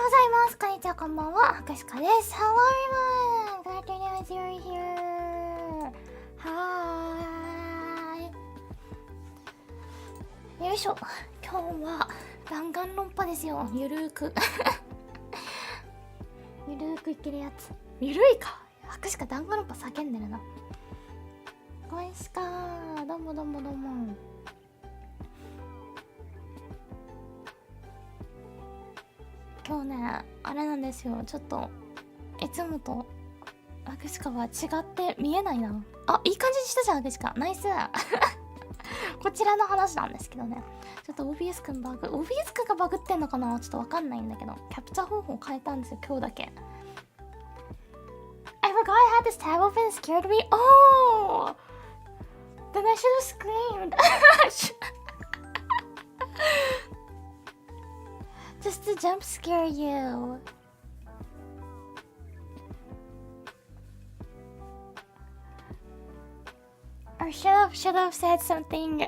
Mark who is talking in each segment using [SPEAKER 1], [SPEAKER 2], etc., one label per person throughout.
[SPEAKER 1] ございます。こんにちは、こんばんは。はかしかです。Hello everyone! Glad to know you're here. Hi. よいしょ。今日は弾丸論破ですよ。ゆるーく。ゆるーくいけるやつ。ゆるいか。はかしか弾丸論破叫んでるな。ごいしかー。どうもどうもどうも。今日ね、あれなんですよ。ちょっといつもとアクシカは違って見えないな。あ、いい感じにしたじゃん、アクシカ。ナイス。こちらの話なんですけどね。ちょっと OBS くんがバグってんのかな、ちょっとわかんないんだけど、キャプチャー方法変えたんですよ、今日だけ。I forgot I had this tab open, it scared me. Oh! Then I should have screamed. Just to jump scare you. Or should have said something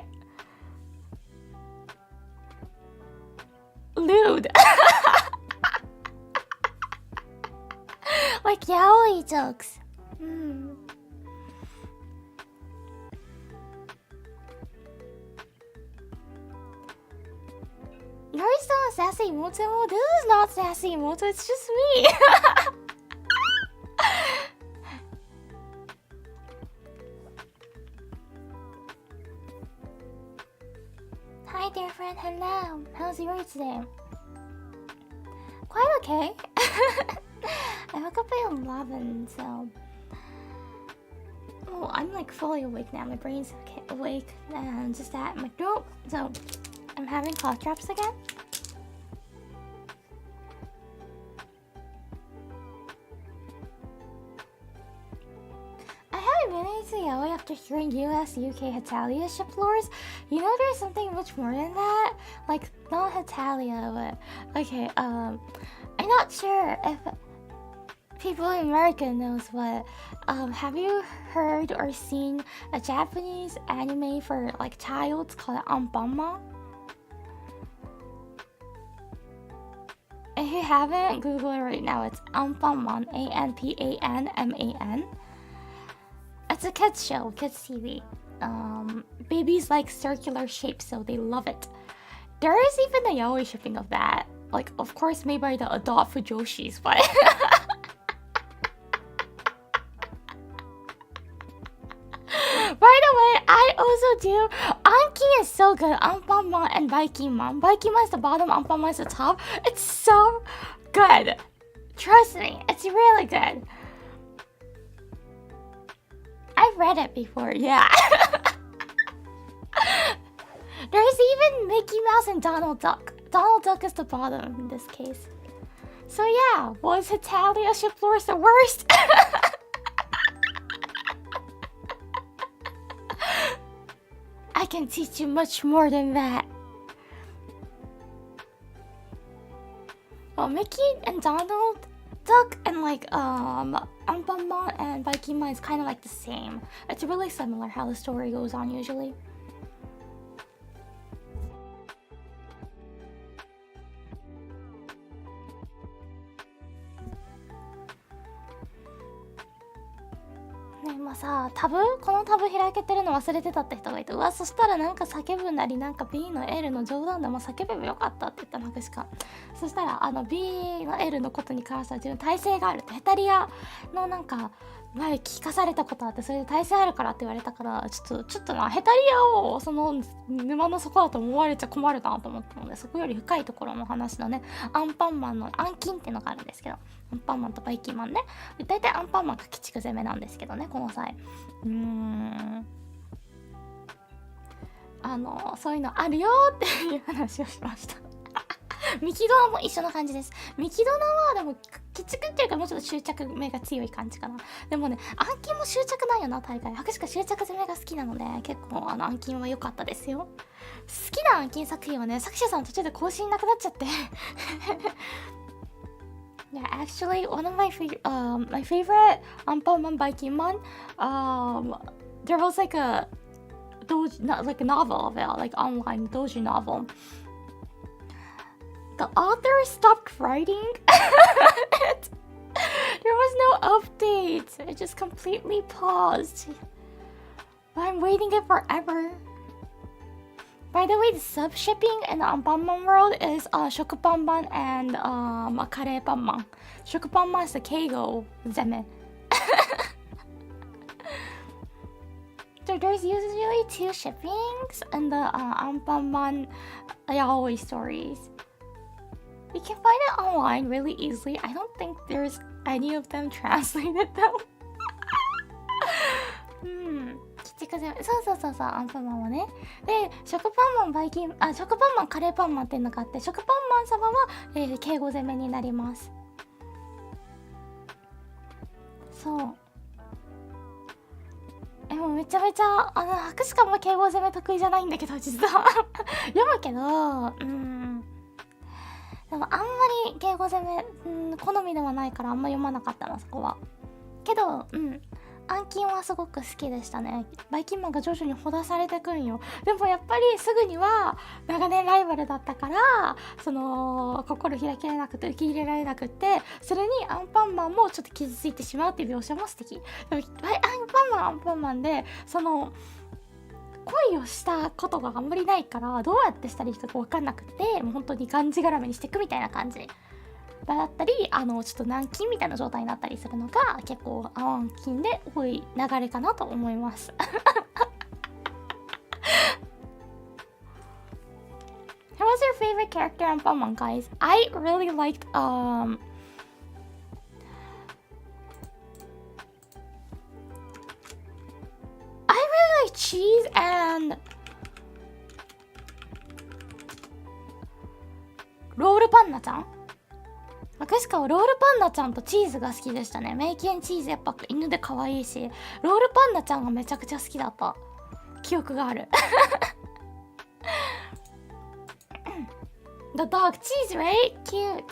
[SPEAKER 1] lewd. Like yaoi jokes. You're so sassy, Moto. This is not sassy, Moto. It's just me. Hi, dear friend. Hello. How's yours today? Quite okay. I woke up at 11, so... Oh, I'm like fully awake now. My brain's awake and just at my throat. So, I'm having cough drops again. I haven't been into yaoi after hearing US, UK, Hetalia ship lores. You know there's something much more than that? Like, not Hetalia, but... Okay, I'm not sure if people in America knows what... have you heard or seen a Japanese anime for, like, childs called Anpanman? If you haven't, Google it right now. It's Anpanman, Anpanman. It's a kids show, kids TV. Babies like circular shapes, so they love it. There is even a yaoi shipping of that. Like, of course, made by the adult Fujoshis, but... By the way, I also do. Anki is so good. Anpanman and Baikiman. Baikiman is the bottom, Anpanman is the top. It's so good. Trust me, it's really good. I've read it before, yeah. There's even Mickey Mouse and Donald Duck. Donald Duck is the bottom in this case. So yeah, was Hetalia ship lores the worst? I can teach you much more than that. Well, Mickey and Donald Duck and like Anpanman and Baikiman is kind of like the same. It's really similar how the story goes on usually.今さ、このタブ開けてるの忘れてたって人がいて、うわ、そしたらなんか叫ぶなり、なんか B の L の冗談でも叫べばよかったって言ったの確か。そしたらB の L のことに関しては自分耐性があるって、ヘタリアのなんか前聞かされたことあって、それで耐性あるからって言われたから、ちょっとな、ヘタリアをその沼の底だと思われちゃ困るなと思ったので、そこより深いところの話のね、アンパンマンのアンキンっていうのがあるんですけど、アンパンマンとバイキンマンね。だいたいアンパンマンが鬼畜攻めなんですけどね、この際。そういうのあるよっていう話をしました。ミキドナも一緒の感じです。ミキドナはでも鬼畜っていうかもうちょっと執着目が強い感じかな。でもね、アンキンも執着ないよな、大概。しか執着攻めが好きなので、結構アンキンは良かったですよ。好きなアンキン作品はね、作者さん途中で更新なくなっちゃって。Yeah, actually, one of my favorite Anpanman Baikiman, there was like a novel of it, like online doujin novel the author stopped writing. There was no update. It just completely paused. I'm waiting it forever. By the way, the sub shipping in the Anpanman world is Shokupanman and Karepanman. Shokupanman is the Keigo Zeme. So there's usually 2 shippings in the Anpanman yaoi stories. You can find it online really easily. I don't think there's any of them translated though. そうアンパンマンはね。で、食パンマン食パンマンカレーパンマンっていうのがあって、食パンマン様は、敬語攻めになります。そう。もうめちゃめちゃ博士課も敬語攻め得意じゃないんだけど実は読むけど、でもあんまり敬語攻め、好みではないからあんま読まなかったなそこは。けど、暗金はすごく好きでしたね。バイキンマンが徐々にほだされてくんよ。でもやっぱりすぐには長年ライバルだったから心開けられなくて受け入れられなくて、それにアンパンマンもちょっと傷ついてしまうっていう描写も素敵。でもアンパンマンで恋をしたことがあんまりないからどうやってしたらいいか分かんなくて、もう本当にがんじがらめにしていくみたいな感じだったり、ちょっと軟禁みたいな状態になったりするのが結構暗金で多い流れかなと思います。Who was your favorite character in Anpanman, guys? I really liked I really like Cheese and ロールパンナちゃん。確かロールパンナちゃんとチーズが好きでしたね。メイキンチーズやっぱ犬で可愛いし、ロールパンナちゃんがめちゃくちゃ好きだった記憶がある。The dog cheese, right? Cute.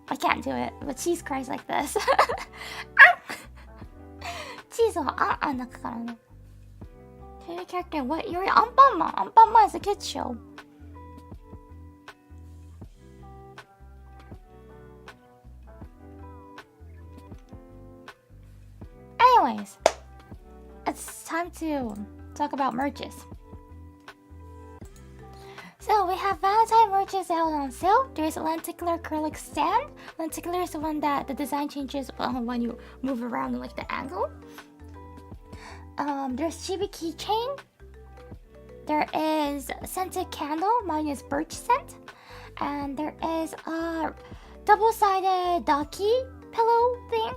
[SPEAKER 1] I can't do it, but cheese cries like this. チーズは泣くからね。Favorite character? What? You're Anpanman. Anpanman is a kids show. Anyways, it's time to talk about merches. So we have Valentine merches out on sale. There's a lenticular acrylic stand. Lenticular is the one that the design changes when you move around like the angle. There's Chibi keychain. There is scented candle. Mine is birch scent. And there is a double-sided Daki pillow thing.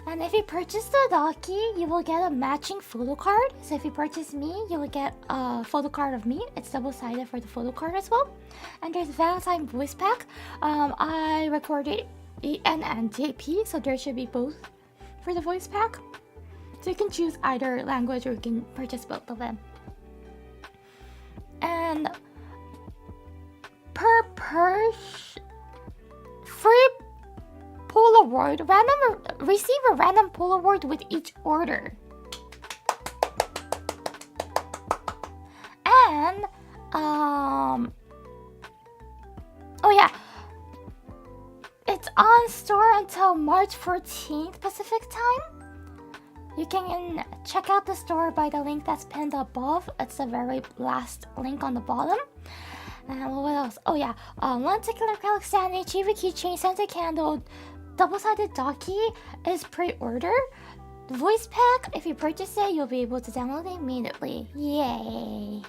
[SPEAKER 1] And if you purchase the Daki, you will get a matching photo card. So if you purchase me, you will get a photo card of me. It's double-sided for the photo card as well. And there's Valentine voice pack. I recorded EN and JP, so there should be both for the voice pack. So you can choose either language or you can purchase both of them. And free Polaroid, receive a random Polaroid with each order. And oh yeah, it's on store until March 14th Pacific time. You can check out the store by the link that's pinned above. It's the very last link on the bottom. And what else? Oh yeah, lenticular acrylic stand, Chibi keychain, scented candle, double-sided Daki is pre-order. The voice pack, if you purchase it, you'll be able to download it immediately. Yay!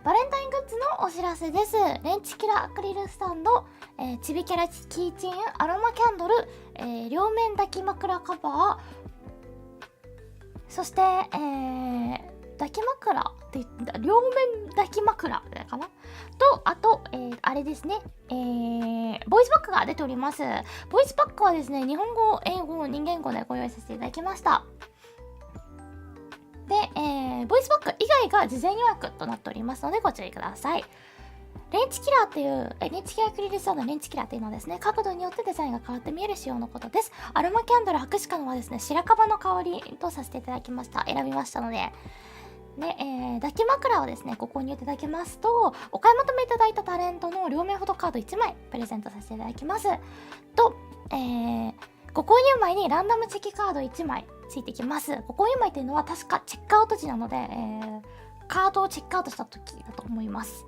[SPEAKER 1] バレンタイングッズのお知らせです。レンチキラアクリルスタンド、ちびキャラキーチェーン、アロマキャンドル、両面抱き枕カバー、そして、抱き枕って言った両面抱き枕かなと、あと、あれですね、ボイスパックが出ております。ボイスパックはですね、日本語、英語、人間語でご用意させていただきました。で、ボイスパック以外が事前予約となっておりますのでご注意ください。レンチキラーっていうレンチキラークリルストのレンチキラーっていうのはですね、角度によってデザインが変わって見える仕様のことです。アロマキャンドル博士館はですね、白樺の香りとさせていただきました。選びましたので。で、抱き枕をですね、ご購入いただけますと、お買い求めいただいたタレントの両面フォトカード1枚プレゼントさせていただきます。と、ご購入前にランダムチェキカード1枚ついてきます。ご購入前っていうのは確かチェックアウト時なので、カードをチェックアウトした時だと思います。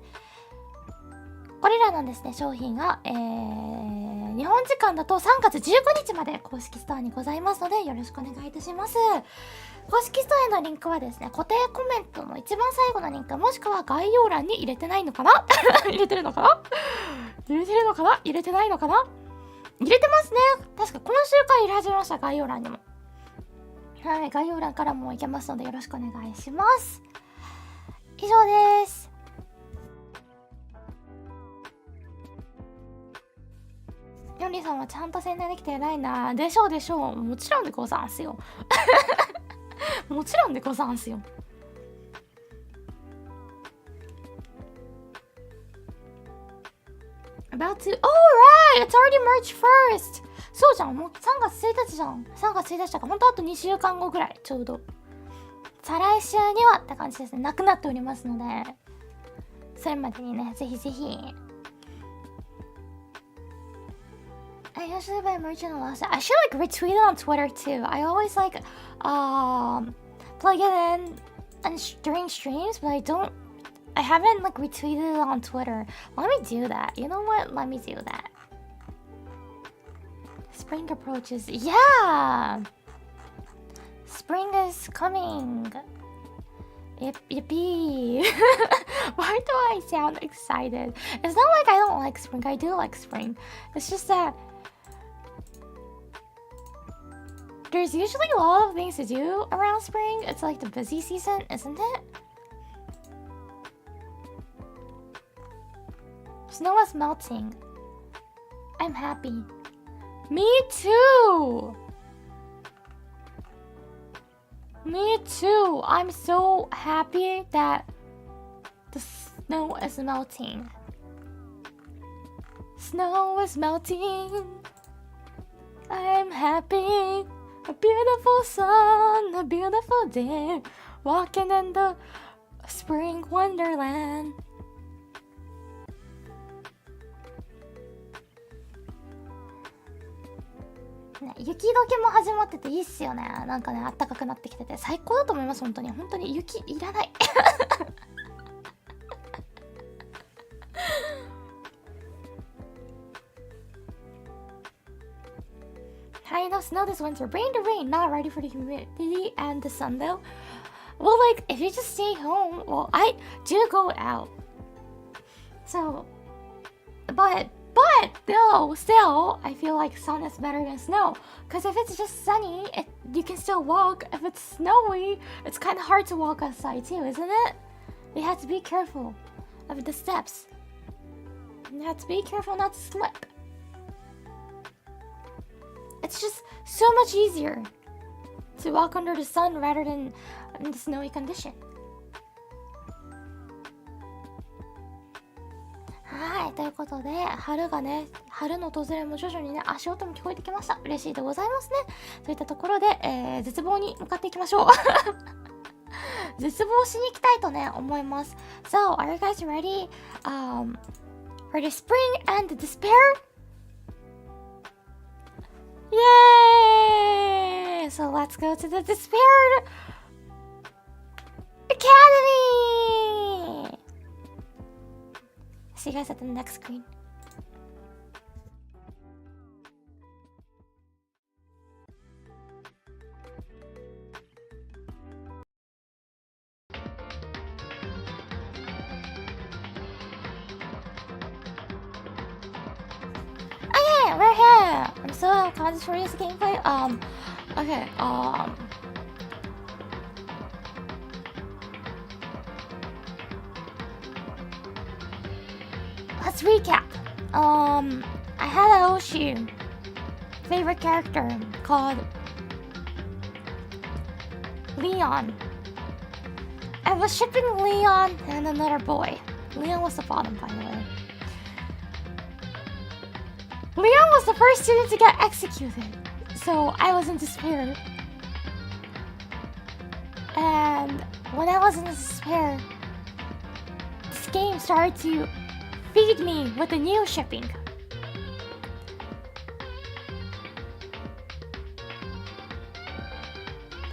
[SPEAKER 1] これらのですね、商品が、日本時間だと3月15日まで公式ストアにございますので、よろしくお願いいたします。公式ストアへのリンクはですね、固定コメントの一番最後のリンク、もしくは概要欄に入れてないのかな入れてるのかな入れてるのかな入れてないのかな入れてますね。確か今週から入れ始めました、概要欄にも。はい、概要欄からもいけますので、よろしくお願いします。以上です。ヨンリさんはちゃんと宣伝できて偉いな。でしょうでしょう。もちろんでござんすよ。もちろんでござんすよ。About to... Alright! It's already March 1st! そうじゃん。もう3月1日じゃん。3月1日だから、ほんとあと2週間後ぐらい。ちょうど。再来週にはって感じですね。なくなっておりますので。それまでにね、ぜひぜひ。I usually buy merch on the last day. I should like retweet it on Twitter too. I always like plug it in and during streams, but I haven't like retweeted it on Twitter. Let me do that. You know what? Let me do that. Spring approaches. Yeah! Spring is coming. Yippee. Why do I sound excited? It's not like I don't like spring. I do like spring. It's just that there's usually a lot of things to do around spring. It's like the busy season, isn't it? Snow is melting. I'm happy. Me too! Me too! I'm so happy that the snow is melting. Snow is melting. I'm happy. A beautiful sun, a beautiful day. Walking in the spring wonderland. ね、雪解けも始まってていいっすよね。なんかね、あったかくなってきてて最高だと思います。本当に本当に雪いらない。I know snow this winter. Rain to rain. Not ready for the humidity and the sun though. Well, like if you just stay home, well, I do go out. So, but no, still, I feel like sun is better than snow. Because if it's just sunny, you can still walk. If it's snowy, it's kind of hard to walk outside too, isn't it? You have to be careful of the steps. You have to be careful not to slip. It's just so much easier to walk under the sun rather than in the snowy condition. はい、ということで、春がね、春の訪れも徐々にね、足音も聞こえてきました。嬉しいでございますね。といったところで、絶望に向かっていきましょう。絶望しに行きたいとね、思います。So, are you guys ready, for the spring and the despair? Yay! So let's go to the Despair Academy! See you guys at the next screen. Okay, we're here! I'm so excited for this gameplay. Okay, let's recap. I had an Oshi favorite character called Leon. I was shipping Leon and another boy. Leon was the bottom, by the way. Leon was the first student to get executed, so I was in despair. And when I was in despair, this game started to feed me with the new shipping.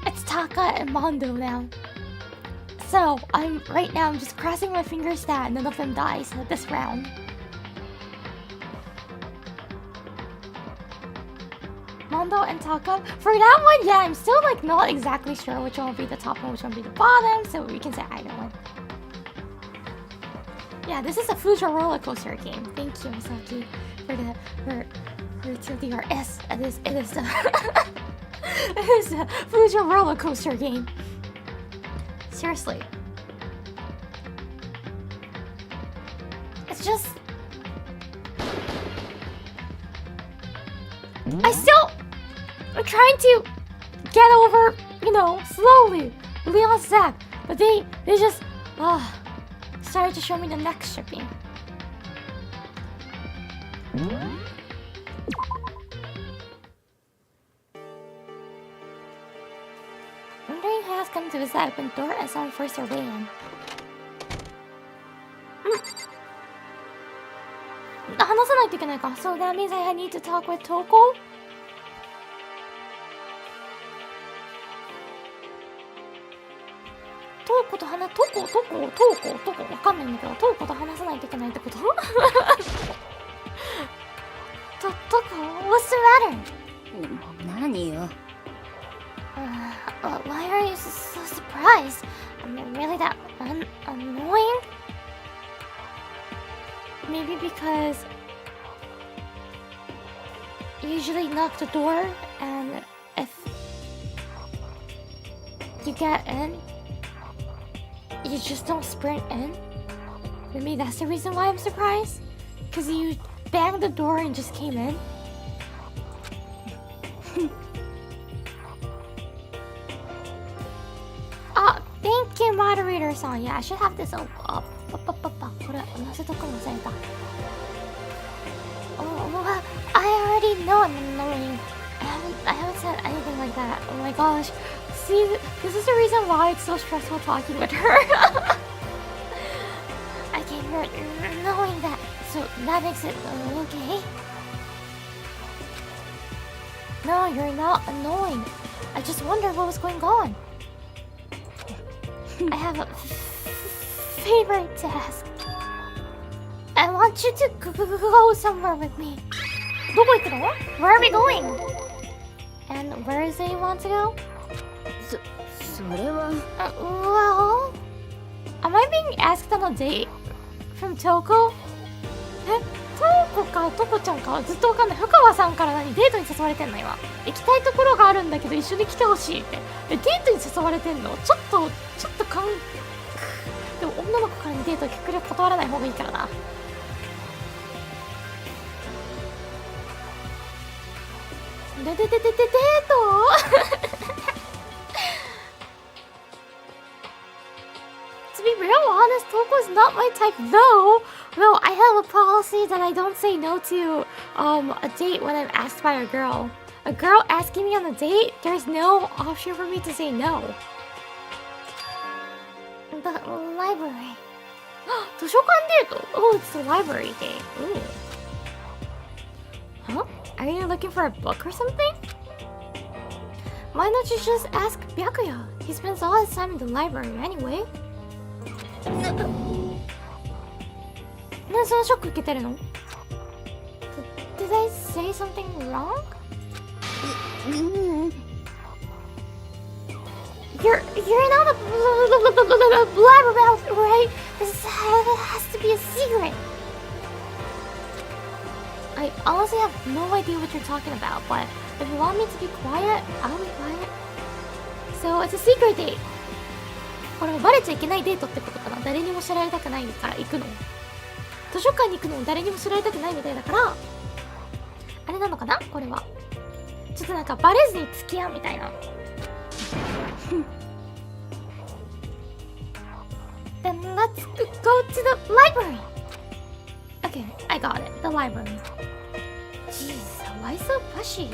[SPEAKER 1] It's Taka and Mondo now. So right now I'm just crossing my fingers that none of them dies this round. Mondo and Taka. For that one, yeah, I'm still like not exactly sure which one will be the top and which one will be the bottom, so we can say either one. Yeah, this is a Fuji roller coaster game. Thank you, Misaki, for TLDRS. It is it is a Fuji roller coaster game. Seriously. It's just I'm trying to get over, slowly Leon's death, but they just started to show me the next shipping. Wondering who has come to visit the open door as someone forced their way in. 話さないといけないか。So that means I need to talk with Toko? トーコと話、トコわかんないんだけど、トーコと話さないといけないってこと？トコ what's the matter?
[SPEAKER 2] 何よ。
[SPEAKER 1] Why are you so surprised? I'm really that annoying? Maybe because you usually knock the door and if you get in, you just don't sprint in? Maybe that's the reason why I'm surprised? Because you banged the door and just came in? Thank you, moderator-san. Yeah, I should have this up. これ、載せとくの忘れた。I already know I'm annoying. I haven't said anything like that. Oh my gosh. See, this is the reason why it's so stressful talking with her. I came here knowing that, so that makes it okay. No, you're not annoying. I just wondered what was going on. I have a favor to ask. I want you to go somewhere with me. どこ行くの? Where are we going? And where is it you want to go?
[SPEAKER 2] それは
[SPEAKER 1] Well, am I being asked on a date from Toko? トコかトコちゃんかずっとわかんない。深川さんからデートに誘われてんの今。行きたいところがあるんだけど一緒に来てほしいって。デートに誘われてんの？ちょっとでも女の子からデート極力断らない方がいいからな。デートTo be real honest, Toko is not my type though. Well, I have a policy that I don't say no to a date when I'm asked by a girl. A girl asking me on a date, there's no option for me to say no. The library. 図書館デート? Oh, it's the library date. Ooh. Huh? Are you looking for a book or something? Why don't you just ask Byakuya? He spends all his time in the library anyway. なんでそのショック受けてるの? Did I say something wrong? You're not a blabbermouth, right? This has to be a secret. I honestly have no idea what you're talking about, but if you want me to be quiet, I'll be quiet. So it's a secret date. これバレちゃいけないデートってことかな。誰にも知られたくないから行くの。図書館に行くの誰にも知られたくないみたいだから、あれなのかなこれは。ちょっとなんかバレずに付き合うみたいな。Then let's go to the library. Okay, I got it. The library. Jeez, why so pushy?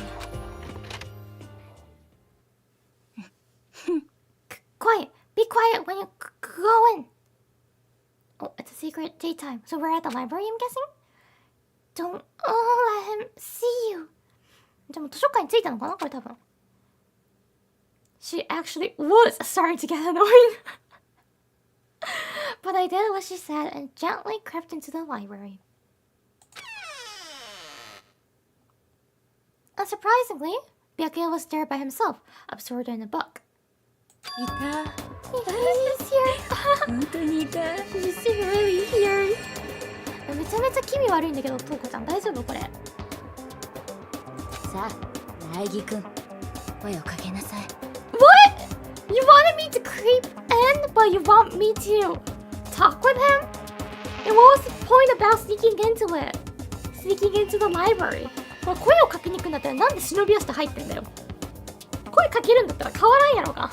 [SPEAKER 1] Quiet. Be quiet when you go in. Oh, it's a secret daytime, so we're at the library, I'm guessing? Don't let him see you. じゃあもう図書館に着いたのかなこれ多分。She actually was starting to get annoying. But I did what she said and gently crept into the library. Unsurprisingly, Byakuya was there by himself, absorbed in a book.
[SPEAKER 2] いた。
[SPEAKER 1] He's here.
[SPEAKER 2] 本当にいた。
[SPEAKER 1] He's really here. めちゃめちゃ気味悪いんだけど、トウコちゃん大丈夫これ？
[SPEAKER 2] さあ、苗木くん、声をかけなさい。
[SPEAKER 1] What? You wanted me to creep in, but you want me to talk with him? And what was the point about sneaking into it? Sneaking into the library? これ声をかけに行くんだったらなんで忍び足で入ってんだよ。声かけるんだったら変わらんやろが。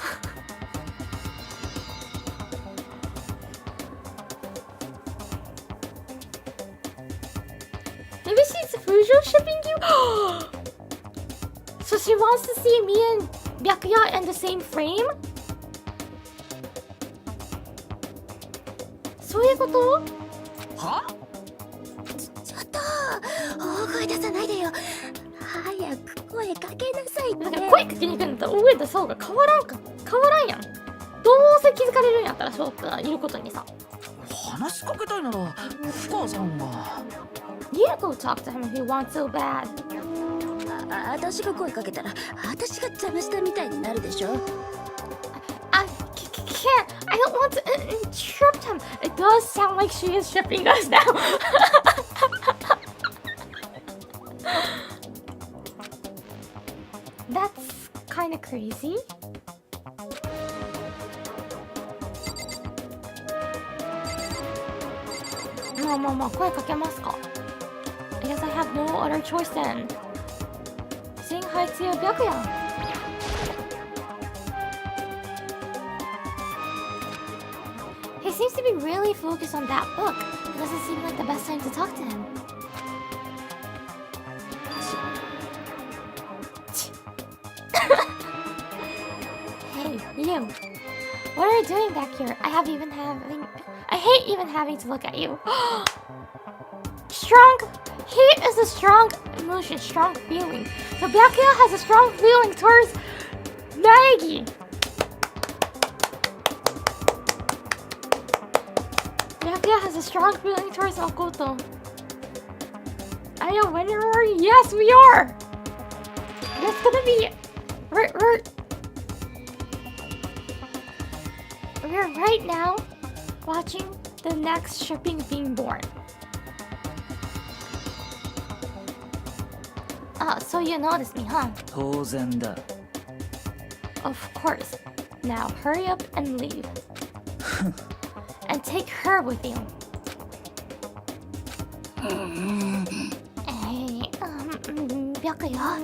[SPEAKER 1] Maybe she's Fujo shipping you? So she wants to see me and Byakuya in the same frame? そういうこと？
[SPEAKER 3] は？
[SPEAKER 2] ちょっと大声出さないでよ。早く声かけなさいって。
[SPEAKER 1] だから声かけに行くんだったら大声出そうが変わらんやん。どうせ気づかれるんやったら翔くんがいることにさ。
[SPEAKER 3] 話しかけたいなら深川さんが。
[SPEAKER 1] You go talk to him if you want so bad.
[SPEAKER 2] 私が声かけたら私が邪魔したみたいになるでしょ。
[SPEAKER 1] I can't. I don't want to interrupt him. It does sound like she is shipping us now. That's kind of crazy. Ma, 声かけますか? I guess I have no other choice then. Saying hi to Byakuya. He seems to be really focused on that book. It doesn't seem like the best time to talk to him. Hey, you. What are you doing back here? I hate even having to look at you. Strong. Hate is a strong emotion, strong feeling. So Byakuya has a strong feeling towards Maggie. Byakuya has a strong feeling towards Makoto. I know, when are we? Yes, we are. That's gonna be. We're right now watching the next shipping being born. So you noticed me, huh?
[SPEAKER 3] 当然だ。
[SPEAKER 1] Of course. Now hurry up and leave. And take her with you. Hey, Byakuya.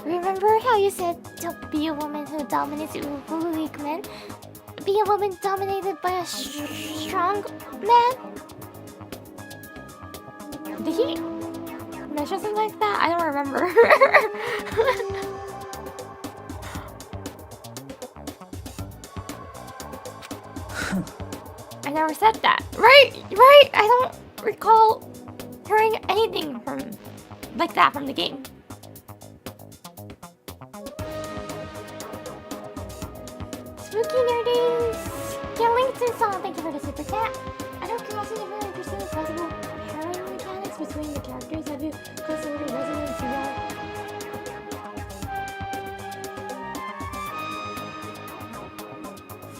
[SPEAKER 1] Remember how you said to be a woman who dominates weak men? Be a woman dominated by a strong man? Did he mention something like that? I don't remember. I never said that. Right? I don't recall hearing anything like that from the game. Spooky nerdies! Skellington song, thank you for the super chat. I don't curiosity really interested in possible pairing mechanics between the characters. Have you considered Resident Evil?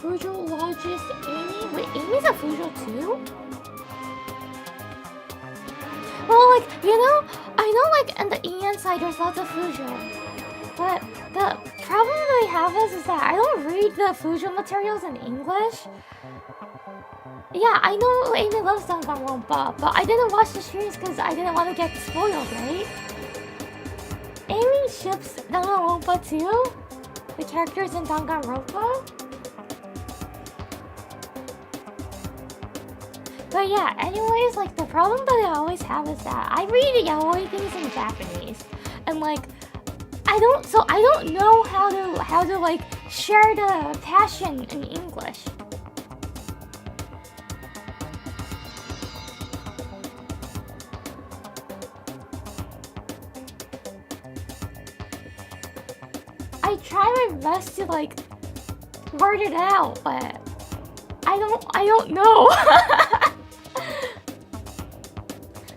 [SPEAKER 1] Fujiologist Amy? Wait, Amy's a Fujo too? Well, like, you know, I know like in the EN side there's lots of Fujo. But the problem I have is that I don't read the Fujo materials in English. Yeah, I know Amy loves Danganronpa, but I didn't watch the streams because I didn't want to get spoiled, right? Amy ships Danganronpa too? The characters in Danganronpa? But yeah, anyways, like the problem that I always have is that I read yaoi things in Japanese, and like I don't know how to like share the passion in English. I try my best to like word it out, but I don't know.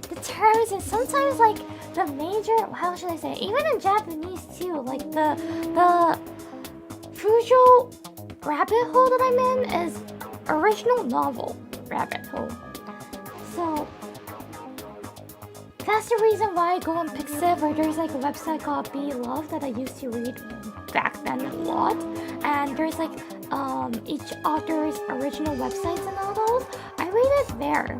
[SPEAKER 1] The terms, and sometimes like the major, how should I say it? Even in Japanese too, like the Fujo rabbit hole that I'm in is original novel rabbit hole. So that's the reason why I go on Pixiv, or there's like a website called Be Love that I used to read back then a lot. And there's like each author's original websites and all those. I read it there.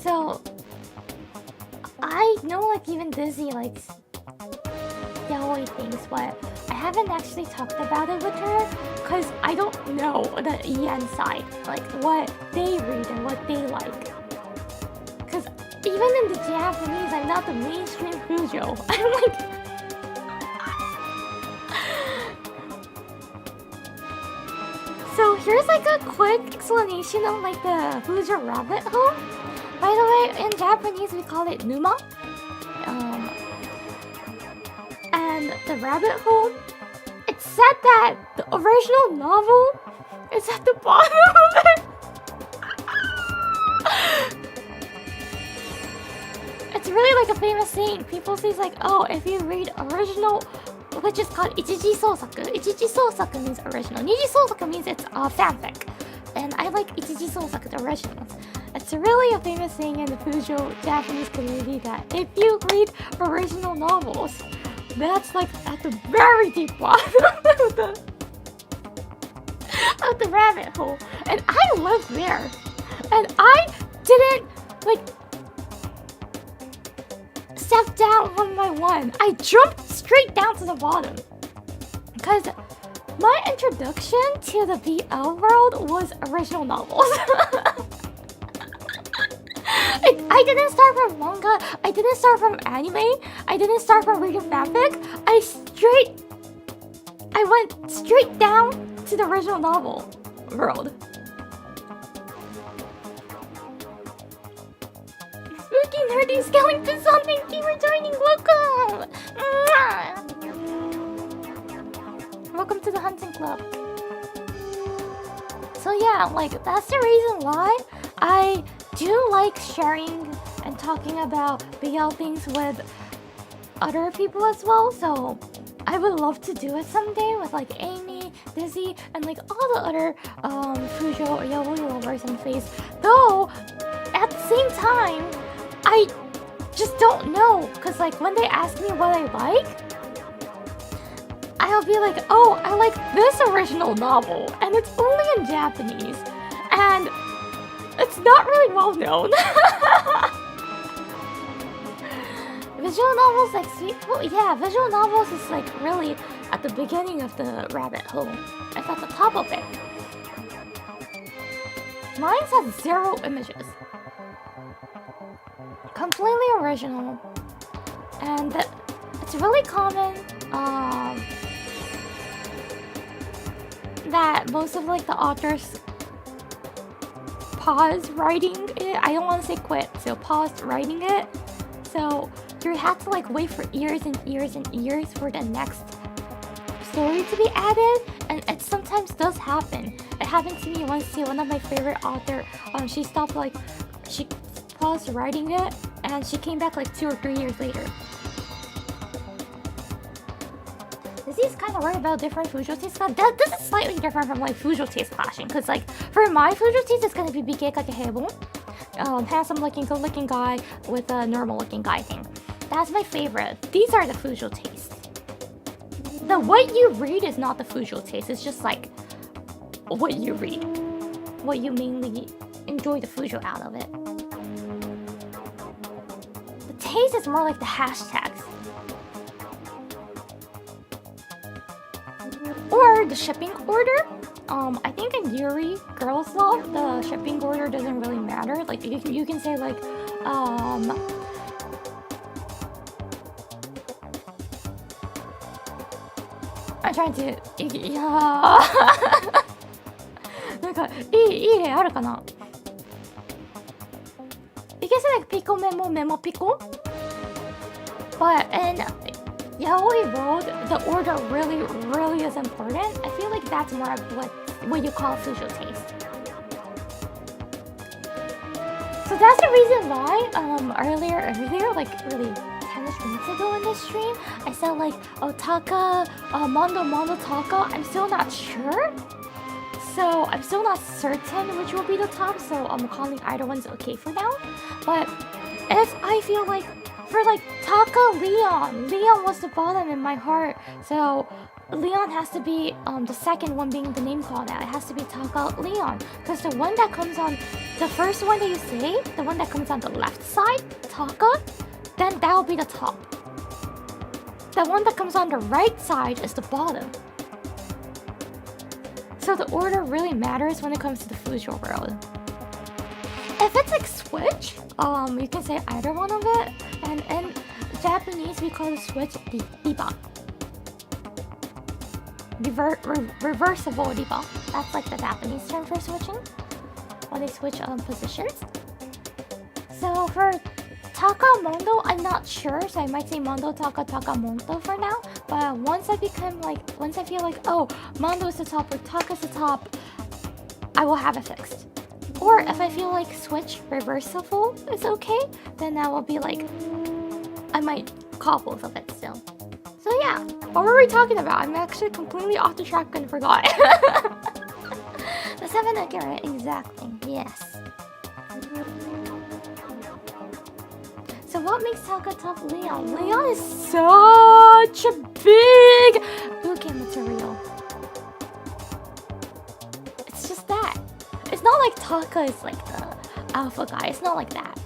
[SPEAKER 1] So I know like even Dizzy likes yaoi things, but I haven't actually talked about it with her because I don't know the EN side, like what they read and what they like. Because even in the Japanese, I'm not the mainstream Fujo. I'm like... So here's like a quick explanation of like the Fujo rabbit hole. By the way, in Japanese we call it Numa. And the rabbit hole, it said that the original novel is at the bottom of it. It's really like a famous saying. People say like, oh, if you read original, which is called ichiji sousaku. Ichiji sousaku means original. Niji sousaku means it's fanfic. And I like ichiji sousaku, the originals. It's really a famous saying in the Fujo Japanese community that if you read original novels, that's like at the very deep bottom of the rabbit hole. And I lived there. And I didn't like step down one by one. I jumped straight down to the bottom. Because my introduction to the BL world was original novels. I didn't start from manga, I didn't start from anime, I didn't start from reading fanfic. I went straight down to the original novel world. Spooky Nerdy Skeleton Son, thank you for joining, welcome! Welcome to the hunting club. So yeah, like that's the reason why I do like sharing and talking about BL things with other people as well. So I would love to do it someday with like Amy, Dizzy, and like all the other Fujo or yaoi lovers in face. Though at the same time, I just don't know, cause like when they ask me what I like, I'll be like, oh, I like this original novel, and it's only in Japanese, and it's not really well known. Visual novels, like visual novels is like really at the beginning of the rabbit hole. It's at the top of it. Mine has 0 images. Completely original. And it's really common that most of like the authors pause writing it. I don't want to say quit, so pause writing it. So you have to like wait for years and years and years for the next story to be added, and it sometimes does happen. It happened to me once too. One of my favorite author, she paused writing it, and she came back like 2 or 3 years later. This is kind of worried about different Fujo taste. This is slightly different from like Fujo taste clashing, because like for my Fujo taste, it's gonna be BK Kakehebon, handsome looking, good looking guy with a normal looking guy thing. That's my favorite. These are the Fujo tastes. The what you read is not the Fujo taste. It's just like what you read, what you mainly enjoy the Fujo out of it. The taste is more like the hashtags. Or the shipping order. I think in Yuri Girls Love, the shipping order doesn't really matter. Like you can say like I'm trying to いやなんかいい例あるかな。You can say like pico memo memo pico, but in yaoi world the order really is important. I feel like that's more of what you call social taste. So that's the reason why earlier like really 10-ish minutes ago in this stream I said like Otaka, Mondo Taka. I'm still not sure. So I'm still not certain which will be the top, so I'm calling either one's okay for now. But if I feel like for like Taka Leon was the bottom in my heart, so Leon has to be the second one being the name called out. It has to be Taka Leon, because the one that comes on the first one that you say, the one that comes on the left side, Taka, then that will be the top. The one that comes on the right side is the bottom. So the order really matters when it comes to the Fujo world. If it's like switch, you can say either one of it. And in Japanese, we call the switch riba. Reversible riba. That's like the Japanese term for switching. When they switch positions. So for Taka Mondo, I'm not sure, so I might say Mondo Taka Taka Mondo for now. But once I feel like, oh, Mondo is the top or Taka is the top, I will have it fixed. Or if I feel like switch reversible is okay, then that will be like, I might call both of it still. So yeah, what were we talking about? I'm actually completely off the track and forgot. The 7 accurate, exactly, yes. So what makes Taka top Leon? Leon is such a big uke material. It's just that. It's not like Taka is like the alpha guy. It's not like that.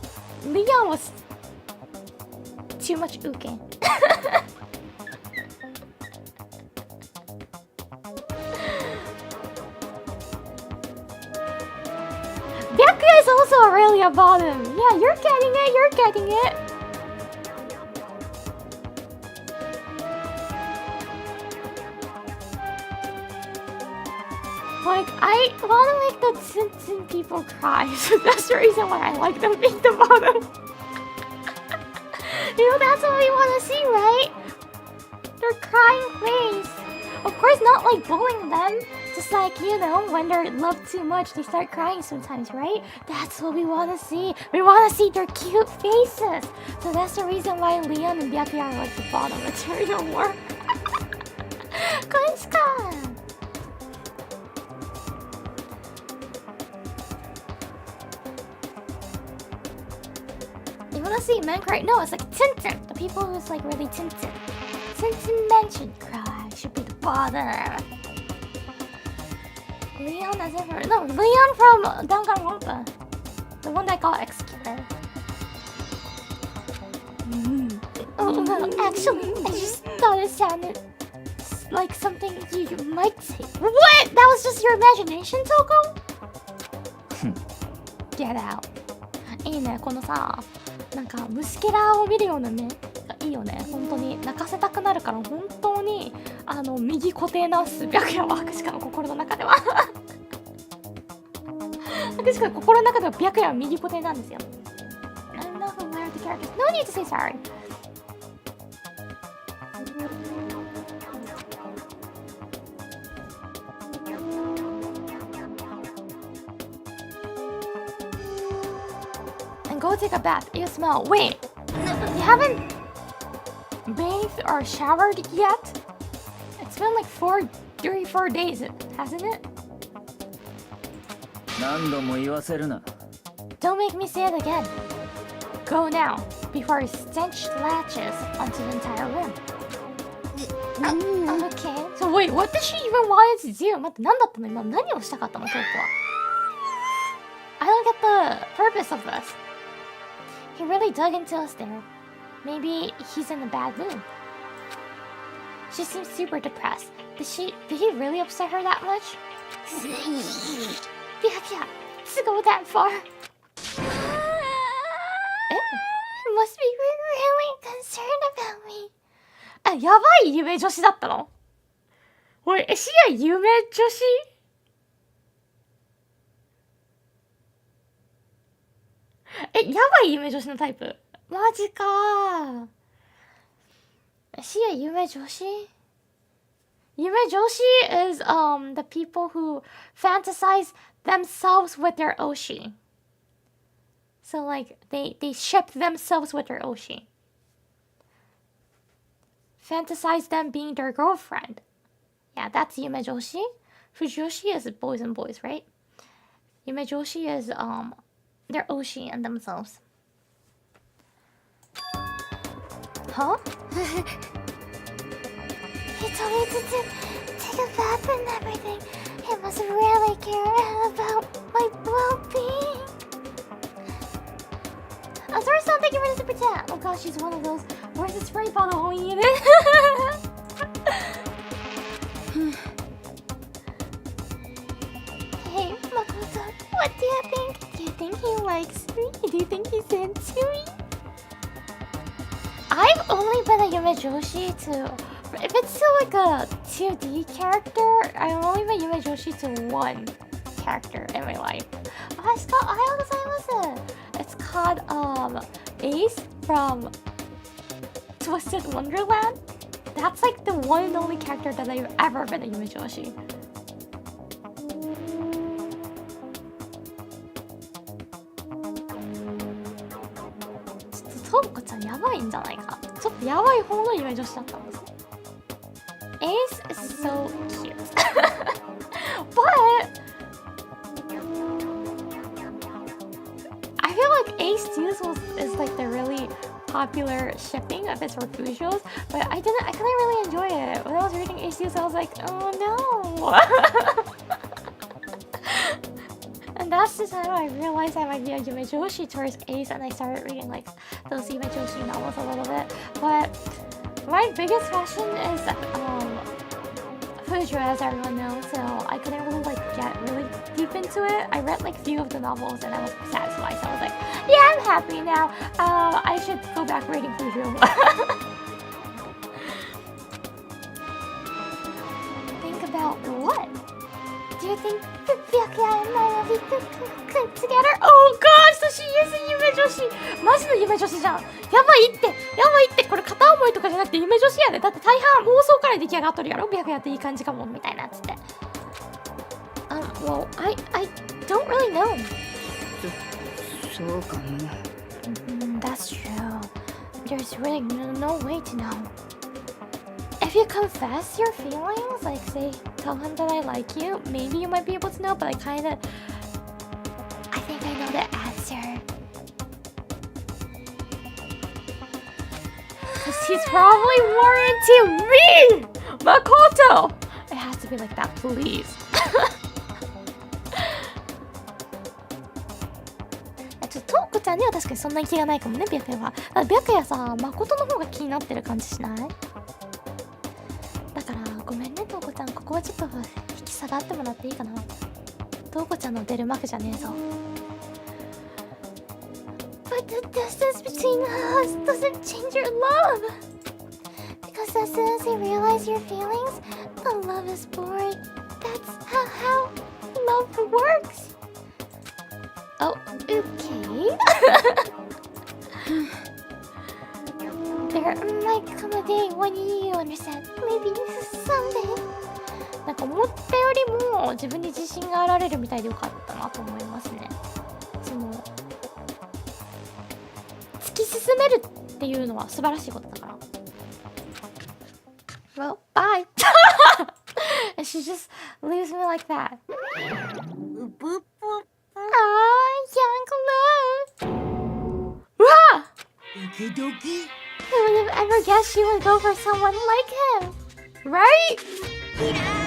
[SPEAKER 1] Leon was too much uke. Byakuya is also really a bottom. Yeah, you're getting it. Like, I wanna make the Tsutsun people cry, so that's the reason why I like them being the bottom. You know, that's what we wanna see, right? Their crying face. Of course, not like bullying them. Just like, you know, when they're loved too much, they start crying sometimes, right? That's what we wanna see. We wanna see their cute faces. So that's the reason why Leon and Byakuya are like the bottom material more. Koichika! You wanna see men cry? No, it's like Tintin. The people who's like really Tintin. Tintin mentioned cry should be the bottom. Leon as ever. No, Leon from Danganronpa. The one that got executed. Oh, well, actually, I just thought it sounded like something you might say. What? That was just your imagination, Toko? Get out. いいね、このさ、なんか虫けらを見るようなね、いいよね、本当に泣かせたくなるから、本当に右固定なす白夜はアクシカの心の中ではアクシカの心の中では白夜は右固定なんですよ。I'm not aware of the characters. No need to say sorry. Go take a bath. You smell. Wait, you haven't bathed or showered yet? It's been like 4 days, hasn't it? Don't make me say it again. Go now, before stench latches onto the entire room. Okay. So wait, what did she even want to do? 待って、何だったの今、何をしたかったの、トークは。I don't get the purpose of this. He really dug into us there. Maybe he's in a bad mood. She seems super depressed. Did he really upset her that much? Yeah, to go that far. He must be really concerned about me. あ、やばい夢女子だったの？おい、シア夢女子？やばい夢女子のタイプ？マジかー。シア夢女子？夢女子 is the people who fantasize themselves with their oshi. So like they ship themselves with their oshi. Fantasize them being their girlfriend. Yeah, that's yume joshi. Fujoshi is boys and boys, right? Yume joshi is their oshi and themselves. Huh?
[SPEAKER 2] He told me to take a bath and everything. He must really care about my well-being.
[SPEAKER 1] Azuri-san, thank you for the super chat. Oh gosh, she's one of those. Where's the spray bottle? Oh, you
[SPEAKER 2] Hey, Makoto, what do you think? Do you think he likes me? Do you think he's into me?
[SPEAKER 1] I've only been a yume joshi to... If it's still like a 2D character, I've only been yume joshi to one character in my life. It's called Ace from Twisted Wonderland. That's like the one and only character that I've ever been a yume joshi. Toko-chan やばいんじゃないか。ちょっとやばい方の夢女子だったんです。Ace is so cute. But I feel like Ace is like the really popular shipping of its Refugos, but I couldn't really enjoy it. When I was reading Ace I was like, oh no. And that's the time I realized I might be a yume joshi towards Ace, and I started reading like those yume joshi novels a little bit. But my biggest passion is Fujikura, as everyone knows, so I couldn't really like get really deep into it. I read like few of the novels and I was satisfied, so I was like, yeah, I'm happy now. I should go back reading Fujikura. Think about what? Do you think Byakuya and I will be good together? Oh gosh, so she is a yume joshi. マジの夢女子じゃん。やばいって。これ片思いとかじゃなくて夢女子やで。だって大半妄想から出来上がっとるやろ。Byakuyaっていい感じかもみたいなっつって。Well, I don't really know.
[SPEAKER 3] そうかも。
[SPEAKER 1] That's true. There's really no way to know. If you confess your feelings, like say, tell him that I like you, maybe you might be able to know, but I think I know the answer. Because he's probably more into me! Makoto! It has to be like that, please. トークちゃんには確かにそんな気がないかもね、白夜は。白夜さ、誠の方が気になってる感じしない？だからごめんね、トーコちゃん、ここはちょっと引き下がってもらっていいかな。トーコちゃんの出る幕じゃねえぞ。
[SPEAKER 2] But the distance between us doesn't change your love. Because as soon as you realize your feelings, the love is born. That's how love works.
[SPEAKER 1] Oh, okay.
[SPEAKER 2] There might come a day when you understand. Maybe someday.
[SPEAKER 1] なんか思ったよりも自分に自信があられるみたいでよかったなと思いますね。その突き進めるっていうのは素晴らしいことだから。Well, bye. And she just leaves me like that. Young love. Wah! Who would have ever guessed she would go for someone like him? Right?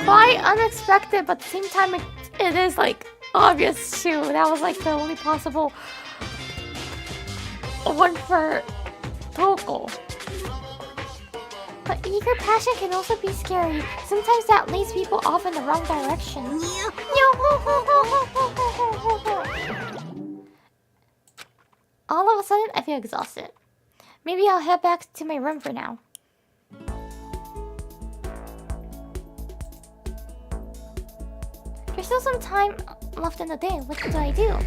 [SPEAKER 1] Quite unexpected, but at the same time it is like obvious too. That was like the only possible one for Toko.
[SPEAKER 2] But eager passion can also be scary. Sometimes that leads people off in the wrong direction. All of a sudden, I feel exhausted. Maybe I'll head back to my room for now. There's still some time left in the day. What do I do?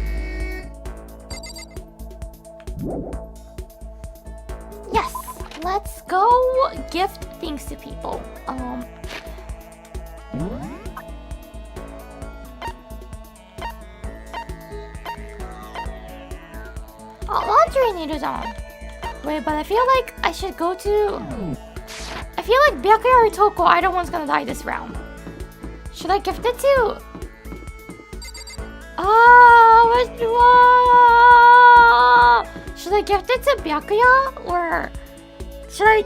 [SPEAKER 2] Yes, let's go gift things to people. Laundry にいるじゃん。Wait, but I feel like I should go to... I feel like Byakuya or Toko, either one's gonna die this round. Should I gift it to... Should I gift it to Byakuya? Or should I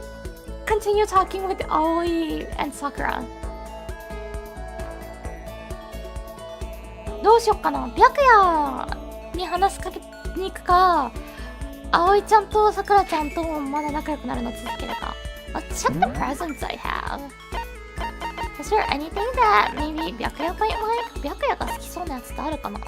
[SPEAKER 2] continue talking with Aoi and Sakura? どうしよっかな。Byakuyaに話しかけに行くか、葵ちゃんとさくらちゃんとまだ仲良くなるの続けるか。Let's check the presents I have. Is there anything that maybe Byakuya might like? Byakuya が好きそうなやつってあるかな。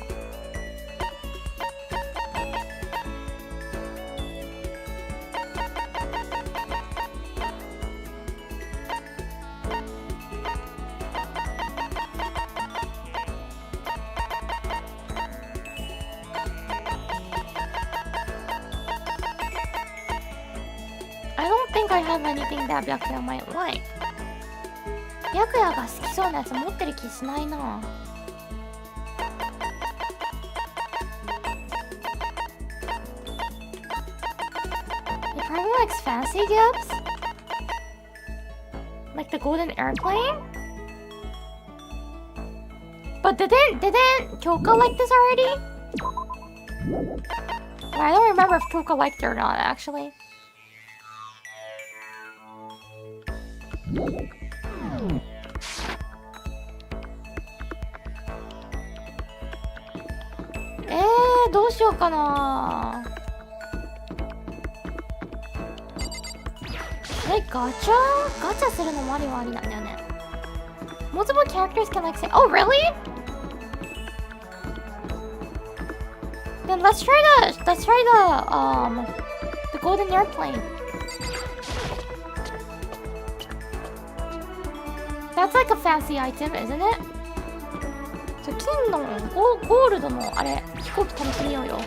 [SPEAKER 2] I don't think I have anything that Byakuya might like. Byakuya が好きそうなやつ持ってる気しないな。He probably likes fancy gifts? Like the golden airplane? But didn't Kyoka like this already? I don't remember if Kyoka liked it or not, actually. Eh, どうしようかな。ガチャするのもありはありなんだよね。Multiple characters can like say, oh really? Then let's try the golden airplane. That's like a fancy item, isn't it? 金のゴールドのあれ飛行機楽しみようよ。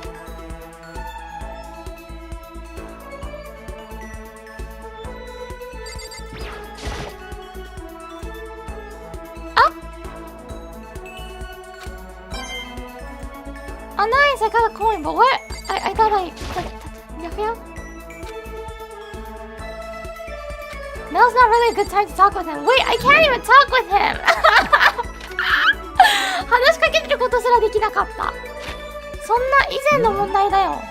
[SPEAKER 2] Nice! I got a coin, but what? I thought Byakuya? Now's not really a good time to talk with him. Wait, I can't even talk with him! 話しかけることすらできなかった。そんな以前の問題だよ。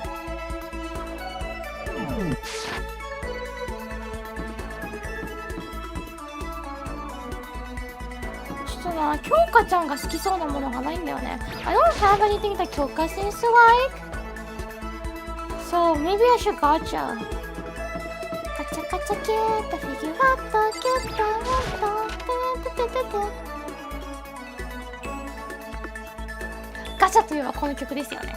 [SPEAKER 2] ちょっとな、京香ちゃんが好きそうなものがないんだよね。I don't have anything that Kyoka seems to like. So maybe I should gacha. ガチャガチャゲットフィギュアットゲットモット。ガチャといえばこの曲ですよね。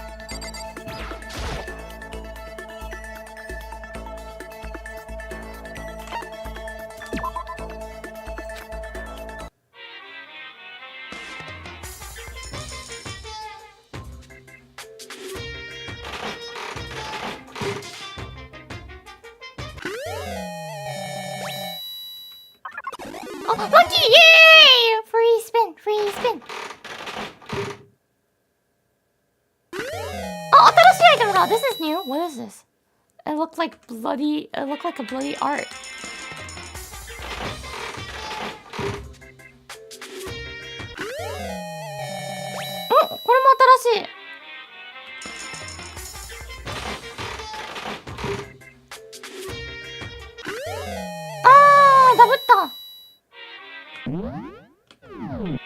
[SPEAKER 2] あ、ラッキーイエーイ！ Free spin, free spin. 新しいアイテムだ。This is new. What is this? It looked like a bloody art. これも新しい。ダブった。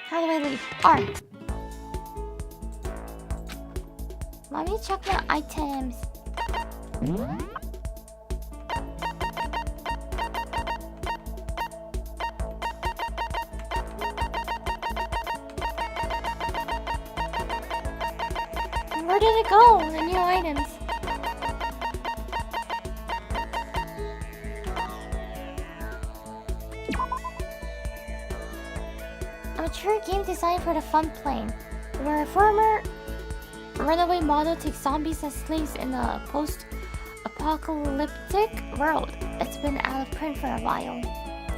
[SPEAKER 2] How do I leave? Art. Let me check the items.
[SPEAKER 1] Where did it go? The new items. A mature game designed for the fun plane, where a former runaway model takes zombies as slaves in a post-apocalyptic world. It's been out of print for a while.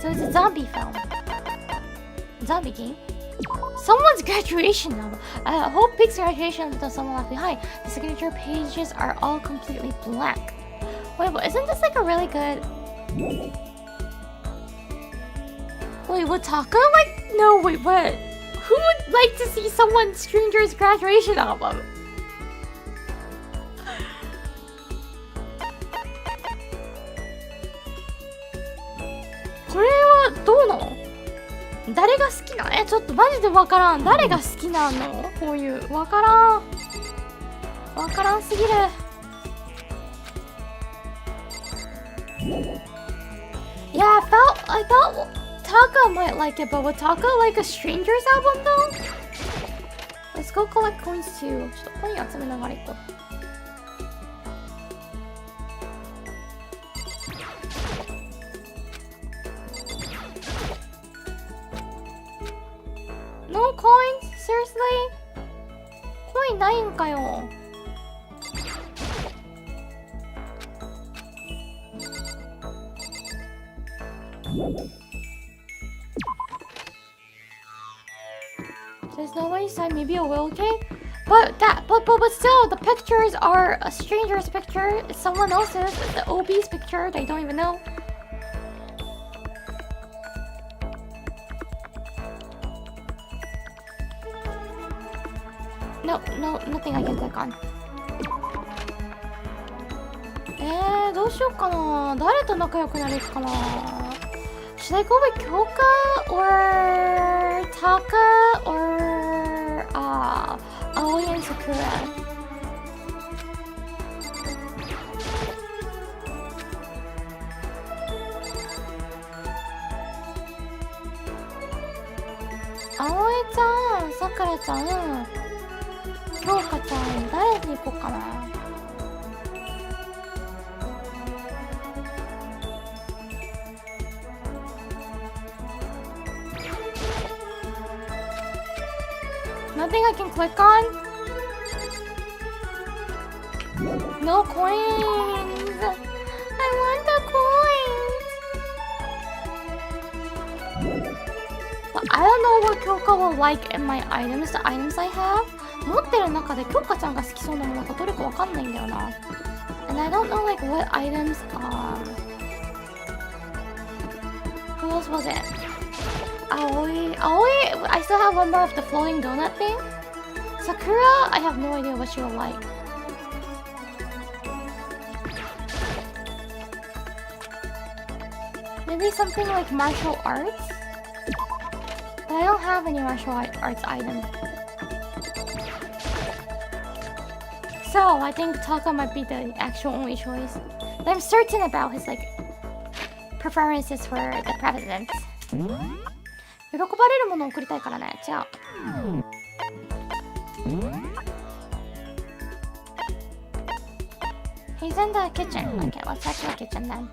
[SPEAKER 1] So it's a zombie film. Zombie game. Someone's graduation novel. I hope Pig's graduation until someone left behind. The signature pages are all completely blank. Wait, but isn't this like a really good... Wait, Wataka? Like, no, wait, what? Who would like to see someone's stranger's graduation album? What is it? 誰が好きなちょっとマジでわからん。誰が好きなのこういう。わからんすぎる。Yeah, I thought Taka might like it, but would Taka like a stranger's album though? Let's go collect coins too. ちょっとコイン集めながら行こう。No coins? Seriously? コインないんかよ。There's no way you said maybe a will cake? But still, the pictures are a stranger's picture. It's someone else's. It's the OB's picture. They don't even know. No, nothing I can click on. どうしようかな。誰と仲良くなれるかな。Should I go with Kyoka or Taka or Aoi and Sakura? Aoi-chan, Sakura-chan, Kyoka-chan, 誰に行こうかな。Nothing I can click on? No coins! I want the coins! But I don't know what Kyoka will like in my items, the items I have. 持ってる中でKyokaちゃんが好きそうなものがどれかわかんないんだよな。And I don't know like what items, who else was it? Aoi, I still have one more of the floating donut thing. Sakura, I have no idea what she will like. Maybe something like martial arts? But I don't have any martial arts items. So I think Taka might be the actual only choice. But I'm certain about his like preferences for the president. 喜ばれるものを送りたいからね。じゃあ。He's in the kitchen. Okay, let's head to the kitchen then.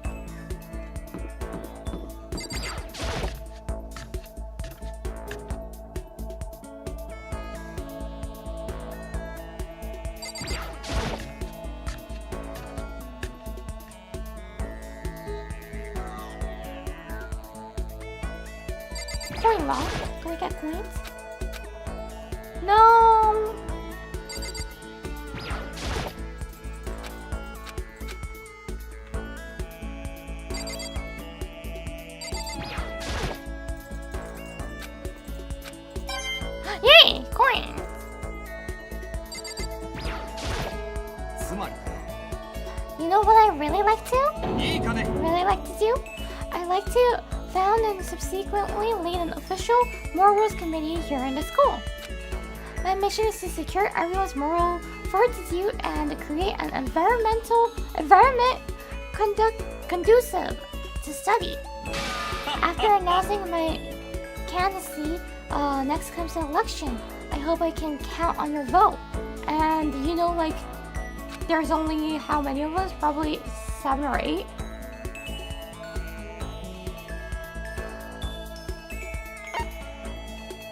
[SPEAKER 1] Coin lock? Can we get coins? No! Yay! Coin! You know what I really like to? Really like to do? I like to found and subsequently lead an official morals committee here in the school. My mission is to secure everyone's moral fortitude and create an environment conducive to study. After announcing my candidacy, next comes the election. I hope I can count on your vote. And you know, like, there's only how many of us? Probably 7 or 8.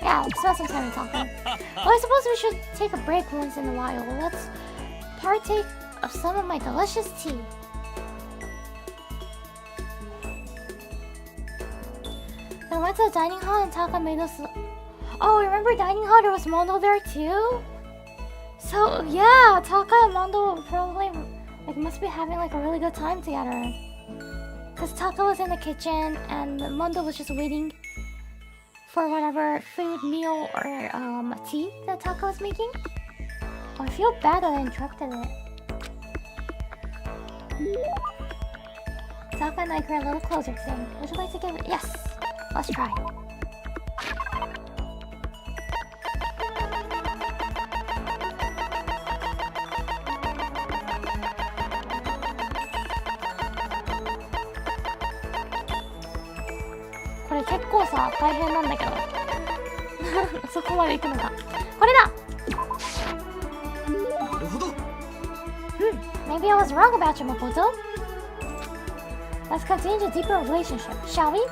[SPEAKER 1] Yeah, let's spend some time talking. Well, I suppose we should take a break once in a while. Let's partake of some of my delicious tea. I went to the dining hall and Taka made us... Oh, remember dining hall? There was Mondo there too? So, yeah, Taka and Mondo probably like must be having like a really good time together. Because Taka was in the kitchen and Mondo was just waiting for whatever food, meal, or tea that Taka was making. Oh, I feel bad that I interrupted it. Taka and I grew a little closer today. Would you like to give it? Yes! Let's try. This 結構さ、大変なんだけど。そこまで行くのが。これだ。
[SPEAKER 3] なるほど。
[SPEAKER 1] Maybe I was wrong about you, Makoto. Let's continue to deeper relationship, shall we?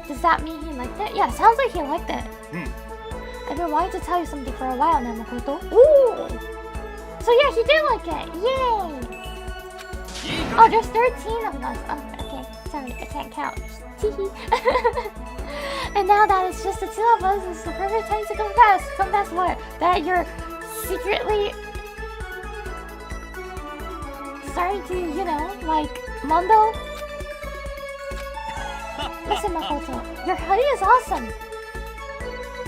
[SPEAKER 1] Does that mean he liked it? Yeah, it sounds like he liked it. I've been wanting to tell you something for a while now, Makoto. Ooh! So yeah, he did like it. Yay! Oh, there's 13 of us. Oh, okay. Sorry, I can't count. And now that it's just the 2 of us, it's the perfect time to confess. Confess what? That you're secretly starting to, you know, like, Mondo? Listen, Makoto, your hoodie is awesome.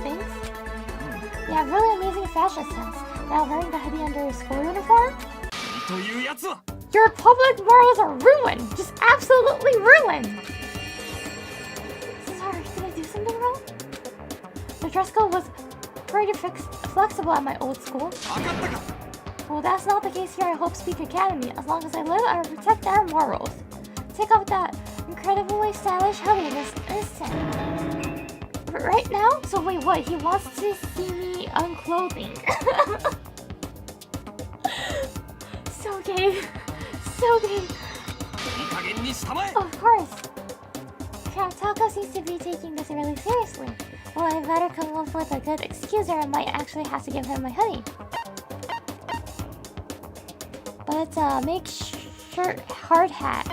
[SPEAKER 1] Thanks. You have really amazing fashion sense. Now wearing the hoodie under your school uniform? Your public morals are ruined. Just absolutely ruined. Sorry, did I do something wrong? The dress code was pretty flexible at my old school. Well, that's not the case here at Hope Speak Academy. As long as I live, I will protect our morals. Take off that incredibly stylish hoodie this instant. Right now? So wait, what? He wants to see me unclothing. So gay. So gay. Of course. Taka seems to be taking this really seriously. Well, I better come up with a good excuse or I might actually have to give him my hoodie. But it's a makeshirt hard hat.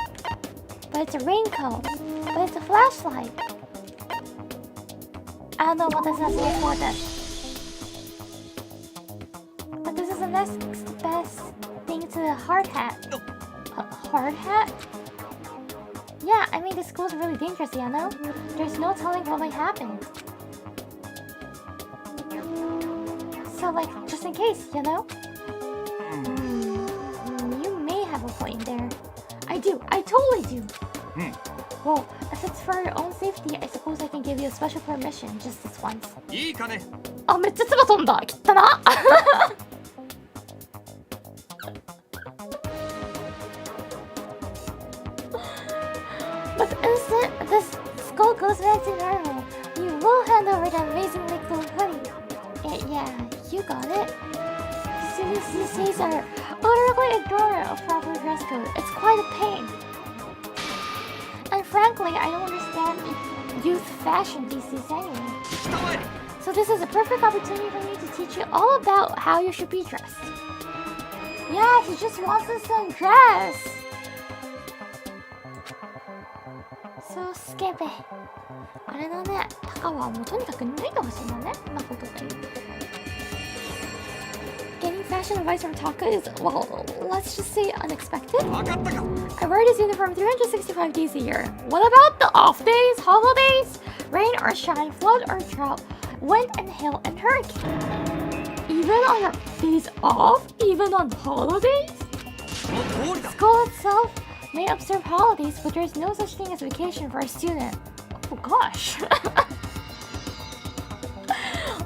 [SPEAKER 1] But it's a raincoat. But it's a flashlight. I don't know what this has to do with this. But this is the next best thing to the hard hat. A hard hat? Yeah, I mean, this school's really dangerous, you know? There's no telling what might happen. So, like, just in case, you know? You may have a point there. I do. I totally do. Well, if it's for your own safety, I suppose I can give you a special permission just this once.
[SPEAKER 3] いいかね。
[SPEAKER 1] あ、めっちゃ唾飛んだ。切ったな。But the instant this skull goes back to normal, you will hand over that amazingly cool hoodie. Yeah, you got it. Students these days are utterly ignorant of proper dress code. It's quite a pain. And frankly, I don't understand youth fashion these days anyway. So this is a perfect opportunity for me to teach you all about how you should be dressed. Yeah, he just wants us to undress. So skippy. あれだね、タカはもうとにかく脱いでほしいんだね、誠に。Getting fashion advice from Taka is, well, let's just say unexpected. I wear this uniform 365 days a year. What about the off days, holidays, rain or shine, flood or drought, wind and hail and hurricane? Even on your days off? Even on holidays? School itself may observe holidays, but there's no such thing as vacation for a student. Oh gosh.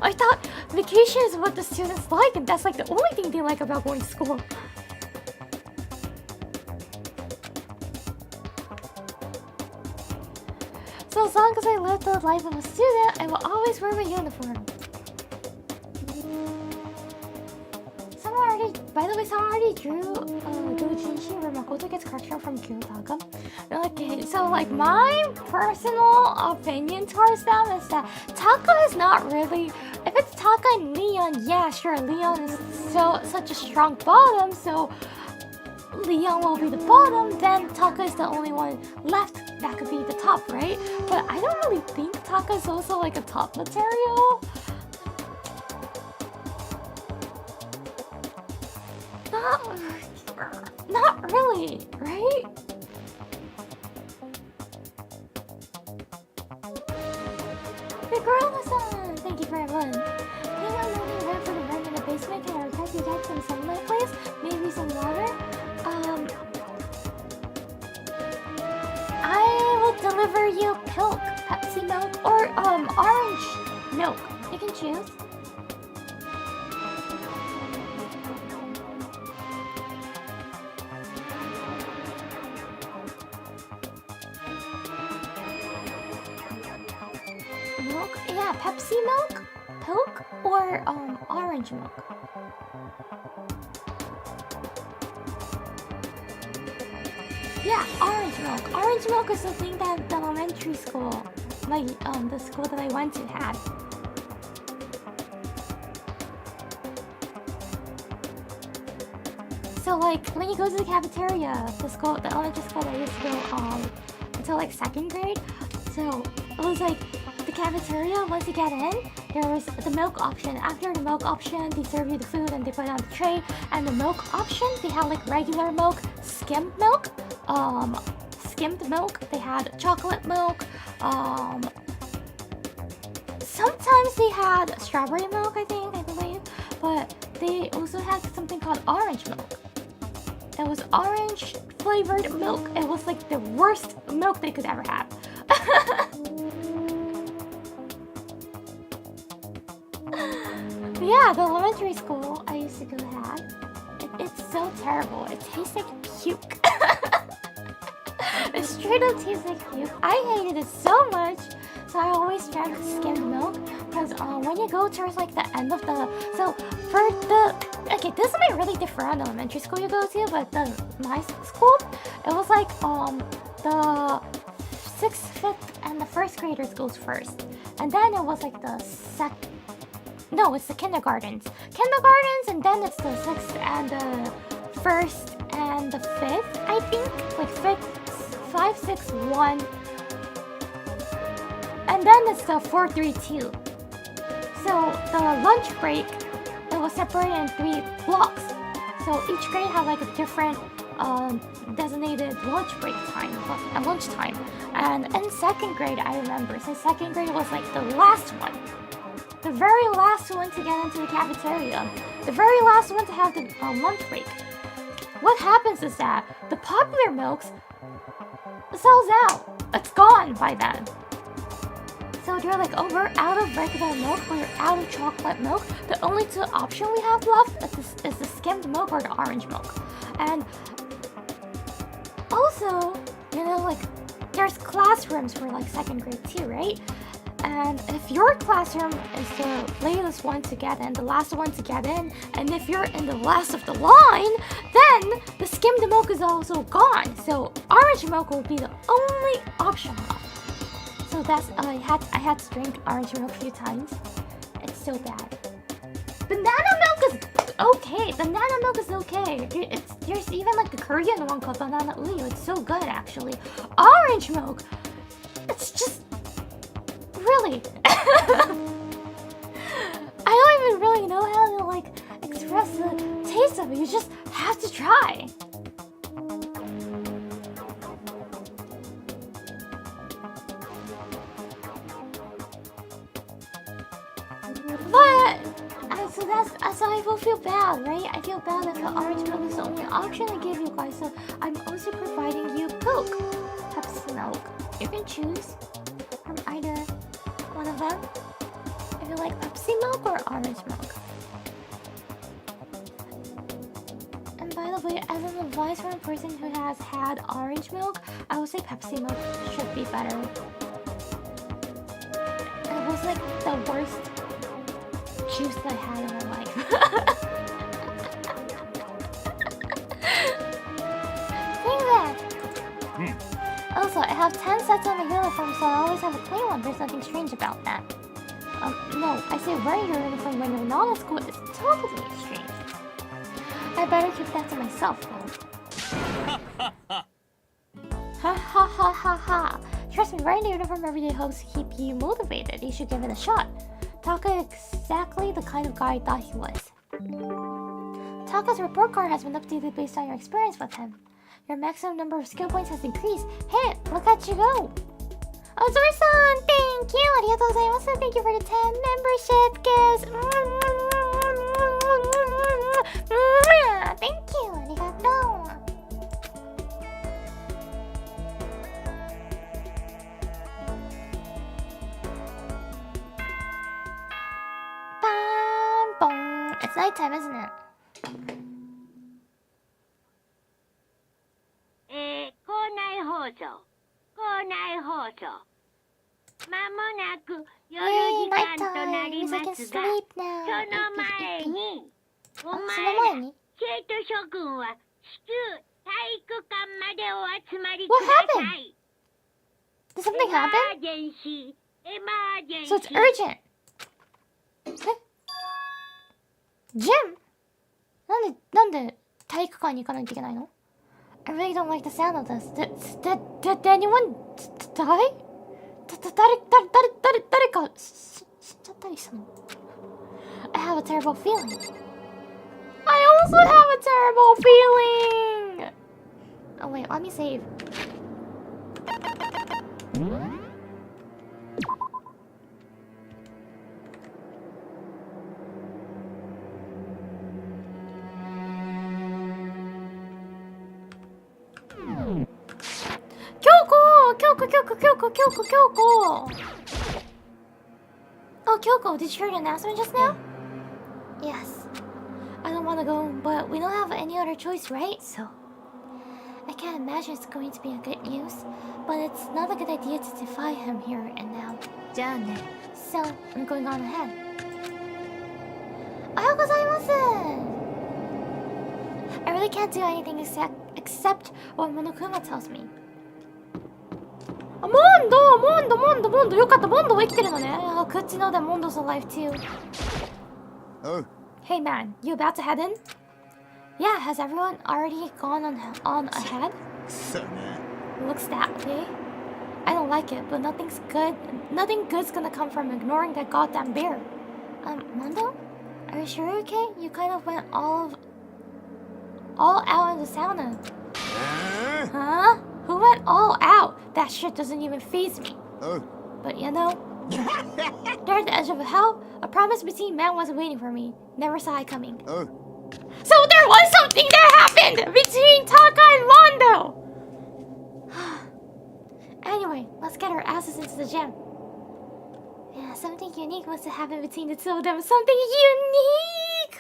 [SPEAKER 1] I thought vacation is what the students like, and that's like the only thing they like about going to school. So as long as I live the life of a student, I will always wear my uniform. by the way, someone already drew Dojinshi where Makoto gets correction from Kirotaka. Okay, so like my personal opinion towards them is that Taka is not really. If it's Taka and Leon, yeah, sure, Leon is such a strong bottom, so Leon will be the bottom, then Taka is the only one left that could be the top, right? But I don't really think Taka is also like a top material. Not really, right? Fujikura-san, thank you very much. Hang on, let me wait for the rent in the basement. Can I request you get some sunlight, please? Maybe some water? I will deliver you milk, Pepsi milk, or orange milk. You can choose. Milk? Yeah, Pepsi milk, or orange milk. Yeah, orange milk. Orange milk is the thing that the elementary school, the school that I went to had. So like when you go to the cafeteria, the elementary school that I used to go until like 2nd grade. So it was like the cafeteria, once you get in, there was the milk option. After the milk option, they serve you the food and they put it on the tray. And the milk option, they had like regular milk, skimmed milk, they had chocolate milk, sometimes they had strawberry milk, I believe, but they also had something called orange milk. It was orange flavored milk. It was like the worst milk they could ever have. Yeah, the elementary school I used to go had, it's so terrible. It tastes like puke. It straight up tastes like puke. I hated it so much, so I always drank skimmed milk. Because when you go towards like the end of the, okay, this might really differ on the elementary school you go to, but my school, it was like the 6th, 5th, and the 1st graders goes first, and then it was like the it's the kindergartens, and then it's the 6th and the 1st and the 5th, I think, like 5, 6, 1, and then it's the 4, 3, 2. So the lunch break, it was separated in 3 blocks. So each grade had like a different designated lunch break time, lunchtime. And in 2nd grade, I remember, so 2nd grade was like the last one. The very last one to get into the cafeteria. The very last one to have the lunch break. What happens is that the popular milks sells out. It's gone by then. So they're like, oh, we're out of regular milk, we're out of chocolate milk. The only 2 options we have left is the skimmed milk or the orange milk. And also, like, there's classrooms for like 2nd grade too, right? And if your classroom is the latest one to get in, the last one to get in, and if you're in the last of the line, then the skimmed milk is also gone. So orange milk will be the only option left. So that's I had to drink orange milk a few times. It's so bad. Banana milk is okay. Banana milk is okay. There's even like the Korean one called banana uyu. It's so good actually. Orange milk, it's just really. I don't even really know how to like express the taste of it. You just have to try. But so I will feel bad, right? I feel bad that the orange milk is the only option I gave you guys. So I'm also providing you Coke, Pepsi milk. You can choose from either one of them. If you like Pepsi milk or orange milk. And by the way, as an advice from a person who has had orange milk, I would say Pepsi milk should be better. It was like the worst juice that I had in my life.
[SPEAKER 2] have 10 sets on the uniform, so I always have a clean one. There's nothing strange about that. No, I say wearing your uniform when you're not at school is totally strange. I better keep that to myself, though. Ha ha ha ha ha. Trust me, wearing the uniform every day helps keep you motivated. You should give it a shot. Taka is exactly the kind of guy I thought he was. Taka's report card has been updated based on your experience with him. Your maximum number of skill points has increased. Hey, look at you go! Ozori-san, thank you! ありがとうございます. Thank you for the 10 membership gifts! Thank you! ありがとう! It's nighttime, isn't it?
[SPEAKER 4] 校内放送まもなく夜時間となりますが、その前にお前ら生徒諸君は至急体育館までお集まりください。
[SPEAKER 2] Did something happen?
[SPEAKER 4] Emergency.
[SPEAKER 2] So it's urgent. Jim? なんで体育館に行かないといけないの? I really don't like the sound of this. Did anyone die? 誰か死んじゃったりしたの? I have a terrible feeling. I also have a terrible feeling. Oh wait, let me save. Kyoko! Oh, Kyoko, did you hear the announcement just now? Yes. I don't want to go, but we don't have any other choice, right? So, I can't imagine it's going to be a good news, but it's not a good idea to defy him here and now. So, I'm going on ahead. I really can't do anything except what Monokuma tells me. モンドよかった、モンドは生きてるのね。Oh, good to know that Mondo's alive too.
[SPEAKER 5] Oh.
[SPEAKER 2] Hey man, you about to head in? Yeah, has everyone already gone on ahead? Looks that way. I don't like it, but nothing good's gonna come from ignoring that goddamn bear. Mondo? Are you sure you're okay? You kind of went all out in the sauna. Huh? Who went all out? That shit doesn't even faze me.
[SPEAKER 5] Oh.
[SPEAKER 2] But you know, there at the edge of hell, a promise between man wasn't waiting for me. Never saw it coming.
[SPEAKER 5] Oh.
[SPEAKER 2] So there was something that happened between Taka and Mondo! Anyway, let's get our asses into the gym. Yeah, something unique must have happened between the two of them. Something unique!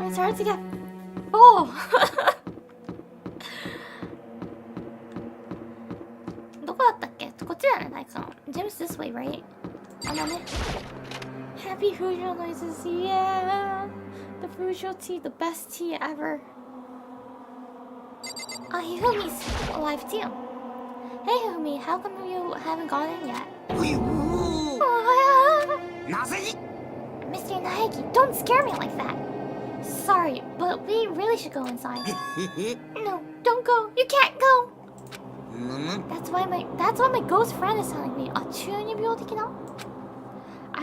[SPEAKER 2] It's hard to get full. どこだったっけ? こっちだね、like Gym's this way, right? あのね。Happy Fujo noises, yeah! The Fujo tea, the best tea ever. Hifumi's alive too. Hey Hifumi, how come you haven't gone in yet? Mr. Naegi, don't scare me like that. Sorry, but we really should go inside. No, don't go. You can't go. That's what my ghost friend is telling me. I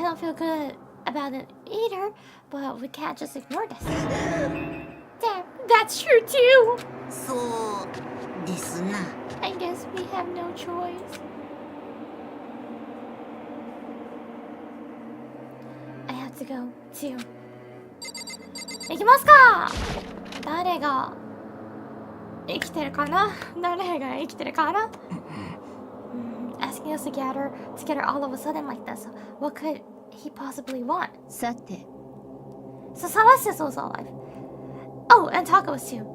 [SPEAKER 2] don't feel good about it either, but we can't just ignore this. Damn, that's true too. I guess we have no choice. I have to go too. 行きますか。誰が生きてるかな。Asking us to gather together all of a sudden like this. What could he possibly want? So Celestia's also alive. Oh, and Taka was too.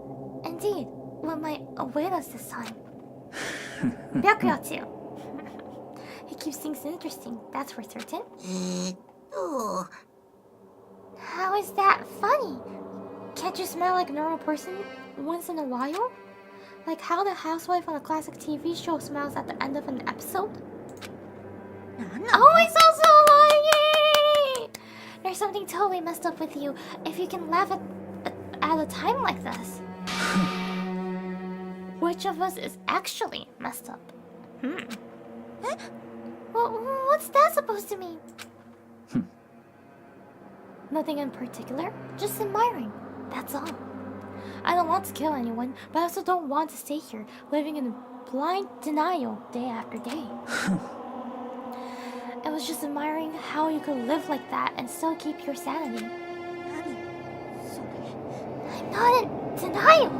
[SPEAKER 2] Indeed, what might await us this time? 白夜too. He keeps things interesting, that's for certain. How is that funny? Can't you smell like a normal person once in a while? Like how the housewife on a classic TV show smells at the end of an episode? Oh, it's also lying! There's something totally messed up with you if you can laugh at a time like this. Which of us is actually messed up? Well, what's that supposed to mean? Nothing in particular, just admiring, that's all. I don't want to kill anyone, but I also don't want to stay here, living in blind denial day after day. I was just admiring how you could live like that and still keep your sanity. I'm not in denial!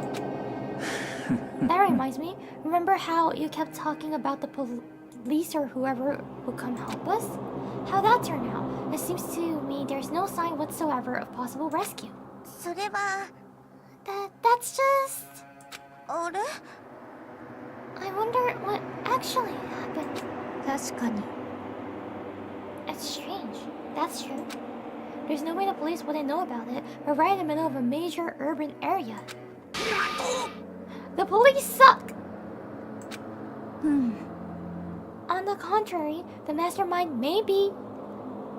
[SPEAKER 2] That reminds me, remember how you kept talking about the police or whoever who come help us? How that turned out? It seems to me there's no sign whatsoever of possible rescue.
[SPEAKER 6] それは
[SPEAKER 2] That's just...
[SPEAKER 6] あれ
[SPEAKER 2] I wonder what actually happened.
[SPEAKER 6] 確かに
[SPEAKER 2] It's strange. That's true. There's no way the police wouldn't know about it. We're right in the middle of a major urban area. The police suck! On the contrary, the mastermind may be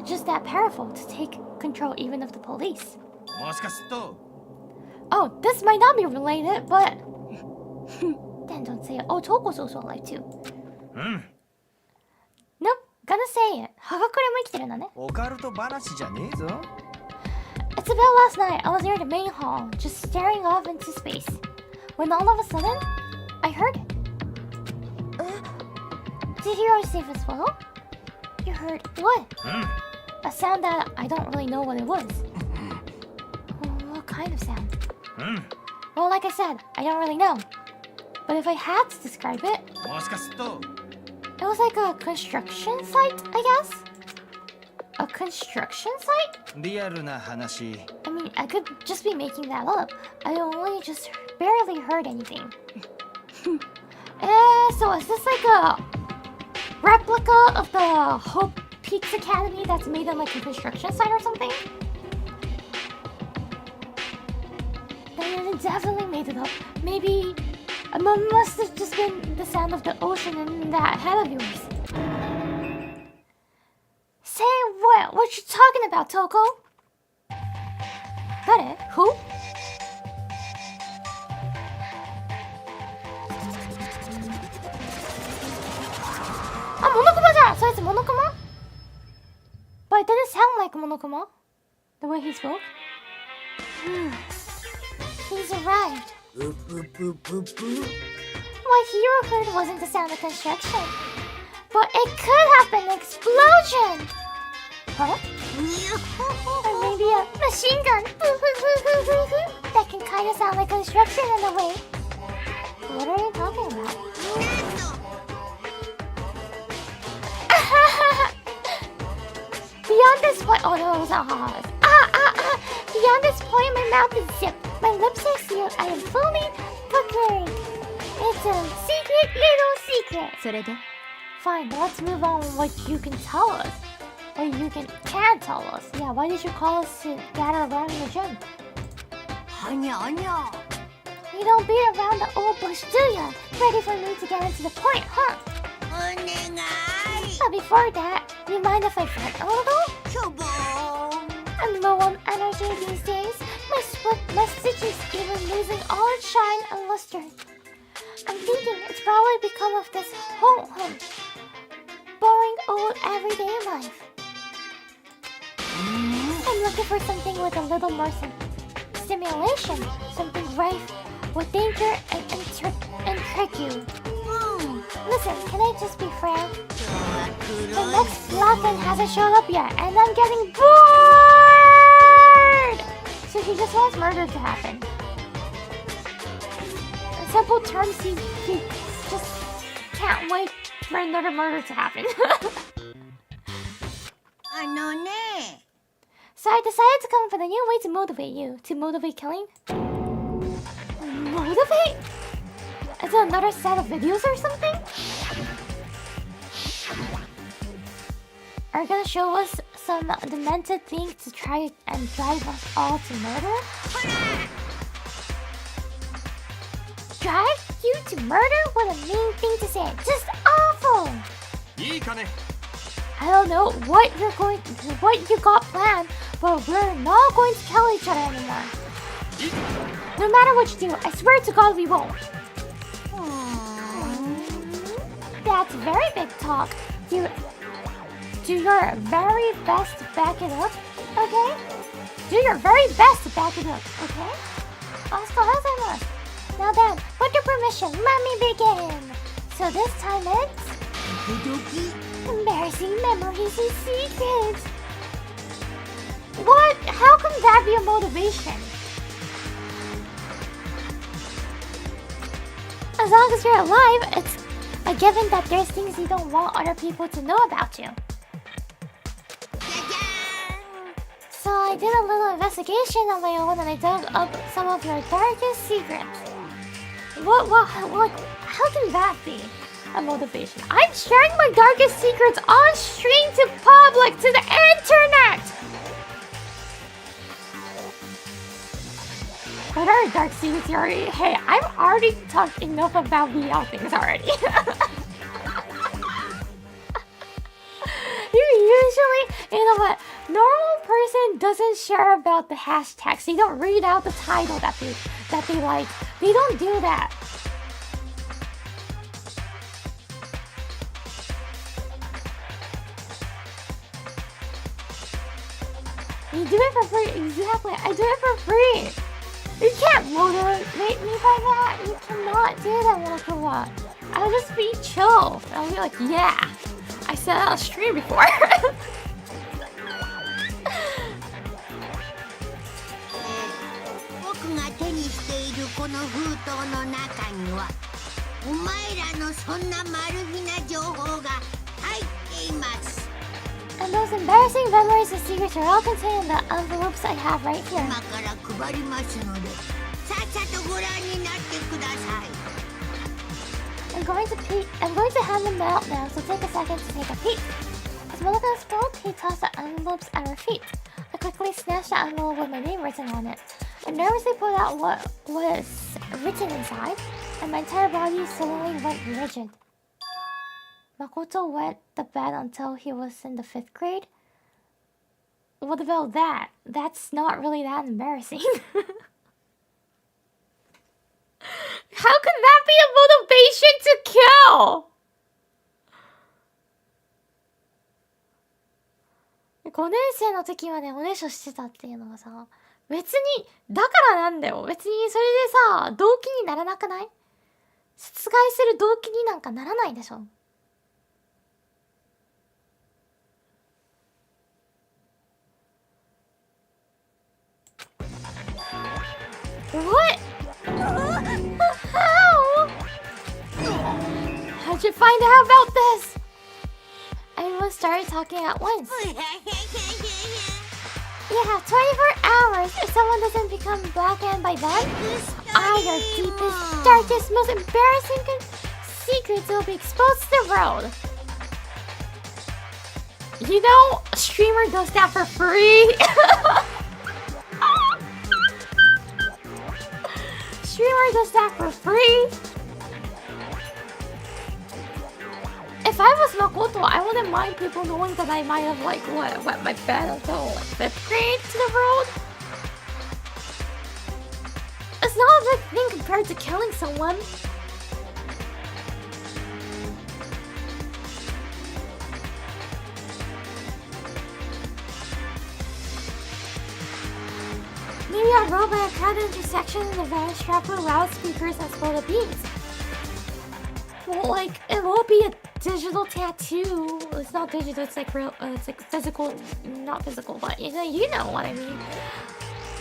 [SPEAKER 2] just that powerful to take control even of the police.
[SPEAKER 5] もしかすると
[SPEAKER 2] Oh, this might not be related, but... Then don't say it. Oh, Toko's also alive too. Nope, gonna say it. ハガクレも生きてるんだね。
[SPEAKER 5] オカルト話じゃねえぞ
[SPEAKER 2] It's about last night. I was near the main hall, just staring off into space. When all of a sudden, I heard it. Did you receive as well? You heard what? A sound that I don't really know what it was. What kind of sound? Well, like I said, I don't really know. But if I had to describe it,
[SPEAKER 5] もしかすると
[SPEAKER 2] it was like a construction site, I guess? A construction site?
[SPEAKER 5] リアルな話
[SPEAKER 2] I mean, I could just be making that up. I only just barely heard anything. So is this like a replica of the Hope Peaks Academy that's made on like a construction site or something? Then definitely made it up. Maybe it must have just been the sound of the ocean in that head of yours. Say what? What you talking about, Toko? Got it? Who? Ah, Monokuma-san! So it's Monokuma? But it didn't sound like Monokuma. The way he spoke. He's arrived. What Hiro heard wasn't the sound of construction. But it could have been an explosion! Huh? Or maybe a machine gun. That can kind of sound like construction in a way. What are you talking about? Beyond this point, oh no, it was not hot. Beyond this point, my mouth is zipped. My lips are sealed. I am fully puckering. It's a secret, little secret.
[SPEAKER 6] それで
[SPEAKER 2] Fine, but let's move on with what you can tell us. Or you can tell us. Yeah, why did you call us to gather around in the gym?
[SPEAKER 6] はにゃはにゃ
[SPEAKER 2] You don't beat around the old bush, do ya? Ready for me to get into the point, huh?
[SPEAKER 6] お願い
[SPEAKER 2] But before that, you mind if I fret a little?
[SPEAKER 6] キョボー
[SPEAKER 2] I'm low on energy these days. My stitches even losing all its shine and luster. I'm thinking it's probably become of this whole boring old everyday life. I'm looking for something with a little more stimulation, something rife with danger and intrigue. Listen, can I just be frank? The next blockhead hasn't shown up yet, and I'm getting bored! So he just wants murder to happen. In simple terms, he just can't wait for another murder to happen.
[SPEAKER 6] あのね
[SPEAKER 2] So I decided to come up with a new way to motivate you. To motivate killing? Motivate? of it? Is it another set of videos or something? Are you gonna show us some demented things to try and drive us all to murder? Drive you to murder? What a mean thing to say. Just awful.
[SPEAKER 5] いいかね。
[SPEAKER 2] I don't know what you got planned, but we're not going to kill each other anymore. No matter what you do, I swear to God we won't. That's very big talk. Do your very best to back it up, okay? Do your very best to back it up, okay? Now then, with your permission, let me begin. So this time it's embarrassing memories and secrets. What? How can that be a motivation? As long as you're alive, it's a given that there's things you don't want other people to know about you. So I did a little investigation on my own and I dug up some of your darkest secrets. What, how can that be a motivation? I'm sharing my darkest secrets on stream to public, to the internet! What are dark secrets you already? Hey, I've already talked enough about VR things already. Usually, you know what? Normal person doesn't share about the hashtags. They don't read out the title that they like. They don't do that. You do it for free. Exactly. I do it for free. You can't motivate me by that. You cannot do that, Monokuma. I'll just be chill. I'll be like, yeah. I said that on stream before.
[SPEAKER 6] 僕が手にしているこの封筒の中にはお前らのそんなマル秘な情報が入っています。
[SPEAKER 2] And those embarrassing memories and secrets are all contained in the envelopes I have right here.
[SPEAKER 6] 今から配りますのでさっさとご覧になってください。
[SPEAKER 2] I'm going to hand them out now, so take a second to take a peek. As Monoka spoke, he tossed the envelopes at her feet. I quickly snatched the envelope with my name written on it. I nervously pulled out what was written inside, and my entire body suddenly went rigid. Makoto went to bed until he was in the 5th grade? What about that? That's not really that embarrassing. How can that be a motivation to kill? 5年生の時までおねしょしてたっていうのがさ、別にだからなんだよ。別にそれでさ、動機にならなくない？殺害する動機になんかならないでしょ。What? How? How'd you find out about this? Everyone started talking at once. Yeah, 24 hours. If someone doesn't become blackened by then, all your deepest, darkest, most embarrassing secrets will be exposed to the world. You know, a streamer does that for free. Streamer does that for free. If I was Makoto, I wouldn't mind people knowing that I might have like wet my bed until like 5th grade to the world. It's not a big thing compared to killing someone. Maybe I rode by a crowded intersection in the van strapped with loudspeakers and spoke the beats. Well, like, it won't be a digital tattoo. It's not digital, it's like real, it's like physical, not physical, but you know what I mean.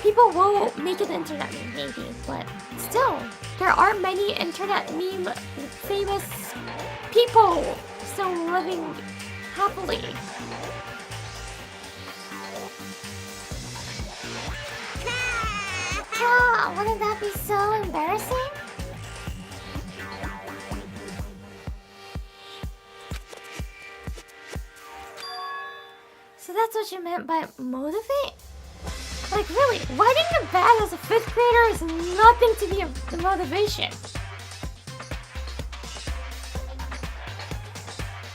[SPEAKER 2] People will make an internet meme, maybe, but still, there aren't many internet meme famous people still living happily. Wouldn't that be so embarrassing?
[SPEAKER 1] that's what you meant by motivate? Like really, writing a bad as a 5th grader is nothing to be the motivation.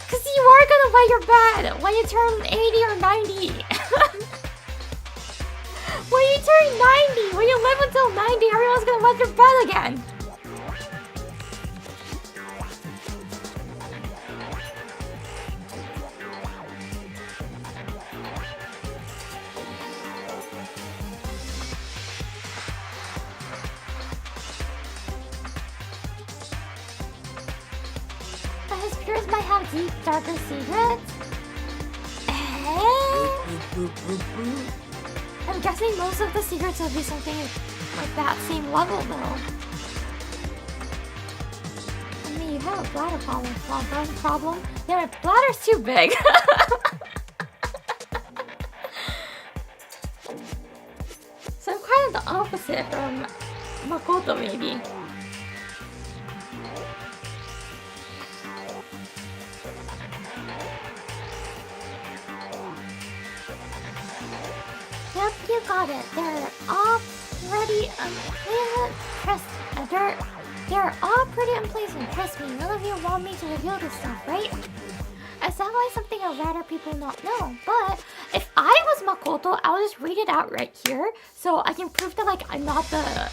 [SPEAKER 1] Cause you are gonna write your bad when you turn 80 or 90. When you turn 90, when you live until 90, everyone's gonna write their bad again. His peers might have deep, darker secrets. I'm guessing most of the secrets will be something like that same level, though. I mean, you have a bladder problem. Bladder problem? Yeah, my bladder's too big. So I'm kind of the opposite from Makoto, maybe. Yep, you got it. They're all pretty unpleasant. They're all pretty unpleasant. Trust me, none of you want me to reveal this stuff, right? It's definitely something I'd rather people not know. But if I was Makoto, I'll just read it out right here, so I can prove that like I'm not the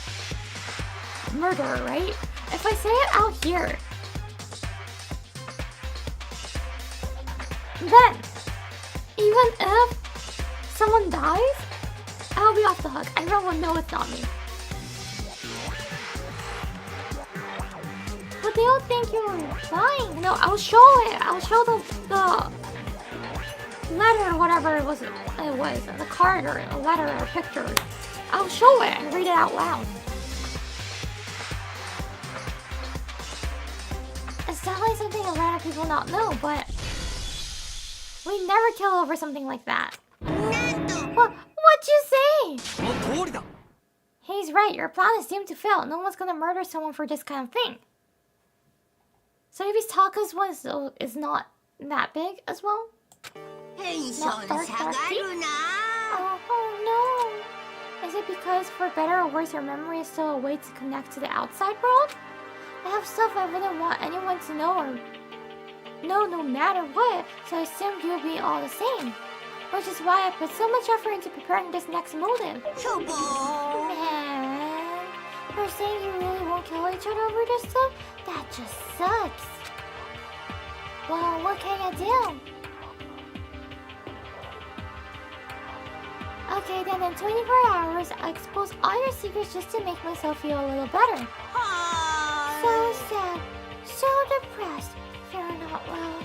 [SPEAKER 1] murderer, right? If I say it out here, then even if someone dies, I'll be off the hook. Everyone will know it's not me. But they'll think you're lying. No, I'll show it. I'll show the letter or whatever it was, the card or a letter or a picture. I'll show it and read it out loud. It's definitely something a lot of people not know, but we never kill over something like that. What'd you say? He's right, your plan is doomed to fail. No one's gonna murder someone for this kind of thing. So maybe Taka's one is not that big as well? Not dark. Oh no! Is it because for better or worse your memory is still a way to connect to the outside world? I have stuff I wouldn't want anyone to know or know no matter what, so I assumed you'll be all the same. Which is why I put so much effort into preparing this next motive. Man, you're saying you really won't kill each other over this stuff? That just sucks. Well, what can I do? Okay, then in 24 hours, I expose all your secrets just to make myself feel a little better. So sad, so depressed. You're not well.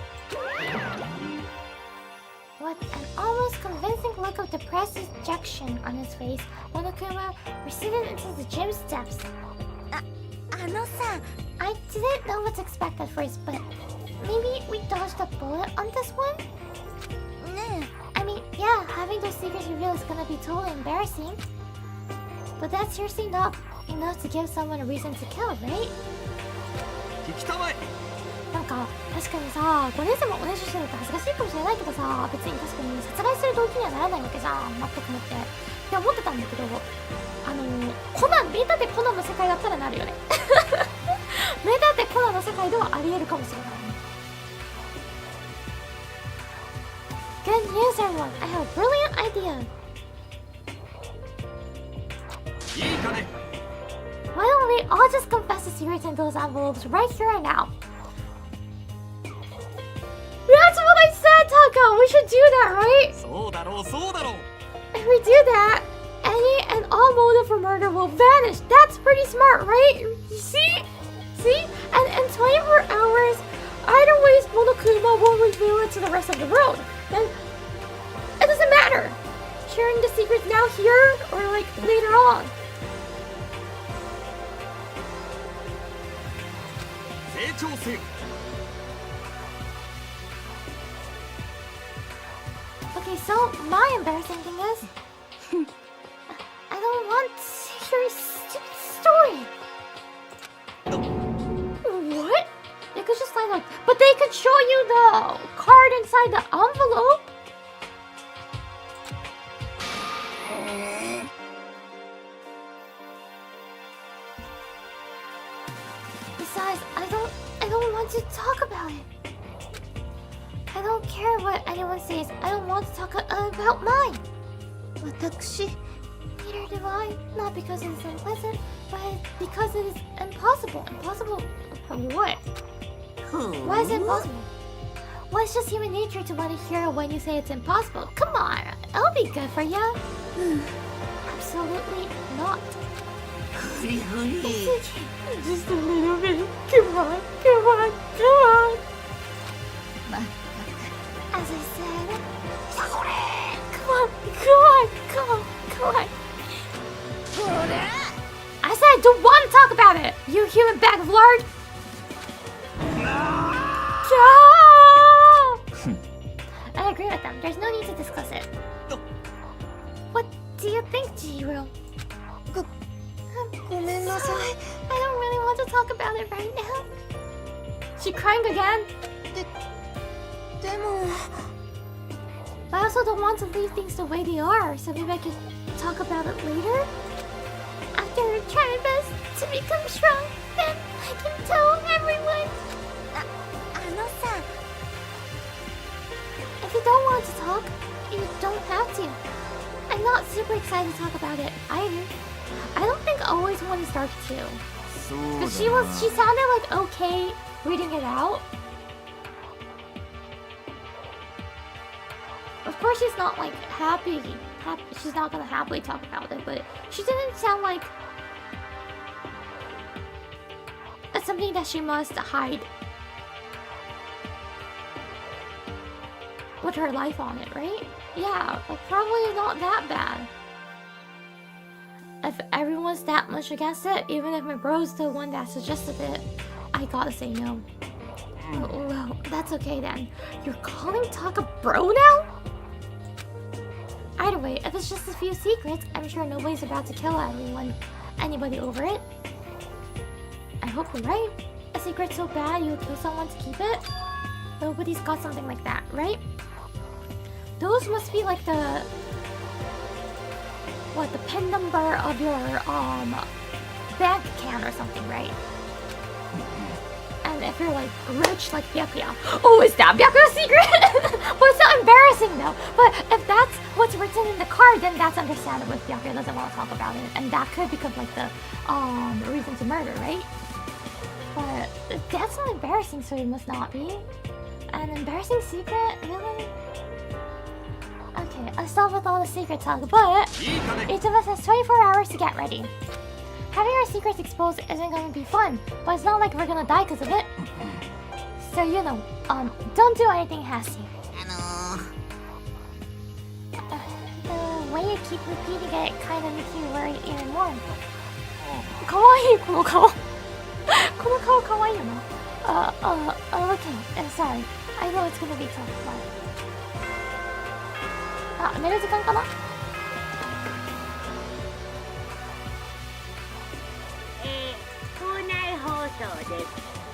[SPEAKER 1] With an almost convincing look of depressed dejection on his face, Monokuma receded into the gym steps. I didn't know what to expect at first, but maybe we dodged a bullet on this one? I mean, yeah, having those secrets revealed is gonna be totally embarrassing. But that's seriously not enough to give someone a reason to kill, right? なんか確かにさ、5年生もおねしょしてると恥ずかしいかもしれないけどさ、別に確かに殺害する動機にはならないわけじゃん、全くもってって思ってたんだけど、コナン、名探偵コナンの世界だったらなるよね名探偵コナンの世界ではありえるかもしれない。Good news, everyone! I have a brilliant idea! Why don't we all just confess the secrets in those envelopes right here and now? That's what I said, Taka! We should do that, right? If we do that, any and all motive for murder will vanish. That's pretty smart, right? See? And in 24 hours, either way, Monokuma won't reveal it to the rest of the world. Then, it doesn't matter. Sharing the secrets now here or like later on. Okay, so my embarrassing thing is, I don't want to hear a stupid story. What? They could just like, but they could show you the card inside the envelope.
[SPEAKER 2] Besides, I don't want to talk about it. I don't care what anyone says. I don't want to talk about mine.
[SPEAKER 6] 私
[SPEAKER 2] Neither do I. Not because it is unpleasant, but because it is impossible. Impossible for what? Why is it impossible? Well, it's just human nature to want to hear when you say it's impossible. Come on, it'll be good for you. Absolutely not.
[SPEAKER 6] ふりふり
[SPEAKER 2] Just a little bit. Come on, come on, come on. As I said, come on, come on, come on, come on. I said I don't want to talk about it. You human bag of lard. I agree with them. There's no need to discuss it. What do you think, Chihiro?
[SPEAKER 6] ごめんなさい
[SPEAKER 2] I don't really want to talk about it right now. She crying again?
[SPEAKER 6] でも
[SPEAKER 2] But I also don't want to leave things the way they are, so maybe I can talk about it later? After I try my best to become strong, then I can tell everyone. あのさ If you don't want to talk, you don't have to. I'm not super excited to talk about it either. I don't think I always want to start to.
[SPEAKER 5] そうだ
[SPEAKER 2] But
[SPEAKER 5] な
[SPEAKER 2] she sounded like okay reading it out. Of course she's not like happy. She's not gonna happily talk about it, but she didn't sound like it's something that she must hide with her life on it, right? Yeah, like probably not that bad. If everyone's that much against it, even if my bro's the one that suggested it, I gotta say no. Well, that's okay then. You're calling Talk a bro now? Either way, if it's just a few secrets, I'm sure nobody's about to kill anybody over it. I hope you're right. A secret so bad you'll kill someone to keep it? Nobody's got something like that, right? Those must be like the PIN number of your bank account or something, right? And if you're like rich like Byakuya, oh, is that Byakuya's secret? Well, it's not embarrassing though. But if that's what's written in the card, then that's understandable if Byakuya doesn't want to talk about it, and that could become like the reason to murder, right? But that's not embarrassing, so it must not be. An embarrassing secret, really? Okay, I'll stop with all the secret talk, but each of us has 24 hours to get ready. Having our secrets exposed isn't gonna be fun, but it's not like we're gonna die because of it. So you know, don't do anything hasty. The way you keep repeating it kind of makes me worry even more. Kawaii, この顔。この顔可愛いよな。Okay, sorry. I know it's gonna be tough, but... あ、寝る時間かな？
[SPEAKER 4] 校内放送です。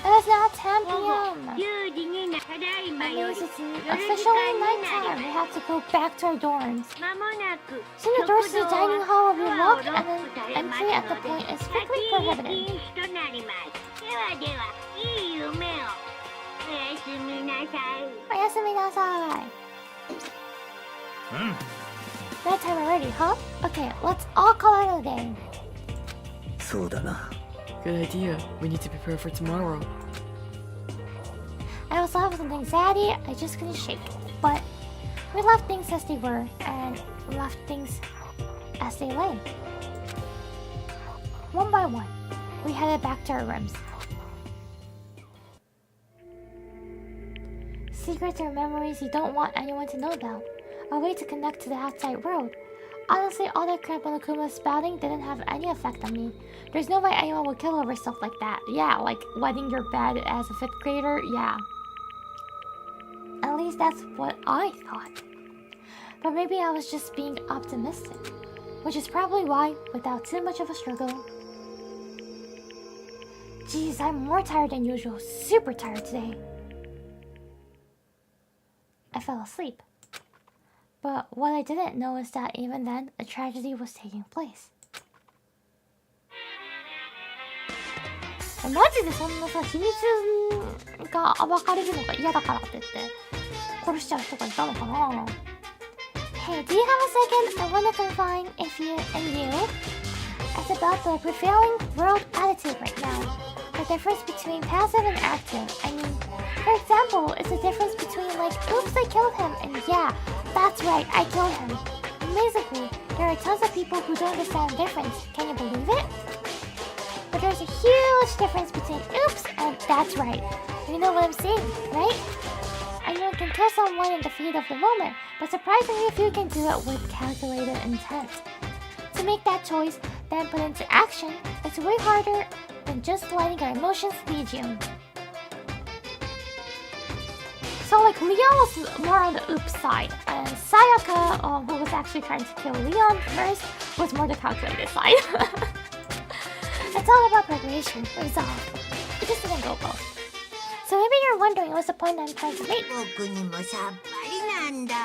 [SPEAKER 2] It is now 10 p.m.
[SPEAKER 4] 10時になただいま
[SPEAKER 2] That
[SPEAKER 4] よ
[SPEAKER 2] means
[SPEAKER 4] り
[SPEAKER 2] it's
[SPEAKER 4] 夜時
[SPEAKER 2] officially
[SPEAKER 4] 間にな
[SPEAKER 2] nighttime.
[SPEAKER 4] り
[SPEAKER 2] We
[SPEAKER 4] ま
[SPEAKER 2] have to go back to our dorms.
[SPEAKER 4] す。まもなく
[SPEAKER 2] Soon the doors to the dining hall will be
[SPEAKER 4] ドアを
[SPEAKER 2] locked,
[SPEAKER 4] ロ
[SPEAKER 2] and
[SPEAKER 4] ックさ
[SPEAKER 2] then
[SPEAKER 4] れます
[SPEAKER 2] entry at the
[SPEAKER 4] ので
[SPEAKER 2] point is
[SPEAKER 4] 立
[SPEAKER 2] strictly
[SPEAKER 4] ち入り
[SPEAKER 2] prohibited.
[SPEAKER 4] 禁止となります。ではでは、いい夢を。おやすみなさい。
[SPEAKER 2] おやすみなさい。Bedtime already, huh? Okay, let's all call it a day.
[SPEAKER 5] そうだな
[SPEAKER 3] Good idea. We need to prepare for tomorrow.
[SPEAKER 2] I also have some anxiety I just couldn't shake. But we left things as they were, and left things as they lay. One by one, we headed back to our rooms. Secrets are memories you don't want anyone to know about. A way to connect to the outside world. Honestly, all that crap on Akuma's spouting didn't have any effect on me. There's no way anyone would kill over stuff like that. Yeah, like wetting your bed as a 5th grader, yeah. At least that's what I thought. But maybe I was just being optimistic. Which is probably why, without too much of a struggle... Geez, I'm more tired than usual. Super tired today. I fell asleep. But what I didn't know is that even then, a tragedy was taking place.
[SPEAKER 1] マジでそんなさ、秘密が暴かれるのが嫌だからって言って殺しちゃう人がいたのかな。
[SPEAKER 2] Hey, do you have a second? I wanna confine if you and you. It's about the prevailing world attitude right now. The difference between passive and active. I mean, for example, it's the difference between like, oops, I killed him, and yeah, that's right, I killed him. Amazingly, there are tons of people who don't understand the difference. Can you believe it? But there's a huge difference between oops and that's right. You know what I'm saying, right? I know it can kill someone in the heat of the moment, but surprisingly few can do it with calculated intent. To make that choice, then put into action, it's way harder than just letting our emotions lead you.
[SPEAKER 1] So like Leon was more on the oops side, and Sayaka, who was actually trying to kill Leon first, was more the calculated side.
[SPEAKER 2] It's all about preparation, resolve. It just didn't go both. So maybe you're wondering what's the point I'm trying to make.
[SPEAKER 6] 僕にもさっぱりなんだ。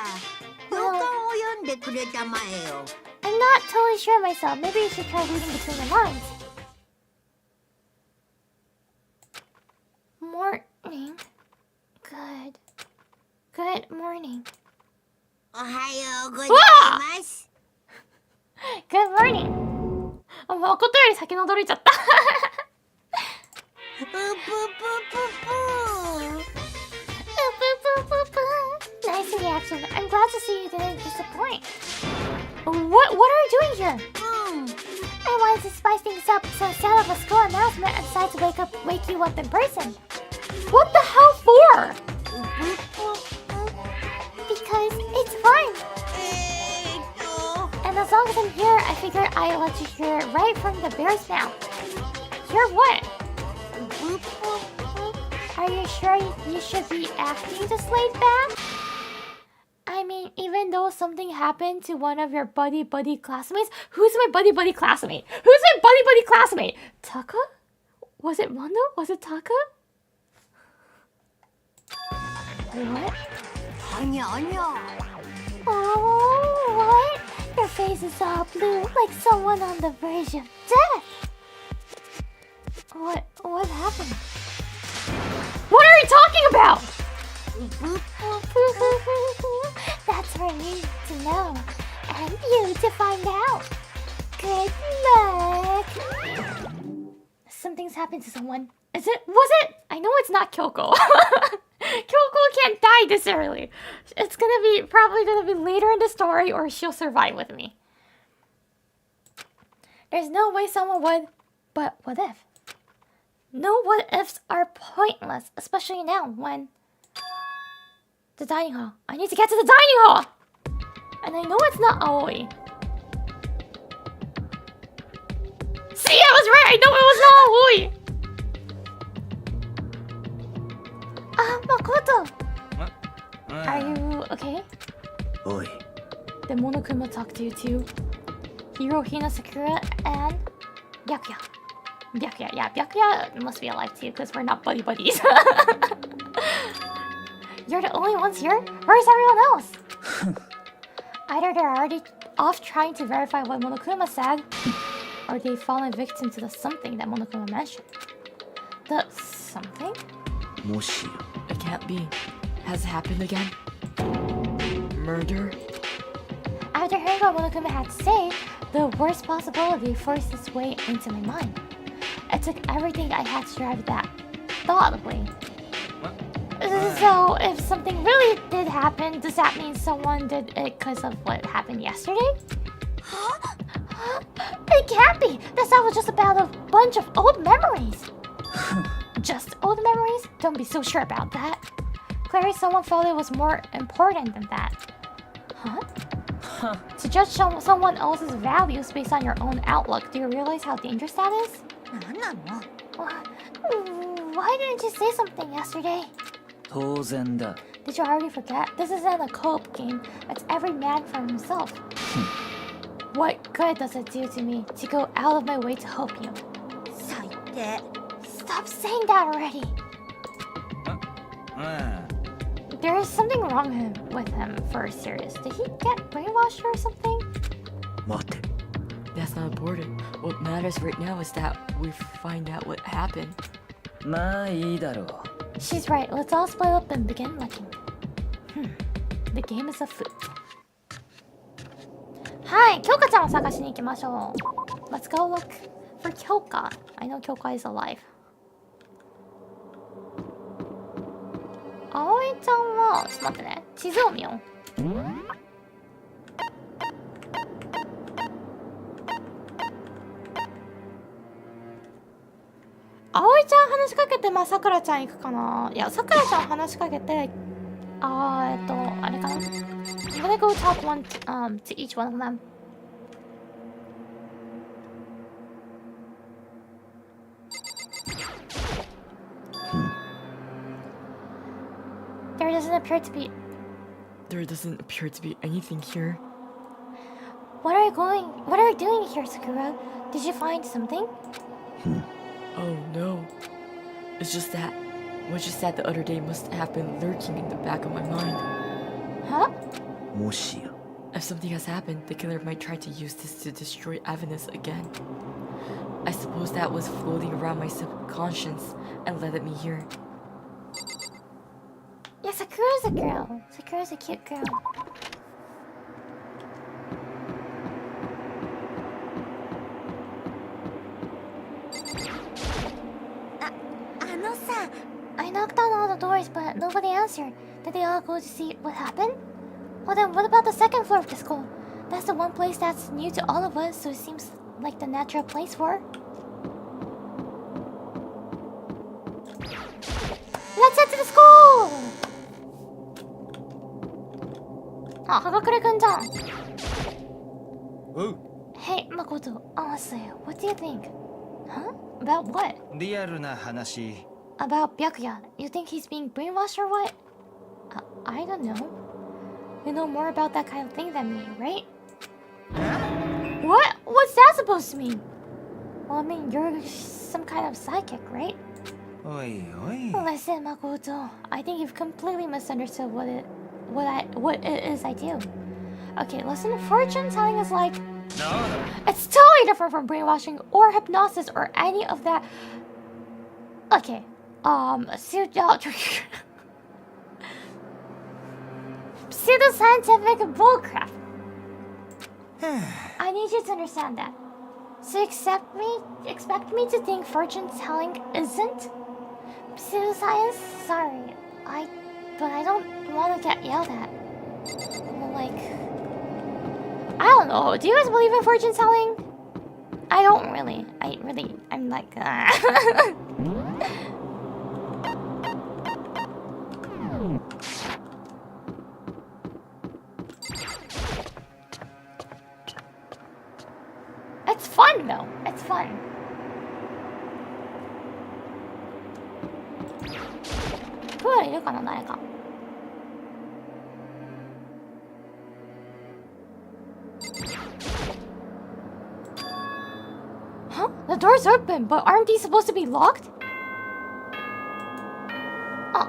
[SPEAKER 6] 予感を読んでくれたまえよ。
[SPEAKER 2] I'm not totally sure myself. Maybe you should try reading between the lines. Morning. Good morning.
[SPEAKER 6] おはようございます。
[SPEAKER 2] Good morning.
[SPEAKER 1] 誠より先の驚いちゃった。
[SPEAKER 6] プープープープープー。
[SPEAKER 2] Nice reaction. I'm glad to see you didn't disappoint.
[SPEAKER 1] What are you doing here?
[SPEAKER 2] I wanted to spice things up, so instead of a school announcement, I decided to wake you up in person.
[SPEAKER 1] What the hell for?
[SPEAKER 2] Because it's fun. And as long as I'm here, I figured I'd let you hear it right from the bear's mouth.
[SPEAKER 1] Hear what?
[SPEAKER 2] Are you sure you should be acting this laid back?
[SPEAKER 1] I mean, even though something happened to one of your buddy classmates, who's my buddy classmate? Who's my buddy classmate? Taka? Was it Mondo? Was it Taka? What?
[SPEAKER 6] Anya.
[SPEAKER 2] Oh, what? Your face is all blue, like someone on the verge of death.
[SPEAKER 1] What happened? What are you talking about?
[SPEAKER 2] That's for me to know, and you to find out. Good luck.
[SPEAKER 1] Something's happened to someone. Was it? I know it's not Kyoko. Kyoko can't die this early. It's probably gonna be later in the story, or she'll survive with me. There's no way someone would, but what if? No what ifs are pointless, especially now when... The dining hall. I need to get to the dining hall! And I know it's not Aoi. See, I was right! I know it was not Aoi!
[SPEAKER 2] Makoto!
[SPEAKER 1] Are you okay?
[SPEAKER 5] Oi.
[SPEAKER 1] Did Monokuma talk to you too? Hirohina Sakura and Byakuya. Yeah, Byakuya must be alive too, because we're not buddies. You're the only ones here? Where's everyone else? Either they're already off trying to verify what Monokuma said, or they've fallen victim to the something that Monokuma mentioned. The something?
[SPEAKER 3] It can't be. Has it happened again? Murder?
[SPEAKER 1] After hearing what Monokuma had to say, the worst possibility forced its way into my mind. It took everything I had to drive that thought away. So, if something really did happen, does that mean someone did it because of what happened yesterday?
[SPEAKER 2] It can't be! That sound was just about a bunch of old memories.
[SPEAKER 1] Just old memories? Don't be so sure about that. Clearly someone felt it was more important than that. Huh? To judge someone else's values based on your own outlook, do you realize how dangerous that is?
[SPEAKER 2] Why didn't you say something yesterday?
[SPEAKER 5] 当然だ。
[SPEAKER 1] Did you already forget? This isn't a co-op game. It's every man for himself. What good does it do to me to go out of my way to help you?
[SPEAKER 6] 最低。
[SPEAKER 2] Stop saying that already.
[SPEAKER 1] Like there is something wrong with him for serious. Did he get brainwashed or something?
[SPEAKER 5] 待て
[SPEAKER 7] That's not important. What matters right now is that we find out what happened.
[SPEAKER 5] まあいいだろう
[SPEAKER 1] She's right. Let's all split up and begin looking. The game is afoot. はい、京香ちゃんを探しに行きましょう。Let's go look for 京香。I know 京香 is alive. 葵ちゃんは、ちょっと待ってね。地図を見よう。葵ちゃん話しかけて、まあ、さくらちゃん行くかな。いや、さくらちゃん話しかけて、あれかな。I'm gonna go talk one, to each one of them. There doesn't appear to be.
[SPEAKER 7] There doesn't appear to be anything here.
[SPEAKER 2] What are you doing here, Sakura? Did you find something?
[SPEAKER 7] Oh no. It's just that what you said the other day must have been lurking in the back of my mind.
[SPEAKER 1] Huh?
[SPEAKER 5] もしや
[SPEAKER 7] If something has happened, the killer might try to use this to destroy evidence again. I suppose that was floating around my subconscious and led me here.
[SPEAKER 2] Yeah, Sakura's a girl. Sakura's a cute girl. I knocked on all the doors, but nobody answered. Did they all go to see what happened? Well then, what about the second floor of the school? That's the one place that's new to all of us, so it seems like the natural place for her. Let's head to the school! あ、はがくれくんじゃん。
[SPEAKER 8] おう
[SPEAKER 2] Hey, Makoto, honestly, what do you think? Huh? About what?
[SPEAKER 8] リアルな話
[SPEAKER 2] About Byakuya. You think he's being brainwashed or what? I don't know. You know more about that kind of thing than me, right? What? What's that supposed to mean? Well, I mean, you're some kind of psychic, right?
[SPEAKER 8] おいおい
[SPEAKER 2] Listen, Makoto, I think you've completely misunderstood what it is I do. Okay, listen, fortune telling is like... It's totally different from brainwashing or hypnosis or any of that. Okay, pseudoscientific bullcrap. I need you to understand that. So expect me to think fortune telling isn't pseudoscience? Sorry, but I don't want to get yelled at. Like, I don't know. Do you guys believe in fortune telling? I don't really. I'm like, It's fun though. It's fun. Huh? The door's open, but aren't these supposed to be locked? Oh.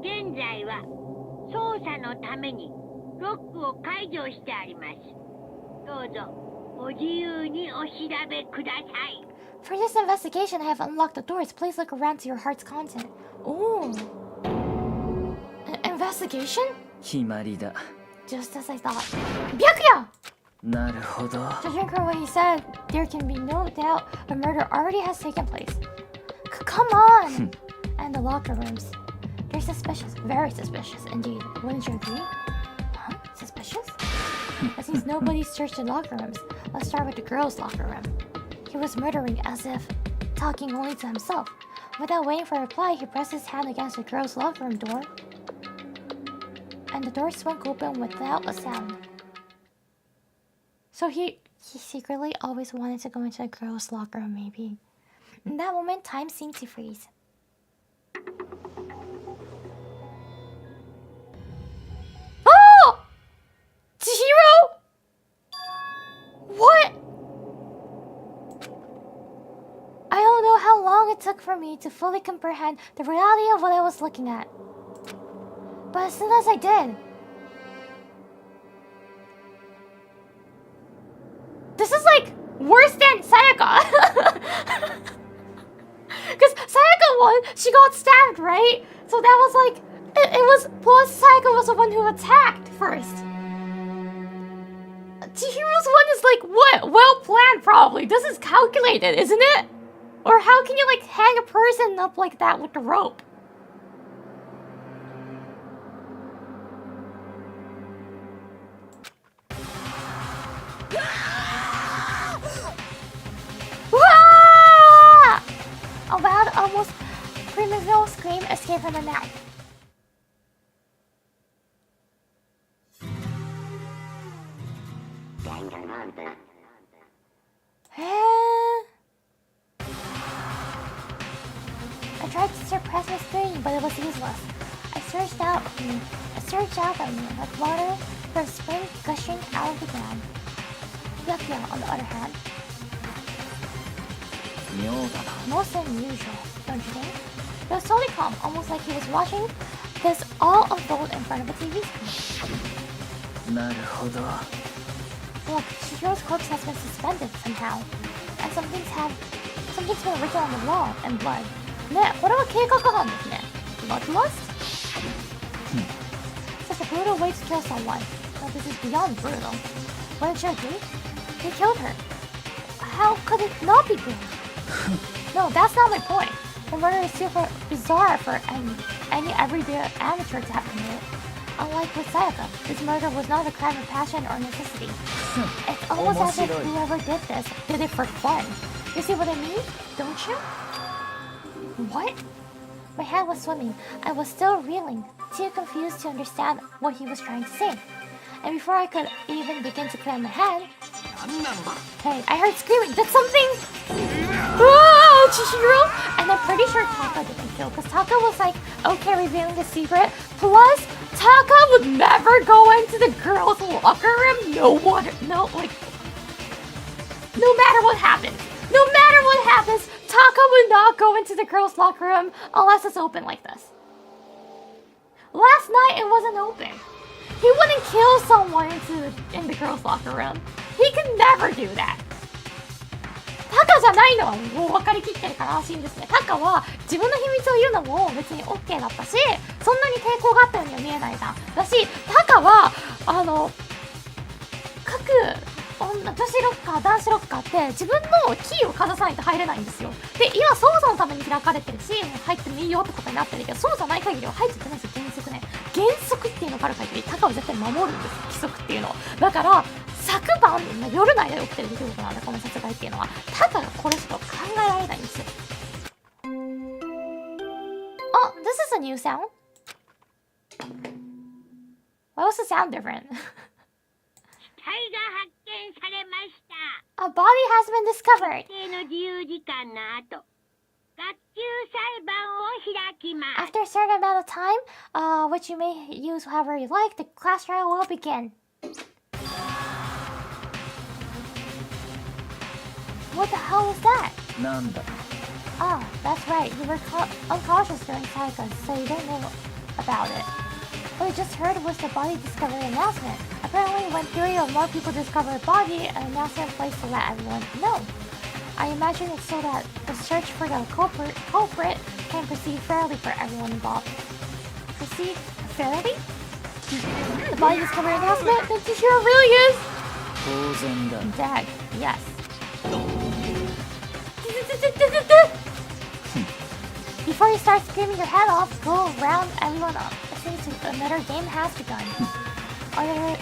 [SPEAKER 4] 現在は捜査のためにロックを解除してあります。どうぞご自由にお調べください。
[SPEAKER 2] For this investigation, I have unlocked the doors. Please look around to your heart's content. Ooh. Investigation?
[SPEAKER 5] 決まりだ
[SPEAKER 2] Just as I thought. Byakuya!
[SPEAKER 5] なるほど
[SPEAKER 2] Judging from what he said, there can be no doubt a murder already has taken place. Come on! And the locker rooms. They're suspicious. Very suspicious indeed. Wouldn't you agree? Huh? Suspicious? It seems nobody searched the locker rooms. Let's start with the girls' locker room. He was murdering as if talking only to himself. Without waiting for a reply, he pressed his hand against the girls' locker room door. And the door swung open without a sound. So he secretly always wanted to go into a girl's locker room, maybe. In that moment, time seemed to freeze. Oh! Chihiro? What? I it took for me to fully comprehend the reality of what I was looking at. But as soon as I did,
[SPEAKER 1] This is like worse than Sayaka. Because Sayaka won, she got stabbed, right? So that was like, it was, plus Sayaka was the one who attacked first. Chihiro's one is like, what? Well planned, probably. This is calculated, isn't it? Or how can you like hang a person up like that with the rope?
[SPEAKER 2] a loud, almost criminal scream escaped from my mouth. I tried to suppress my scream, but it was useless. I surged out of me like water from a spring gushing out of the ground. Yakya, on the other hand, most unusual, don't you think? He was totally calm, almost like he was watching this all unfold in front of a TV screen.
[SPEAKER 5] なるほど。
[SPEAKER 2] Look, Shihiro's corpse has been suspended somehow, and something's been written on the wall in blood.
[SPEAKER 1] ね、これは計画犯ですね。Bloodlust?
[SPEAKER 2] Such a brutal way to kill someone. No, this is beyond brutal. Wouldn't you agree? They killed her. How could it not be brutal?
[SPEAKER 1] No, that's not my point.
[SPEAKER 2] The murder is super bizarre for any everyday amateur to have committed. Unlike with Sayaka, this murder was not a crime of passion or necessity. It's almost as if whoever did this did it for fun. You see what I mean? Don't you?
[SPEAKER 1] What?
[SPEAKER 2] My head was swimming. I was still reeling, too confused to understand what he was trying to say. And before I could even begin to clear my head,
[SPEAKER 1] Hey, I heard screaming. That's something. Oh, Chihiro!
[SPEAKER 2] and I'm pretty sure Taka didn't kill, because Taka was like,
[SPEAKER 1] Okay, revealing the secret. Plus, Taka would never go into the girls' locker room. No matter what happens, Taka would not go into the girls' locker room unless it's open like this. Last night it wasn't open. He wouldn't kill someone in the girls' locker room. He can never do that. タカじゃないのはもう分かりきってるから安心ですね。タカは自分の秘密を言うのも別に OK だったし、そんなに抵抗があったようには見えないじゃん。だし、タカは各女子ロッカー、男子ロッカーって自分のキーをかざさないと入れないんですよ。で、今捜査のために開かれてるし、もう入ってもいいよってことになってるけど、そうじゃない限りは入っちゃいけないんですよ、原則ね。原則っていうのがある限り、タカは絶対守るんですよ、規則っていうのを。だから、昨晩、夜の間に起きてる出来事なんで、この殺害っていうのは、タカが殺すとは考えられないんですよ。Oh, this is a new sound. Why was the sound different?
[SPEAKER 4] 死体が発見されました。
[SPEAKER 2] a body has been discovered.
[SPEAKER 4] 一定の自由時間の後、学級裁判を開きます。
[SPEAKER 2] After a certain amount of time, which you may use however you like, the class trial will begin. What the hell was that?
[SPEAKER 5] なんだ。
[SPEAKER 2] Ah, that's right. You were unconscious during Sayaka, so you don't know about it. What we just heard was the body discovery announcement. Apparently, when 3 or more people discover a body, an announcement is placed to let everyone know. I imagine it's so that the search for the culprit can proceed fairly for everyone involved. Proceed fairly? The body discovery announcement? The Chihiro really is?
[SPEAKER 5] 当然だ。
[SPEAKER 2] Dag, yes. Before you start screaming your head off, go around everyone up. It seems another game has begun.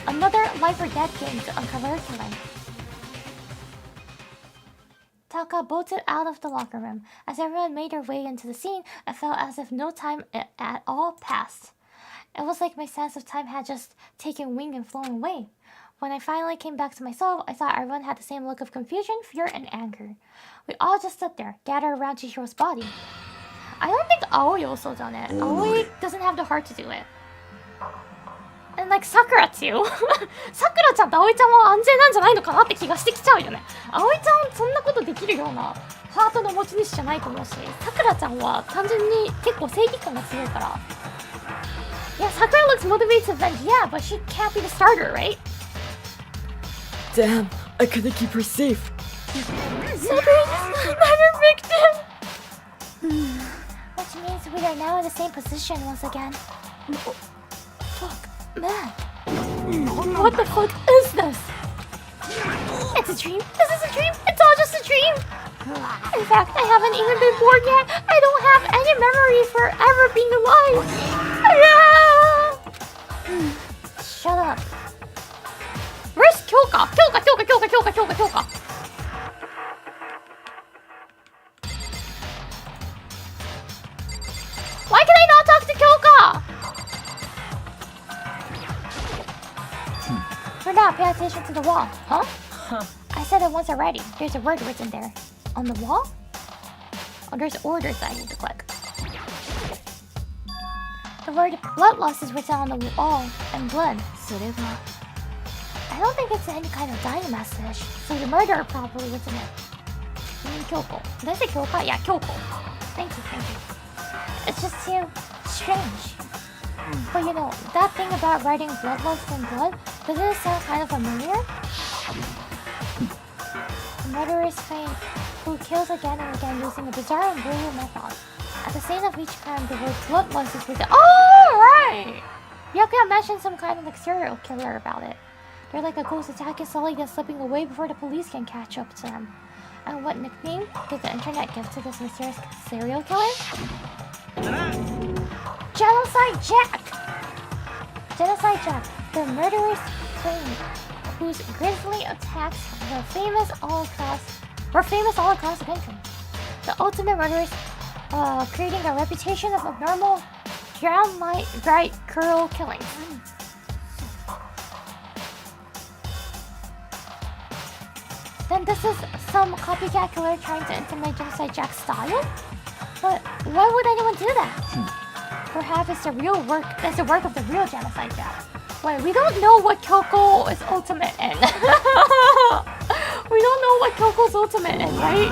[SPEAKER 2] Another life or death game to uncover a killer. Taka bolted out of the locker room. As everyone made their way into the scene, it felt as if no time at all passed. It was like my sense of time had just taken wing and flown away. When I finally came back to myself, I thought everyone had the same look of confusion, fear, and anger. We all just stood there, gathered around Chihiro's body. I don't think Aoi also done it. Aoi doesn't have the heart to do it.
[SPEAKER 1] And like Sakura too さくらちゃんと葵ちゃんは安全なんじゃないのかなって気がしてきちゃうよね。葵ちゃんそんなことできるようなハートの持ち主じゃないと思うし、さくらちゃんは単純に結構正義感が強いから。Yeah, Sakura looks motivated to avenge, yeah, but she can't be the starter, right?
[SPEAKER 7] Damn, I couldn't keep her safe.
[SPEAKER 2] Sakura is not her victim! Which means we are now in the same position once again.
[SPEAKER 1] Fuck, man. What the fuck is this?
[SPEAKER 2] It's a dream. This is a dream. It's all just a dream. In fact, I haven't even been born yet. I don't have any memory for ever being alive.
[SPEAKER 1] Shut up. Where's Kyoka? Kyoka. Why can I not talk to Kyoka? For now, pay attention to the wall. Huh? I said it once already. There's a word written there. On the wall? Oh, there's orders I need to click. The word bloodlust is written on the wall in blood. I don't think it's any kind of dying message. So the murderer probably written it. You mean Kyoko? Did I say Kyoka? Yeah, Kyoko. Thank you. It's just too strange. But you know, that thing about writing bloodlust in blood, doesn't it sound kind of familiar? The murderer is faint, who kills again and again using a bizarre and brutal method. At the scene of each crime, the word bloodlust is written. Oh, right! Yakuya mentioned some kind of like serial killer about it. They're like a ghost attacking slowly then slipping away before the police can catch up to them. And what nickname did the internet give to this mysterious serial killer? Genocide Jack! The murderous fiend whose grisly attacks were famous all across the country. The ultimate murderers, creating a reputation of abnormal, downright cruel killings. Then this is some copycat killer trying to intimate Genocide Jack's style? But why would anyone do that? Perhaps it's the work of the real Genocide Jack. Wait, we don't know what Kyoko is ultimate in. We don't know what Kyoko's ultimate in, right?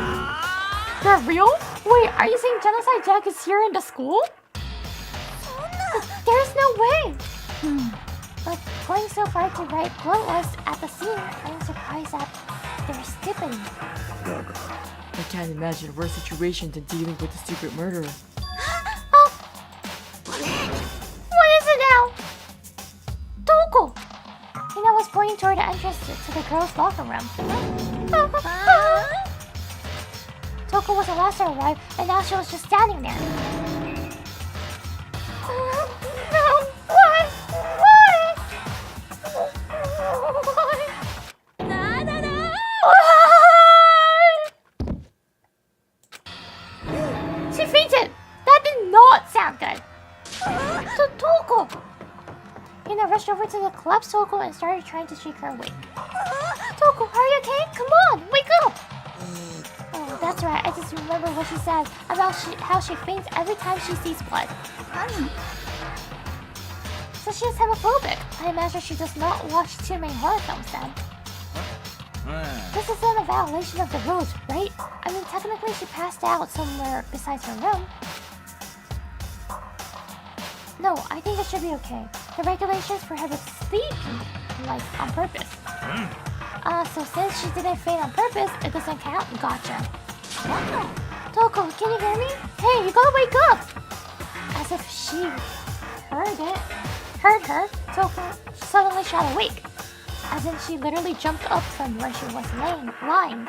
[SPEAKER 1] They're real? Wait, are you saying Genocide Jack is here in the school? There's no way! But going so far to write bloodlust at the scene, I'm surprised at their stupidity.
[SPEAKER 7] I can't imagine a worse situation than dealing with a secret murderer.
[SPEAKER 2] What is it now?
[SPEAKER 1] Toko! Hina was pointing toward the entrance to the girls' locker room. Toko was the last to arrive, and now she was just standing there.
[SPEAKER 2] No, why?
[SPEAKER 1] She fainted! That did not sound good! Toko! Hina rushed over to the collapsed Toko and started trying to shake her awake. Toko, are you okay? Come on, wake up! Oh, that's right, I just remember what she said about how she faints every time she sees blood. So she's homophobic. I imagine she does not watch too many horror films then. This isn't a violation of the rules, right? I mean, technically she passed out somewhere besides her room. No, I think it should be okay. The regulations prohibit sleeping, like, on purpose. So since she didn't faint on purpose, it doesn't count? Gotcha. Toko, can you hear me? Hey, you gotta wake up! As if she heard her, Toko suddenly shot awake. As in she literally jumped up from where she was lying.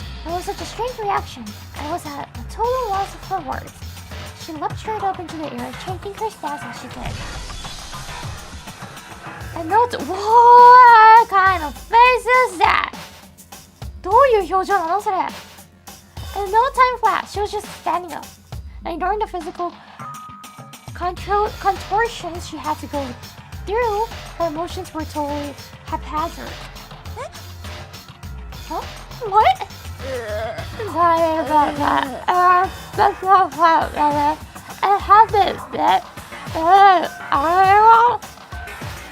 [SPEAKER 1] It was such a strange reaction. I was at a total loss for words. She leapt straight up into the air, changing her stance as she did. And note, what kind of face is that? どういう表情なのそれ? In no time flat, she was just standing up. And during the physical contortions she had to go through, her emotions were totally haphazard. Huh? What?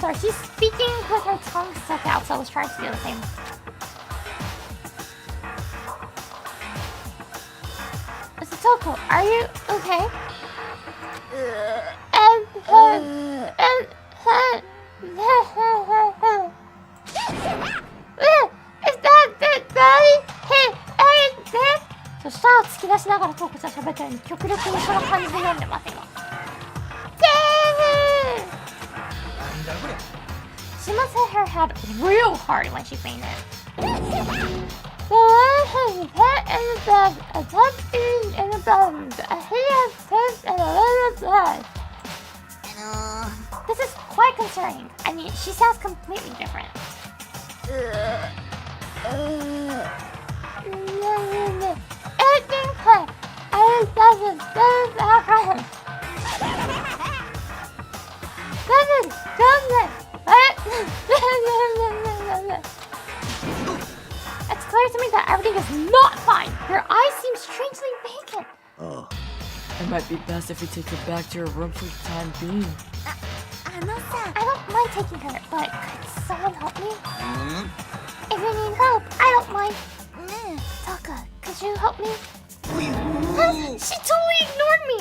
[SPEAKER 1] Sorry, she's speaking with her tongue stuck out, so I was trying to do the same. Mr. Toko, are you okay? So 舌を突き出しながらトークちゃん喋ってるのに極力にその感じで読んでます今。She must hit her head real hard when she fainted. So I had a pet in the bed, a touch in the bed, a hideous taste and a little blood. This is quite concerning. I mean, she sounds completely different. Everything fine. I doesn't happen. It's clear to me that everything is not fine. Your eyes seem strangely vacant.
[SPEAKER 5] Oh.
[SPEAKER 7] It might be best if we take her back to her room for the time being.
[SPEAKER 2] I
[SPEAKER 1] don't mind taking her, but could someone help me? If you need help, I don't mind. Taka, could you help me? She totally ignored me.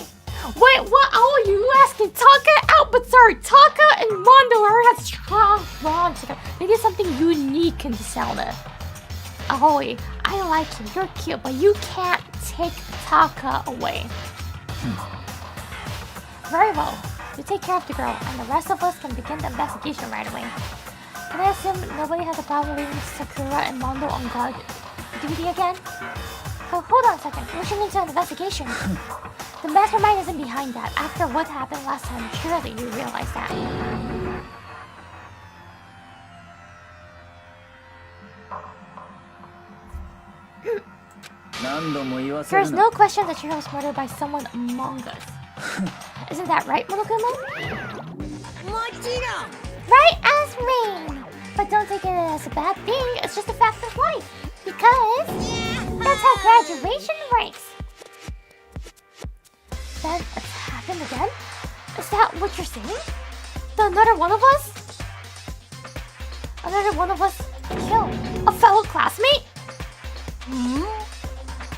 [SPEAKER 1] Wait, what? Oh, you asking Taka out? But sorry, Taka and Mondo are have strong bonds together. Maybe it's something unique in the sauna. Aoi, I like you. You're cute, but you can't take Taka away. Very well. You take care of the girl, and the rest of us can begin the investigation right away. Can I assume nobody has a problem leaving Sakura and Mondo on guard duty again? Oh, hold on a second. Rushing into an investigation. The mastermind isn't behind that. After what happened last time, surely you realize that. There's no question that Chihiro was murdered by someone among us. Isn't that right, Monokuma? Right as rain! But don't take it as a bad thing, it's just a fact of life. Because that's how graduation works. Then it's happened again? Is that what you're saying? Another one of us? Another one of us killed a fellow classmate?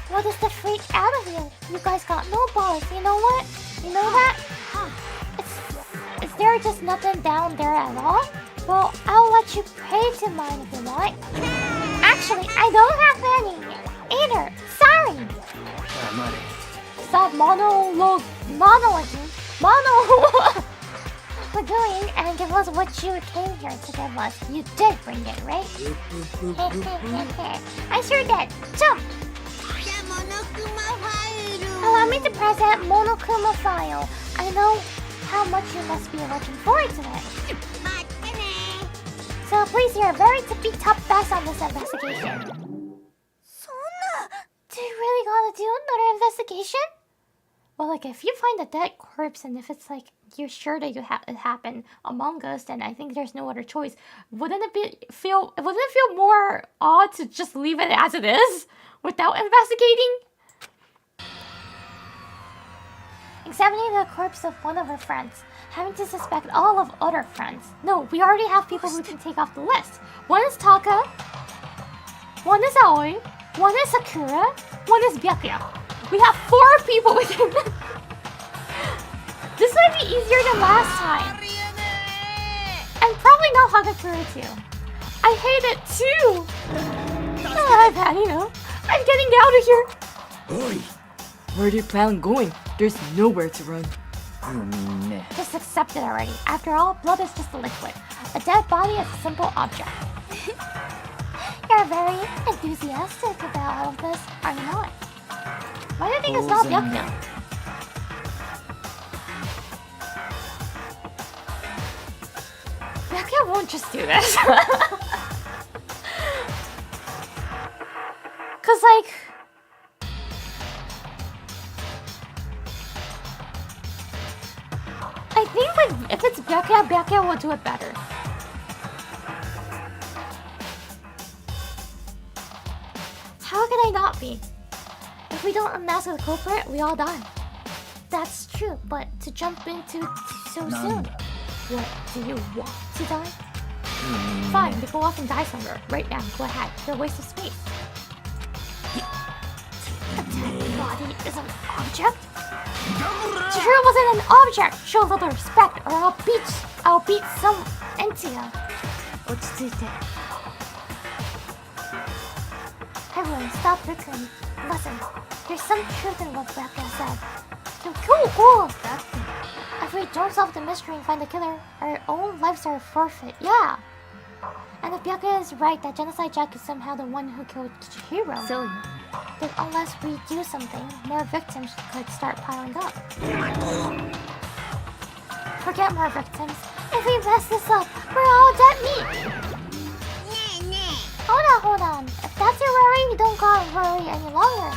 [SPEAKER 1] What is the freak out of you? You guys got no balls, you know what? You know that? Is there just nothing down there at all? Well, I'll let you pray to mine if you want. Actually, I don't have any. Either. Sorry. Stop monologuing and give us what you came here to give us. You did bring it, right? I sure did. Jump! Allow me to present Monokuma file. I know how much you must be looking forward to it. So please, you're very tippy-top best on this investigation. Do you really gotta do another investigation? Well, like, if you find a dead corpse and if it's like you're sure that it happened among us, then I think there's no other choice. Wouldn't it feel more odd to just leave it as it is without investigating? Examining the corpse of one of her friends, having to suspect all of other friends. No, we already have people who can take off the list. One is Taka, one is Aoi, one is Sakura, one is Byakuya. We have 4 people within. This might be easier than last time. And probably not Hagakure too. I hate it too. Oh, bad, you know. I'm getting out of here.
[SPEAKER 5] Oi.
[SPEAKER 7] Where do you plan on going? There's nowhere to run.
[SPEAKER 1] Just accept it already. After all, blood is just a liquid. A dead body is a simple object. You're very enthusiastic about all of this, are you not? Why do you think it's not Byakuya? Byakuya won't just do this. Cause like... I think like if it's Byakuya will do it better. How can I not be? If we don't unmask the culprit, we all die. That's true, but to jump into so soon. What do you want to die? Fine, then go off and die somewhere. Right now, go ahead. You're a waste of space. A dead body is an object? Chihiro wasn't an object! Show a little respect or I'll beat some Entia. 落ち着いて. Everyone, stop bickering. Listen, there's some truth in what Becca said. If we don't solve the mystery and find the killer, our own lives are forfeit. Yeah! And if Byakuya is right that Genocide Jack is somehow the one who killed Chihiro, then unless we do something, more victims could start piling up. Forget more victims. If we mess this up, we're all dead meat! Hold on. If that's your worry, we don't gotta worry any longer.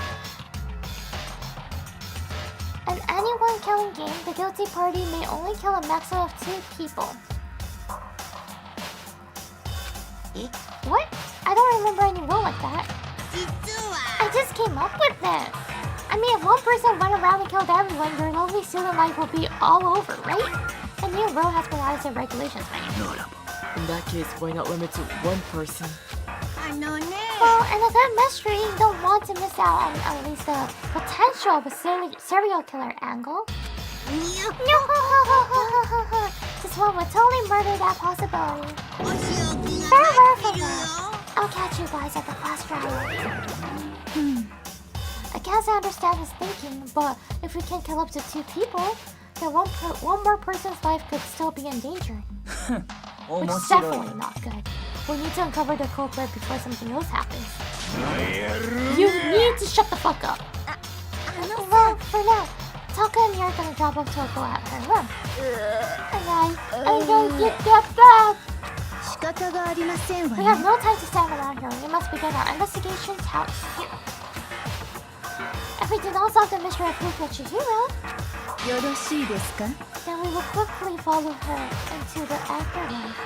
[SPEAKER 1] In any one killing game, the guilty party may only kill a maximum of 2 people. What? I don't remember any rule like that. I just came up with it. I mean, if one person went around and killed everyone, your lovely student life will be all over, right? A new rule has been added to the regulations manual.
[SPEAKER 7] In that case, why not limit to 1 person?
[SPEAKER 2] Well, in a good mystery, you don't want to miss out on at least the potential of a serial killer angle. This one would totally murder that possibility. Farewell. I'll catch you guys at the class trial. I guess I understand his thinking, but if we can kill up to 2 people, then one more person's life could still be in danger. Which is definitely not good. We need to uncover the culprit before something else happens. You need to shut the fuck up. Well, for now, Taka and me are gonna drop off to go at her room. And I don't get that back. We have no time to stand around here. We must begin our investigations house. If we do not solve the mystery of who killed Chihiro, then we will quickly follow her into the afterlife.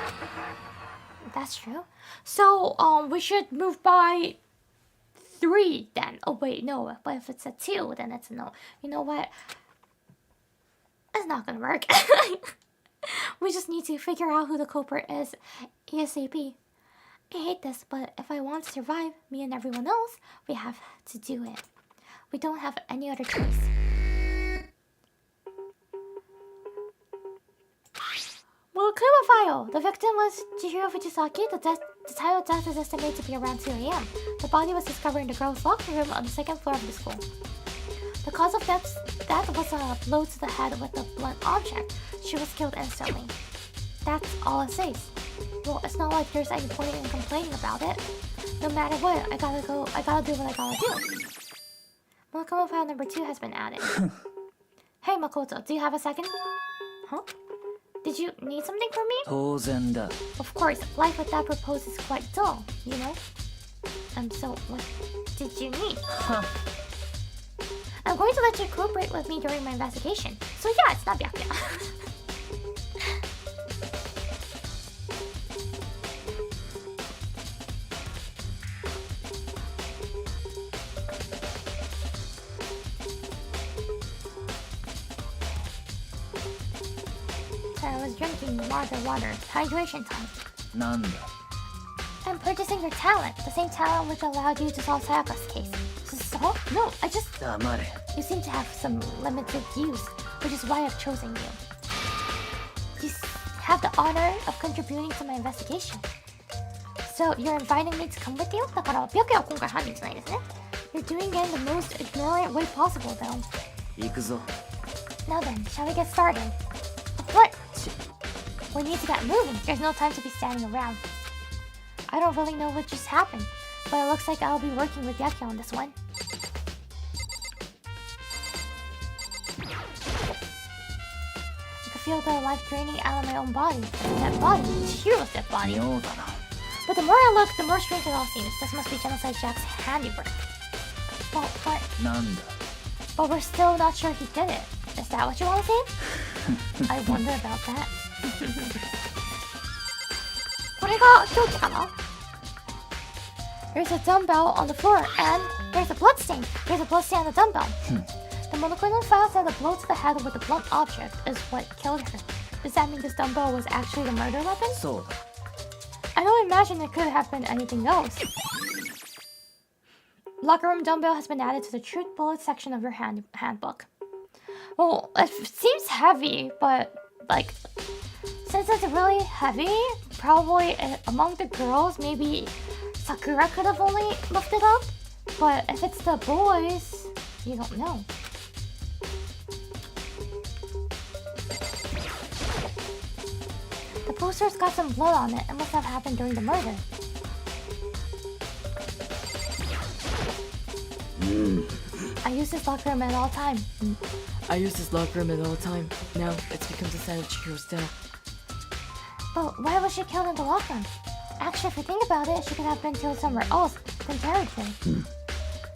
[SPEAKER 2] That's true. So, we should move by 3 then. Oh wait, no. But if it's a 2, then it's a no. You know what? It's not gonna work. We just need to figure out who the culprit is ASAP. I hate this, but if I want to survive, me and everyone else, we have to do it. We don't have any other choice. Well, file. The victim was Chihiro Fujisaki. The time of death is estimated to be around 2 a.m. The body was discovered in the girls' locker room on the 2nd floor of the school. The cause of death was a blow to the head with a blunt object. She was killed instantly. That's all it says. Well, it's not like there's any point in complaining about it. No matter what, I gotta do what I gotta do. Welcome file number 2 has been added. Hey Makoto, do you have a second? Huh? Did you need something from me? Of course, life with that purpose is quite dull, you know? So what did you need? I'm going to let you cooperate with me during my investigation. So yeah, it's not Byakuya. I was drinking water. Hydration time. I'm purchasing your talent. The same talent which allowed you to solve Sayaka's case. So? No, I just... You seem to have some limited use, which is why I've chosen you. You have the honor of contributing to my investigation. So, you're inviting me to come with you? だから、白夜は今回犯人じゃないですね。You're doing it in the most ignorant way possible, though. Now then, shall we get started? What? We need to get moving. There's no time to be standing around. I don't really know what just happened, but it looks like I'll be working with Byakuya on this one. I can feel the life draining out of my own body. That body, Chihiro's dead body. But the more I look, the more strange it all seems. This must be Genocide Jack's handiwork. Well, but... But we're still not sure he did it. Is that what you want to say? I wonder about that. これが凶器かな? There's a dumbbell on the floor, and there's a bloodstain. There's a bloodstain on the dumbbell. The monoclonal file said a blow to the head with a blunt object is what killed her.
[SPEAKER 1] Does that mean this dumbbell was actually the murder weapon?
[SPEAKER 5] そうだ。
[SPEAKER 1] I don't imagine it could have been anything else. Locker room dumbbell has been added to the truth bullet section of your handbook. Well, it seems heavy, but like, since it's really heavy, probably among the girls, maybe Sakura could have only lifted up. But if it's the boys, you don't know. The poster's got some blood on it. It must have happened during the murder. I use this locker room at all time.
[SPEAKER 7] I use this locker room at all time. Now it's become the site of Chihiro's death.
[SPEAKER 1] But why was she killed in the locker room? Actually, if you think about it, she could have been killed somewhere else than carried here.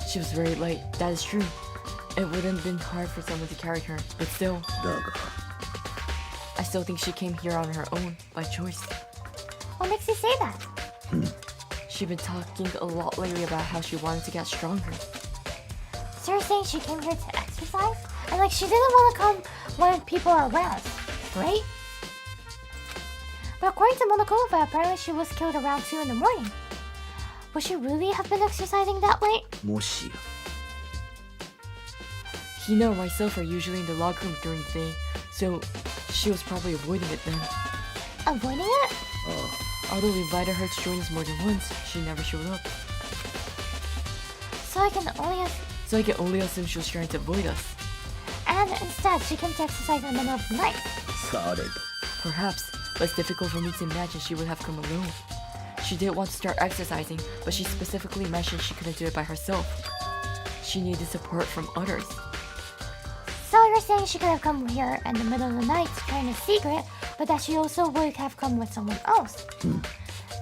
[SPEAKER 7] She was very light, that is true. It wouldn't have been hard for someone to carry her, but still. I still think she came here on her own, by choice.
[SPEAKER 1] What makes you say that?
[SPEAKER 7] She'd been talking a lot lately about how she wanted to get stronger.
[SPEAKER 1] So you're saying she came here to exercise? And like she didn't want to come when people are around, right? But according to Monokova, apparently she was killed around 2 in the morning. Would she really have been exercising that late?
[SPEAKER 5] もしや。
[SPEAKER 7] Hina and myself are usually in the locker room during the day, so she was probably avoiding it then.
[SPEAKER 1] Avoiding it?
[SPEAKER 7] Although we invited her to join us more than once, she never showed up.
[SPEAKER 1] So I can only
[SPEAKER 7] assume she was trying to avoid us.
[SPEAKER 1] And instead, she came to exercise in the middle of the night.
[SPEAKER 5] されど。
[SPEAKER 7] Perhaps, but it's difficult for me to imagine she would have come alone. She did want to start exercising, but she specifically mentioned she couldn't do it by herself. She needed support from others.
[SPEAKER 1] So you're saying she could have come here in the middle of the night trying a secret, but that she also would have come with someone else.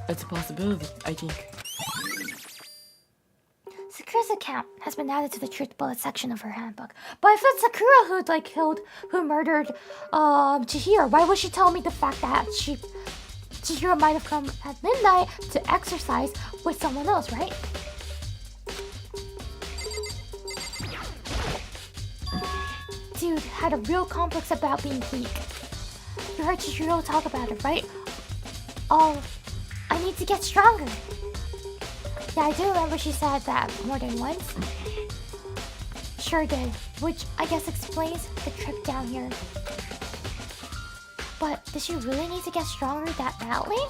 [SPEAKER 7] It's a possibility, I think.
[SPEAKER 1] Sakura's account has been added to the truth bullet section of her handbook. But if it's Sakura who murdered Chihiro, why would she tell me the fact that Chihiro might have come at midnight to exercise with someone else, right? Dude had a real complex about being weak. You heard Chihiro talk about it, right? Oh, I need to get stronger. Yeah, I do remember she said that more than once. Sure did, which I guess explains the trip down here. But did she really need to get stronger that badly?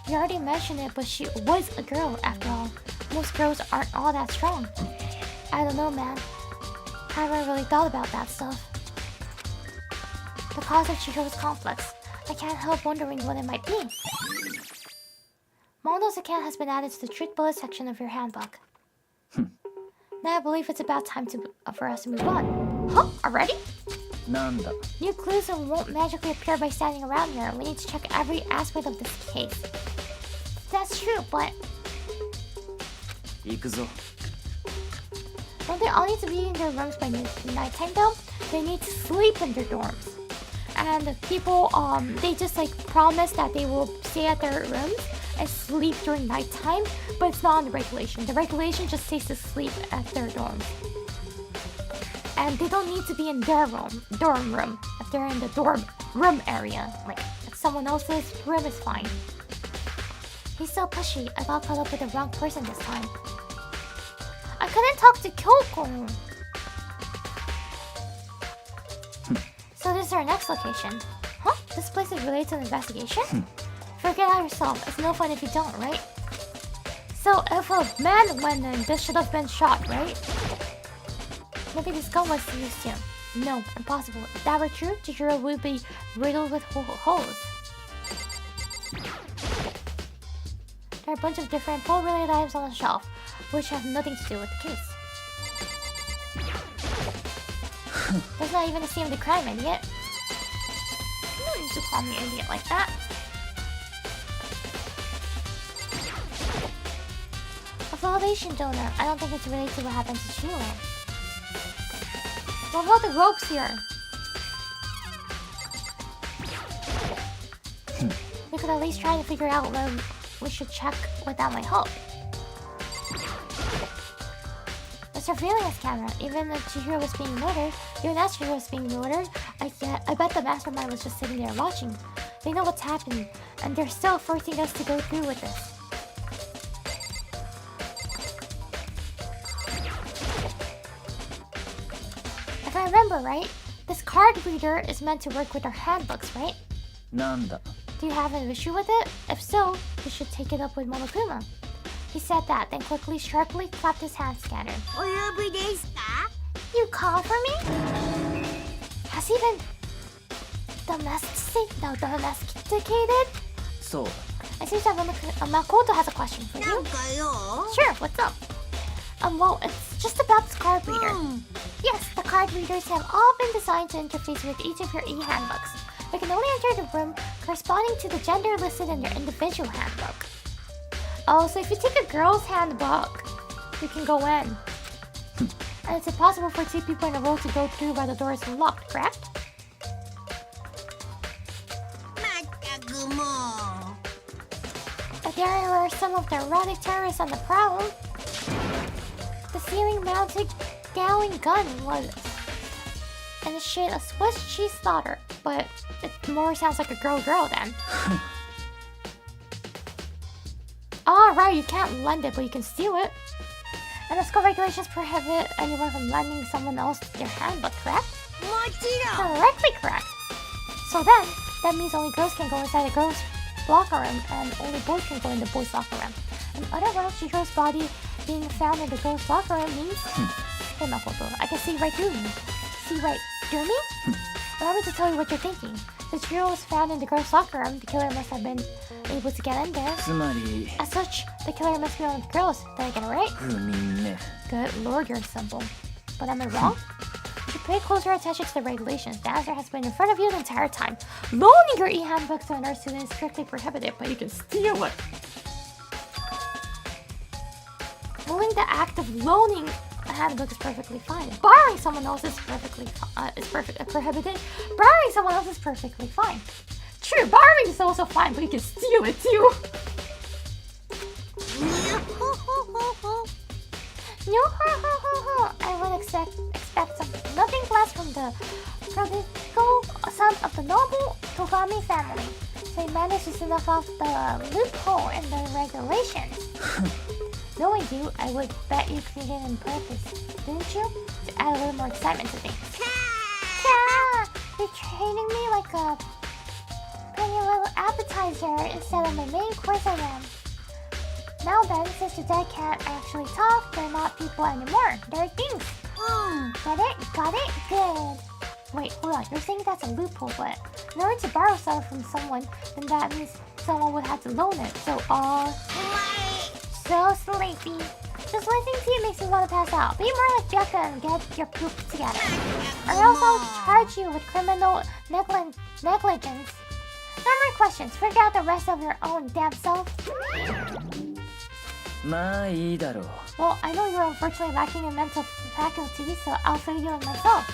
[SPEAKER 1] You already mentioned it, but she was a girl after all. Most girls aren't all that strong. I don't know, man. I haven't really thought about that stuff. The cause of Chihiro's complex. I can't help wondering what it might be. Mondo's account has been added to the truth bullet section of your handbook. Now I believe it's about time for us to move on. Huh? Already?
[SPEAKER 5] なんだ。
[SPEAKER 1] New clues won't magically appear by standing around here. We need to check every aspect of this case. That's true, but
[SPEAKER 5] 行くぞ。
[SPEAKER 1] don't they all need to be in their rooms by nighttime though? They need to sleep in their dorms. And people, they just like promise that they will stay at their rooms and sleep during nighttime, but it's not on the regulation. The regulation just says to sleep at their dorms. And they don't need to be in their dorm room. If they're in the dorm room area, like if someone else's room is fine. He's so pushy. I got caught up with the wrong person this time. I couldn't talk to Kyoko. So this is our next location. Huh? This place is related to an investigation? Forget out yourself. It's no fun if you don't, right? So if a man went in, this should have been shot, right? Maybe this gun was used here. No, impossible. If that were true, Chihiro would be riddled with holes. There are a bunch of different pole-related items on the shelf, which have nothing to do with the case. That's not even a scene of the crime, idiot. You don't need to call me idiot like that. A validation donor. I don't think it's related to what happened to Sheila. What about the ropes here? We could at least try to figure out where we should check without my help. The surveillance camera. Even if Chihiro was being murdered, even as Chihiro was being murdered,
[SPEAKER 2] I bet the mastermind was just sitting there watching. They know what's happening, and they're still forcing us to go through with this. If I remember right, this card reader is meant to work with our handbooks, right?
[SPEAKER 5] なんだ
[SPEAKER 2] Do you have an issue with it? If so, you should take it up with Monokuma. He said that, then quickly, sharply clapped his hand scanner.
[SPEAKER 6] お呼びですか？
[SPEAKER 2] You called for me? Has he been domesticated?
[SPEAKER 5] そう
[SPEAKER 2] I see that Makoto has a question for
[SPEAKER 6] な
[SPEAKER 2] you.
[SPEAKER 6] んかよ。
[SPEAKER 2] Sure, what's up? Well, it's just about this card reader. Yes, the card readers have all been designed to interface with each of your e-handbooks. They can only enter the room corresponding to the gender listed in your individual handbook. Oh, so if you take a girl's handbook, you can go in. And it's impossible for 2 people in a row to go through while the door is locked, correct?
[SPEAKER 6] まったくもう。
[SPEAKER 2] But there were some of the erotic terrorists on the prowl. The ceiling-mounted Gowing gun was in the shade of Swiss cheese slaughter, but it more sounds like a girl then. Alright, you can't lend it, but you can steal it. And the school regulations prohibit anyone from lending someone else their handbook, correct?
[SPEAKER 6] もちろん。
[SPEAKER 2] Correctly correct. So then, that means only girls can go inside a girls' locker room, and only boys can go in the boys' locker room. In other words, Chihiro's body being found in the girls' locker room means... Hey Makoto, I can see right through me. See right through me? Allow me to tell you what you're thinking. The Chihiro was found in the girls' locker room. The killer must have been able to get in there.
[SPEAKER 5] つまり
[SPEAKER 2] As such, the killer must be one of the girls. Did I get it right?
[SPEAKER 5] 不眠ね
[SPEAKER 2] Good lord, you're simple. But am I wrong? You should pay closer attention to the regulations. The answer has been in front of you the entire time. Loaning your e-handbook to another student is strictly prohibited, but you can steal it. Only the act of loaning a handbook is perfectly fine. Borrowing someone else is prohibited. Borrowing someone else is perfectly fine. True, borrowing is also fine, but you can steal it too. No, I would expect nothing less from the prodigal son of the noble Togami family. So he managed to snuff off the loophole in the regulations. Knowing you, I would bet you created it on purpose, didn't you? To add a little more excitement to things. Yeah! You're treating me like a pretty little appetizer instead of my main course I am. Now then, since the dead can't actually talk, they're not people anymore. They're things. Get it? Got it? Good. Wait, hold on. You're saying that's a loophole, but in order to borrow stuff from someone, then that means someone would have to loan it. So sleepy. Just listening to you makes me want to pass out. Be more like Becca and get your poop together. Or else I'll charge you with criminal negligence. No more questions. Figure out the rest of your own damn self.
[SPEAKER 5] まあいいだろう
[SPEAKER 2] Well, I know you're unfortunately lacking in mental faculty, so I'll fill you in myself.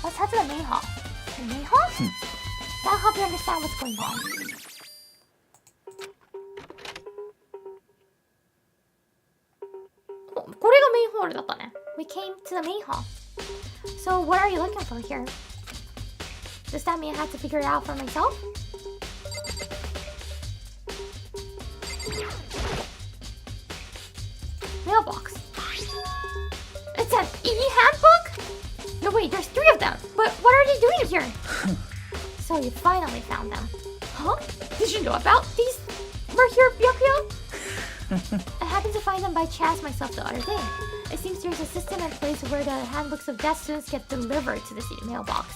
[SPEAKER 2] Let's head to the main hall. The main hall? That'll help you understand what's going on. Oh, これがメインホールだったね. We came to the main hall. So what are you looking for here? Does that mean I have to figure it out for myself? Mailbox. It's an e-handbook? No wait, there's 3 of them. But what are they doing here? So you finally found them. Huh? Did you know about these? We're here, Byakuya? I happened to find them by chance myself the other day. It seems there's a system in place where the handbooks of deaf students get delivered to this mailbox.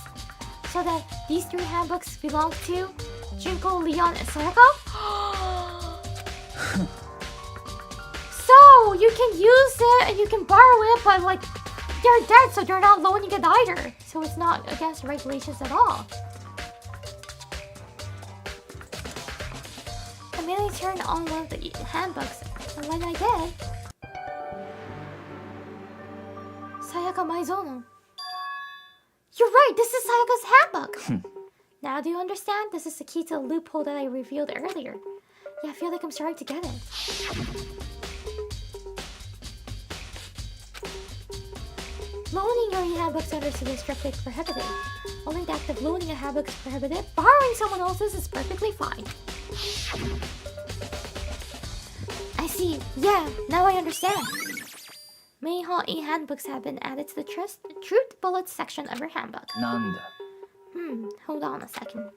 [SPEAKER 2] So that these 3 handbooks belong to Junko, Leon, and Sayaka? So you can use it and you can borrow it, but like they're dead, so they're not loaning it either. So it's not against regulations at all. I mainly turned on one of the handbooks, and when I did, Sayaka Maizono. You're right, this is Sayaka's handbook. Now do you understand? This is the key to the loophole that I revealed earlier. Yeah, I feel like I'm starting to get it. owning your e-handbooks owners is strictly prohibited. Only the act of loaning a handbook is prohibited. Borrowing someone else's is perfectly fine. I see. Yeah, now I understand. Many whole e-handbooks have been added to the truth bullets section of your handbook.
[SPEAKER 5] なんだ
[SPEAKER 2] Hold on a second.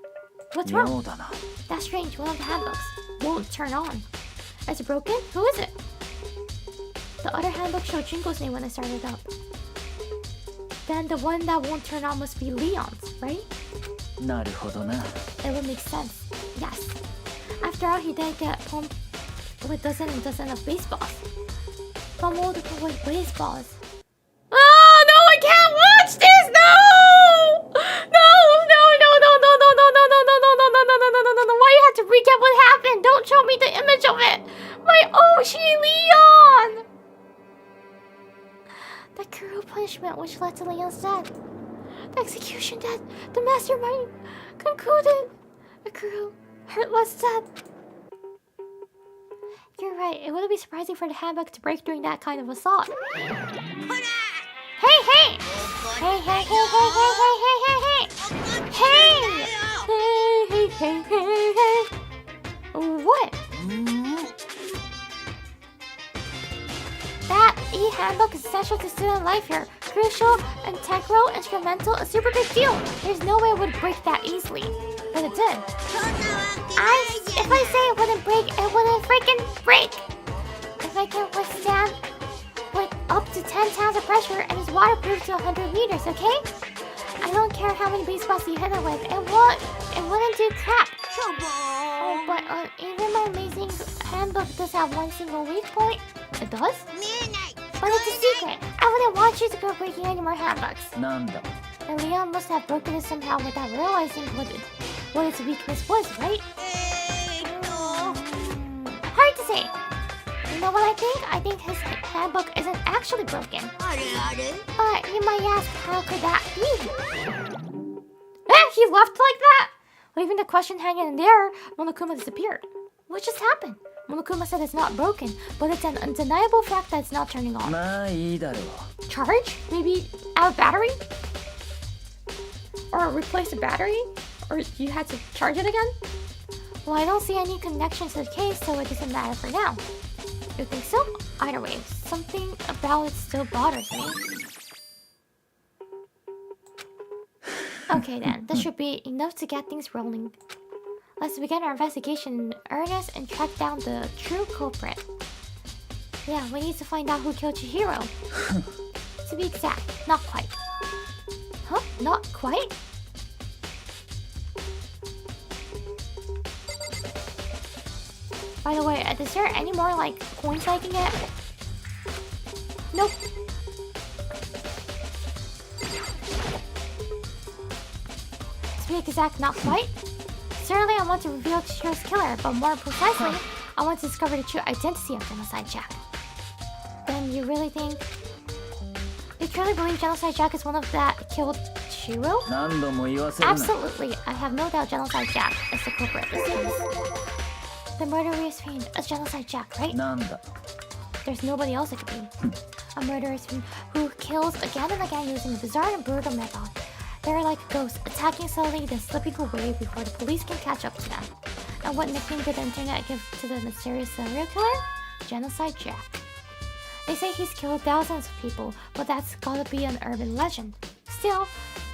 [SPEAKER 2] What's wrong?
[SPEAKER 5] 妙だな
[SPEAKER 2] That's strange. One of the handbooks won't turn on. Is it broken? Who is it? The other handbook showed Jinko's name when I started up. Then the one that won't turn on must be Leon's, right?
[SPEAKER 5] なるほどな
[SPEAKER 2] It would make sense. Yes. After all, he did get pumped with dozens and dozens of baseballs. Pummeled with baseballs. Oh no! I can't watch this! No! No! Why you have to recap what happened? Don't show me the image of it. My Oshi Leon. The cruel punishment which led to Leon's death. The execution death. The mastermind concluded a cruel, hurtless death. You're right. It wouldn't be surprising for the handbook to break during that kind of assault. Hey! Hey! Hey! Hey! Hey! Hey! Hey! Hey! Hey! Hey! Hey! Hey! Hey! What? That e-handbook is essential to student life here. Crucial, integral, instrumental, a super big deal. There's no way it would break that easily. But it did. If I say it wouldn't break, it wouldn't freaking break. If I can withstand with up to 10 pounds of pressure and is waterproof to 100 liters, okay? I don't care how many baseballs you hit it with. It wouldn't do crap. Oh, but even my amazing handbook does have one single weak point. It does? But it's a secret. I wouldn't want you to go breaking any more handbooks.
[SPEAKER 5] なんだ
[SPEAKER 2] And Leon must have broken it somehow without realizing what its weakness was, right? Hard to say. You know what I think? I think his handbook isn't actually broken. But you might ask, how could that be? He left like that? Leaving the question hanging in the air, Monokuma disappeared. What just happened? Monokuma said it's not broken, but it's an undeniable fact that it's not turning on.
[SPEAKER 5] まあいいだろ
[SPEAKER 2] Charge? Maybe out of battery? Or replace the battery? Or you had to charge it again? Well, I don't see any connection to the case, so it doesn't matter for now. You think so? Either way, something about it still bothers me. Okay then, this should be enough to get things rolling. Let's begin our investigation in earnest and track down the true culprit. Yeah, we need to find out who killed Chihiro. To be exact, not quite. Huh? Not quite? By the way, is there any more, like, coins I can get? Nope. To be exact, not quite. Certainly, I want to reveal Chihiro's killer, but more precisely, I want to discover the true identity of Genocide Jack. Then you really think... You truly believe Genocide Jack is one of that killed Chihiro?
[SPEAKER 5] 何度も言わせるな
[SPEAKER 2] Absolutely, I have no doubt Genocide Jack is the culprit. The murderous fiend is Genocide Jack, right?
[SPEAKER 5] なんだ
[SPEAKER 2] There's nobody else it could be. A murderous fiend who kills again and again using a bizarre and brutal method. They're like ghosts, attacking slowly, then slipping away before the police can catch up to them. And what nickname did the internet give to the mysterious serial killer? Genocide Jack. They say he's killed thousands of people, but that's gotta be an urban legend. Still,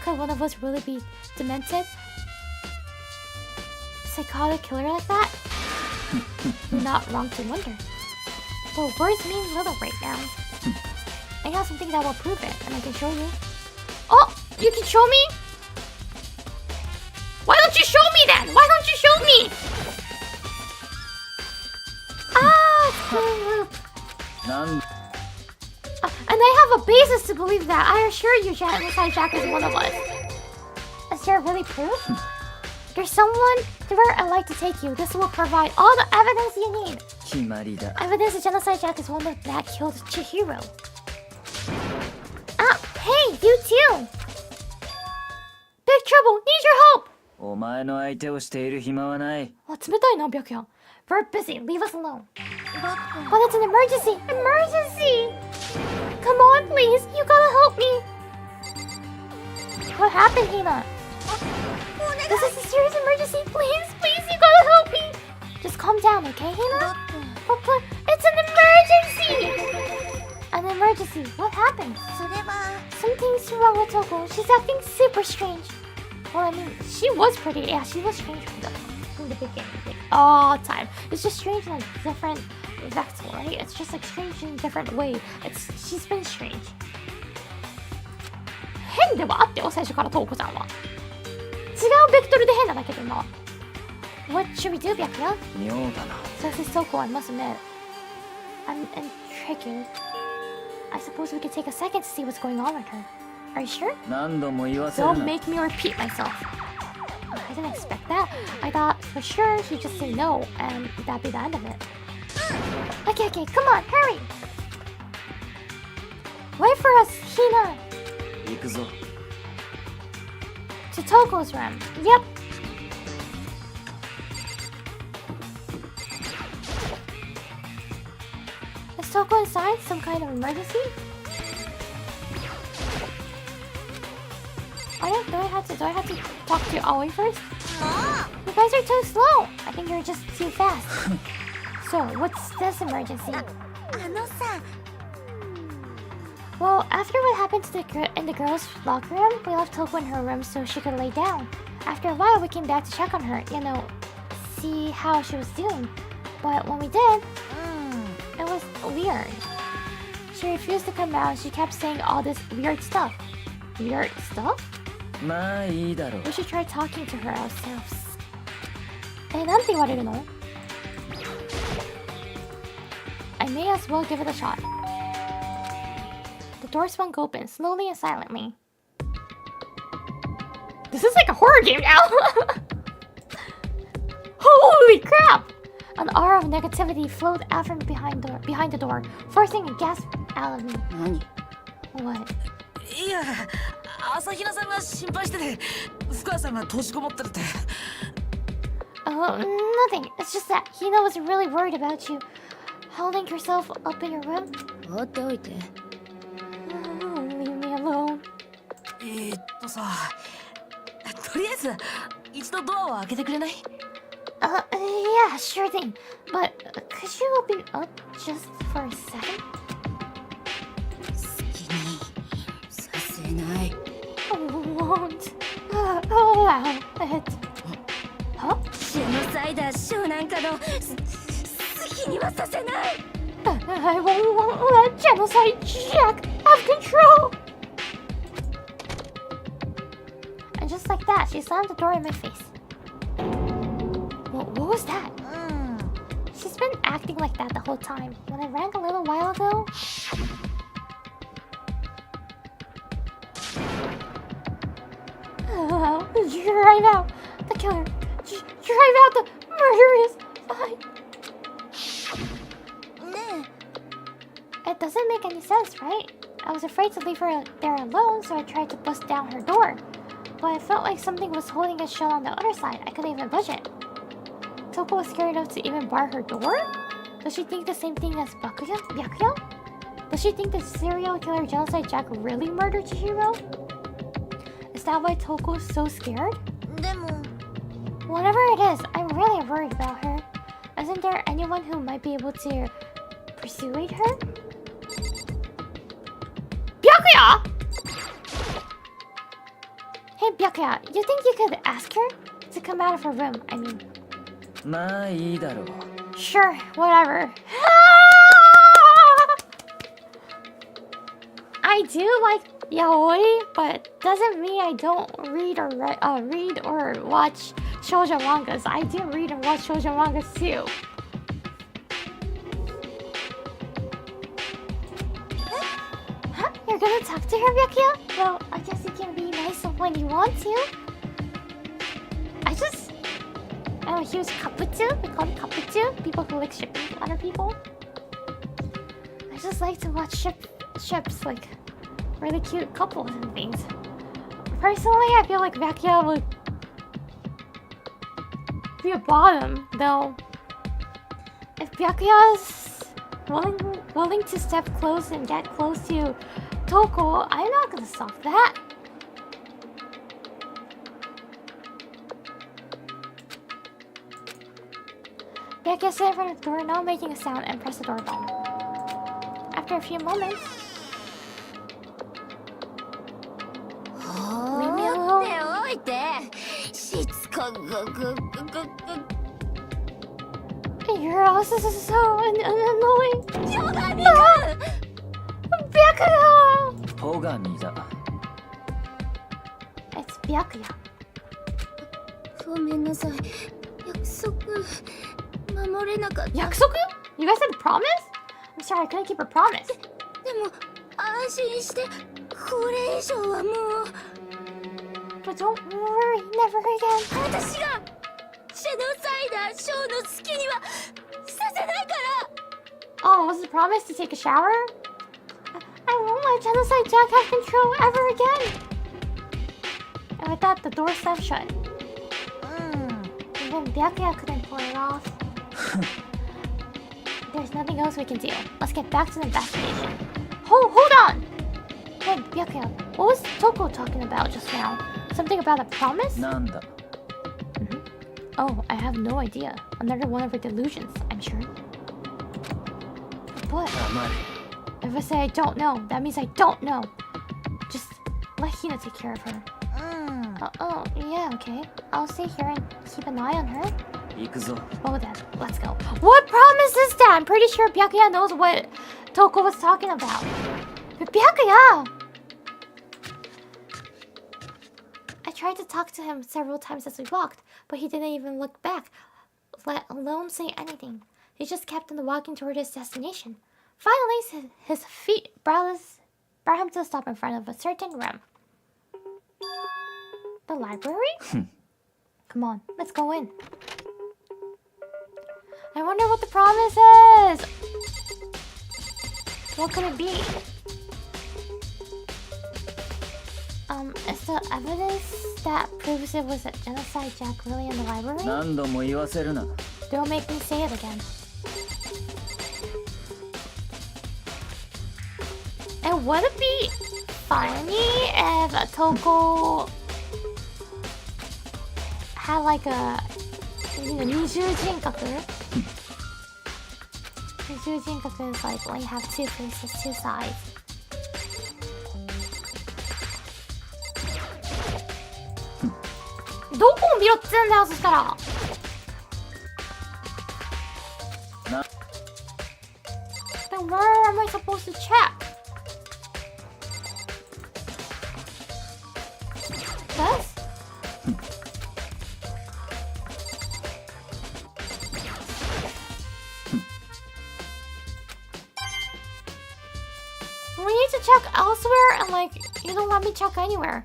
[SPEAKER 2] could one of us really be demented? Psychotic killer like that? Not wrong to wonder. But words mean little right now. I have something that will prove it, and I can show you. Oh! You can show me? Why don't you show me then? Why don't you show me?
[SPEAKER 5] なん
[SPEAKER 2] And I have a basis to believe that. I assure you, Genocide Jack is one of us. Is there really proof? There's someone where I'd like to take you. This will provide all the evidence you need.
[SPEAKER 5] 決まりだ
[SPEAKER 2] Evidence that Genocide Jack is one of that killed Chihiro. Ah, hey, you too. Big trouble. Need your help.
[SPEAKER 5] お前の相手をしている暇はない
[SPEAKER 2] Oh, 冷たいな、白夜. We're busy. Leave us alone. But it's an emergency. Emergency. Come on, please. You gotta help me. What happened, Hina? This is a serious emergency. Please, please, you gotta help me. Just calm down, okay, Hina? But it's an emergency. An emergency. What happened?
[SPEAKER 6] それは
[SPEAKER 2] Something's wrong with Toko. She's acting super strange. Well, I mean, she was pretty. Yeah, she was strange from the beginning. Like, all the time. It's just strange in a different vector, right? It's just like strange in a different way. She's been strange. 変ではあってよ、最初からトーコちゃんは。違うベクトルで変なだけどな。What should we do, Byakuya?
[SPEAKER 5] 妙だな。
[SPEAKER 2] This is Toko, I must admit. I'm intrigued. I suppose we could take a second to see what's going on with her. Are you sure?
[SPEAKER 5] 何度も言わせる
[SPEAKER 2] Don't
[SPEAKER 5] な。
[SPEAKER 2] make me repeat myself. I didn't expect that. I thought for sure he'd just say no, and that'd be the end of it. Okay, come on, hurry! Wait for us, Hina!
[SPEAKER 5] 行くぞ。
[SPEAKER 2] To Toko's room. Yep. Is Toko inside? Some kind of emergency? Do I have to talk to Aoi first? You guys are too slow. I think you're just too fast. So, what's this emergency?
[SPEAKER 6] あのさ
[SPEAKER 2] Well, after what happened in the girls' locker room, we left Toko in her room so she could lay down. After a while, we came back to check on her, see how she was doing. But when we did, it was weird. She refused to come out and she kept saying all this weird stuff. Weird stuff?
[SPEAKER 5] まあいいだろう。
[SPEAKER 2] We should try talking to her ourselves. なんて言われるの? I may as well give it a shot. The door swung open, slowly and silently. This is like a horror game now! Holy crap! An aura of negativity flowed out from behind the door, forcing a gasp out of me.
[SPEAKER 3] 何
[SPEAKER 2] What?
[SPEAKER 3] いや、朝比奈さんが心配してて、深谷さんが閉じこもってるって。
[SPEAKER 2] Oh, nothing. It's just that Hina was really worried about you. Holding yourself up in your room.
[SPEAKER 3] 放っておいて。
[SPEAKER 2] Leave me alone.
[SPEAKER 3] さ、とりあえず一度ドアを開けてくれない？
[SPEAKER 2] Yeah, sure thing. But could you open up just for a second?
[SPEAKER 6] 好きにさせない
[SPEAKER 2] I won't. Allow it. Huh?
[SPEAKER 6] ジェノサイダー湘南家の好きにはさせない
[SPEAKER 2] I won't let Genocide Jack have control. And just like that, she slammed the door in my face. What was that? She's been acting like that the whole time. When I rang a little while ago... Drive out the killer. Drive out the murderous. Fine. It doesn't make any sense, right? I was afraid to leave her there alone, so I tried to bust down her door. But I felt like something was holding us shut on the other side. I couldn't even budge it. Toko was scared enough to even bar her door? Does she think the same thing as Byakuya? Does she think the serial killer Genocide Jack really murdered Chihiro? Is that why Toko's so scared?
[SPEAKER 6] でも
[SPEAKER 2] Whatever it is, I'm really worried about her. Isn't there anyone who might be able to persuade her? Byakuya! Hey Byakuya, you think you could ask her to come out of her room? I mean...
[SPEAKER 5] まあいいだろう。
[SPEAKER 2] Sure, whatever. I do like yaoi, but doesn't mean I don't read or watch shoujo mangas. I do read and watch shoujo mangas too. Huh? You're gonna talk to her, Byakuya? Well, I guess you can be nice when you want to. I'm a huge kaputsu. We call it kaputsu. People who like shipping other people. I just like to watch ships, like really cute couples and things. Personally, I feel like Byakuya would be a bottom, though. If Byakuya is willing to step close and get close to Toko, I'm not gonna stop that. Byakuya stood in front of the door, not making a sound, and pressed the doorbell. After a few moments, leave me alone.
[SPEAKER 6] おいてしつこく
[SPEAKER 2] You're also so annoying.
[SPEAKER 6] 冗談に
[SPEAKER 2] Byakuya!
[SPEAKER 5] ポガミだ。
[SPEAKER 2] It's Byakuya.
[SPEAKER 6] ごめんなさい約束守れなかった。
[SPEAKER 2] Yakusoku? You guys said promise? I'm sorry, I couldn't keep a promise.
[SPEAKER 6] でも安心してこれ以上はもう
[SPEAKER 2] But don't worry, never again.
[SPEAKER 6] 私がシャドウサイダーショーの好きにはさせないから
[SPEAKER 2] Oh, was the promise to take a shower? I won't let Genocide Jack have control ever again. And with that, the door slammed shut. And then Byakuya couldn't pull it off. There's nothing else we can do. Let's get back to the investigation. Hold on! Hey, Byakuya, what was Toko talking about just now? Something about a promise?
[SPEAKER 5] なんだ。
[SPEAKER 2] Oh, I have no idea. Another one of her delusions, I'm sure. But
[SPEAKER 5] 黙れ。
[SPEAKER 2] if I say I don't know, that means I don't know. Just let Hina take care of her. Oh, yeah, okay. I'll stay here and keep an eye on her.
[SPEAKER 5] 行くぞ。
[SPEAKER 2] Oh, then, let's go. What promise is that? I'm pretty sure Byakuya knows what Toko was talking about. But Byakuya! I tried to talk to him several times as we walked, but he didn't even look back, let alone say anything. He just kept on walking toward his destination. Finally, his feet brought him to a stop in front of a certain room. The library? Come on, let's go in. I wonder what the promise is! What could it be? Is the evidence that proves it was a Genocide Jack really in the library?
[SPEAKER 5] 何度も言わせるな。
[SPEAKER 2] Don't make me say it again. And would it be funny if Toko had like a 二重人格? 二重人格 is like when you have two faces, two sides. Where どこを見ろっつうんだよ、そしたら。
[SPEAKER 5] な。
[SPEAKER 2] Then where am I supposed to check? This? We need to check elsewhere and like, you don't let me check anywhere.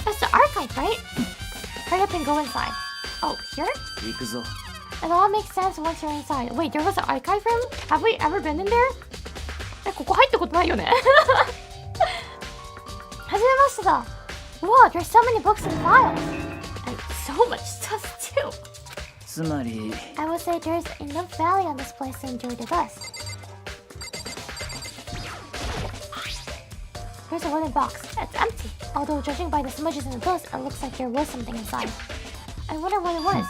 [SPEAKER 2] That's the archive, right? Hurry up and go inside. Oh, here?
[SPEAKER 5] 行くぞ。
[SPEAKER 2] It all makes sense once you're inside. Wait, there was an archive room? Have we ever been in there? ここ入ったことないよね。はじめましてだ。Wow, there's so many books and files. And so much stuff too.
[SPEAKER 5] つまり、
[SPEAKER 2] I would say there's enough value on this place to enjoy the dust. Here's a wooden box. It's empty. Although judging by the smudges in the dust, it looks like there was something inside. I wonder what it was.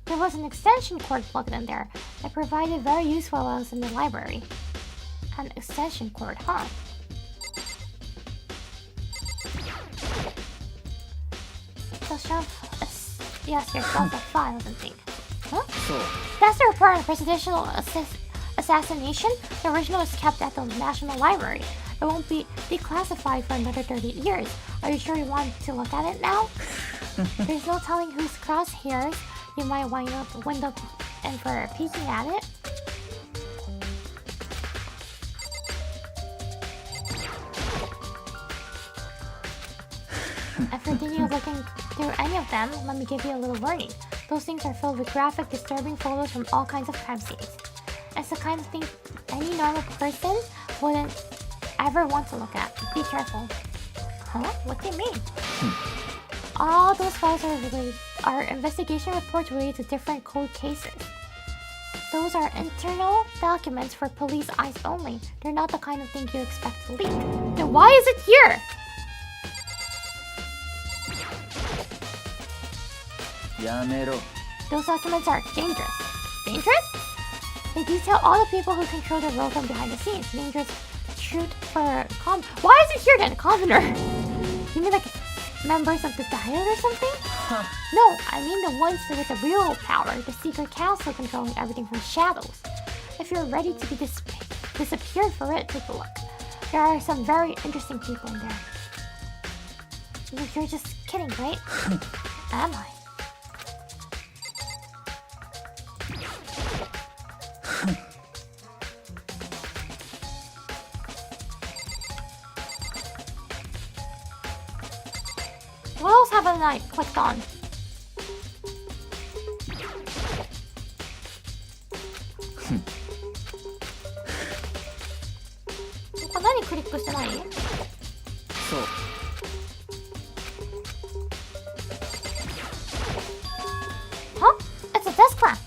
[SPEAKER 2] There was an extension cord plugged in there that provided very useful while I was in the library. An extension cord, huh? The shelf is... Yes, there's lots of files and things. Huh?
[SPEAKER 5] そう。
[SPEAKER 2] That's the report on the presidential assassination. The original is kept at the National Library. It won't be declassified for another 30 years. Are you sure you want to look at it now? There's no telling whose crosshairs you might wind up in for peeking at it. If you're thinking of looking through any of them, let me give you a little warning. Those things are filled with graphic, disturbing photos from all kinds of crime scenes. It's the kind of thing any normal person wouldn't ever want to look at. Be careful. Huh? What do you mean? All those files are investigation reports related to different cold cases. Those are internal documents for police eyes only. They're not the kind of thing you expect to leak.
[SPEAKER 1] Then why is it here?
[SPEAKER 5] Yamero.
[SPEAKER 2] Those documents are dangerous. Dangerous? They detail all the people who control the world from behind the scenes. Dangerous truth for
[SPEAKER 1] Why is it here then, commoner?
[SPEAKER 2] You mean like members of the Diet or something? No, I mean the ones with the real power, the secret council controlling everything from shadows. If you're ready to be disappeared for it, take a look. There are some very interesting people in there. You're just kidding, right? Am I?
[SPEAKER 1] What else haven't I clicked on? What何クリックしてない？
[SPEAKER 5] そう。
[SPEAKER 2] Huh? It's a desk lamp!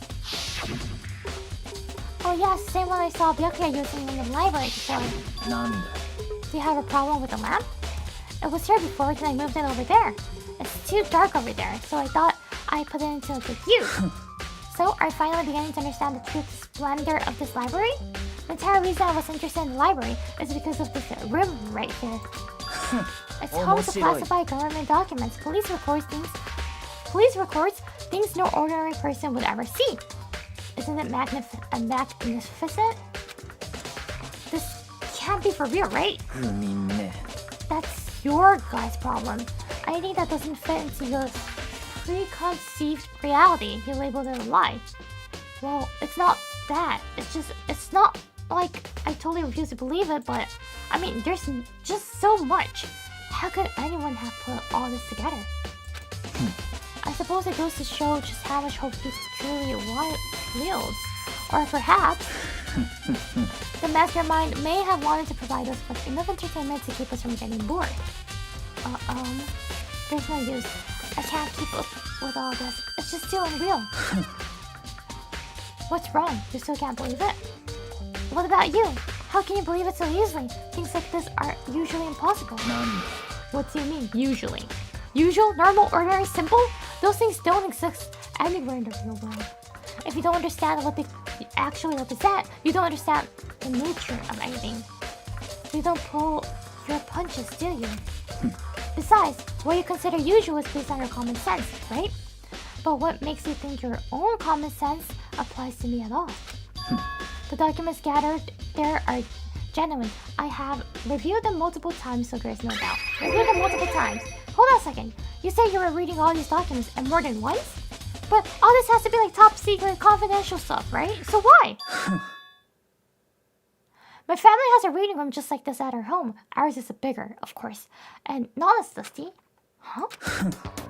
[SPEAKER 2] Oh yes, same one I saw Byakuya using in the library before.
[SPEAKER 5] なんだ。
[SPEAKER 2] Do you have a problem with the lamp? It was here before, then I moved it over there. It's too dark over there, so I thought I put it into a good use. So, are you finally beginning to understand the true splendor of this library? The entire reason I was interested in the library is because of this room right here. It's home to classified government documents. Police records things no ordinary person would ever see. Isn't it magnificent? This can't be for real, right?
[SPEAKER 5] 不眠ね。
[SPEAKER 2] That's your guy's problem. Anything that doesn't fit into your preconceived reality, you labeled it a lie. Well, it's not that. It's not like I totally refuse to believe it, but I mean, there's just so much. How could anyone have put all this together? I suppose it goes to show just how much hope this truly wields. Or perhaps the mastermind may have wanted to provide us with enough entertainment to keep us from getting bored. There's no use. I can't keep up with all this. It's just too unreal. What's wrong? You still can't believe it? What about you? How can you believe it so easily? Things like this are usually impossible.
[SPEAKER 5] なんだ。
[SPEAKER 1] What do you mean, usually? Usual, normal, ordinary, simple? Those things don't exist anywhere in the real world. If you don't understand what they actually represent, you don't understand the nature of anything. You don't pull your punches, do you? Besides, what you consider usual is based on your common sense, right? But what makes you think your own common sense applies to me at all? The documents gathered there are genuine. I have reviewed them multiple times, so there's no doubt. Reviewed them multiple times. Hold on a second. You said you were reading all these documents and more than once? But all this has to be like top secret, confidential stuff, right? So why? My family has a reading room just like this at our home. Ours is bigger, of course, and not as dusty. Huh?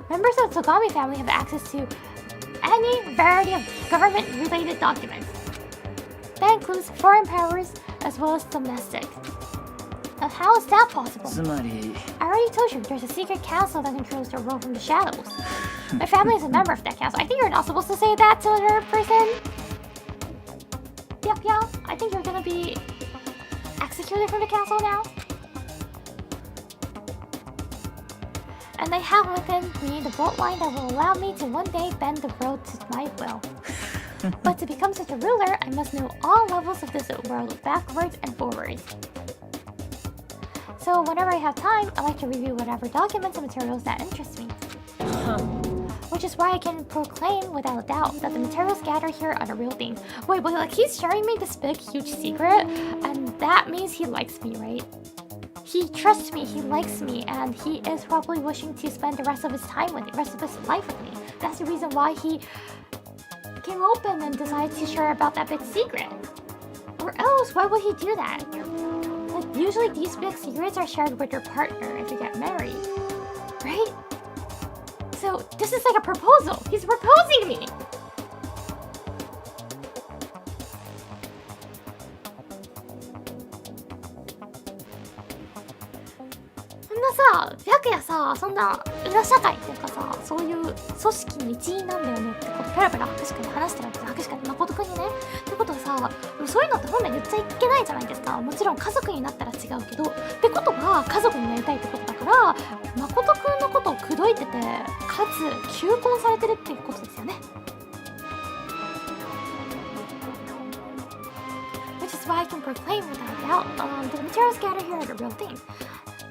[SPEAKER 1] Members of the Togami family have access to any variety of government-related documents. That includes foreign powers as well as domestic. Now, how is that possible?
[SPEAKER 5] つまり
[SPEAKER 2] I already told you, there's a secret council that controls the world from the shadows. My family is a member of that council. I think you're not supposed to say that to another person. Yep, yeah. I think you're gonna be executed from the council now. And I have within me the bloodline that will allow me to one day bend the world to my will. But to become such a ruler, I must know all levels of this world backwards and forwards. So whenever I have time, I like to review whatever documents and materials that interest me. Which is why I can proclaim without a doubt that the materials gathered here are the real thing. Wait, but like he's sharing me this big, huge secret, and that means he likes me, right? He trusts me, he likes me, and he is probably wishing to spend the rest of his time with me, rest of his life with me. That's the reason why he came open and decided to share about that big secret. Or else, why would he do that? Like, usually these big secrets are shared with your partner if you get married, right? So, this is like a proposal. He's proposing me! そんなさ、白夜さ、そんな
[SPEAKER 1] 裏社会っていうかさ、そういう組織の一員なんだよねってことペラペラ博士君に話してるわけです。博士君に誠君にね。ってことはさ、そういうのって本来言っちゃいけないじゃないですか。もちろん家族になったら違うけど、ってことは家族になりたいってことだから、誠君のことを口説いてて、かつ求婚されてるっていうことですよね。Which is why I can proclaim without doubt, the materials gathered here are the real thing.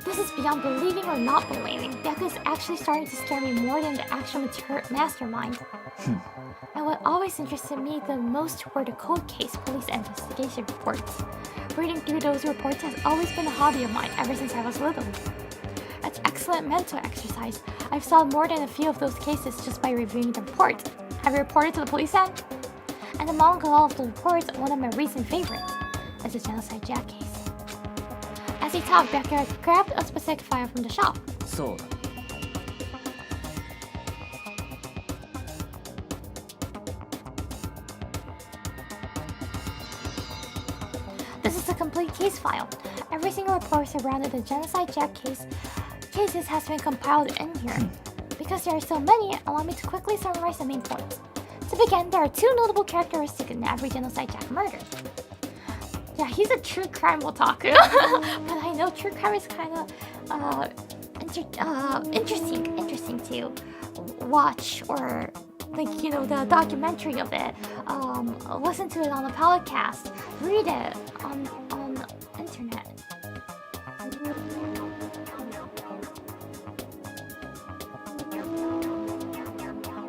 [SPEAKER 1] This is beyond believing or not believing. Becca is actually starting to scare me more than the actual mastermind. And what always interested me the most were the cold case police investigation reports. Reading through those reports has always been a hobby of mine ever since I was little. It's excellent mental exercise. I've solved more than a few of those cases just by reviewing the report. Have you reported to the police yet? And among all of the reports, one of my recent favorites is the Genocide Jack case. As he talked, Becca grabbed a specific file from the shop.
[SPEAKER 5] そうだ。
[SPEAKER 1] This is a complete case file. Every single report surrounding the Genocide Jack cases has been compiled in here. Because there are so many, allow me to quickly summarize the main points. To begin, there are two notable characteristics in every Genocide Jack murder. Yeah, he's a true crime otaku. But I know true crime is kind of interesting to watch, or like, you know, the documentary of it, listen to it on a podcast, read it on internet.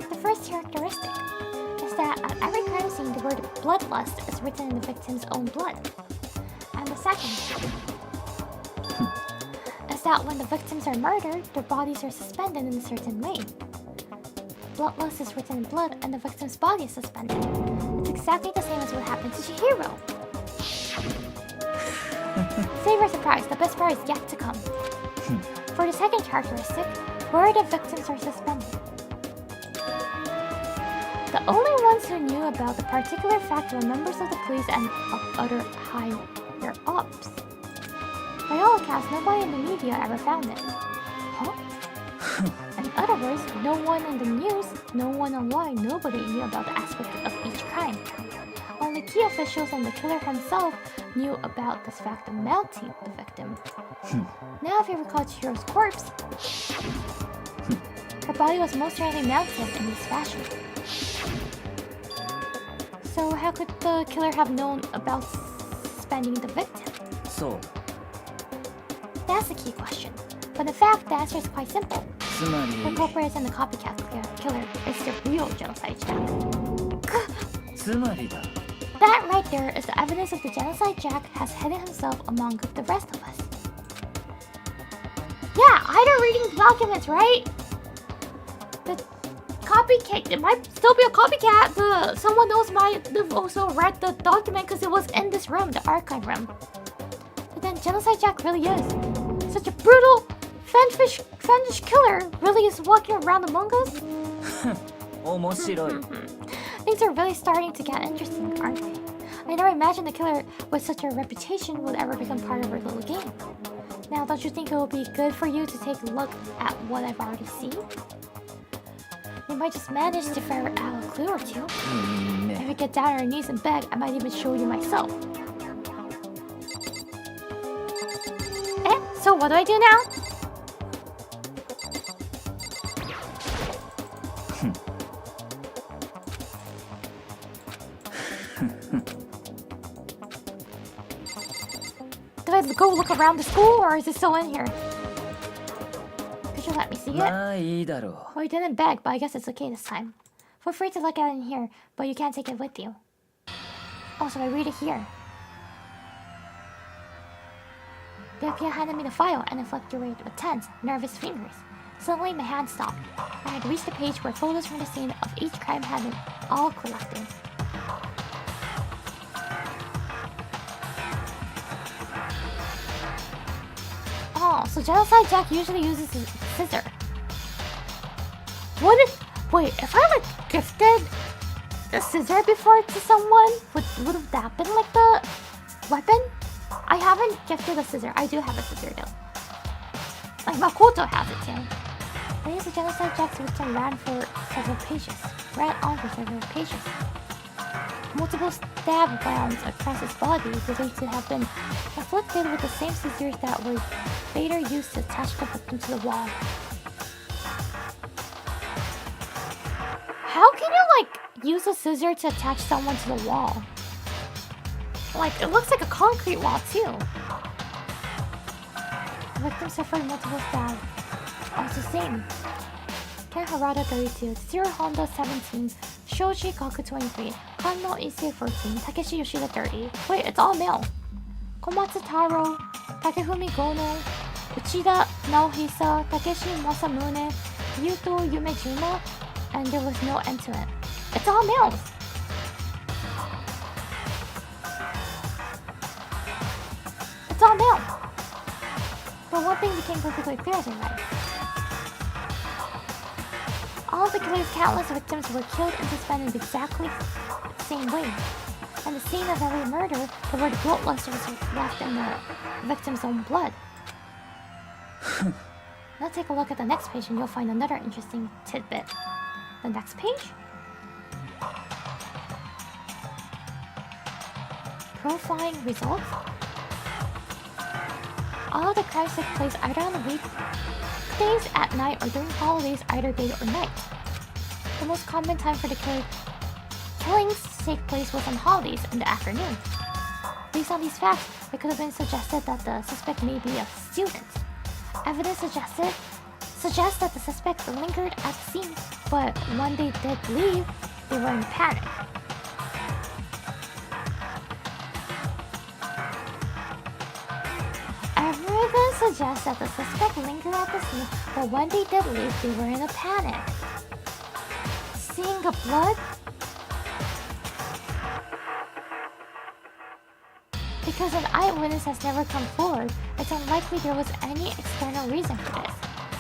[SPEAKER 1] The first characteristic is that at every crime scene the word bloodlust is written in the victim's own blood. And the second is that when the victims are murdered, their bodies are suspended in a certain way. Bloodlust is written in blood and the victim's body is suspended. It's exactly the same as what happened to Chihiro. Save your surprise, the best part is yet to come. For the second characteristic, where the victims are suspended. The only ones who knew about the particular fact were members of the police and of other higher-ups. By all accounts, nobody in the media ever found it. Huh? In other words, no one in the news, no one online, nobody knew about the aspect of each crime. Only key officials and the killer himself knew about this fact of mounting the victim. Now if you recall Chihiro's corpse, her body was most certainly mounted in this fashion. So how could the killer have known about suspending the victim?
[SPEAKER 5] So,
[SPEAKER 1] that's the key question. But in fact, the answer is quite simple.
[SPEAKER 5] つまり
[SPEAKER 1] The culprit and the copycat killer is the real Genocide Jack.
[SPEAKER 5] つまりだ。
[SPEAKER 1] That right there is the evidence of the Genocide Jack has hidden himself among the rest of us. Yeah, either reading the documents, right? The copycat, it might still be a copycat, but someone else might have also read the document because it was in this room, the archive room. But then Genocide Jack really is such a brutal fanfish killer, really is walking around among us?
[SPEAKER 5] 面白い。
[SPEAKER 1] Things are really starting to get interesting, aren't they? I never imagined a killer with such a reputation would ever become part of our little game. Now, don't you think it would be good for you to take a look at what I've already seen? We might just manage to ferret out a clue or two. If we get down on our knees and beg, I might even show you myself. So what do I do now? Do I go look around the school, or is it still in here? Could you let me see it?
[SPEAKER 5] まあいいだろ
[SPEAKER 1] Well, you didn't beg, but I guess it's okay this time. Feel free to look at it in here, but you can't take it with you. Oh, so I read it here. Byakuya handed me the file, and I flipped through it with tense, nervous fingers. Suddenly, my hand stopped. I had reached the page where photos from the scene of each crime had been all collected. Oh, so Genocide Jack usually uses a scissor. Wait, if I like gifted a scissor before to someone, would have that been like the weapon? I haven't gifted a scissor. I do have a scissor though. Like Makoto has it too.
[SPEAKER 2] Ladies and genocide Jack's victim ran on for several pages. Multiple stab wounds across his body believed to have been inflicted with the same scissors that were later used to attach the victim to the wall. How can you, like, use a scissor to attach someone to the wall? Like, it looks like a concrete wall, too. The victim suffered multiple stabs. Also same. Ken Harada 32, Tsuru Honda 17, Shoji Gaku 23, Kanno Issei 14, Takeshi Yoshida 30. Wait, it's all male. Komatsu Taro, Takefumi Gono, Uchida Naohisa, Takeshi Masamune, Yuto Yumejima, and there was no end to it. It's all males. It's all male. But one thing became perfectly clear as I read. All of the killer's countless victims were killed and suspended exactly the same way. And the scene of every murder, the word bloodlust was left in the victim's own blood. Now take a look at the next page and you'll find another interesting tidbit. The next page? Profiling results? All of the crimes take place either on the weekdays at night or during holidays either day or night. The most common time for the killings to take place was on holidays in the afternoon. Based on these facts, it could have been suggested that the suspect may be a student. Evidence suggests that the suspects lingered at the scene, but when they did leave, they were in panic. Evidence suggests that the suspect lingered at the scene, but when they did leave, they were in a panic. Seeing the blood? Because an eyewitness has never come forward, it's unlikely there was any external reason for this.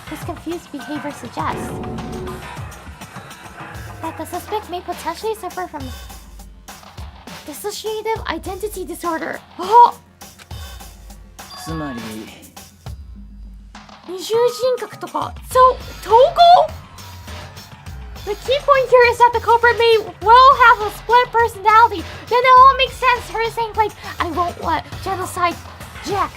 [SPEAKER 2] This confused behavior suggests that the suspect may potentially suffer from dissociative identity disorder. Oh!
[SPEAKER 5] つまり
[SPEAKER 2] 二重人格とか、so 統合? The key point here is that the culprit may well have a split personality. Then it all makes sense. Her saying like, I won't let genocide Jack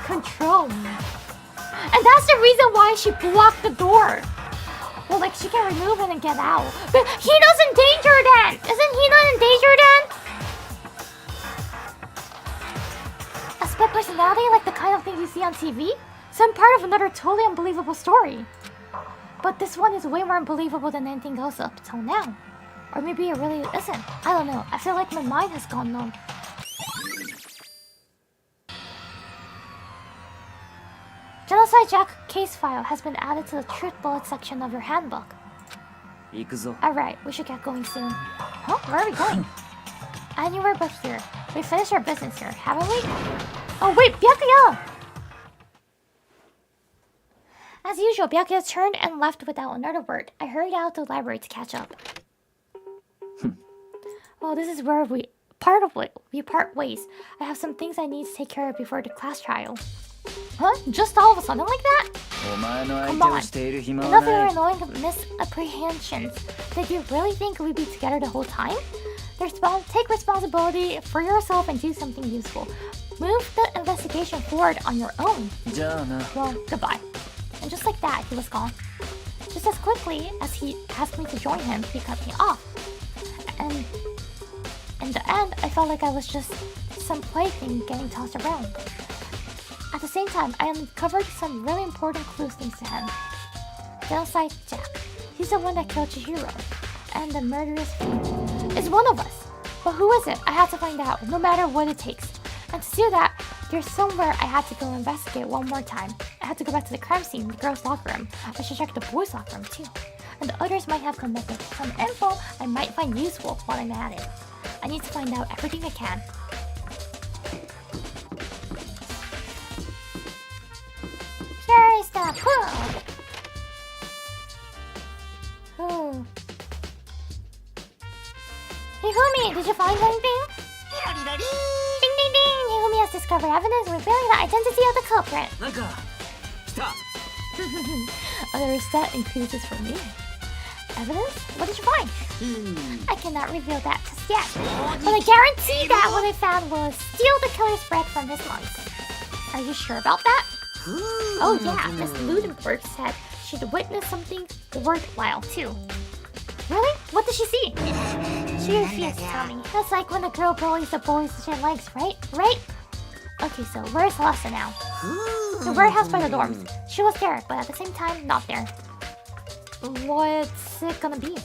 [SPEAKER 2] control me. And that's the reason why she blocked the door. Well, like, she can remove it and get out. But he doesn't danger then! Isn't he not in danger then? A split personality like the kind of thing you see on TV? Some part of another totally unbelievable story. But this one is way more unbelievable than anything else up till now. Or maybe it really isn't. I don't know. I feel like my mind has gone numb. Genocide Jack case file has been added to the truth bullet section of your handbook.
[SPEAKER 5] 行くぞ。
[SPEAKER 2] Alright, we should get going soon. Huh? Where are we going? Anywhere but here. We finished our business here, haven't we? Oh wait, Byakuya! As usual, Byakuya turned and left without another word. I hurried out to the library to catch up. Well, this is where we part ways. I have some things I need to take care of before the class trial. Huh? Just all of a sudden like that?
[SPEAKER 5] お前の相
[SPEAKER 2] Come
[SPEAKER 5] 手を
[SPEAKER 2] on.
[SPEAKER 5] している暇は
[SPEAKER 2] Enough of
[SPEAKER 5] な
[SPEAKER 2] your
[SPEAKER 5] い。
[SPEAKER 2] annoying misapprehensions. Did you really think we'd be together the whole time? Take responsibility for yourself and do something useful. Move the investigation forward on your own.
[SPEAKER 5] じゃあな。
[SPEAKER 2] Well, goodbye. And just like that, he was gone. Just as quickly as he asked me to join him, he cut me off. And in the end, I felt like I was just some plaything getting tossed around. At the same time, I uncovered some really important clues thanks to him. Genocide Jack. He's the one that killed Chihiro. And the murderous fiend is one of us. But who is it? I had to find out, no matter what it takes. And to do that, there's somewhere I had to go investigate one more time. I had to go back to the crime scene, the girls' locker room. I should check the boys' locker room too. And the others might have come up with some info I might find useful while I'm at it. I need to find out everything I can. Here is the clue. Hifumi, did you find anything? Ding ding ding! Hifumi has discovered evidence revealing the identity of the culprit.
[SPEAKER 3] なんか
[SPEAKER 8] た。
[SPEAKER 1] Other set increases for me. Evidence? What did you find?
[SPEAKER 2] I cannot reveal that just yet, but I guarantee that what I found will steal the killer's breath from his lungs.
[SPEAKER 1] Are you sure about that?
[SPEAKER 2] Oh yeah, Miss Ludenberg said she'd witnessed something worthwhile too.
[SPEAKER 1] Really? What did she see?
[SPEAKER 2] She refused to tell me. That's like when a girl bullies the boys with her legs, right? Right?
[SPEAKER 1] Okay, so where's Lhasa now? The warehouse by the dorms. She was there, but at the same time, not there. What's it gonna be?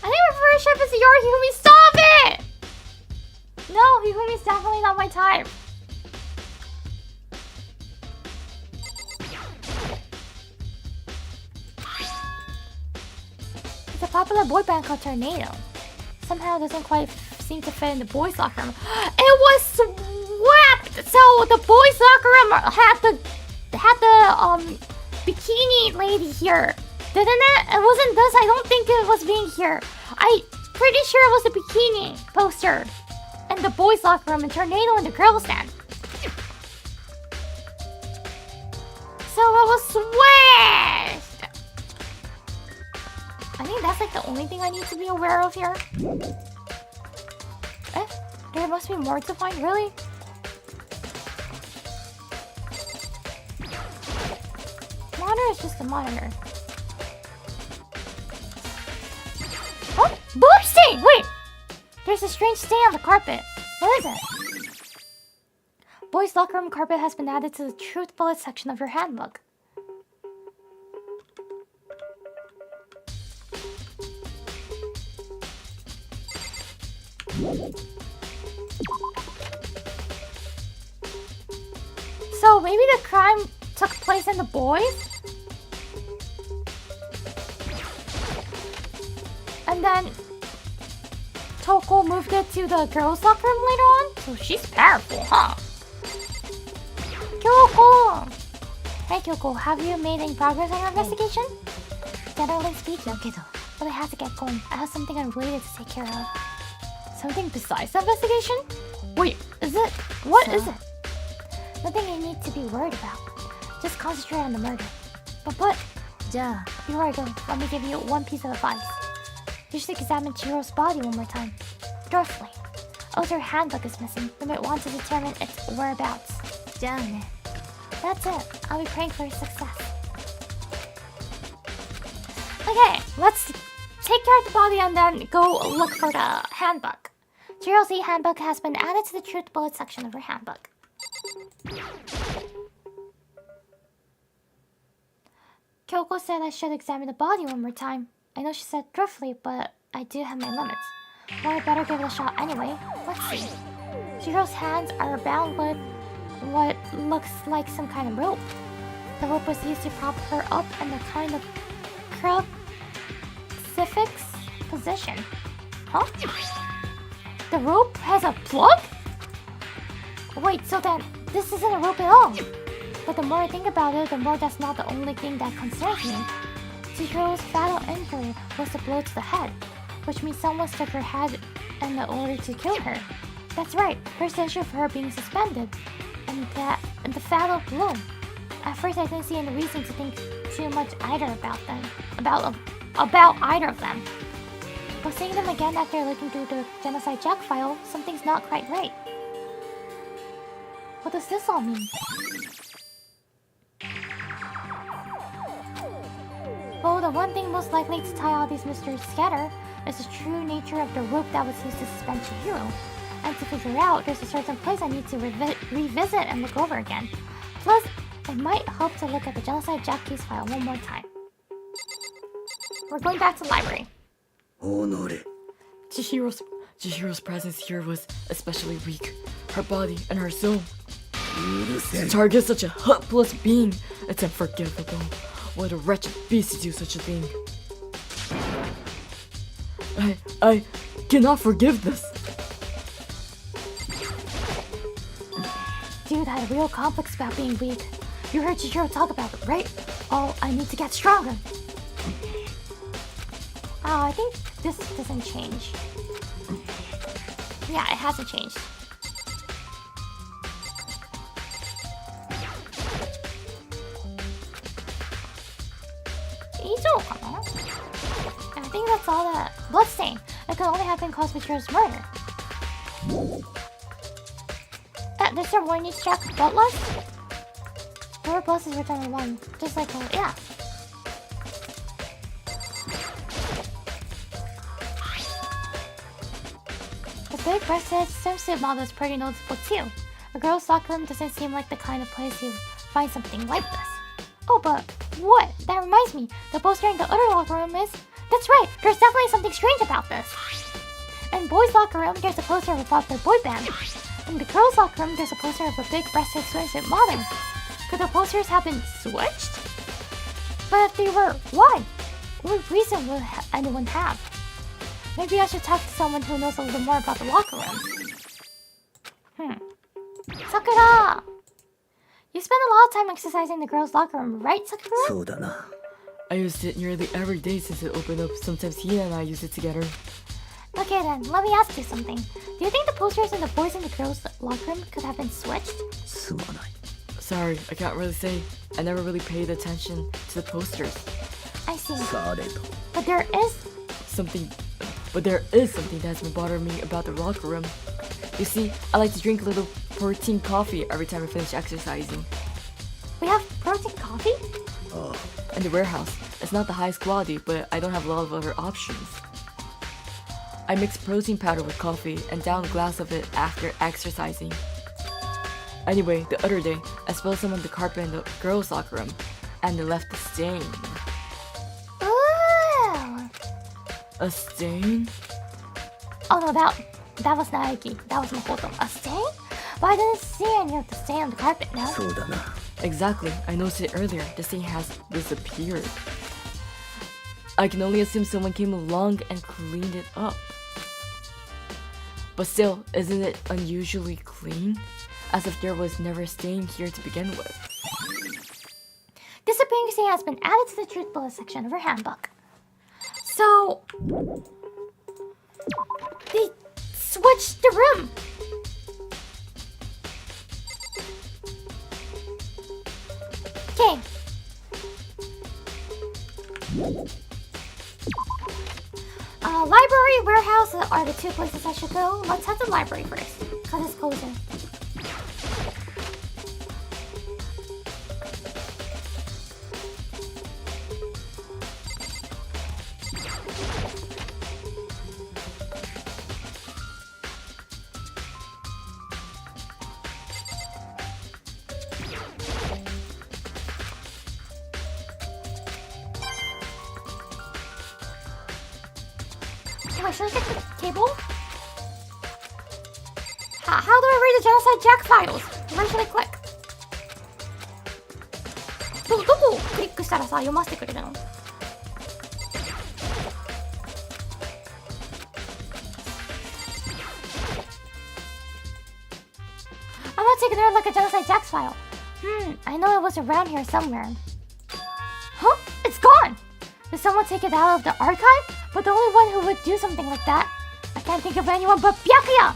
[SPEAKER 1] I think my first chef is your Hihumi. Stop it! No, Hihumi's definitely not my type. It's a popular boy band called Tornado. Somehow it doesn't quite seem to fit in the boys' locker room. It was swept! So the boys' locker room had the bikini lady here. Didn't it? It wasn't this. I don't think it was being here. I'm pretty sure it was the bikini poster in the boys' locker room and Tornado in the girls' stand. So it was switched. I think that's like the only thing I need to be aware of here. Eh? There must be more to find, really? Monitor is just a monitor. Oh! Blood stain! Wait! There's a strange stain on the carpet. What is it? Boys' locker room carpet has been added to the truth bullet section of your handbook. So maybe the crime took place in the boys? And then Toko moved it to the girls' locker room later on? So she's powerful, huh? Kyoko! Hey Kyoko, have you made any progress on your investigation? Generally speaking, but I have to get going. I have something unrelated to take care of. Something besides the investigation? Wait, is it? What is it? Nothing you need to be worried about. Just concentrate on the murder. But, before I go, let me give you one piece of advice. You should examine Chihiro's body one more time. Thoroughly. Also, her handbook is missing. You might want to determine its whereabouts. That's it. I'll be praying for your success. Okay, let's take care of the body and then go look for the handbook. Chihiro's handbook has been added to the truth bullet section of her handbook. Kyoko said I should examine the body one more time. I know she said roughly, but I do have my limits. Well, I better give it a shot anyway. Let's see. Chihiro's hands are bound with what looks like some kind of rope. The rope was used to prop her up in a kind of crucifix position. Huh? The rope has a plug? Wait, so then this isn't a rope at all. But the more I think about it, the more that's not the only thing that concerns me. Chihiro's fatal injury was a blow to the head, which means someone stuck her head in order to kill her. That's right, there's the issue of her being suspended, and the fatal blow. At first, I didn't see any reason to think too much either about either of them. But seeing them again after looking through the Genocide Jack file, something's not quite right. What does this all mean? Well, the one thing most likely to tie all these mysteries together is the true nature of the rope that was used to suspend Chihiro. And to figure out, there's a certain place I need to revisit and look over again. Plus, it might help to look at the Genocide Jack case file one more time. We're going back to the library.
[SPEAKER 7] Chihiro's presence here was especially weak. Her body and her soul. To target such a helpless being, it's unforgivable. What a wretched beast to do such a thing. I cannot forgive this.
[SPEAKER 1] Dude had a real complex about being weak. You heard Chihiro talk about it, right? Oh, I need to get stronger. Oh, I think this doesn't change. Yeah, it hasn't changed. I think that's all that. Bloodstain. It could only have been caused by Michiru's murder. There's some more needs check. Bloodlust? Four bosses return one. Just like, yeah. The big breasted swimsuit model is pretty noticeable too. A girl's locker room doesn't seem like the kind of place you find something like this. Oh, but what? That reminds me. The poster in the other locker room is... That's right! There's definitely something strange about this. In boys' locker room, there's a poster of a popular boy band. In the girls' locker room, there's a poster of a big breasted swimsuit model. Could the posters have been switched? But if they were, why? What reason would anyone have? Maybe I should talk to someone who knows a little more about the locker room. Sakura! You spend a lot of time exercising in the girls' locker room, right, Sakura?
[SPEAKER 5] そうだな。
[SPEAKER 7] I used it nearly every day since it opened up. Sometimes he and I use it together.
[SPEAKER 1] Okay then, let me ask you something. Do you think the posters in the boys and the girls' locker room could have been switched?
[SPEAKER 5] すまない。
[SPEAKER 7] Sorry, I can't really say. I never really paid attention to the posters.
[SPEAKER 1] I see.
[SPEAKER 5] されど。
[SPEAKER 1] But there is
[SPEAKER 7] Something that's been bothering me about the locker room. You see, I like to drink a little protein coffee every time I finish exercising.
[SPEAKER 1] We have protein coffee?
[SPEAKER 7] In the warehouse, it's not the highest quality, but I don't have a lot of other options. I mix protein powder with coffee and down a glass of it after exercising. Anyway, the other day, I spilled some on the carpet in the girls' locker room, and they left a stain.
[SPEAKER 1] Ooh!
[SPEAKER 7] A stain?
[SPEAKER 1] Oh no, that was Naoki. That was Makoto. A stain? But I didn't see any of the stain on the carpet, no?
[SPEAKER 5] そうだな。
[SPEAKER 7] Exactly, I noticed it earlier. The stain has disappeared. I can only assume someone came along and cleaned it up. But still, isn't it unusually clean? As if there was never a stain here to begin with.
[SPEAKER 1] Disappearing stain has been added to the truth bullet section of her handbook. So... they switched the room! Okay. Library, warehouse are the two places I should go. Let's head to the library first, because it's closer. Wait, should I get the table? How do I read the Genocide Jack files? Where should I click? どこをクリックしたらさ、読ませてくれるの? I'm not taking a look at Genocide Jack's file. I know it was around here somewhere. Huh? It's gone! Did someone take it out of the archive? But the only one who would do something like that, I can't think of anyone but Byakuya!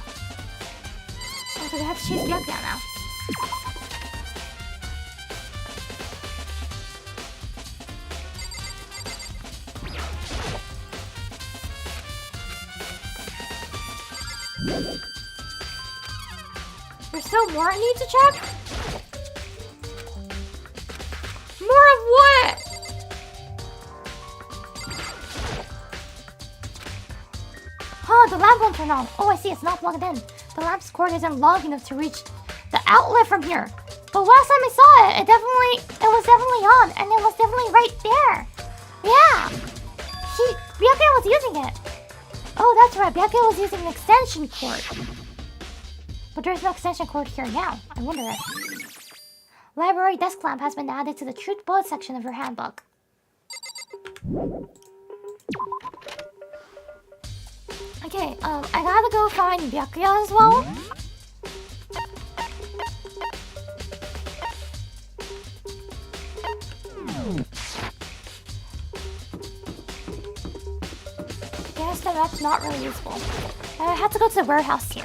[SPEAKER 1] Oh, so we have to choose Byakuya now. There's still more I need to check? More of what? Huh, the lamp won't turn on. Oh, I see, it's not plugged in. The lamp's cord isn't long enough to reach the outlet from here. But last time I saw it, it was definitely on, and it was definitely right there. Yeah! Byakuya was using it. Oh, that's right, Byakuya was using an extension cord. But there's no extension cord here now. I wonder if... Library desk lamp has been added to the truth bullet section of her handbook. Okay, I gotta go find Byakuya as well. Guess that's not really useful.
[SPEAKER 2] I had to go to the warehouse too.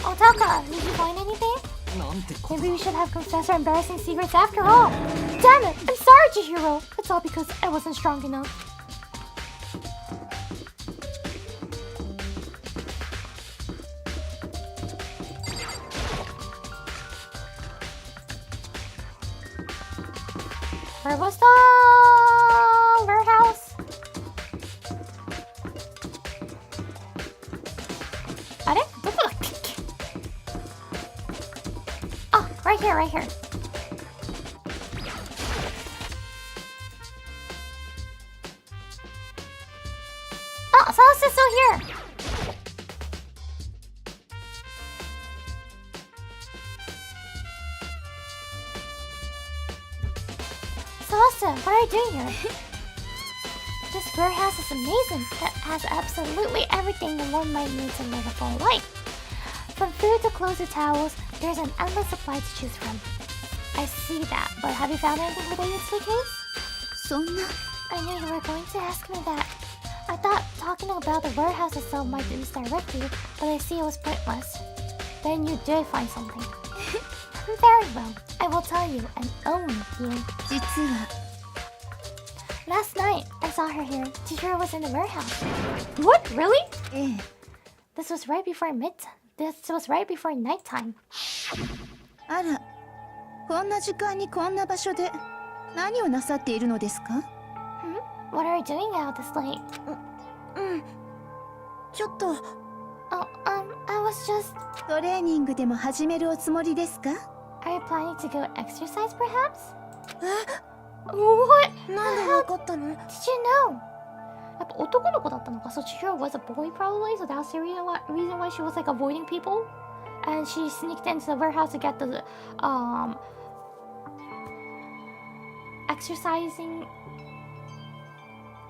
[SPEAKER 2] Oh, Taka, did you find anything?
[SPEAKER 8] なんてこ
[SPEAKER 2] Maybe we should have confessed our embarrassing secrets after all. Damn it, I'm sorry, Chihiro. It's all because I wasn't strong enough. Where was the warehouse? あれどこだっけ Oh, right here, right here. Oh, Celeste is still here. Celeste, what are you doing here? This warehouse is amazing. It has absolutely everything that one might need to live a full life. From food to clothes to towels, there's an endless supply to choose from. I see that, but have you found anything related to the case?
[SPEAKER 6] そんな
[SPEAKER 2] I knew you were going to ask me that. I thought talking about the warehouse itself might misdirect you, but I see it was pointless. Then you did find something. Very well. I will tell you, and only you.
[SPEAKER 6] 実は
[SPEAKER 2] Last night, I saw her here. Chihiro was in the warehouse. What? Really?
[SPEAKER 6] ええ
[SPEAKER 2] This was right before nighttime.
[SPEAKER 6] あらこんな時間にこんな場所で何をなさっているのですか
[SPEAKER 2] What are you doing out this late?
[SPEAKER 6] ちょっと
[SPEAKER 2] Oh, I was just...
[SPEAKER 6] トレーニングでも始めるおつもりですか
[SPEAKER 2] Are you planning to go exercise, perhaps?
[SPEAKER 6] え
[SPEAKER 2] What?
[SPEAKER 6] なんでわかったの
[SPEAKER 2] Did you know? やっぱ男の子だったのか So Chihiro was a boy probably, so that's the reason why she was like avoiding people. And she sneaked into the warehouse to get the exercising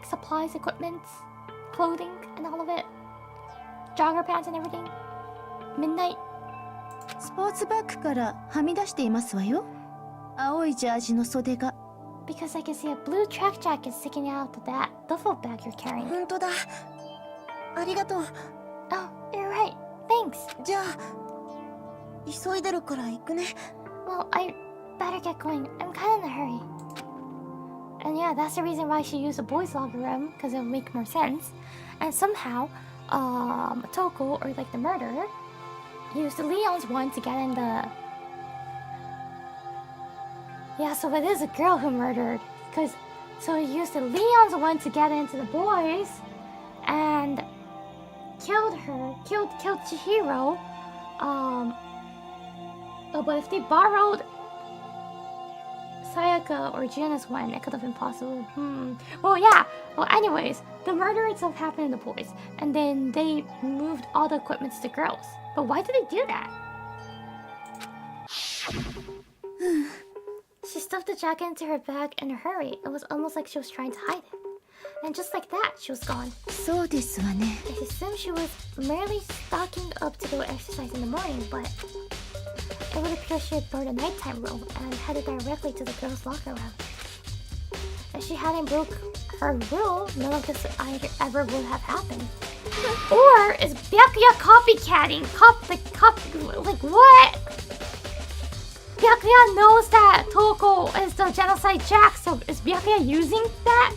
[SPEAKER 2] supplies, equipment, clothing, and all of it. Jogger pants and everything. Midnight.
[SPEAKER 6] スポーツバッグからはみ出していますわよ青いジャージの袖が
[SPEAKER 2] Because I can see a blue track jacket sticking out of that duffel bag you're carrying.
[SPEAKER 6] 本当だありがとう
[SPEAKER 2] Oh, you're right. Thanks.
[SPEAKER 6] じゃあ急いでるから行くね
[SPEAKER 2] Well, I better get going. I'm kind of in a hurry. And yeah, that's the reason why she used the boys' locker room, because it would make more sense. And somehow, Toko, or like the murderer, used Leon's one to get in the... Yeah, so it is a girl who murdered, because... So he used the Leon's one to get into the boys, and killed her, killed Chihiro. Oh, but if they borrowed Sayaka or Juna's one, it could have been possible. Well, yeah. Well, anyways, the murder itself happened in the boys, and then they moved all the equipment to the girls. But why did they do that? She stuffed the jacket into her bag in a hurry. It was almost like she was trying to hide it. And just like that, she was gone.
[SPEAKER 6] そうですわね
[SPEAKER 2] I assumed she was merely stocking up to go exercise in the morning, but it would appear she had bought a nighttime room and headed directly to the girls' locker room. If she hadn't broke her rule, none of this ever would have happened. Or is Byakuya copycatting? Like what? Byakuya knows that Toko is the genocide jack, so is Byakuya using that?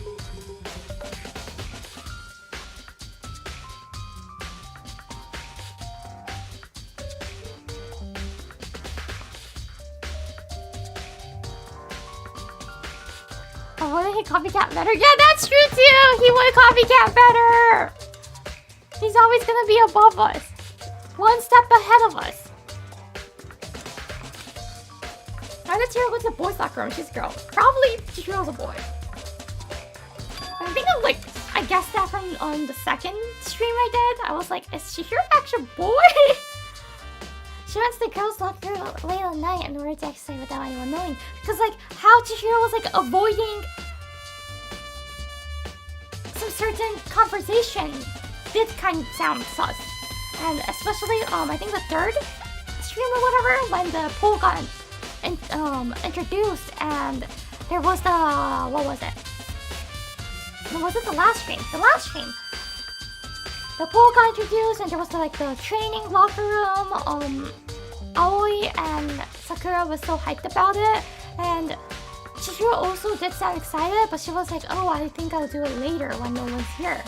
[SPEAKER 2] Oh, wouldn't he copycat better? Yeah, that's true too! He would copycat better! He's always gonna be above us. One step ahead of us. Why did Chihiro go to the boys' locker room? She's a girl. Probably Chihiro's a boy. I think I guessed that from the second stream I did. I was like, is Chihiro actually a boy? She went to the girls' locker late at night in order to exercise without anyone knowing. Because how Chihiro was avoiding some certain conversation did kind of sound sus. And especially I think the third stream or whatever, when the poll got introduced and there was the what was it?
[SPEAKER 1] No, was it the last stream? The last stream. The pool got introduced and there was like the training locker room. Aoi and Sakura was so hyped about it, and Chihiro also did sound excited, but she was like, oh, I think I'll do it later when no one's here.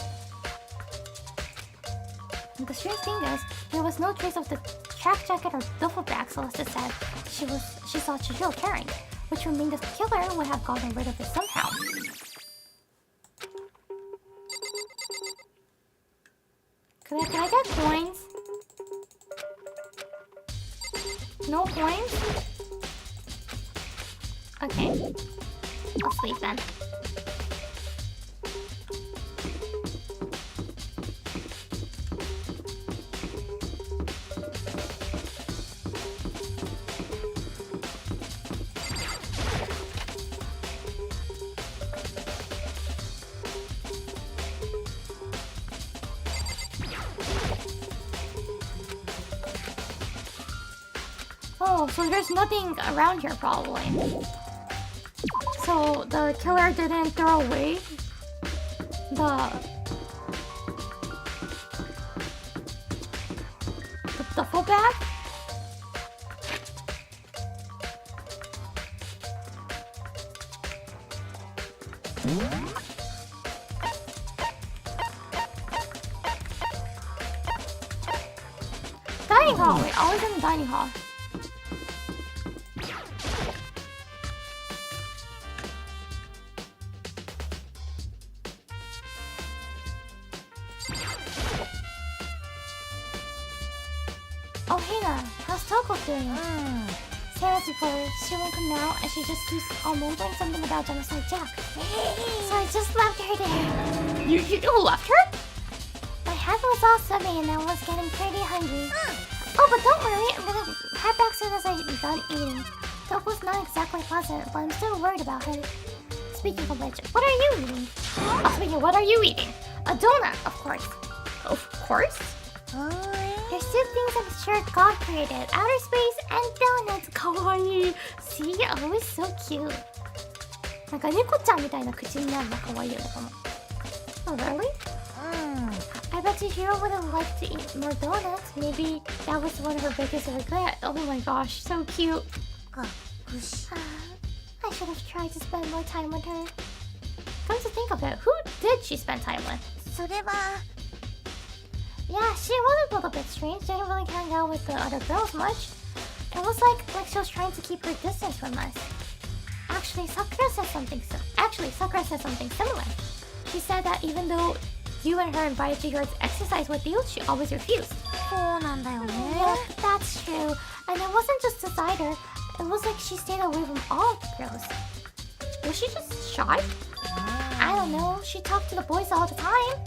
[SPEAKER 1] And the strange thing is, there was no trace of the track jacket or duffel bag Celeste said she saw Chihiro carrying, which would mean the killer would have gotten rid of it somehow. Can I get coins? No coins? Okay. I'll sleep then. Oh, so there's nothing around here probably. So the killer didn't throw away the duffel bag? Dining hall! Wait, always in the dining hall. Oh, Hina, how's Toko doing? Sarah's reported she won't come now and she just keeps on mumbling something about Genocide Jack. So I just left her there. You left her? My head was all swimming and I was getting pretty hungry. Oh, but don't worry, I'm gonna head back soon as I'm done eating. Toko's not exactly pleasant, but I'm still worried about her. Speaking of which, what are you eating? Oh, speaking, what are you eating? A donut, of course. Of course? There's two things I'm sure God created: outer space and donuts. Kawaii. See, always so cute. なんか猫ちゃんみたいな口になるの可愛いよねこの。Oh really? I bet Chihiro would have liked to eat more donuts. Maybe that was one of her biggest regrets. Oh my gosh, so cute. I should have tried to spend more time with her. Come to think of it, who did she spend time with?
[SPEAKER 2] それは
[SPEAKER 1] Yeah, she was a little bit strange. Didn't really hang out with the other girls much. It was like she was trying to keep her distance from us. Actually, Sakura said something similar. She said that even though you and her invited Chihiro to exercise with you, she always refused.
[SPEAKER 2] そうなんだよね。
[SPEAKER 1] Yeah, that's true. And it wasn't just a cider. It was like she stayed away from all girls. Was she just shy? I don't know. She talked to the boys all the time.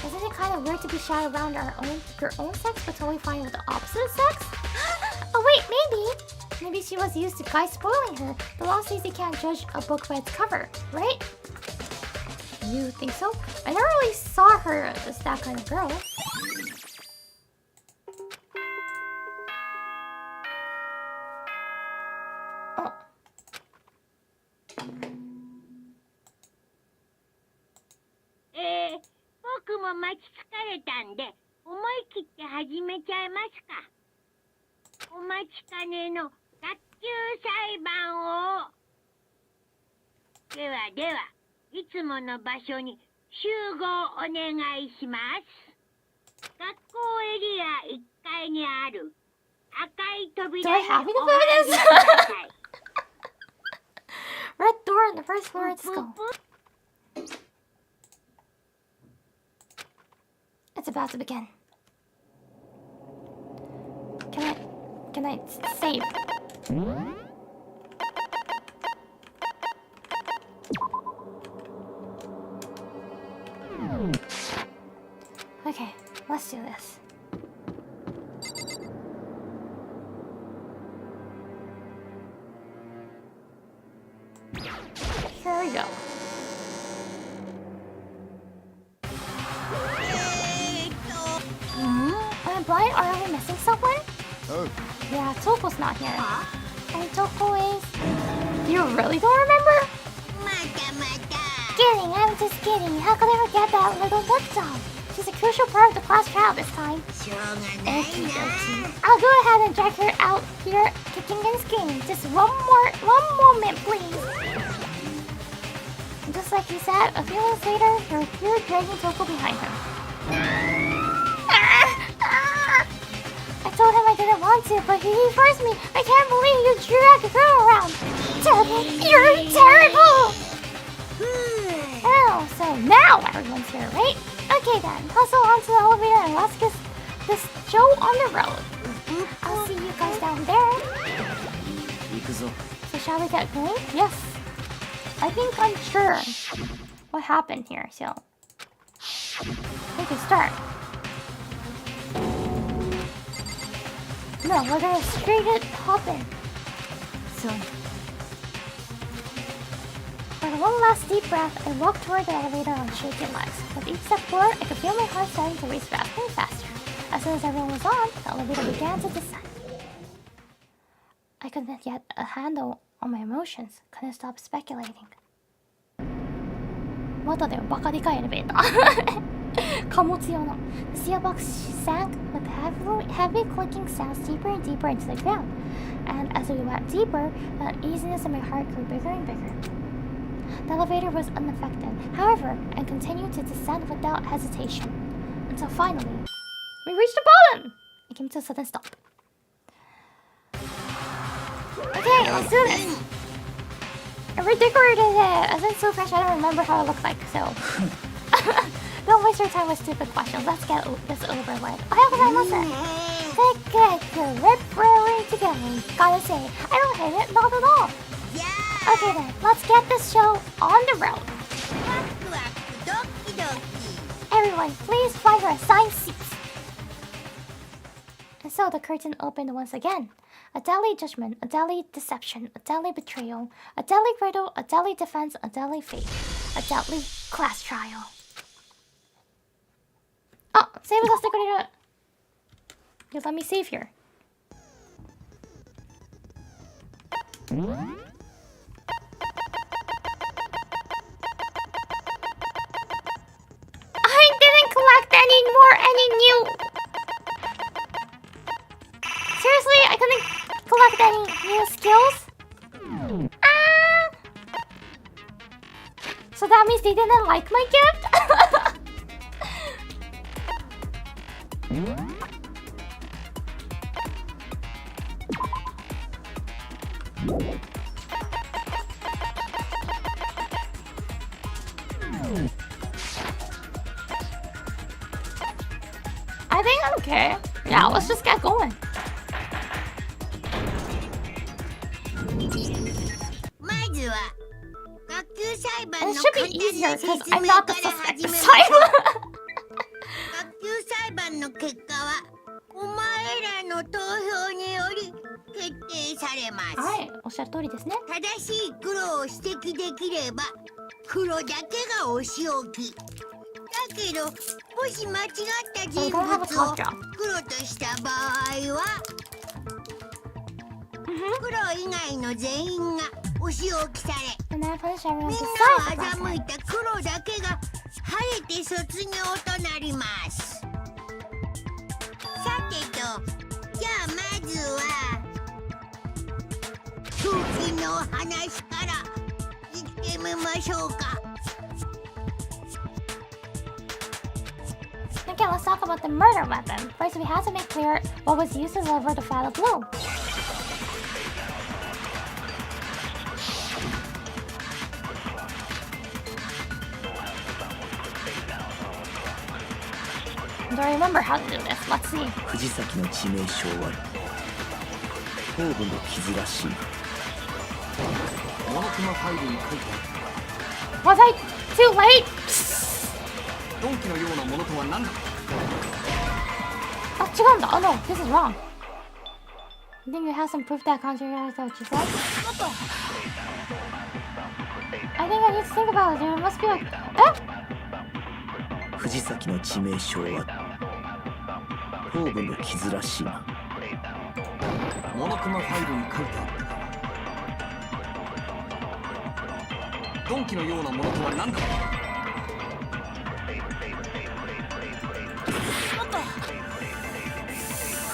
[SPEAKER 1] Isn't it kind of weird to be shy around your own sex, but totally fine with the opposite sex? Oh wait, maybe she was used to guys spoiling her. The law says you can't judge a book by its cover, right? You think so? I never really saw her as that kind of girl. Oh.
[SPEAKER 4] 僕も待ち疲れたんで思い切って始めちゃいますか。お待ちかねの学級裁判を。ではいつもの場所に集合お願いします。学校エリア1階にある赤い扉にお入りください。
[SPEAKER 1] Red door on the first floor. Let's go. It's about to begin. Can I save? Okay, let's do this. Here we go. Am I blind? Are we missing someone?
[SPEAKER 8] Oh.
[SPEAKER 1] Yeah, Toko's not here. And Toko is... You really don't remember?
[SPEAKER 6] まだまだ。
[SPEAKER 2] kidding, I'm just kidding. How could I forget that little nut job? She's a crucial part of the class trial this time.
[SPEAKER 6] しょうがないな。
[SPEAKER 2] I'll go ahead and drag her out here, kicking and screaming. Just one moment, please. Just like he said, a few minutes later, he appeared dragging Toko behind him. I told him I didn't want to, but he forced me. I can't believe you dragged a girl around. Terrible! You're terrible! Oh, so now everyone's here, right? Okay then, hustle onto the elevator and let's get this show on the road. I'll see you guys down there.
[SPEAKER 5] 行くぞ。
[SPEAKER 2] So shall we get going? Yes. I think I'm sure what happened here, so we can start. No, we're gonna straight it hop in. So with one last deep breath, I walked toward the elevator on shaking legs. With each step forward, I could feel my heart starting to race faster and faster. As soon as everyone was on, the elevator began to descend. I couldn't get a handle on my emotions. Couldn't stop speculating. まただよ、バカでかいエレベーター。貨物用の。The steel box sank with heavy clicking sounds deeper and deeper into the ground. And as we went deeper, the uneasiness in my heart grew bigger and bigger. The elevator was unaffected, however, and continued to descend without hesitation. Until finally, we reached the bottom! It came to a sudden stop. Okay, let's do this! I redecorated it! As it's so fresh, I don't remember how it looked like, so... Don't waste your time with stupid questions. Let's get this over with. Ohayou. Good. We're ready to go. Gotta say, I don't hate it, not at all.
[SPEAKER 6] Yeah.
[SPEAKER 2] Okay then, let's get this show on the road.
[SPEAKER 6] ワクワクドキドキ。
[SPEAKER 2] Everyone, please find your assigned seats. And so the curtain opened once again. A deadly judgment, a deadly deception, a deadly betrayal, a deadly riddle, a deadly defense, a deadly fate, a deadly class trial. あ、セーブさせてくれる。You let me save here. I didn't collect any new. Seriously, I couldn't collect any new skills. So that means they didn't like my gift. I think I'm okay. Yeah, let's just get going.
[SPEAKER 6] まずは学級裁判
[SPEAKER 2] And
[SPEAKER 6] の
[SPEAKER 2] it should
[SPEAKER 6] 簡
[SPEAKER 2] be
[SPEAKER 6] 単
[SPEAKER 2] easier
[SPEAKER 6] な
[SPEAKER 2] because
[SPEAKER 6] 説
[SPEAKER 2] I'm
[SPEAKER 6] 明
[SPEAKER 2] not
[SPEAKER 6] か
[SPEAKER 2] the
[SPEAKER 6] ら
[SPEAKER 2] suspect
[SPEAKER 6] 始
[SPEAKER 2] this
[SPEAKER 6] め
[SPEAKER 2] time.
[SPEAKER 6] 学級裁判の結果はお前らの投票により決定されます。
[SPEAKER 2] はい、おっしゃる通りですね。
[SPEAKER 6] 正しい黒を指摘できれば黒だけがお仕置き。だけどもし間違った人物を黒とした場合は黒以外の全員がお仕置きされ、
[SPEAKER 2] And then punish everyone
[SPEAKER 6] みん
[SPEAKER 2] besides
[SPEAKER 6] な
[SPEAKER 2] the
[SPEAKER 6] を
[SPEAKER 2] class.
[SPEAKER 6] 欺いた黒だけが晴れて卒業となります。さてと、じゃあまずは空気の話から言ってみましょうか。
[SPEAKER 2] Okay, let's talk about the murder weapon. First, we have to make clear what was used to deliver the fatal blow. Do I remember how to do this? Let's see.
[SPEAKER 5] 藤崎の致命傷は頭部の傷らしい。モノクマファイルに書いてある。
[SPEAKER 2] Was I too late?
[SPEAKER 5] 鈍器のようなものとは何だ。
[SPEAKER 2] あ、違うんだ。Oh no, this is wrong. I think you have some proof that contradicts what you said. I think I need to think about it. There must be like...
[SPEAKER 5] 藤崎の致命傷は頭部の傷らしいな。モノクマファイルに書いてあった。鈍器のようなものとは何だ。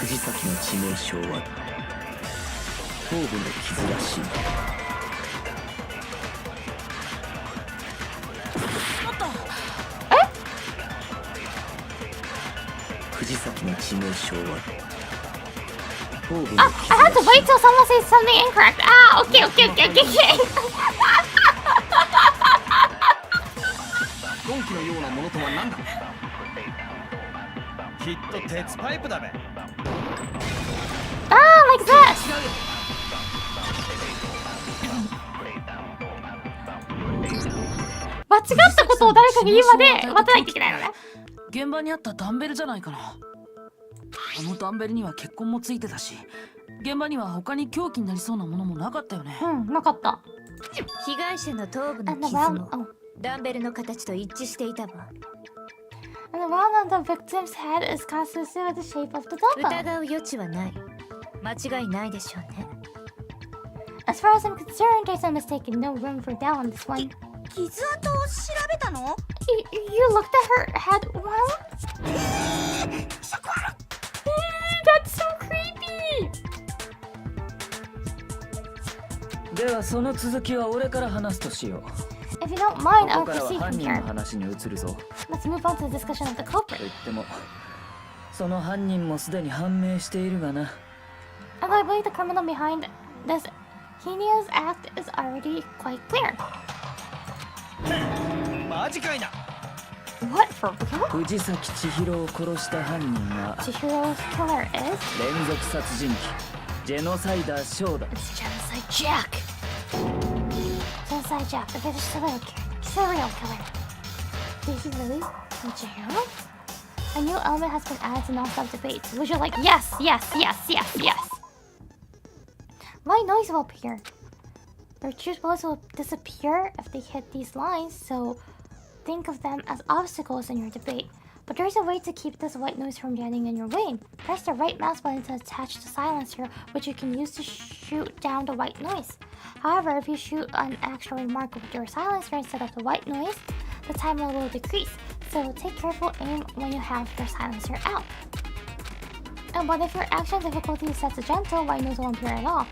[SPEAKER 5] 藤崎の致命傷は頭部の傷らしい。藤崎の致命傷は頭部の傷らしい。
[SPEAKER 1] I had to wait till someone says something incorrect. Ah, okay.
[SPEAKER 5] 鈍器のようなものとは何だ。
[SPEAKER 8] きっと鉄パイプだべ。
[SPEAKER 1] Like that. 間違ったことを誰かが言うまで待たないといけないのね。
[SPEAKER 3] 現場にあったダンベルじゃないかな。あのダンベルには血痕もついてたし、現場には他に凶器になりそうなものもなかったよね。
[SPEAKER 1] なかった。
[SPEAKER 2] 被害者の頭部の
[SPEAKER 1] And
[SPEAKER 2] 傷
[SPEAKER 1] around,
[SPEAKER 2] もダンベルの形と一致していたわ。
[SPEAKER 1] and around the victim's head is consistent with the shape of the dumbbell.
[SPEAKER 2] 疑う余地はない。間違いないでしょうね。
[SPEAKER 1] As far as I'm concerned, there's no mistake and no room for doubt on this one.
[SPEAKER 6] 傷跡を調べたの？
[SPEAKER 1] You looked at her head? Well? That's so creepy!
[SPEAKER 5] ではその続きは俺から話すとしよう。
[SPEAKER 1] If you don't mind,
[SPEAKER 5] こ
[SPEAKER 1] I'll
[SPEAKER 5] こからは
[SPEAKER 1] proceed
[SPEAKER 5] 犯
[SPEAKER 1] from
[SPEAKER 5] 人の
[SPEAKER 1] here.
[SPEAKER 5] 話に移るぞ。
[SPEAKER 1] Let's move on to the discussion of the culprit.
[SPEAKER 5] と言ってもその犯人もすでに判明しているがな。
[SPEAKER 1] Although I believe the criminal behind this heinous act is already quite clear.
[SPEAKER 8] マジかいな。
[SPEAKER 1] What, for real?
[SPEAKER 5] 藤崎千尋を殺した犯人は
[SPEAKER 1] Chihiro's killer is?
[SPEAKER 5] 連続殺人鬼ジェノサイダーショーだ。
[SPEAKER 1] It's Genocide Jack! Genocide Jack, the British serial killer. Is he really from Chihiro? A new element has been added to non-stop debates. Would you like yes. White noise will appear. Their choose bullets will disappear if they hit these lines, so think of them as obstacles in your debate. But there's a way to keep this white noise from getting in your way. Press the right mouse button to attach the silencer, which you can use to shoot down the white noise. However, if you shoot an actual remark with your silencer instead of the white noise, the timer will decrease. So take careful aim when you have your silencer out. But if your action difficulty is set to gentle, white noise won't appear at all.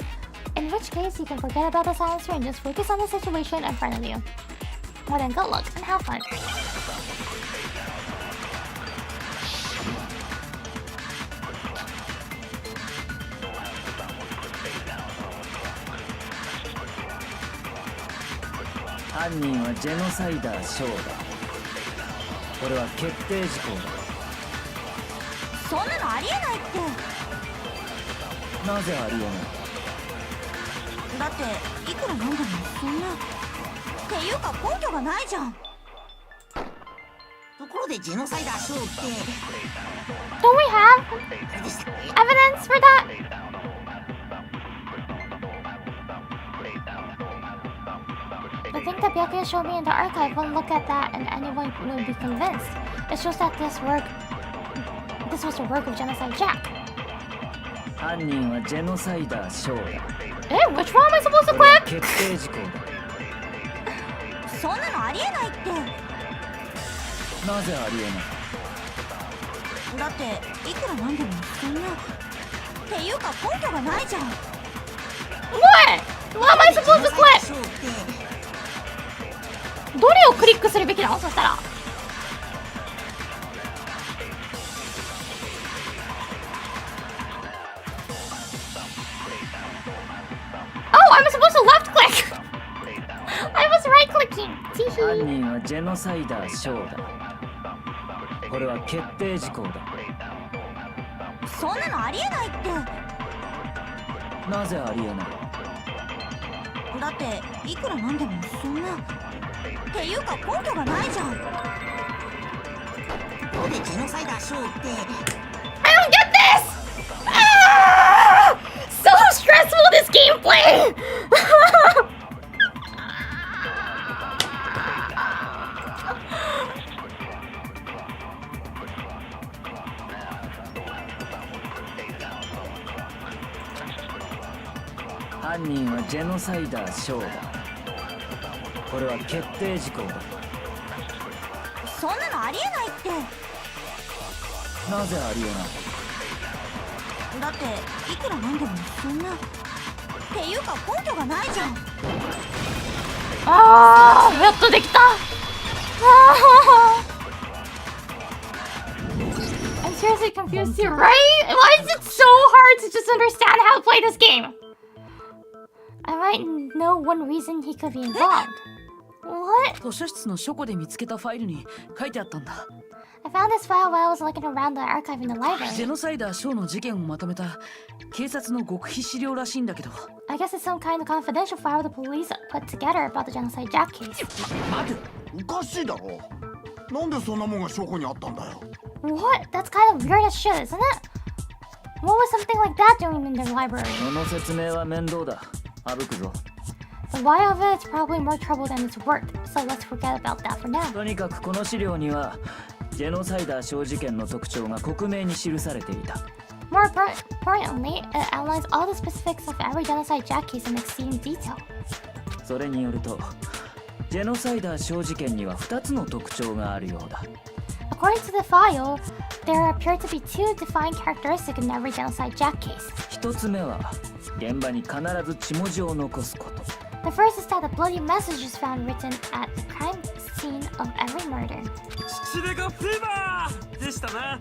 [SPEAKER 1] In which case, you can forget about the silencer and just focus on the situation in front of you. Well then, good luck and have fun.
[SPEAKER 5] 犯人はジェノサイダーショーだ。これは決定事項だ。
[SPEAKER 6] そんなのありえないって。
[SPEAKER 5] なぜありえない。
[SPEAKER 6] だっていくらなんでもそんな。っていうか根拠がないじゃん。ところでジェノサイダーショーって。
[SPEAKER 1] Don't we have evidence for that? I think that Byakuya showed me in the archive. One look at that and anyone would be convinced. It shows that this was the work of Genocide Jack.
[SPEAKER 5] 犯人はジェノサイダーショーだ。
[SPEAKER 1] Which one am I supposed to click?
[SPEAKER 5] 決定事項だ。
[SPEAKER 6] そんなのありえないって。
[SPEAKER 5] なぜありえない。
[SPEAKER 6] だっていくらなんでもそんな。っていうか根拠がないじゃん。
[SPEAKER 1] What? What am I supposed to click? どれをクリックするべきなの？そしたら。Oh, I'm supposed to left click. I was right clicking.
[SPEAKER 5] 犯人はジェノサイダーショーだ。これは決定事項だ。
[SPEAKER 6] そんなのありえないって。
[SPEAKER 5] なぜありえない。
[SPEAKER 6] だっていくらなんでもそんな。っていうか根拠がないじゃん。ところでジェノサイダーショーって。
[SPEAKER 1] I don't get this! Ah! So stressful, this gameplay!
[SPEAKER 5] 犯人はジェノサイダーショーだ。ここれは決定事項だ。
[SPEAKER 2] そんなのありえないって。
[SPEAKER 5] なぜありえない。
[SPEAKER 2] だっていくらなんでもそんなっていうか根拠がないじゃん。
[SPEAKER 1] あー、やっとできた。I'm seriously confused here, right? Why is it so hard to just understand how to play this game? I might know one reason he could be involved. What?
[SPEAKER 3] 図書室の書庫で見つけたファイルに書いてあったんだ。
[SPEAKER 2] I found this file while I was looking around the archive in the
[SPEAKER 3] ジェ
[SPEAKER 2] library.
[SPEAKER 3] ノサイダーショーの事件をまとめた警察の極秘資料らしいんだけど。
[SPEAKER 2] I guess it's some kind of confidential file the police put together about the genocide Jack case.
[SPEAKER 9] 待て、おかしいだろ。なんでそんなもんが証拠にあったんだよ。
[SPEAKER 2] What? That's kind of weird as shit, isn't it? What was something like that doing in the library?
[SPEAKER 5] その説明は面倒だ。省くぞ。
[SPEAKER 2] The why of it's probably more trouble than it's worth, so let's forget about that for now.
[SPEAKER 5] とにかくこの資料にはジェノサイダー小事件の特徴が克明に記されていた。
[SPEAKER 2] More importantly, it outlines all the specifics of every genocide Jack case in exceeding detail.
[SPEAKER 5] それによるとジェノサイダー小事件には2つの特徴があるようだ。
[SPEAKER 2] According to the file, there appear to be two defined characteristics in every genocide Jack case.
[SPEAKER 5] 1つ目は現場に必ず血文字を残すこと。
[SPEAKER 2] The first is that the bloody message is found written at the crime scene of every murder.
[SPEAKER 8] 父でがフィーバーでしたな。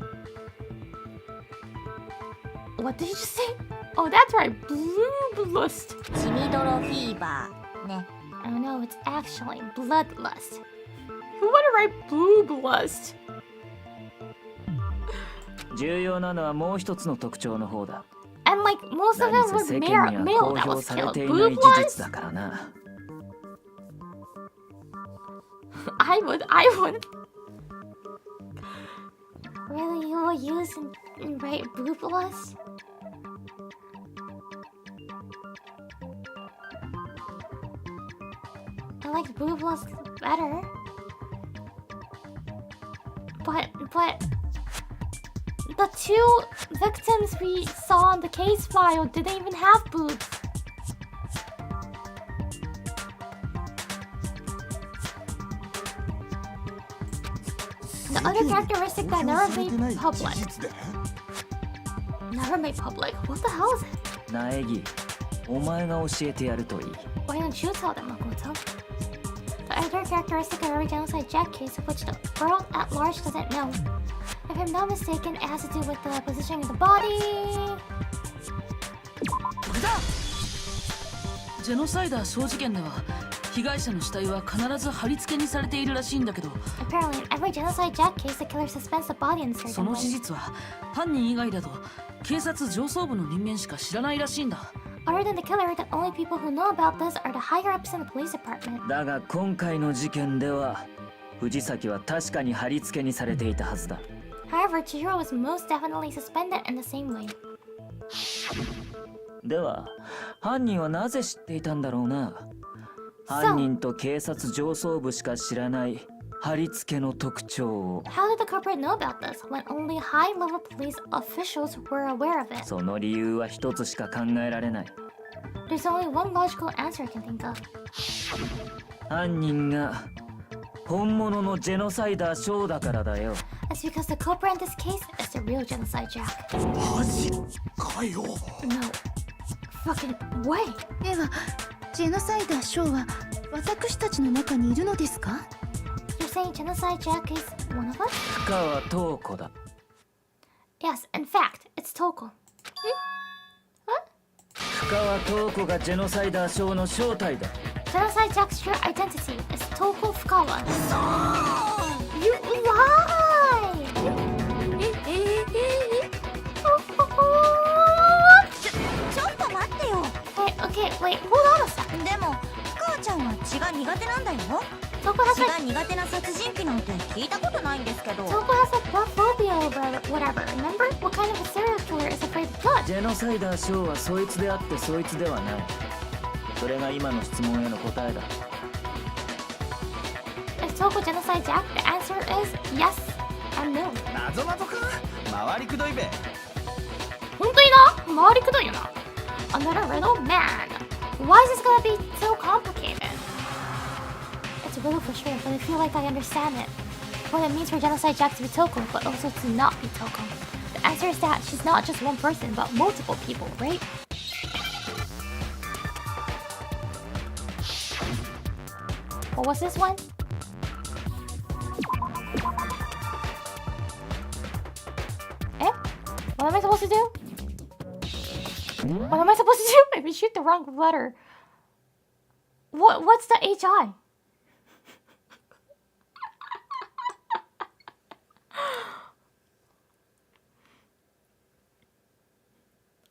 [SPEAKER 1] What did you just say? Oh, that's right. Bloodlust.
[SPEAKER 2] 血みどろフィーバーね。Oh no, it's actually bloodlust.
[SPEAKER 1] Who would write booblust?
[SPEAKER 5] 重要なのはもう一つの特徴の方だ。
[SPEAKER 1] And like most of
[SPEAKER 5] 何
[SPEAKER 1] them
[SPEAKER 5] せ
[SPEAKER 1] were
[SPEAKER 5] 世間に
[SPEAKER 1] male
[SPEAKER 5] は公
[SPEAKER 1] that
[SPEAKER 5] 表
[SPEAKER 1] was
[SPEAKER 5] され
[SPEAKER 1] killed.
[SPEAKER 5] ていない事
[SPEAKER 1] Booblust?
[SPEAKER 5] 実だからな。
[SPEAKER 1] I would.
[SPEAKER 2] Really, you will use and write bloodlust? I like bloodlust better. But
[SPEAKER 1] The two victims we saw on the case file didn't even have boobs. The other characteristic that never made public. Never made public? What the hell is it?
[SPEAKER 5] 苗木、お前が教えてやるといい。
[SPEAKER 1] Why don't you tell them, Makoto?
[SPEAKER 2] the other characteristic of every genocide Jack case of which the world at large doesn't know. If I'm not mistaken, it has to do with the positioning of the body.
[SPEAKER 3] ジェノサイダー小事件では被害者の死体は必ず貼り付けにされているらしいんだけど、
[SPEAKER 2] Apparently, in every genocide Jack case, the killer suspends the body in a
[SPEAKER 3] そ
[SPEAKER 2] certain
[SPEAKER 3] の事
[SPEAKER 2] way.
[SPEAKER 3] 実は犯人以外だと警察上層部の人間しか知らないらしいんだ。
[SPEAKER 2] Other than the killer, the only people who know about this are the higher ups in the police department.
[SPEAKER 5] だが今回の事件では藤崎は確かに貼り付けにされていたはずだ。
[SPEAKER 2] However, Chihiro was most definitely suspended in the same way.
[SPEAKER 5] では犯人はなぜ知っていたんだろうな。犯人と警察上層部しか知らない貼り付けの特徴を。
[SPEAKER 2] How did the culprit know about this when only high-level police officials were aware of it?
[SPEAKER 5] その理由は一つしか考えられない。
[SPEAKER 2] There's only one logical answer I can think of.
[SPEAKER 5] 犯人が本物のジェノサイダーショーだからだよ。
[SPEAKER 2] That's because the culprit in this case is the real genocide Jack.
[SPEAKER 9] マジかよ。
[SPEAKER 1] No fucking way.
[SPEAKER 10] ではジェノサイダーショーは私たちの中にいるのですか？
[SPEAKER 2] You're saying genocide Jack is one of us?
[SPEAKER 5] 深川東子だ。
[SPEAKER 2] Yes, in fact, it's Toko.
[SPEAKER 5] 深川東子がジェノサイダーショーの正体だ。
[SPEAKER 2] Genocide Jack's true identity is Toko Fukawa. You lied!
[SPEAKER 10] ちょっと待ってよ。
[SPEAKER 2] Okay, wait, hold on a second.
[SPEAKER 10] でも深川ちゃんは血が苦手なんだよ。
[SPEAKER 2] Toko has
[SPEAKER 10] 血
[SPEAKER 2] like
[SPEAKER 10] が苦手な殺人鬼なんて聞いたことないんですけど。
[SPEAKER 2] Toko has like blood phobia or whatever. Remember? What kind of a serial killer is afraid of blood?
[SPEAKER 5] ジェノサイダーショーはそいつであってそいつではない。それが今の質問への答えだ。
[SPEAKER 2] Is Toko genocide Jack? The answer is yes and no.
[SPEAKER 8] 謎か回りくどいべ。
[SPEAKER 1] 本当にな、回りくどいよな。
[SPEAKER 2] Another riddle? Man, why is this gonna be so complicated? little frustrated, but I feel like I understand it. What it means for Genocide Jack to be Toko, but also to not be Toko. The answer is that she's not just one person, but multiple people, right? What was this one? Eh? What am I supposed to do? What am I supposed to do? If you shoot the wrong letter. What's the HI?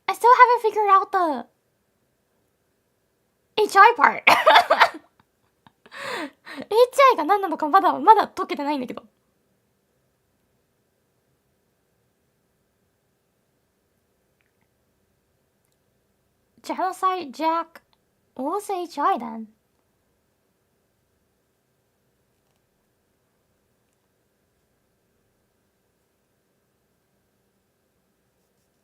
[SPEAKER 2] I still haven't figured out the HI part. HI が何なのかまだ解けてないんだけど。Genocide Jack. What was HI then?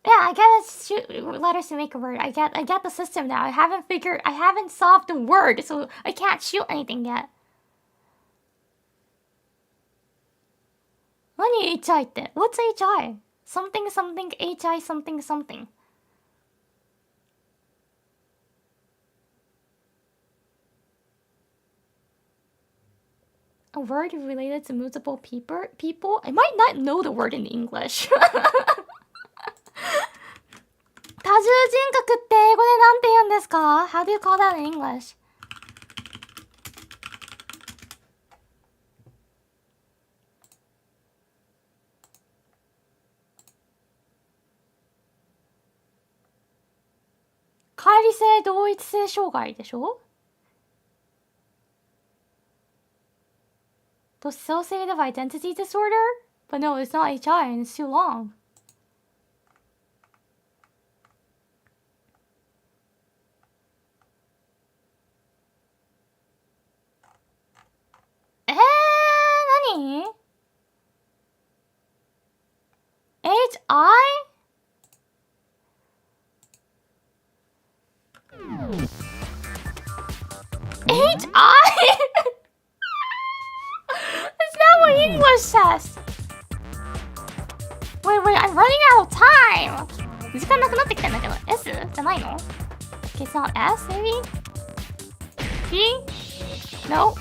[SPEAKER 2] Yeah, I gotta shoot letters to make a word. I get the system now. I haven't solved the word, so I can't shoot anything yet. 何 HI って What's HI? Something something HI something something. A word related to multiple people? I might not know the word in English. 多重人格って英語でなんて言うんですか How do you call that in English?「乖離性同一性障害」でしょ Dissociative identity disorder? But no, it's not HI and it's too long. Nani? HI? HI? It's not what English says. Wait, I'm running out of time. 時間なくなってきてんだけど。S? じゃないの Okay, it's not S, maybe? P? No?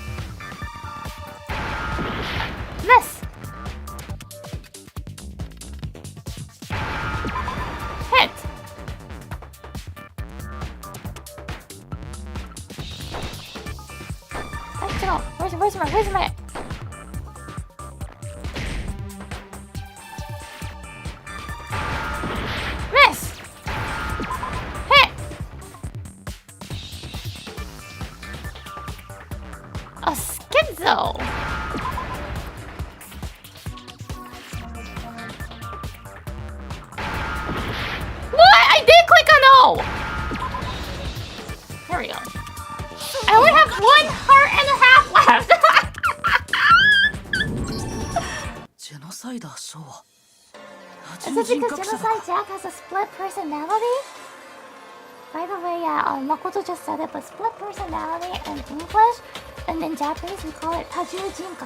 [SPEAKER 2] This! Hit! Where's my... Miss! Hit! A schizo! What? I did click on O! There we go. I only have 1 heart and a half left!
[SPEAKER 3] Genocider Showa.
[SPEAKER 2] Is it because Genocide Jack has a split personality? By the way, yeah, Makoto just said it, but split personality in English, and in Japanese we call it 多重人格.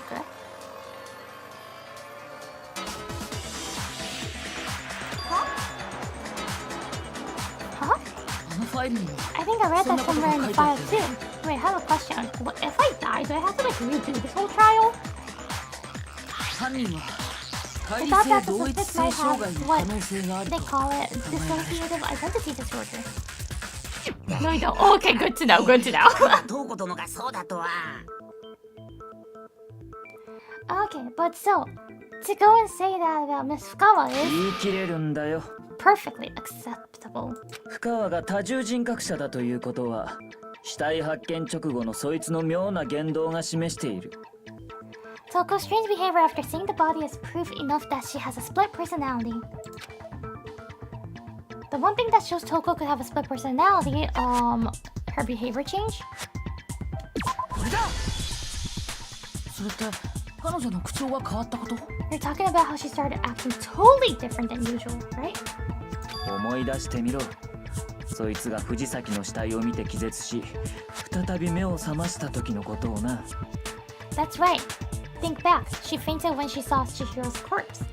[SPEAKER 2] Huh? I think I read that somewhere in the file too. Wait, I have a question. If I die, do I have to like redo this whole trial? I thought that the suspect might have what they call it, dissociative identity disorder. No, you don't. Okay, good to know, good to know. Okay, but so, to go and say that about Miss Fukawa is perfectly acceptable.
[SPEAKER 5] 深川が多重人格者だということは、死体発見直後のそいつの妙な言動が示している。
[SPEAKER 2] Toko's strange behavior after seeing the body is proof enough that she has a split personality. The one thing that shows Toko could have a split personality, her behavior change.
[SPEAKER 3] それって彼女の口調が変わったこと？
[SPEAKER 2] You're talking about how she started acting totally different than usual, right?
[SPEAKER 5] 思い出してみろ。そいつが藤崎の死体を見て気絶し、再び目を覚ました時のことをな。
[SPEAKER 1] That's right. Think back. She fainted when she saw Chihiro's corpse.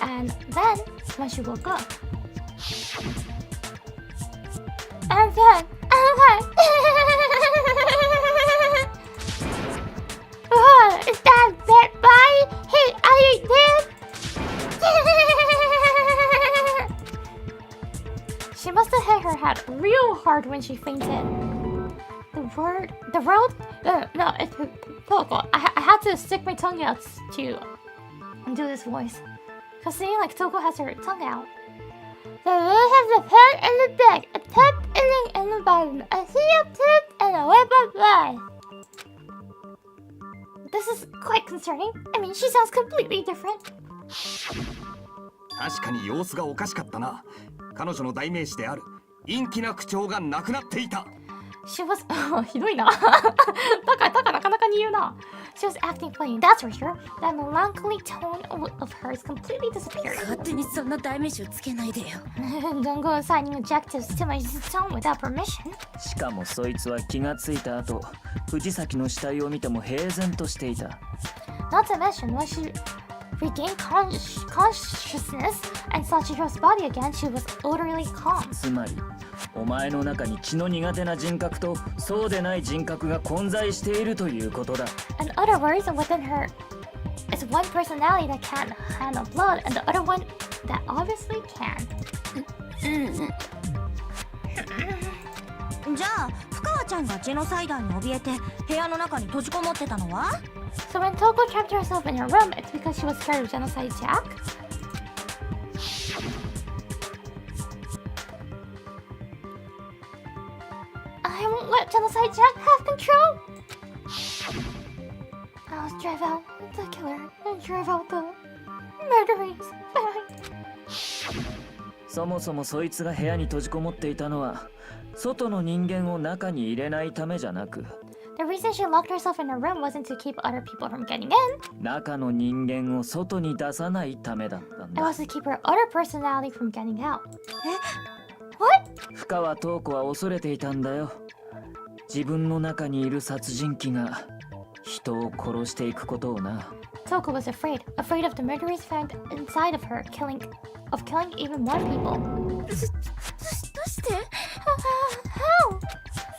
[SPEAKER 1] And then, when she woke up. And then... Is that bad body? Hey, are you there? She must have hit her head real hard when she fainted. It's vocal. I had to stick my tongue out to do this voice. Cause see, like Toko has her tongue out. The root has a head and the back, a top and the bottom, a heel tip and a web of blood. This is quite concerning. I mean, she sounds completely different.
[SPEAKER 8] 確かに様子がおかしかったな。彼女の代名詞である陰気な口調がなくなっていた。
[SPEAKER 1] She was ひどいな。だからなかなかに言うな。She was acting funny, that's for sure. That melancholy tone of hers completely disappeared.
[SPEAKER 2] 勝手にそんな代名詞をつけないでよ。
[SPEAKER 1] Don't go assigning adjectives to my tone without permission.
[SPEAKER 5] しかもそいつは気がついた後、藤崎の死体を見ても平然としていた。
[SPEAKER 1] Not to mention, when she regained consciousness and saw Chihiro's body again, she was utterly calm.
[SPEAKER 5] つまり、お前の中に血の苦手な人格とそうでない人格が混在しているということだ。
[SPEAKER 1] In other words, within her is one personality that can't handle blood, and the other one that obviously can.
[SPEAKER 2] じゃあ、深川ちゃんがジェノサイダーに怯えて部屋の中に閉じこもってたのは？
[SPEAKER 1] So when Toko trapped herself in her room, it's because she was scared of Genocide Jack? I won't let Genocide Jack have control! I'll drive out the killer and drive out the murderers.
[SPEAKER 5] そもそもそいつが部屋に閉じこもっていたのは、外の人間を中に入れないためじゃなく、
[SPEAKER 1] The reason she locked herself in her room wasn't to keep other people from getting in.
[SPEAKER 5] 中の人間を外に出さないためだったん
[SPEAKER 1] It
[SPEAKER 5] だ。
[SPEAKER 1] was to keep her other personality from getting out.
[SPEAKER 2] What?
[SPEAKER 5] 深川塔子は恐れていたんだよ。自分の中にいる殺人鬼が人を殺していくことをな。
[SPEAKER 1] Toko was afraid of the murderers found inside of her, killing even more people.
[SPEAKER 2] どうして？
[SPEAKER 1] How?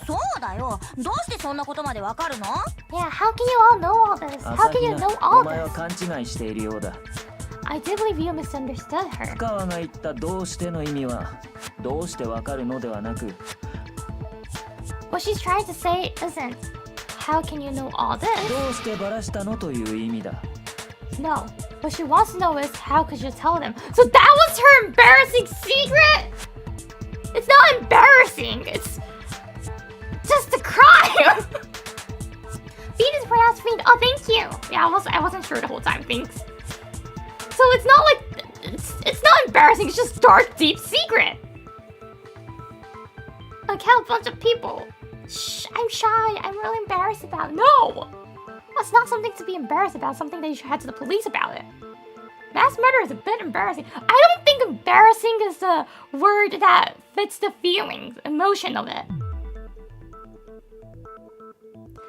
[SPEAKER 2] そうだよ。どうしてそんなことまでわかるの？
[SPEAKER 1] Yeah, how can you all know all this? How can you know
[SPEAKER 5] お
[SPEAKER 1] all
[SPEAKER 5] 前は
[SPEAKER 1] this?
[SPEAKER 5] 勘違いしているようだ。
[SPEAKER 1] I do believe you misunderstood her.
[SPEAKER 5] 深川が言ったどうしての意味は、どうしてわかるのではなく、
[SPEAKER 1] What she's trying to say isn't, how can you know all this?
[SPEAKER 5] どうしてバラしたのという意味だ。
[SPEAKER 1] No. What she wants to know is, how could you tell them? So that was her embarrassing secret? It's not embarrassing. It's just a crime. Bean is pronounced Fiend. Oh, thank you. Yeah, I wasn't sure the whole time. Thanks. So it's not like it's not embarrassing. It's just dark, deep secret. I killed a bunch of people. Shh, I'm shy. I'm really embarrassed about it. No, that's not something to be embarrassed about. Something that you should head to the police about it. Mass murder is a bit embarrassing. I don't think embarrassing is the word that fits the feelings, emotion of it.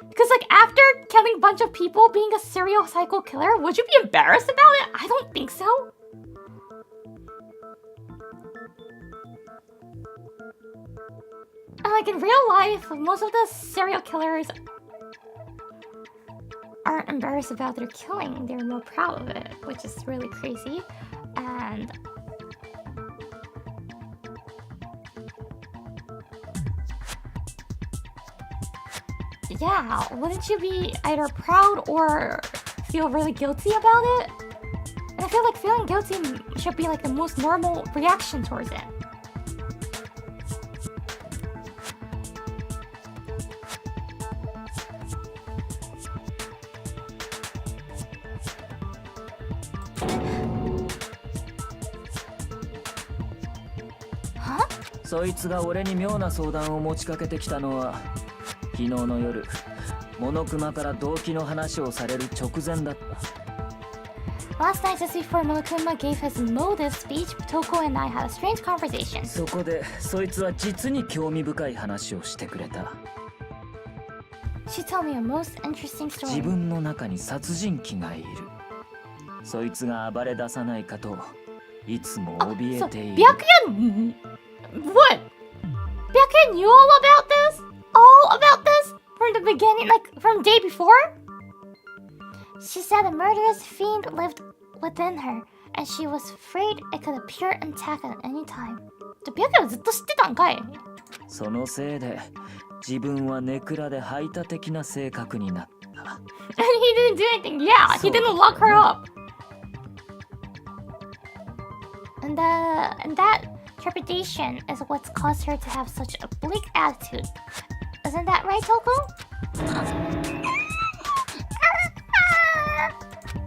[SPEAKER 1] Because like after killing a bunch of people, being a serial psycho killer, would you be embarrassed about it? I don't think so. And like in real life, most of the serial killers aren't embarrassed about their killing. They're more proud of it, which is really crazy. And yeah, wouldn't you be either proud or feel really guilty about it? And I feel like feeling guilty should be like the most normal reaction towards it. Huh?
[SPEAKER 5] そいつが俺に妙な相談を持ちかけてきたのは、昨日の夜、モノクマから動機の話をされる直前だった。
[SPEAKER 1] Last night, just before Monokuma gave his motive speech, Toko and I had a strange conversation.
[SPEAKER 5] そこで、そいつは実に興味深い話をしてくれた。
[SPEAKER 2] She told me a most interesting
[SPEAKER 5] 自
[SPEAKER 2] story.
[SPEAKER 5] 分の中に殺人鬼がいる。そいつが暴れ出さないかといつも怯えている。
[SPEAKER 1] What? Byakuya knew all about this? All about this? From the beginning, like from the day before?
[SPEAKER 2] She said a murderous fiend lived within her, and she was afraid it could appear and attack at any time.
[SPEAKER 1] じゃあByakuyaはずっと知ってたんかい？
[SPEAKER 5] そのせいで自分はネクラで排他的な性格になった。
[SPEAKER 1] And he didn't do anything. Yeah, he didn't lock her up.
[SPEAKER 2] And that trepidation is what's caused her to have such a bleak attitude. Isn't that right, Toko?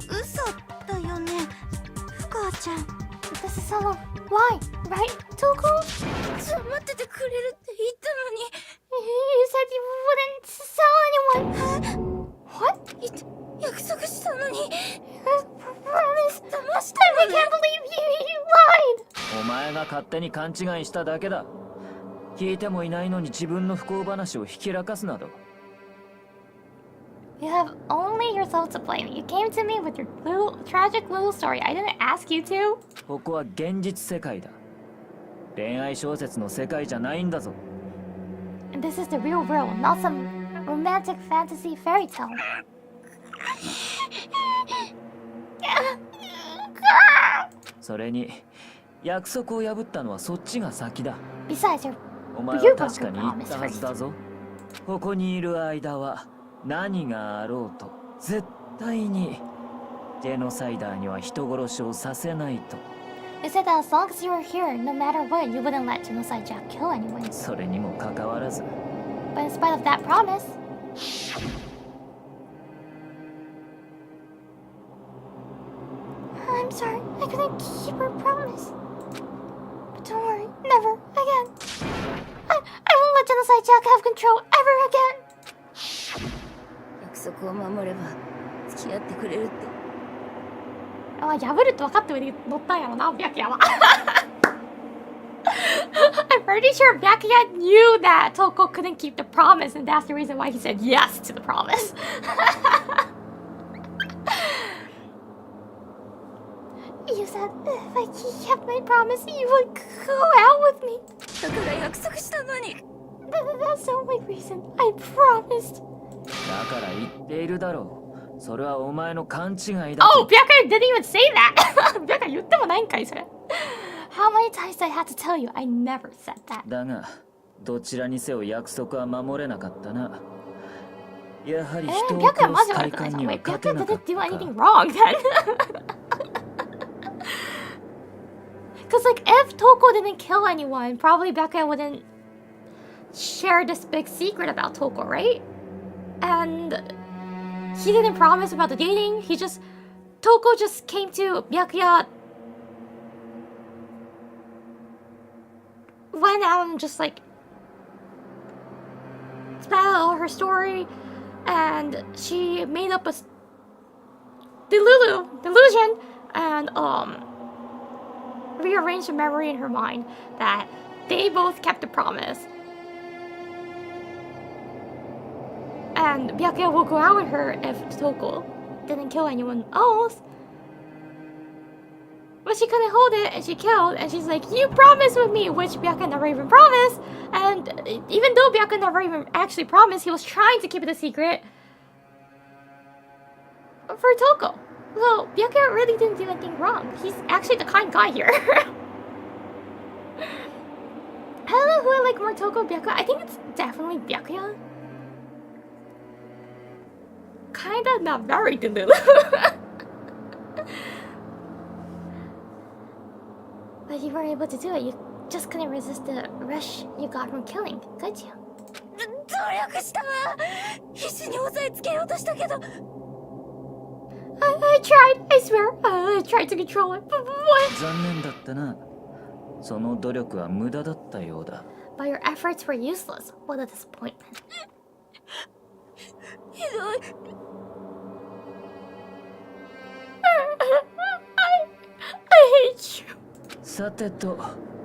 [SPEAKER 10] 嘘だよね、ふかちゃん。
[SPEAKER 2] This is all why, right, Toko?
[SPEAKER 10] 待っててくれるって言ったのに。
[SPEAKER 2] You said you wouldn't tell anyone. What?
[SPEAKER 10] 約束したのに。
[SPEAKER 2] Promise.
[SPEAKER 10] 騙した
[SPEAKER 2] I
[SPEAKER 10] の
[SPEAKER 2] can't
[SPEAKER 10] ね。
[SPEAKER 2] believe you lied.
[SPEAKER 5] お前が勝手に勘違いしただけだ。聞いてもいないのに自分の不幸話をひきらかすなど。
[SPEAKER 2] You have only yourself to blame. You came to me with your tragic little story. I didn't ask you to.
[SPEAKER 5] ここは現実世界だ。恋愛小説の世界じゃないんだぞ。
[SPEAKER 2] And this is the real world, not some romantic fantasy fairy tale.
[SPEAKER 5] それに約束を破ったのはそっちが先だ。
[SPEAKER 2] Besides, your
[SPEAKER 5] お前は確かに言ったはずだぞ。ここにいる間は何があろうと絶対にジェノサイダーには人殺しをさせないと。
[SPEAKER 2] you said that as long as you were here, no matter what, you wouldn't let Genocide Jack kill anyone.
[SPEAKER 5] それにもかかわらず
[SPEAKER 2] But in spite of that promise, I'm sorry, I couldn't keep her promise. But don't worry, never again. I won't let Genocide Jack have control ever again.
[SPEAKER 10] 約束を守れば付き合ってくれるって。
[SPEAKER 1] あ、破るって分かって上に乗ったんやろな、Byakuyaは。I'm pretty sure Byakuya knew that Toko couldn't keep the promise, and that's the reason why he said yes to the promise.
[SPEAKER 2] You said if I kept my promise, you would go out with me.
[SPEAKER 10] だから約束したのに。
[SPEAKER 2] That's the only reason I promised.
[SPEAKER 5] だから言っているだろう。それはお前の勘違いだ。
[SPEAKER 1] Oh, Byakuya didn't even say that. Byakuya 言ってもないんかいそれ。
[SPEAKER 2] How many times did I have to tell you? I never said that.
[SPEAKER 5] だがどちらにせよ約束は守れなかったな。やはり人を
[SPEAKER 1] Byakuya
[SPEAKER 5] 殺
[SPEAKER 1] マジ
[SPEAKER 5] す快
[SPEAKER 1] 悪くないじゃん。
[SPEAKER 5] 感には
[SPEAKER 1] Wait,
[SPEAKER 5] 勝て
[SPEAKER 1] Byakuya
[SPEAKER 5] なかっ
[SPEAKER 1] didn't do
[SPEAKER 5] た
[SPEAKER 1] anything
[SPEAKER 5] か。
[SPEAKER 1] wrong then. Because like if Toko didn't kill anyone, probably Byakuya wouldn't share this big secret about Toko, right? And he didn't promise about the dating. Toko just came to Byakuya, went out and just like spat out all her story, and she made up a delusion and rearranged a memory in her mind that they both kept the promise. And Byakuya will go out with her if Toko didn't kill anyone else. But she couldn't hold it and she killed, and she's like, you promised with me, which Byakuya never even promised. And even though Byakuya never even actually promised, he was trying to keep it a secret for Toko. So Byakuya really didn't do anything wrong. He's actually the kind guy here. I don't know who I like more, Toko or Byakuya. I think it's definitely Byakuya. Kinda not very delulu.
[SPEAKER 2] But you were able to do it. You just couldn't resist the rush you got from killing, could you?
[SPEAKER 10] 努力したわ。必死に押さえつけようとしたけど。
[SPEAKER 1] I tried, I swear. I tried to control it. But what?
[SPEAKER 5] 残念だったな。その努力は無駄だったようだ。
[SPEAKER 2] But your efforts were useless. What a disappointment.
[SPEAKER 10] ひどい。
[SPEAKER 1] I hate you.
[SPEAKER 5] さてと、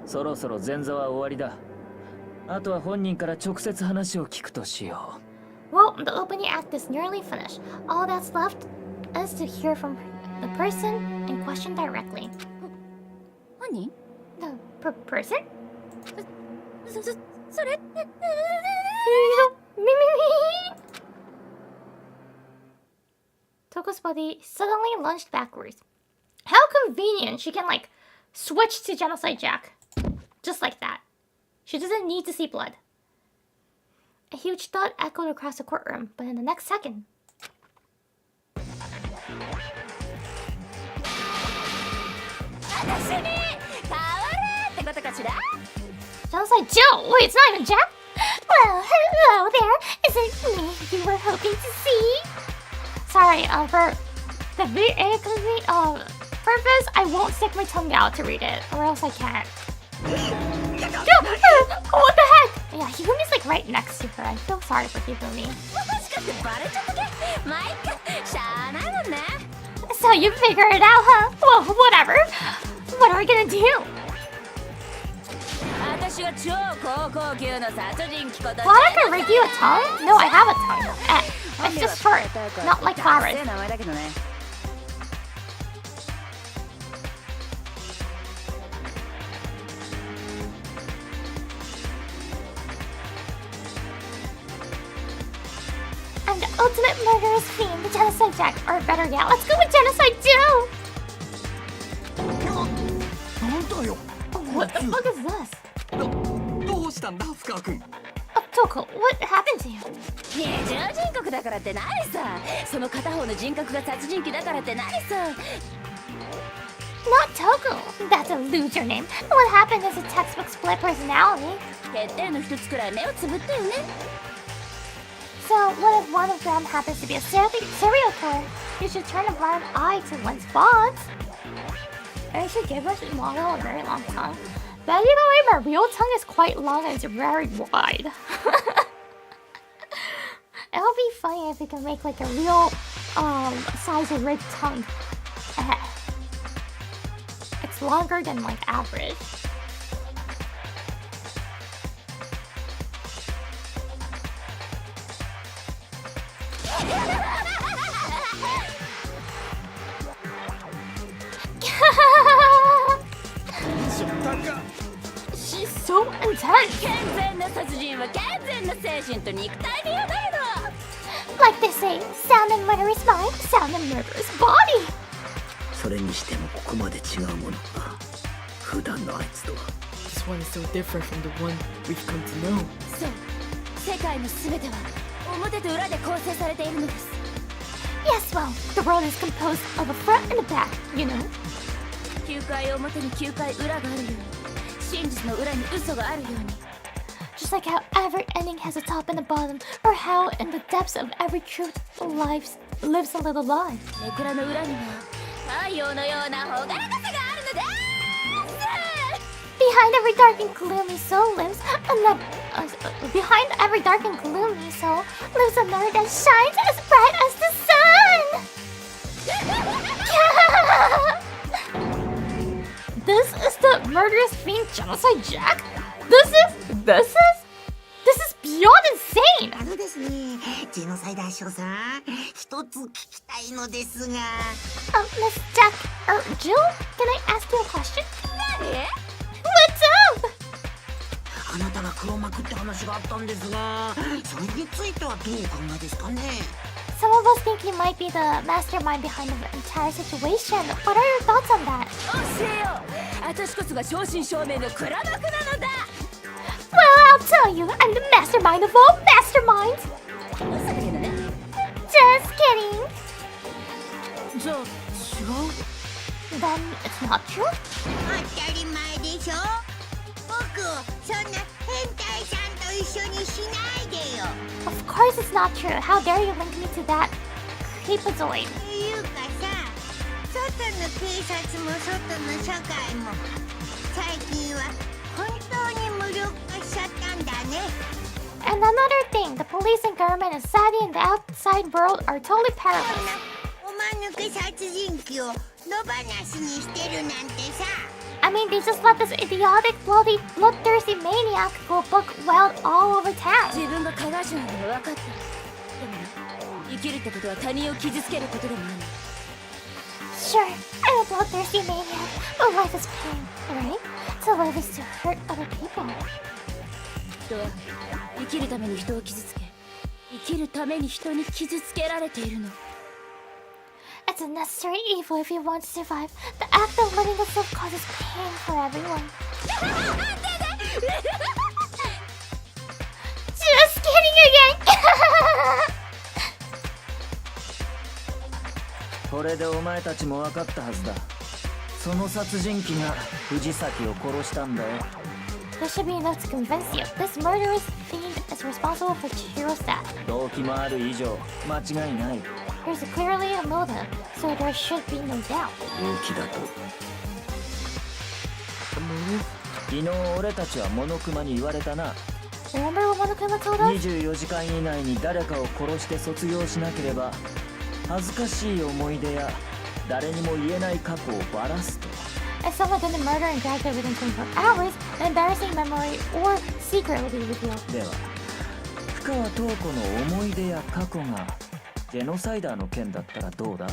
[SPEAKER 5] そろそろ前座は終わりだ。あとは本人から直接話を聞くとしよ
[SPEAKER 1] う。Well,
[SPEAKER 2] Well, the opening act is nearly finished. All that's left is to hear from the person in question directly.
[SPEAKER 10] 何
[SPEAKER 2] The person?
[SPEAKER 10] それ
[SPEAKER 2] Toko's body suddenly lunged backwards. How convenient! She can, like, switch to Genocide Jack. Just like that. She doesn't need to see blood. A huge thud echoed across the courtroom, but in the next second... Genocide Joe! Wait, it's not even Jack?
[SPEAKER 6] Well, hello there. Is it me you were hoping to see?
[SPEAKER 2] Sorry, for the purpose, I won't stick my tongue out to read it, or else I can't. What the heck? Yeah, Hifumi's like right next to her. I feel sorry for Hifumi. So you figured it out, huh? Well, whatever. What are we gonna do? Well, I can rig you a tongue? No, I have a tongue. It's just short, not like flowers.
[SPEAKER 6] I'm the ultimate murderous fiend, the Genocide Jack. Or better yet, let's go with Genocide Joe!
[SPEAKER 2] What the fuck is this?
[SPEAKER 8] どうしたんだ深君。
[SPEAKER 2] Toko, what happened to you?
[SPEAKER 11] ねえ、常人格だからって何さ。その片方の人格が殺人鬼だからって何さ。
[SPEAKER 6] Not Toko. That's a loser name. What happened is a textbook split personality.
[SPEAKER 11] 欠点の一つくらい目をつぶってよね。
[SPEAKER 2] So, what if one of them happens to be a serial killer? You should turn a blind eye to one's faults. I should give us a model a very long tongue. But either way, my real tongue is quite long and it's very wide. It would be funny if we can make like a real size of rig tongue. It's longer than like average. She's so intense.
[SPEAKER 11] 健全な殺人は健全な精神と肉体でやがるの。
[SPEAKER 6] Like they say, sound and murderous mind, sound and murderous body.
[SPEAKER 12] それにしてもここまで違うものか。普段のあいつとは。
[SPEAKER 7] This one is so different from the one we've come to know.
[SPEAKER 11] そう、世界のすべては表と裏で構成されているのです。
[SPEAKER 2] Yes, well, the world is composed of a front and a back, you know.
[SPEAKER 11] 9回表に9回裏があるように、真実の裏に嘘があるように。
[SPEAKER 2] Just like how every ending has a top and a bottom, or how in the depths of every truth lives a little lie.
[SPEAKER 11] ネクラの裏には太陽のような朗らかさがあるのです。
[SPEAKER 2] Behind every dark and gloomy soul lives another. Behind every dark and gloomy soul lives another that shines as bright as the sun. This is the murderous fiend Genocide Jack. This is beyond insane.
[SPEAKER 6] ですね、ジェノサイダー賞さん、一つ聞きたいのですが。
[SPEAKER 2] Miss Jack, or Jill, can I ask you a question?
[SPEAKER 11] 何？
[SPEAKER 2] What's up?
[SPEAKER 6] あなたが黒幕って話があったんですが、それについてはどうお考えですかね。
[SPEAKER 2] Some of us think you might be the mastermind behind the entire situation. What are your thoughts on that?
[SPEAKER 11] 教えよ。私こそが正真正銘の黒幕なのだ。
[SPEAKER 2] Well, I'll tell you, I'm the mastermind of all masterminds.
[SPEAKER 11] 嘘だけどね。
[SPEAKER 2] Just kidding.
[SPEAKER 3] じゃあ違う？
[SPEAKER 2] Then it's not true.
[SPEAKER 6] 当たり前でしょ。僕をそんな変態さんと一緒にしないでよ。
[SPEAKER 2] Of course it's not true. How dare you link me to that creepazoid?
[SPEAKER 6] っていうかさ、外の警察も外の社会も最近は本当に無力化しちゃったんだね。
[SPEAKER 2] And another thing, the police and government and society and the outside world are totally
[SPEAKER 6] そん
[SPEAKER 2] powerless.
[SPEAKER 6] なおまぬけ殺人鬼を野放しにしてるなんてさ。
[SPEAKER 2] I mean, they just let this idiotic, bloodthirsty maniac go book wild all over town.
[SPEAKER 11] 自分が加害者なのは分かってる。でも生きるってことは他人を傷つけることでもある。
[SPEAKER 2] Sure, I'm a bloodthirsty maniac, but life is pain, right? So life is to hurt other people.
[SPEAKER 11] 人は生きるために人を傷つけ、生きるために人に傷つけられているの。
[SPEAKER 2] It's a necessary evil if you want to survive. The act of letting itself causes pain for everyone. Just kidding again!
[SPEAKER 5] これでお前たちも分かったはずだ。その殺人鬼が藤崎を殺したんだよ。
[SPEAKER 2] This should be enough to convince you. This murderous fiend is responsible for Chihiro's death.
[SPEAKER 5] 動機もある以上間違いない。
[SPEAKER 2] There's clearly a motive, so there should be no doubt.
[SPEAKER 12] 動機だと。
[SPEAKER 5] 昨日俺たちはモノクマに言われたな。
[SPEAKER 2] Remember what Monokuma told us?
[SPEAKER 5] 24時間以内に誰かを殺して卒業しなければ恥ずかしい思い出や誰にも言えない過去をばらすと。
[SPEAKER 2] If someone didn't murder and graduate within 24 hours, an embarrassing memory or secret will be revealed.
[SPEAKER 5] では深川塔子の思い出や過去がジェノサイダーの件だったらどうだ？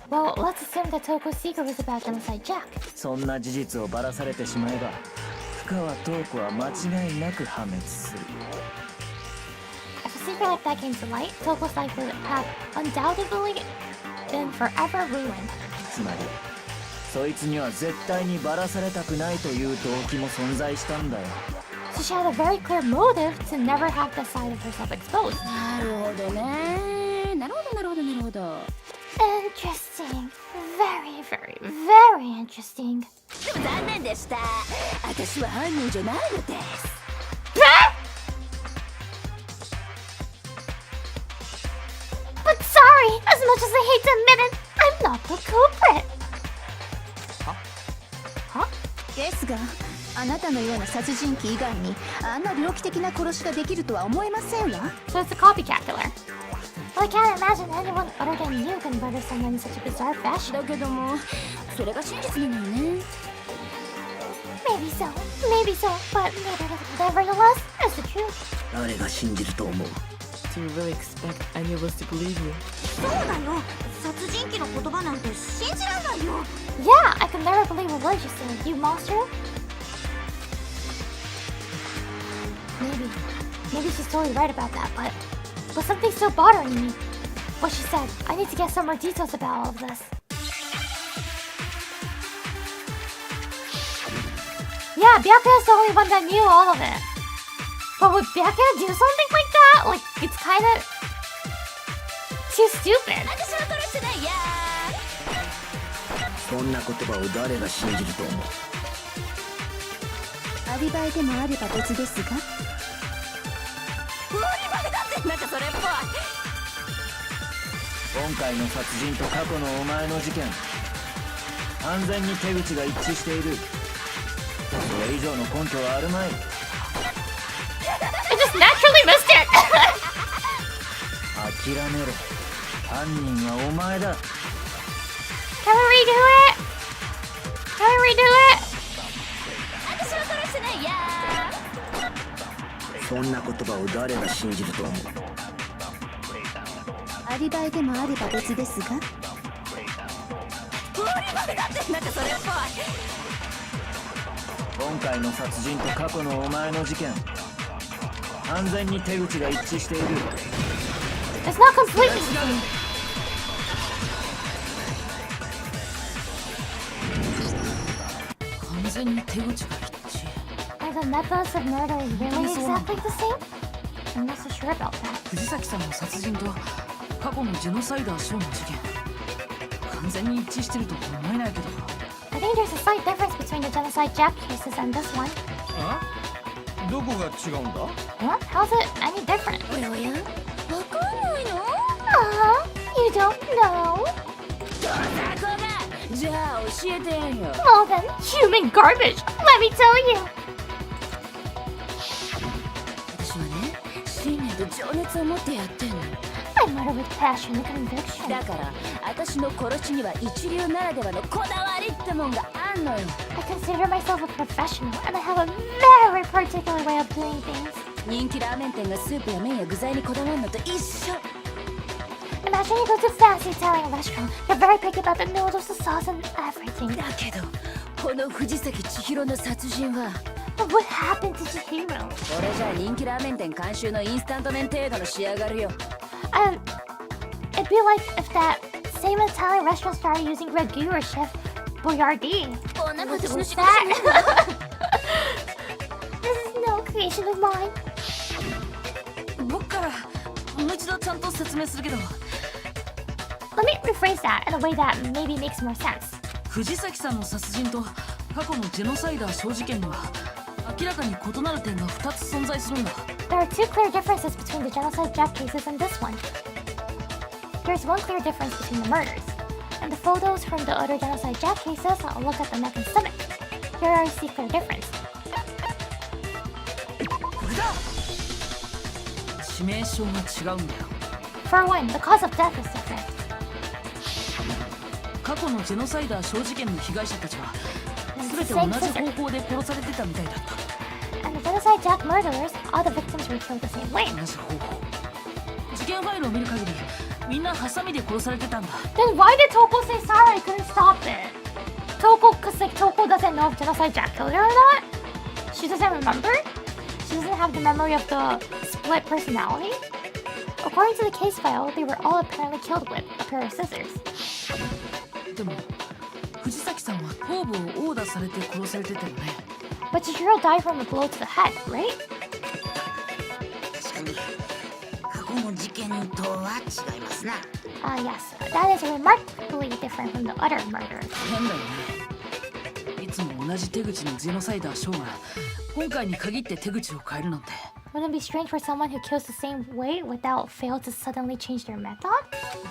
[SPEAKER 2] Well, let's assume that Toko's secret was about genocide Jack.
[SPEAKER 5] そんな事実をばらされてしまえば深川塔子は間違いなく破滅する。
[SPEAKER 2] If a secret like that came to light, Toko's life would have undoubtedly been forever ruined.
[SPEAKER 5] つまりそいつには絶対にばらされたくないという動機も存在したんだよ。
[SPEAKER 2] So she had a very clear motive to never have the side of herself exposed.
[SPEAKER 11] なるほどね。なるほどなるほどなるほど。
[SPEAKER 2] Interesting. Very, very, very interesting.
[SPEAKER 11] でも残念でした。私は犯人じゃないのです。
[SPEAKER 2] But sorry, as much as I hate to admit it, I'm not the culprit.
[SPEAKER 10] ですが、あなたのような殺人鬼以外にあんな猟奇的な殺しができるとは思えませんわ。
[SPEAKER 2] So it's a copycat killer. Well, I can't imagine anyone other than you can murder someone in such a bizarre fashion.
[SPEAKER 11] だけども、それが真実なのよね。
[SPEAKER 2] Maybe so, but nevertheless, it's the truth.
[SPEAKER 12] 誰が信じると思う？
[SPEAKER 7] Do you really expect any of us to believe you?
[SPEAKER 6] そうだよ。殺人鬼の言葉なんて信じらんないよ。
[SPEAKER 2] Yeah, I could never believe a word you said, you monster. Maybe she's totally right about that, but something's still bothering me. What she said, I need to get some more details about all of this. Yeah, Byakuya's the only one that knew all of it. But would Byakuya do something like that? Like, it's kinda too stupid.
[SPEAKER 11] 私は殺してないや。
[SPEAKER 12] そんな言葉を誰が信じると思う？
[SPEAKER 10] アリバイでもあれば別ですが。
[SPEAKER 11] うわ、リバイだって。なんかそれっぽい。
[SPEAKER 5] 今回の殺人と過去のお前の事件完全に手口が一致している。それ以上の根拠はあるまい。
[SPEAKER 2] I just naturally missed it.
[SPEAKER 5] 諦めろ。犯人はお前だ。
[SPEAKER 2] Can we redo it? Can we redo it?
[SPEAKER 11] 私は殺してないや。
[SPEAKER 12] そんな言葉を誰が信じると思う？
[SPEAKER 10] アリバイでもあれば別ですが。
[SPEAKER 11] うわ、リバイだって。なんかそれっぽい。
[SPEAKER 5] 今回の殺人と過去のお前の事件完全に手口が一致している。
[SPEAKER 2] It's not completely the same.
[SPEAKER 3] 完全に手口が一致。
[SPEAKER 2] Are the methods of murder really exactly the same? I'm not so sure about that.
[SPEAKER 3] 藤崎さんの殺人と過去のジェノサイダーショーの事件完全に一致してるとは思えないけど。
[SPEAKER 2] I think there's a slight difference between the genocide Jack cases and this one.
[SPEAKER 9] どこが違うんだ？
[SPEAKER 2] What? How's it any different?
[SPEAKER 11] おやおや、わかんないの？
[SPEAKER 2] You don't know?
[SPEAKER 11] どんな子が。じゃあ教えてやるよ。
[SPEAKER 2] Well then, human garbage. Let me tell you.
[SPEAKER 11] 私はね、信念と情熱を持ってやってんの。
[SPEAKER 2] I murder with passion and conviction.
[SPEAKER 11] だから私の殺しには一流ならではのこだわりってもんがあんのよ。
[SPEAKER 2] I consider myself a professional and I have a very particular way of doing things.
[SPEAKER 11] 人気ラーメン店がスープや麺や具材にこだわるのと一緒。
[SPEAKER 2] Imagine you go to a fancy Italian restaurant. They're very picky about the noodles, the sauce, and everything.
[SPEAKER 11] だけどこの藤崎千尋の殺人は
[SPEAKER 2] But what happened to Chihiro?
[SPEAKER 11] これじゃ人気ラーメン店監修のインスタント麺程度の仕上がりよ。
[SPEAKER 2] It'd be like if that same Italian restaurant started using ragu or Chef Boyardee.
[SPEAKER 11] こんな私の
[SPEAKER 2] What's
[SPEAKER 11] 仕事
[SPEAKER 2] that? This is no creation of mine.
[SPEAKER 3] 僕からもう一度ちゃんと説明するけど、
[SPEAKER 2] Let me rephrase that in a way that maybe makes more sense.
[SPEAKER 3] 藤崎さんの殺人と過去のジェノサイダー小事件には明らかに異なる点が2つ存在するんだ。
[SPEAKER 2] There are two clear differences between the genocide Jack cases and this one. There's one clear difference between the murders. In the photos from the other genocide Jack cases, I'll look at the neck and stomach. Here I see clear difference.
[SPEAKER 3] これだ。致命傷が違うんだよ。
[SPEAKER 2] For one, the cause of death is different.
[SPEAKER 3] 過去のジェノサイダー小事件の被害者たちは全て同じ方法で殺されてたみたいだった。
[SPEAKER 2] And the genocide Jack murderers, all the victims were killed the same way.
[SPEAKER 3] 同じ方法。事件ファイルを見る限りみんなハサミで殺されてたんだ。
[SPEAKER 2] Then why did Toko say sorry? Couldn't stop it. Because like Toko doesn't know if genocide Jack killed her or not. She doesn't remember. She doesn't have the memory of the split personality. According to the case file, they were all apparently killed with a pair of scissors.
[SPEAKER 3] でも藤崎さんは頭部を殴打されて殺されてたよね。
[SPEAKER 2] But Chihiro died from a blow to the head, right?
[SPEAKER 6] 確かに過去の事件とは違いますな。
[SPEAKER 2] Yes. That is remarkably different from the other murders.
[SPEAKER 3] 変だよね。いつも同じ手口のジェノサイダーショーが今回に限って手口を変えるなんて。
[SPEAKER 2] Wouldn't it be strange for someone who kills the same way without fail to suddenly change their method?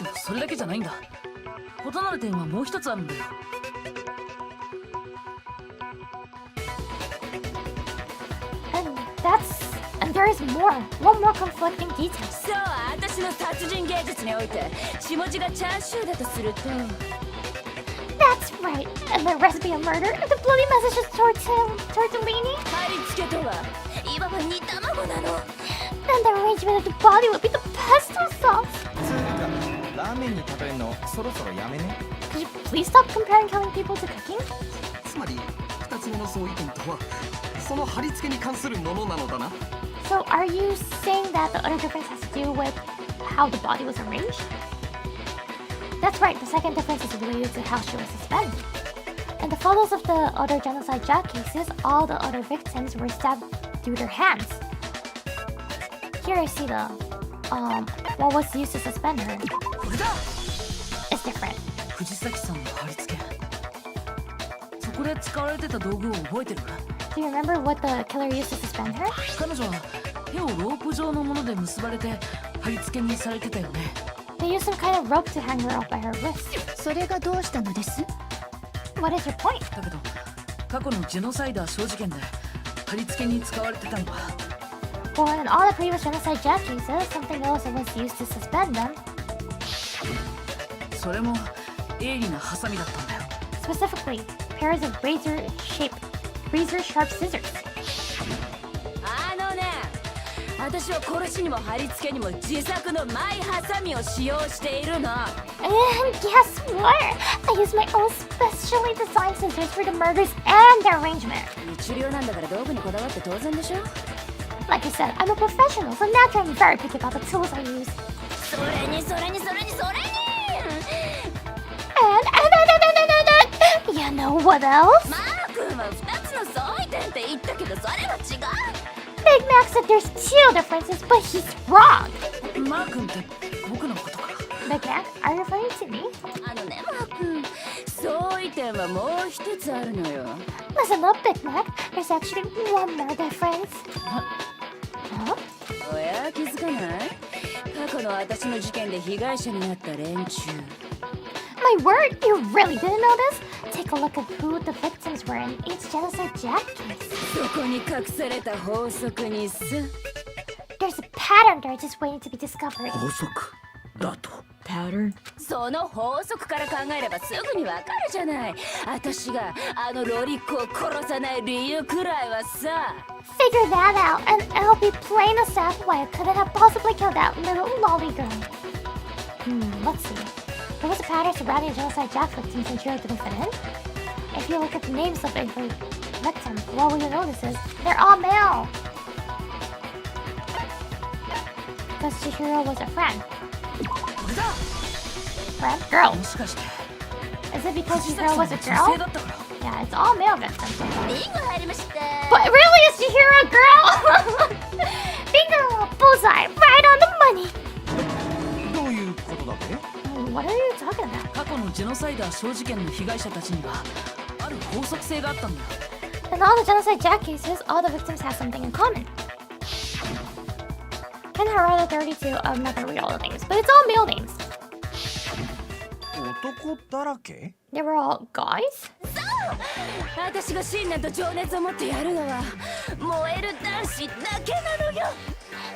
[SPEAKER 3] でもそれだけじゃないんだ。異なる点はもう一つあるんだよ。
[SPEAKER 2] And there is more. One more conflicting detail.
[SPEAKER 11] そう、私の殺人芸術において血文字がチャーシューだとすると
[SPEAKER 2] That's right. And the recipe of murder, the bloody message is tortellini.
[SPEAKER 11] 貼り付けとはいわば煮卵なの。
[SPEAKER 2] And the arrangement of the body would be the pesto sauce.
[SPEAKER 8] ラーメンに食べるのそろそろやめね。
[SPEAKER 2] Could you please stop comparing killing people to cooking?
[SPEAKER 8] つまり2つ目の相違点とはその貼り付けに関するものなのだな。
[SPEAKER 2] So are you saying that the other difference has to do with how the body was arranged? That's right, the second difference is related to how she was suspended. In the photos of the other genocide Jack cases, all the other victims were stabbed through their hands. Here I see the, what was used to suspend her.
[SPEAKER 3] これだ。
[SPEAKER 2] It's different.
[SPEAKER 3] 藤崎さんの貼り付け。そこで使われてた道具を覚えてる？
[SPEAKER 2] Do you remember what the killer used to suspend her?
[SPEAKER 3] 彼女は手をロープ状のもので結ばれて貼り付けにされてたよね。
[SPEAKER 2] They used some kind of rope to hang her up by her wrist.
[SPEAKER 10] それがどうしたのです？
[SPEAKER 2] What is your point?
[SPEAKER 3] だけど過去のジェノサイダー小事件で貼り付けに使われてたのは
[SPEAKER 2] Well, in all the previous genocide Jack cases, something else was used to suspend them.
[SPEAKER 3] それも鋭利なハサミだったんだよ。
[SPEAKER 2] Specifically, pairs of razor sharp scissors.
[SPEAKER 11] あのね、私は殺しにも貼り付けにも自作のマイハサミを使用しているの。
[SPEAKER 2] And guess what? I used my own specially designed scissors for the murders and the arrangement.
[SPEAKER 11] 一流なんだから道具にこだわって当然でしょ。
[SPEAKER 2] Like I said, I'm a professional, so naturally I'm very picky about the tools I use.
[SPEAKER 11] それにそれにそれにそれに
[SPEAKER 2] And you know what else?
[SPEAKER 11] マー君は2つの相違点って言ったけどそれは違う。
[SPEAKER 2] Big Mac said there's two differences, but he's wrong.
[SPEAKER 3] マー君って僕のことか。
[SPEAKER 2] Big Mac, are you referring to me?
[SPEAKER 11] あのね、マー君、相違点はもう一つあるのよ。
[SPEAKER 2] Listen up, Big Mac. There's actually one more difference. Huh?
[SPEAKER 11] おや、気づかない？過去の私の事件で被害者になった連中。
[SPEAKER 2] My word, you really didn't know this? Take a look at who the victims were in each genocide Jack case.
[SPEAKER 11] そこに隠された法則にさ。
[SPEAKER 2] There's a pattern there just waiting to be discovered.
[SPEAKER 12] 法則だと。
[SPEAKER 7] Pattern?
[SPEAKER 11] その法則から考えればすぐにわかるじゃない。私があのロリッコを殺さない理由くらいはさ。
[SPEAKER 2] Figure that out, and it'll be plain as that why I couldn't have possibly killed that little lolly girl. Let's see. There was a pattern surrounding genocide Jack victims and Chiro didn't fit in. If you look at the names of every victim, what will you notice is they're all male. Because Chihiro was a friend. Friend? Girl.
[SPEAKER 3] もしかして
[SPEAKER 2] Is it because
[SPEAKER 3] 藤
[SPEAKER 2] Chihiro
[SPEAKER 3] 崎
[SPEAKER 2] was
[SPEAKER 3] さ
[SPEAKER 2] a
[SPEAKER 3] んが女
[SPEAKER 2] girl?
[SPEAKER 3] 性だったから
[SPEAKER 2] Yeah, it's all male victims.
[SPEAKER 11] ビンゴ入りました。
[SPEAKER 2] But really, is Chihiro a girl? Bingo! Bullseye! Right on the money!
[SPEAKER 9] どういうことだって？
[SPEAKER 2] What are you talking about?
[SPEAKER 3] 過去のジェノサイダー小事件の被害者たちにはある法則性があったんだ。
[SPEAKER 2] In all the genocide Jack cases, all the victims have something in common. And there are the 32 of not gonna read all the names, but it's all male names.
[SPEAKER 9] 男だらけ？
[SPEAKER 2] They were all guys?
[SPEAKER 11] 私が信念と情熱を持ってやるのは燃える男子だけなのよ。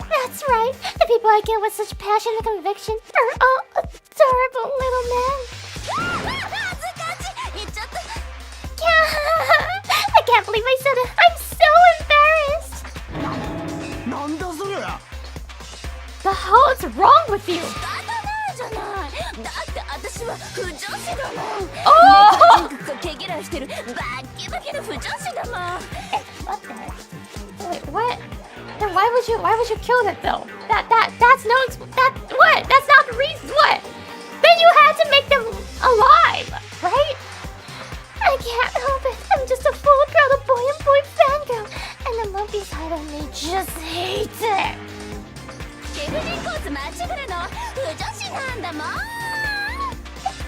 [SPEAKER 2] That's right. The people I get with such passion and conviction are all adorable little men.
[SPEAKER 11] 恥ずかしい。言っちゃった。
[SPEAKER 2] I can't believe I said it. I'm so embarrassed.
[SPEAKER 9] なんだそりゃ。
[SPEAKER 2] The hell is wrong with you?
[SPEAKER 11] 仕方ないじゃない。だって私は不女子だもん。
[SPEAKER 2] Oh!
[SPEAKER 11] メイクが毛嫌いしてるバッキバキの不女子だもん。
[SPEAKER 2] What the heck? Wait, what? Then why would you kill it though? That's what? That's not the reason. What? Then you had to make them alive, right? I can't help it. I'm just a full throttle boy and boy fangirl, and the lumpy side of me just hates it.
[SPEAKER 11] 貴婦人コース街ぐるの不女子なんだもん。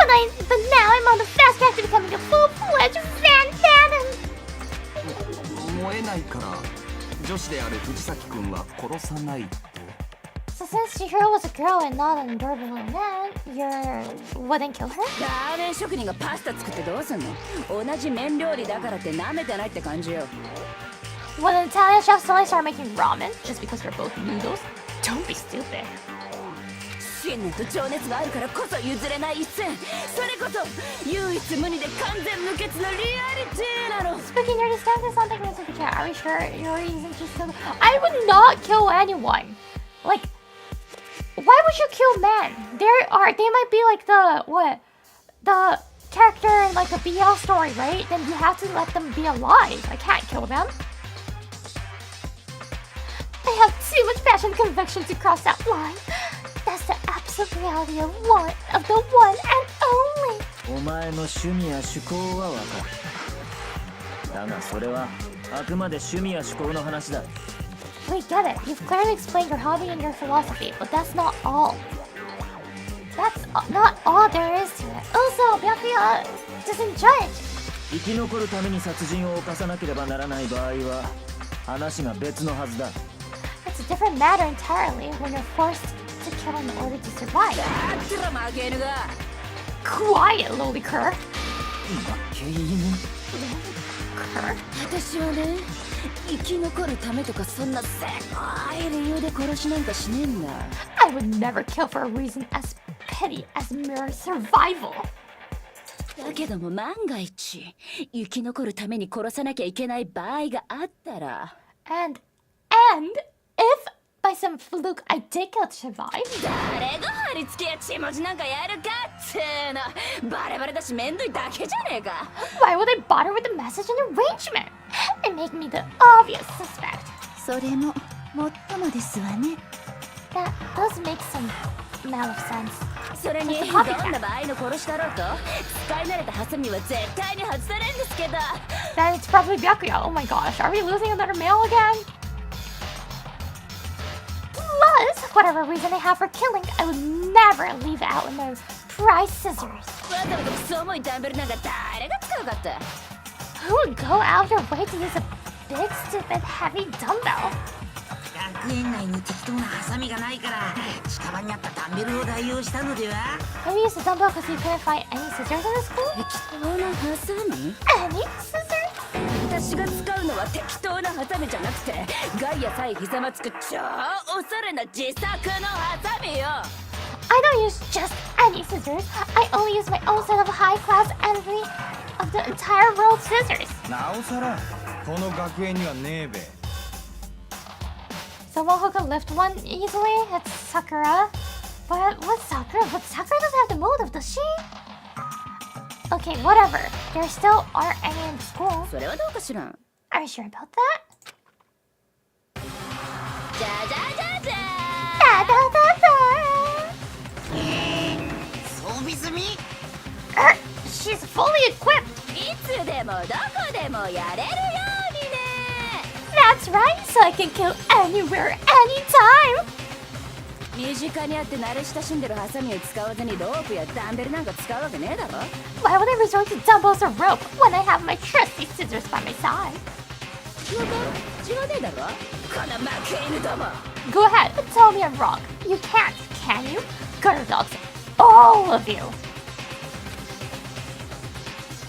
[SPEAKER 2] But now I'm on the fast track to becoming a full-fledged fan.
[SPEAKER 8] 燃えないから女子である藤崎くんは殺さないって。
[SPEAKER 2] So since Chihiro was a girl and not an adorable man, you wouldn't kill her?
[SPEAKER 11] ラーメン職人がパスタ作ってどうすんの。同じ麺料理だからって舐めてないって感じよ。
[SPEAKER 2] When an Italian chef suddenly started making ramen just because they're both noodles? Don't be stupid.
[SPEAKER 11] 信念と情熱があるからこそ譲れない一戦。それこそ唯一無二で完全無欠のリアリティなの。
[SPEAKER 2] Spooky nerdy stand is something in the super chat. Are we sure you're using just so? I would not kill anyone. Like, why would you kill men? They might be like the character in like a BL story, right? Then you have to let them be alive. I can't kill them. I have too much passion and conviction to cross that line. That's the absolute reality of the one and only.
[SPEAKER 5] お前の趣味や趣向は分かる。だがそれはあくまで趣味や趣向の話だ。
[SPEAKER 2] We get it. You've clearly explained your hobby and your philosophy, but that's not all. That's not all there is to it. Also, Byakuya doesn't judge.
[SPEAKER 5] 生き残るために殺人を犯さなければならない場合は話が別のはずだ。
[SPEAKER 2] It's a different matter entirely when you're forced to kill in order to survive.
[SPEAKER 11] だったら負けぬが。
[SPEAKER 2] Quiet, lowly cur.
[SPEAKER 5] 負け犬。
[SPEAKER 2] Cur.
[SPEAKER 11] 私はね、生き残るためとかそんなせこい理由で殺しなんかしねえんだ。
[SPEAKER 2] I would never kill for a reason as petty as mere survival.
[SPEAKER 11] だけども万が一生き残るために殺さなきゃいけない場合があったら。
[SPEAKER 2] And if by some fluke I did kill to survive.
[SPEAKER 11] 誰が貼り付けや血文字なんかやるかっつーの。バレバレだしめんどいだけじゃねえか。
[SPEAKER 2] Why would they bother with the message and arrangement? And make me the obvious suspect.
[SPEAKER 10] それももっともですわね。
[SPEAKER 2] That does make some amount of sense.
[SPEAKER 11] それにどんな場合の殺しだろうと使い慣れたハサミは絶対に外されんですけど。
[SPEAKER 2] Then it's probably Byakuya. Oh my gosh, are we losing another male again? Plus, whatever reason they have for killing, I would never leave out in their prized scissors.
[SPEAKER 11] わざわざクソ重いダンベルなんか誰が使うかって。
[SPEAKER 2] Who would go out their way to use a big, stupid, heavy dumbbell?
[SPEAKER 6] 学園内に適当なハサミがないから近場にあったダンベルを代用したのでは。
[SPEAKER 2] Maybe use a dumbbell because you couldn't find any scissors in the school?
[SPEAKER 11] 適当なハサミ？
[SPEAKER 2] Any scissors?
[SPEAKER 11] 私が使うのは適当なハサミじゃなくてガイアさえひざまつく超おしゃれな自作のハサミよ。
[SPEAKER 2] I don't use just any scissors. I only use my own set of high-class envy of the entire world scissors.
[SPEAKER 9] なおさらこの学園にはねえべ。
[SPEAKER 2] Someone who can lift one easily? It's Sakura. What's Sakura? But Sakura doesn't have the motive, does she? Okay, whatever. There still aren't any in school.
[SPEAKER 11] それはどうかしらん。
[SPEAKER 2] Are you sure about that?
[SPEAKER 11] じゃじゃじゃじゃ
[SPEAKER 2] Da da da da.
[SPEAKER 6] 装備済み
[SPEAKER 2] She's fully equipped.
[SPEAKER 11] いつでもどこでもやれるようにね。
[SPEAKER 2] That's right, so I can kill anywhere, anytime.
[SPEAKER 11] 身近にあって慣れ親しんでるハサミを使わずにロープやダンベルなんか使うわけねえだろ。
[SPEAKER 2] Why would I resort to dumbbells or rope when I have my trusty scissors by my side?
[SPEAKER 11] 違うねえだろこの負け犬ども。
[SPEAKER 2] Go ahead, tell me I'm wrong. You can't, can you? Gutter dogs, all of you.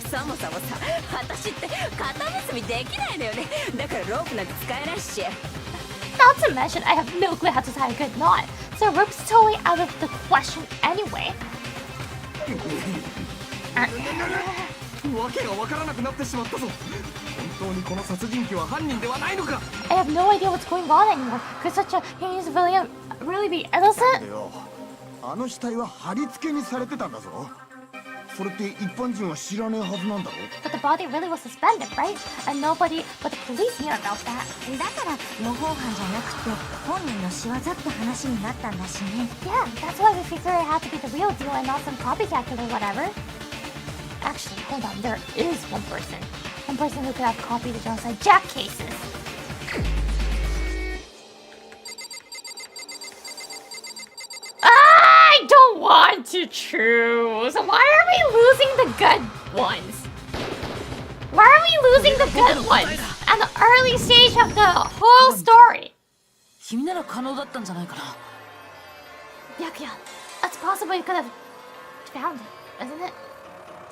[SPEAKER 11] そもそもさ、私って肩結びできないのよね。だからロープなんて使えないし。
[SPEAKER 2] Not to mention, I have no clue how to tie a good knot, so rope's totally out of the question anyway.
[SPEAKER 8] わけがわからなくなってしまったぞ。本当にこの殺人鬼は犯人ではないのか。
[SPEAKER 2] I have no idea what's going on anymore. Could such a heinous villain really be innocent?
[SPEAKER 9] あの死体は貼り付けにされてたんだぞ。それって一般人は知らねえはずなんだろ。
[SPEAKER 2] But the body really was suspended, right? And nobody but the police knew about that.
[SPEAKER 10] だから模倣犯じゃなくて本人の仕業って話になったんだしね。
[SPEAKER 2] Yeah, that's why we figured it had to be the real deal and not some copycat killer or whatever. Actually, hold on, there is one person. One person who could have copied the genocide Jack cases. I don't want to choose. Why are we losing the good ones? Why are we losing the good ones at the early stage of the whole story?
[SPEAKER 3] 君なら可能だったんじゃないかな。
[SPEAKER 2] Byakuya, that's possible you could have found it, isn't it?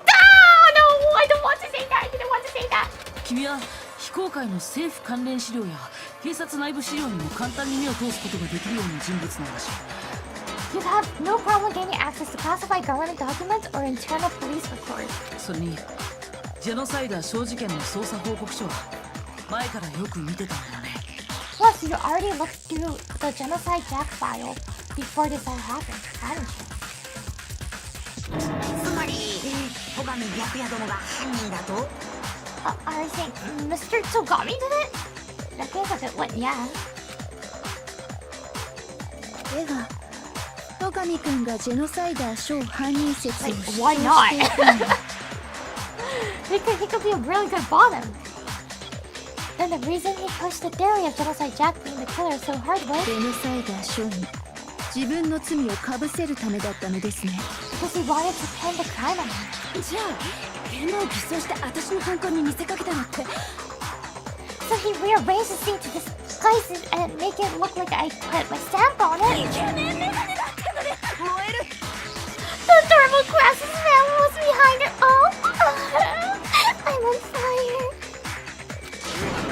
[SPEAKER 2] No, I don't want to say that. I didn't want to say that.
[SPEAKER 3] 君は非公開の政府関連資料や警察内部資料にも簡単に目を通すことができるような人物なんだし。
[SPEAKER 2] You'd have no problem gaining access to classified government documents or internal police records.
[SPEAKER 3] それにジェノサイダー小事件の捜査報告書は前からよく見てたんだよね。
[SPEAKER 2] Plus, you already looked through the genocide Jack file before this all happened, hadn't you?
[SPEAKER 6] つまり戸上白夜殿が犯人だと
[SPEAKER 2] Are you saying Mr. Togami did it? That seems like it went, yeah.
[SPEAKER 10] では戸上くんがジェノサイダー小犯人説を
[SPEAKER 2] Like,
[SPEAKER 10] 主張
[SPEAKER 2] why
[SPEAKER 10] して
[SPEAKER 2] not?
[SPEAKER 10] いたんだ。
[SPEAKER 2] he could be a really good bottom. And the reason he pushed the theory of genocide Jack being the killer so hard was
[SPEAKER 10] ジェノサイダー小に自分の罪をかぶせるためだったのですね。
[SPEAKER 2] because he wanted to pin the crime on him.
[SPEAKER 11] じゃあ現場を偽装して私の犯行に見せかけたのって。
[SPEAKER 2] So he rearranged the scene to disguise it and make it look like I put my stamp on it.
[SPEAKER 11] イケメンメガネだったので燃える。
[SPEAKER 2] The thermal glasses man was behind it all. I'm on fire.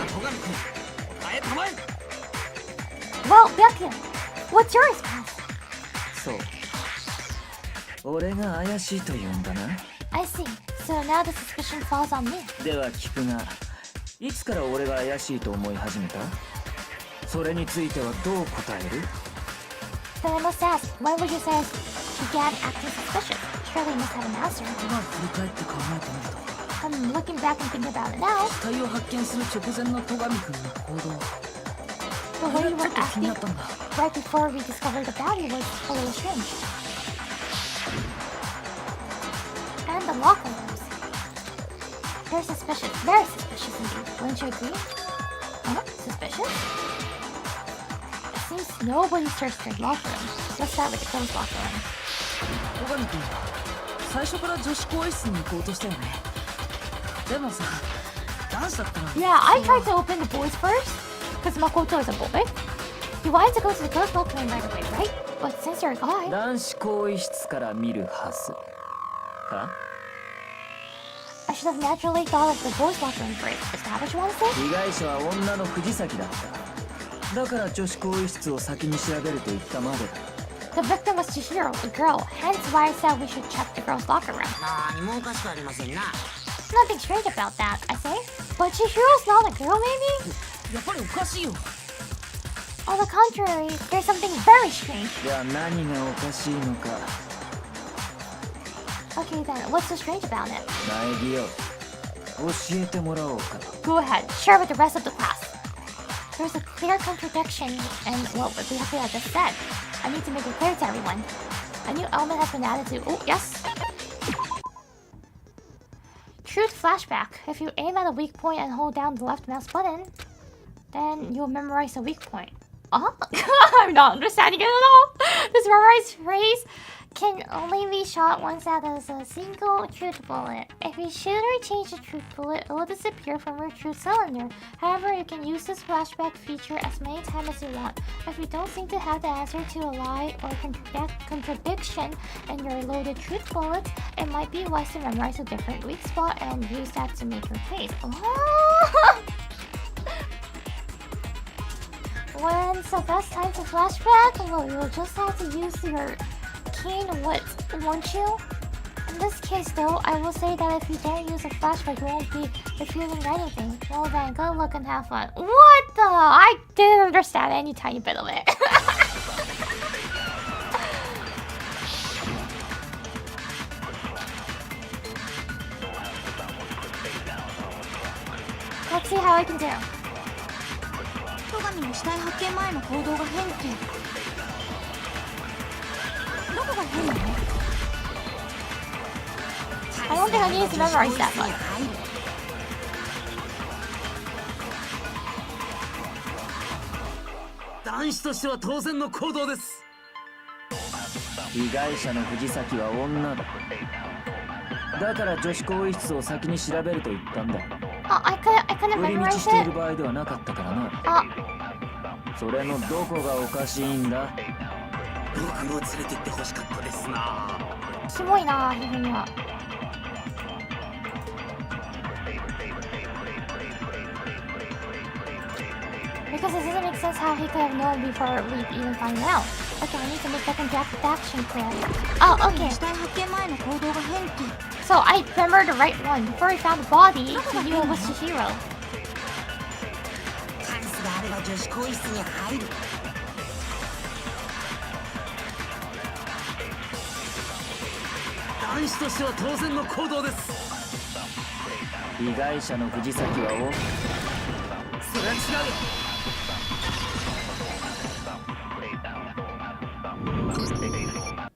[SPEAKER 8] 戸上君、答えたまえ。
[SPEAKER 2] Well, Byakuya, what's your response?
[SPEAKER 5] そう。俺が怪しいと言うんだな。
[SPEAKER 2] I see. So now the suspicion falls on me.
[SPEAKER 5] では聞くが、いつから俺が怪しいと思い始めた？それについてはどう答える？
[SPEAKER 2] Then I must ask, when would you say I began acting suspicious? Surely you must have an answer.
[SPEAKER 3] 今振り返って考えてみると、
[SPEAKER 2] I'm looking back and thinking about it now.
[SPEAKER 3] 死体を発見する直前の戸上君の行動、
[SPEAKER 2] The
[SPEAKER 3] あれ
[SPEAKER 2] way you
[SPEAKER 3] はちょ
[SPEAKER 2] were
[SPEAKER 3] っと気に
[SPEAKER 2] acting
[SPEAKER 3] なったんだ。
[SPEAKER 2] right before we discovered the body was a little strange. And the locker rooms. They're suspicious. Very suspicious indeed. Wouldn't you agree? Huh? Suspicious? It seems nobody searched their locker room. Let's start with the girls' locker room.
[SPEAKER 3] 戸上君、最初から女子更衣室に行こうとしたよね。でもさ、男子だったら。
[SPEAKER 2] Yeah, I tried to open the boys first, because Makoto is a boy. You wanted to go to the girls' locker room right away, right? But since you're a guy...
[SPEAKER 5] 男子更衣室から見るはず。か？
[SPEAKER 2] I should have naturally thought of the boys' locker room first. Establish one thing?
[SPEAKER 5] 被害者は女の藤崎だった。だから女子更衣室を先に調べると言ったまでだ。
[SPEAKER 2] The victim was Chihiro, a girl. Hence why I said we should check the girls' locker room.
[SPEAKER 6] 何もおかしくありませんな。
[SPEAKER 2] Nothing strange about that, I say. But Chihiro's not a girl, maybe?
[SPEAKER 3] やっぱりおかしいよ。
[SPEAKER 2] On the contrary, there's something very strange.
[SPEAKER 5] じゃあ何がおかしいのか。
[SPEAKER 2] Okay then, what's so strange about it?
[SPEAKER 5] 苗木よ、教えてもらおうか。
[SPEAKER 2] Go ahead, share with the rest of the class. There's a clear contradiction in what exactly I just said. I need to make it clear to everyone. A new element has been added to... Oh, yes. Truth flashback. If you aim at a weak point and hold down the left mouse button, then you'll memorize the weak point. I'm not understanding it at all. This memorized phrase can only be shot once out as a single truth bullet. If you shoot or change the truth bullet, it will disappear from your truth cylinder. However, you can use this flashback feature as many times as you want. If you don't seem to have the answer to a lie or contradiction in your loaded truth bullets, it might be wise to memorize a different weak spot and use that to make your case. When's the best time to flashback? Well, you'll just have to use your keen wit, won't you? In this case though, I will say that if you don't use a flashback, you won't be refueling anything. Well then, good luck and have fun. What the? I didn't understand any tiny bit of it. Let's see how I can do.
[SPEAKER 10] 戸上の死体発見前の行動が変って。どこが変なの？
[SPEAKER 2] I don't think I need to memorize that much.
[SPEAKER 8] 男子としては当然の行動です。
[SPEAKER 5] 被害者の藤崎は女だ。だから女子更衣室を先に調べると言ったんだ。
[SPEAKER 2] I couldn't
[SPEAKER 5] 売り道
[SPEAKER 2] memorize
[SPEAKER 5] してい
[SPEAKER 2] it.
[SPEAKER 5] る場合ではなかったからな。それのどこがおかしいんだ。
[SPEAKER 8] 僕も連れてって欲しかったですな。
[SPEAKER 2] キモいな、ひふみは。Because it doesn't make sense how he could have known before we even find out. Okay, I need to make that contradiction clear. Oh, okay.
[SPEAKER 10] 死体発見前の行動が変って。
[SPEAKER 2] So I remembered the right one. Before he found the body, he knew it was Chihiro.
[SPEAKER 6] チャンスがあれば女子更衣室に入る。
[SPEAKER 8] 男子としては当然の行動です。
[SPEAKER 5] 被害者の藤崎は
[SPEAKER 8] それは違うよ。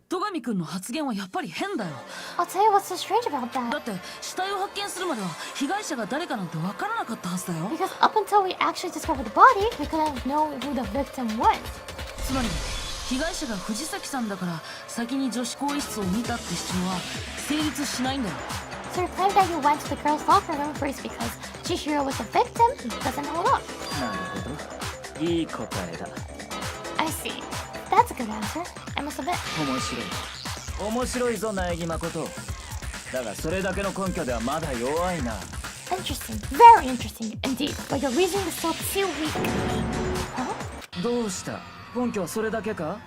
[SPEAKER 3] 戸上くんの発言はやっぱり変だよ。
[SPEAKER 2] I'll tell you what's so strange about
[SPEAKER 3] だ
[SPEAKER 2] that.
[SPEAKER 3] って死体を発見するまでは被害者が誰かなんてわからなかったはずだよ。
[SPEAKER 2] Because up until we actually discovered the body, we couldn't know who the victim was.
[SPEAKER 3] つまり被害者が藤崎さんだから先に女子更衣室を見たって主張は成立しないんだよ。
[SPEAKER 2] So your claim that you went to the girls' locker room first because Chihiro was the victim doesn't hold up.
[SPEAKER 5] なるほど。いい答えだ。
[SPEAKER 2] I see. That's a good answer. I must admit.
[SPEAKER 5] 面白い。面白いぞ苗木誠。だがそれだけの根拠ではまだ弱いな。
[SPEAKER 2] Interesting. Very interesting indeed. But your reasoning is still too weak. Huh?
[SPEAKER 5] どうした？根拠はそれだけか？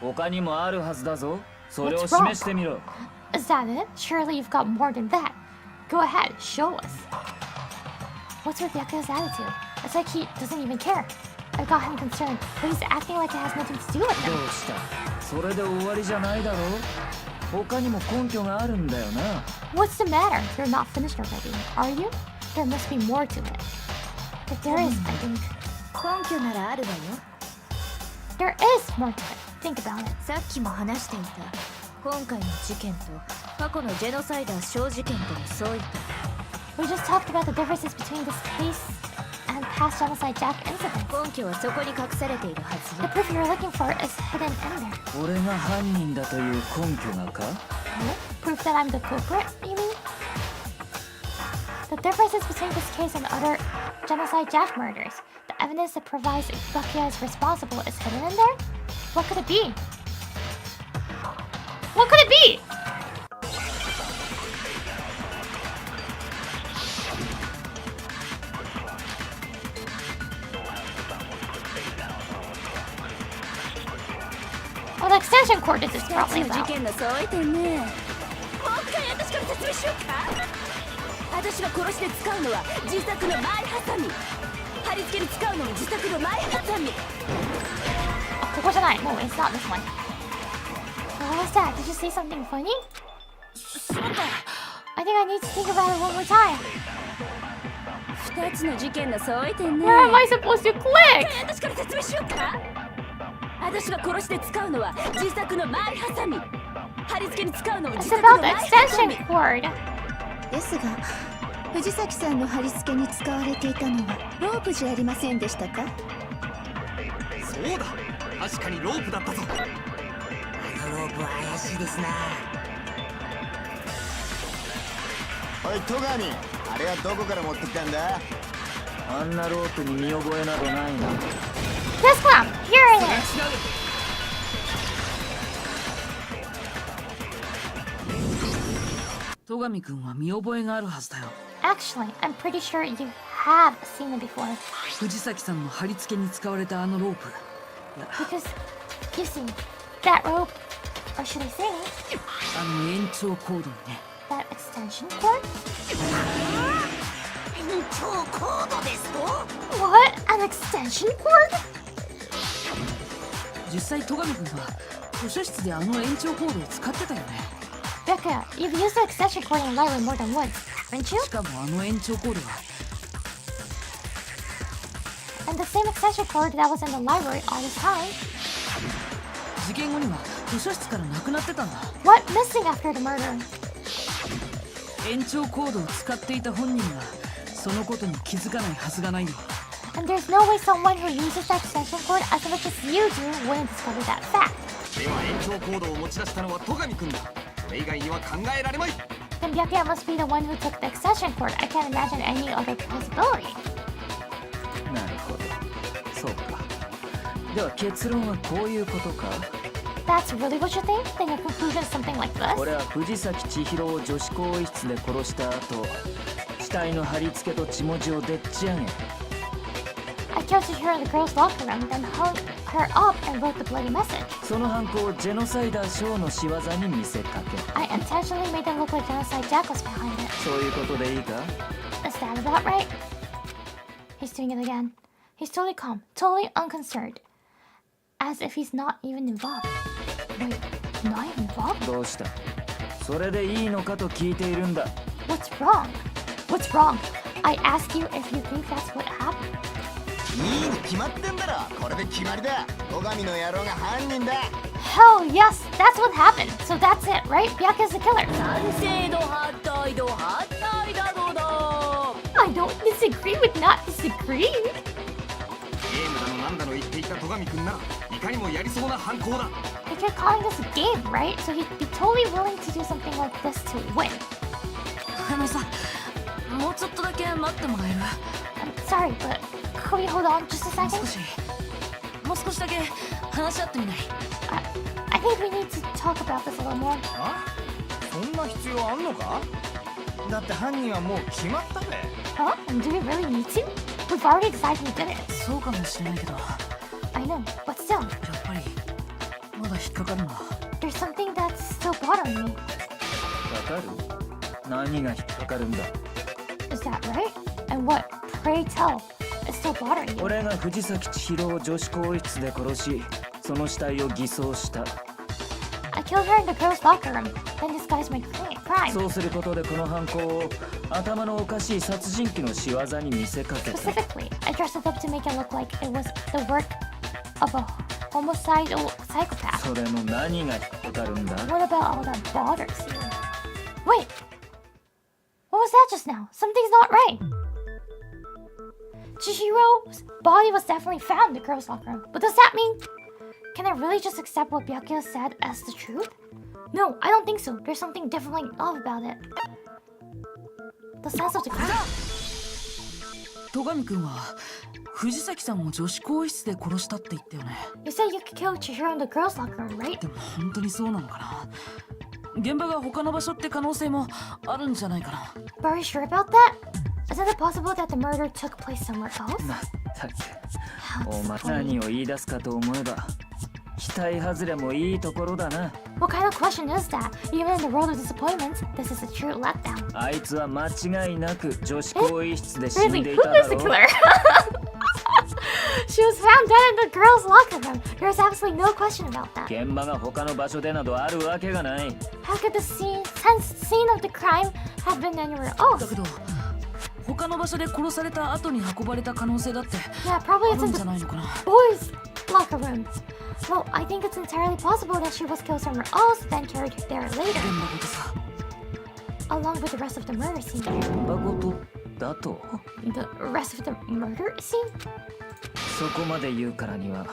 [SPEAKER 5] 他にもあるはずだぞ。それを示してみろ。
[SPEAKER 2] Is that it? Surely you've got more than that. Go ahead, show us. What's with Yaku's attitude? It's like he doesn't even care. I got him concerned, but he's acting like it has nothing to do with
[SPEAKER 5] ど
[SPEAKER 2] him.
[SPEAKER 5] うした？それで終わりじゃないだろう。他にも根拠があるんだよな。
[SPEAKER 2] What's the matter? You're not finished already, are you? There must be more to it. But there is, I think.
[SPEAKER 10] 根拠ならあるわよ。
[SPEAKER 2] There is more to it. Think about it.
[SPEAKER 10] さっきも話していた。今回の事件と過去のジェノサイダー小事件との相違点。
[SPEAKER 2] We just talked about the differences between this case and past genocide Jack incidents.
[SPEAKER 10] 根拠はそこに隠されているはず
[SPEAKER 2] The
[SPEAKER 10] よ。
[SPEAKER 2] proof you're looking for is hidden in there.
[SPEAKER 5] 俺が犯人だという根拠がか？
[SPEAKER 2] Proof that I'm the culprit, you mean? The differences between this case and other genocide Jack murders. The evidence that provides Bakuya is responsible is hidden in there? What could it be? What could it be? Well, the extension cord is probably
[SPEAKER 11] 事
[SPEAKER 2] about.
[SPEAKER 11] 件の相違点ね。もう一回私から説明しようか。私が殺しで使うのは自作の前ハサミ。貼り付けに使うのも自宅の前ハサミ。
[SPEAKER 1] あ、ここじゃない。No, it's not this one. What was that? Did you say something funny?
[SPEAKER 3] しまった。
[SPEAKER 1] I think I need to think about it one more time.
[SPEAKER 11] 2つの事件の相違点ね。
[SPEAKER 1] Where am I supposed to click?
[SPEAKER 11] 私から説明しようか。私が殺して使うのは自作の前ハサミ。貼り付けに使うのも
[SPEAKER 1] It's
[SPEAKER 11] 自作
[SPEAKER 1] about
[SPEAKER 11] の
[SPEAKER 1] the
[SPEAKER 11] 前ハサ
[SPEAKER 1] extension
[SPEAKER 11] ミ。
[SPEAKER 10] で
[SPEAKER 1] cord.
[SPEAKER 10] すが藤崎さんの貼り付けに使われていたのはロープじゃありませんでしたか？
[SPEAKER 8] そうだ、確かにロープだったぞ。
[SPEAKER 12] あのロープは怪しいですな。
[SPEAKER 9] おい戸上、あれはどこから持ってきたんだ？
[SPEAKER 5] あんなロープに見覚えなどないな。
[SPEAKER 1] This one. Here it is.
[SPEAKER 3] 戸上くんは見覚えがあるはずだよ。
[SPEAKER 1] Actually, I'm pretty sure you have seen it before.
[SPEAKER 3] 藤崎さんの貼り付けに使われたあのロープ。
[SPEAKER 1] Because, you see, that rope, or should I say,
[SPEAKER 3] あの延長コードにね。
[SPEAKER 1] that extension cord?
[SPEAKER 6] 延長コードですと？
[SPEAKER 1] What? An extension cord?
[SPEAKER 3] 実際戸上くんは図書室であの延長コードを使ってたよね。
[SPEAKER 1] Becca, you've used the extension cord in the library more than once, haven't you?
[SPEAKER 3] しかもあの延長コードは
[SPEAKER 1] And the same extension cord that was in the library all the time.
[SPEAKER 3] 事件後には図書室からなくなってたんだ。
[SPEAKER 1] What missing after the murder?
[SPEAKER 3] 延長コードを使っていた本人がそのことに気づかないはずがないよ。
[SPEAKER 1] And there's no way someone who uses that extension cord as much as you do wouldn't discover that fact.
[SPEAKER 8] では延長コードを持ち出したのは戸上くんだ。それ以外には考えられまい。
[SPEAKER 1] Then Byakuya must be the one who took the extension cord. I can't imagine any other possibility.
[SPEAKER 5] なるほど、そうか。では結論はこういうことか。
[SPEAKER 1] That's really what you think? Then your conclusion is something like this?
[SPEAKER 5] 俺は藤崎千尋を女子更衣室で殺した後、死体の貼り付けと血文字をでっち上げ、
[SPEAKER 1] I killed Chihiro in the girls' locker room, then hung her up and wrote the bloody message.
[SPEAKER 5] その犯行をジェノサイダーショーの仕業に見せかけ、
[SPEAKER 1] I intentionally made them look like genocide Jack was behind it.
[SPEAKER 5] そういうことでいいか？
[SPEAKER 1] Is that about right? He's doing it again. He's totally calm, totally unconcerned. As if he's not even involved. Wait, not even involved?
[SPEAKER 5] どうした？それでいいのかと聞いているんだ。
[SPEAKER 1] What's wrong? What's wrong? I ask you if you think that's what happened.
[SPEAKER 9] いいに決まってんだろ。これで決まりだ。戸上の野郎が犯人だ。
[SPEAKER 1] Hell yes, that's what happened. So that's it, right? Byakuya's the killer.
[SPEAKER 11] 賛成度反対度反対だどうだ。
[SPEAKER 1] I don't disagree with not disagreeing.
[SPEAKER 8] ゲームだのなんだの言っていた戸上くんならいかにもやりそうな犯行だ。
[SPEAKER 1] But you're calling this a game, right? So he'd be totally willing to do something like this to win.
[SPEAKER 3] あのさ、もうちょっとだけ待ってもらえる？
[SPEAKER 1] I'm sorry, but could we hold on just a
[SPEAKER 3] もう
[SPEAKER 1] second?
[SPEAKER 3] もう少しだけ話し合ってみない？
[SPEAKER 1] I think we need to talk about this a little more.
[SPEAKER 8] あ？そんな必要あんのか？だって犯人はもう決まったぜ。
[SPEAKER 1] Huh? And do we really need to? We've already decided who did it.
[SPEAKER 3] そうかもしれないけど、やっ
[SPEAKER 1] I know, but still,
[SPEAKER 3] ぱりまだ引っかかるな。
[SPEAKER 1] there's something that's still bothering me.
[SPEAKER 5] わかる？何が引っかかるんだ？
[SPEAKER 1] Is that right? And what, pray tell, is still bothering you?
[SPEAKER 5] 俺が藤崎千尋を女子更衣室で殺し、その死体を偽装した。
[SPEAKER 1] I killed her in the girls' locker room, then disguised my crime.
[SPEAKER 5] そうすることでこの犯行を頭のおかしい殺人鬼の仕業に見せかけた。
[SPEAKER 1] Specifically, I dressed it up to make it look like it was the work of a homicidal psychopath.
[SPEAKER 5] それの何が引っかかるんだ？
[SPEAKER 1] What about all that bothers you? Wait! What was that just now? Something's not right! Chihiro's body was definitely found in the girls' locker room, but does that mean... Can I really just accept what Byakuya said as the truth? No, I don't think so. There's something definitely off about it. The sense of the crime.
[SPEAKER 3] 戸上くんは藤崎さんを女子更衣室で殺したって言ったよね。
[SPEAKER 1] You said you killed Chihiro in the girls' locker room, right?
[SPEAKER 3] でも本当にそうなのかな？現場が他の場所って可能性もあるんじゃないかな。
[SPEAKER 1] But are you sure about that? Isn't it possible that the murder took place somewhere else?
[SPEAKER 5] まったく、
[SPEAKER 1] How
[SPEAKER 5] お前
[SPEAKER 1] funny.
[SPEAKER 5] 何を言い出すかと思えば期待外れもいいところだな。
[SPEAKER 1] What kind of question is that? Even in the world of disappointments, this is a true letdown.
[SPEAKER 5] あいつは間違いなく女子更衣室で死ん
[SPEAKER 1] Really?
[SPEAKER 5] でい
[SPEAKER 1] Who
[SPEAKER 5] ただ
[SPEAKER 1] is the
[SPEAKER 5] ろう。
[SPEAKER 1] killer?
[SPEAKER 2] She was found dead in the girls' locker room. There's absolutely no question about that.
[SPEAKER 5] 現場が他の場所でなどあるわけがない。
[SPEAKER 2] How could the scene of the crime have been anywhere
[SPEAKER 3] だ
[SPEAKER 2] else?
[SPEAKER 3] けど他の場所で殺された後に運ばれた可能性だって
[SPEAKER 2] Yeah, probably
[SPEAKER 3] あ
[SPEAKER 2] it's
[SPEAKER 3] る
[SPEAKER 2] in
[SPEAKER 3] んじゃ
[SPEAKER 2] the
[SPEAKER 3] ないのかな。
[SPEAKER 2] boys' locker room. Well, I think it's entirely possible that she was killed somewhere else, then carried there
[SPEAKER 3] 現
[SPEAKER 2] later,
[SPEAKER 3] 場ごとさ。
[SPEAKER 2] along with the rest of the murder scene.
[SPEAKER 5] 現場ごとだと
[SPEAKER 2] The rest of the murder scene?
[SPEAKER 5] そこまで言うからには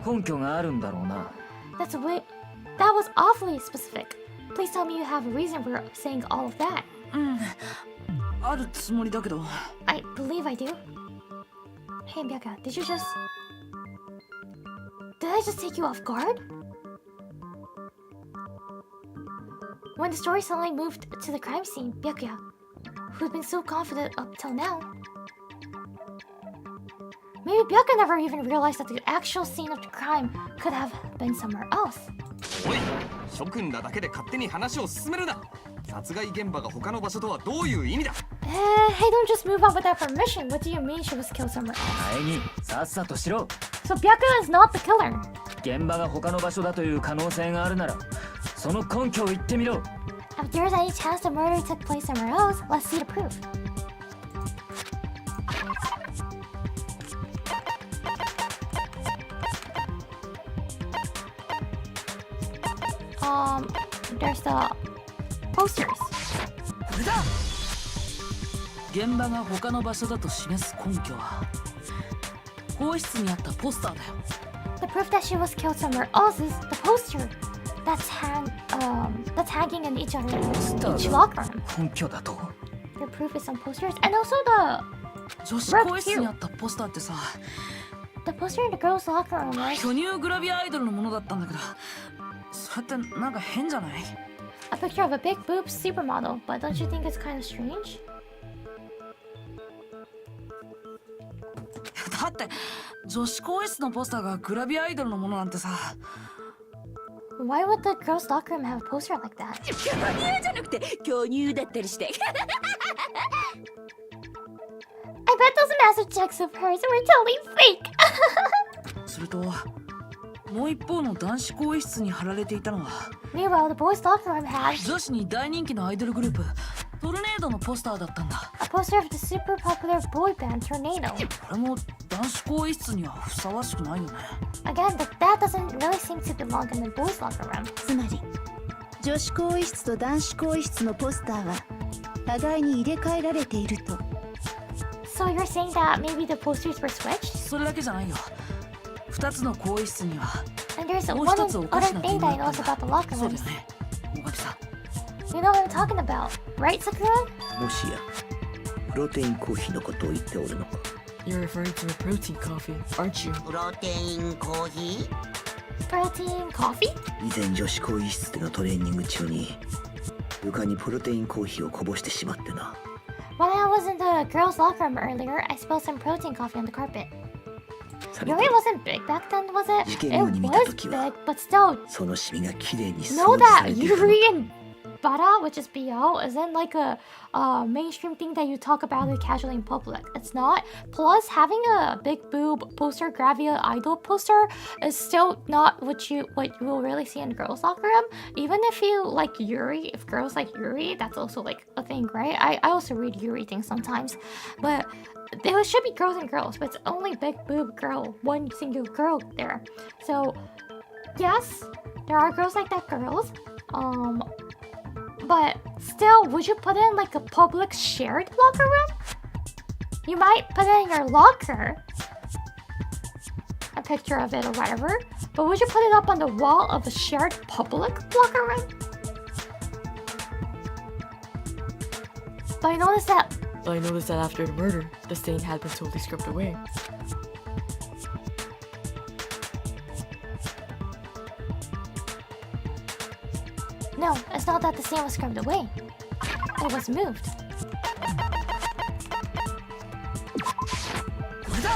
[SPEAKER 5] 根拠があるんだろうな。
[SPEAKER 2] That was awfully specific. Please tell me you have a reason for saying all of that.
[SPEAKER 3] あるつもりだけど。
[SPEAKER 2] I believe I do. Hey, Bianca, did I just take you off guard? When the story suddenly moved to the crime scene, Byakuya, who'd been so confident up till now, maybe Byakuya never even realized that the actual scene of the crime could have been somewhere else.
[SPEAKER 8] おい、諸君らだけで勝手に話を進めるな。殺害現場が他の場所とはどういう意味だ。
[SPEAKER 2] Hey, don't just move on without permission. What do you mean she was killed somewhere else?
[SPEAKER 5] 前にさっさとしろ。
[SPEAKER 2] So Byakuya is not the killer.
[SPEAKER 5] 現場が他の場所だという可能性があるならその根拠を言ってみろ。
[SPEAKER 2] If there's any chance the murder took place somewhere else, let's see the proof. There's the posters.
[SPEAKER 3] これだ。現場が他の場所だと示す根拠は更衣室にあったポスターだよ。
[SPEAKER 2] The proof that she was killed somewhere else is the poster that's hanging in each locker room.
[SPEAKER 5] 根拠だと。
[SPEAKER 2] The proof is some posters, and also the
[SPEAKER 3] 女子更衣室にあったポスターってさ、
[SPEAKER 2] poster in the girls' locker room, right?
[SPEAKER 3] 巨乳グラビアアイドルのものだったんだけど、それってなんか変じゃない？
[SPEAKER 2] A picture of a big boob supermodel, but don't you think it's kind of strange?
[SPEAKER 3] だって女子更衣室のポスターがグラビアアイドルのものなんてさ。
[SPEAKER 2] Why would the girls' locker room have a poster like that?
[SPEAKER 11] 巨乳じゃなくて巨乳だったりして。
[SPEAKER 2] I bet those massive checks of hers were totally fake.
[SPEAKER 3] それともう一方の男子更衣室に貼られていたのは
[SPEAKER 2] Meanwhile, the boys' locker room had
[SPEAKER 3] 女子に大人気のアイドルグループトルネードのポスターだったんだ。
[SPEAKER 2] a poster of the super popular boy band Tornado.
[SPEAKER 3] これも男子更衣室にはふさわしくないよね。
[SPEAKER 2] Again, that doesn't really seem to belong in the boys' locker room.
[SPEAKER 10] つまり女子更衣室と男子更衣室のポスターは互いに入れ替えられていると。
[SPEAKER 2] So you're saying that maybe the posters were switched?
[SPEAKER 3] それだけじゃないよ。2つの更衣室には
[SPEAKER 2] And there's
[SPEAKER 3] もう
[SPEAKER 2] one
[SPEAKER 3] 一つおかし
[SPEAKER 2] other
[SPEAKER 3] な
[SPEAKER 2] thing
[SPEAKER 3] 点
[SPEAKER 2] that
[SPEAKER 3] があ
[SPEAKER 2] I
[SPEAKER 3] っ
[SPEAKER 2] know
[SPEAKER 3] たん
[SPEAKER 2] about the
[SPEAKER 3] だ。
[SPEAKER 2] locker
[SPEAKER 3] そうだ
[SPEAKER 2] rooms.
[SPEAKER 3] よね、大神さん。
[SPEAKER 2] You know what I'm talking about, right, Sakura?
[SPEAKER 12] もしやプロテインコーヒーのことを言っておるのか。
[SPEAKER 7] You're referring to a protein coffee, aren't you?
[SPEAKER 6] プロテインコーヒー
[SPEAKER 2] Protein coffee?
[SPEAKER 12] 以前女子更衣室でのトレーニング中に床にプロテインコーヒーをこぼしてしまってな。
[SPEAKER 2] When I was in the girls' locker room earlier, I spilled some protein coffee on the carpet.
[SPEAKER 12] され
[SPEAKER 2] Yuri
[SPEAKER 12] ど
[SPEAKER 2] wasn't big back then, was it?
[SPEAKER 12] 事件
[SPEAKER 2] It
[SPEAKER 12] 後に見た
[SPEAKER 2] was
[SPEAKER 12] 時は
[SPEAKER 2] big, but still,
[SPEAKER 12] そのシミがきれいに掃
[SPEAKER 2] know
[SPEAKER 12] 除さ
[SPEAKER 2] that
[SPEAKER 12] れているの
[SPEAKER 2] Yuri and Bara, which is BO, isn't like a mainstream thing that you talk about it casually in public. It's not. Plus, having a big boob poster, Gravia idol poster, is still not what you will really see in girls' locker room. Even if you like Yuri, if girls like Yuri, that's also like a thing, right? I also read Yuri things sometimes, but there should be girls and girls, but it's only big boob girl, one single girl there. So yes, there are girls like that, girls. But still, would you put it in like a public shared locker room? You might put it in your locker, a picture of it or whatever, but would you put it up on the wall of a shared public locker room? But I noticed that
[SPEAKER 7] after the murder, the stain had been totally scrubbed away.
[SPEAKER 2] No, it's not that the stain was scrubbed away. It was moved.
[SPEAKER 3] これだ。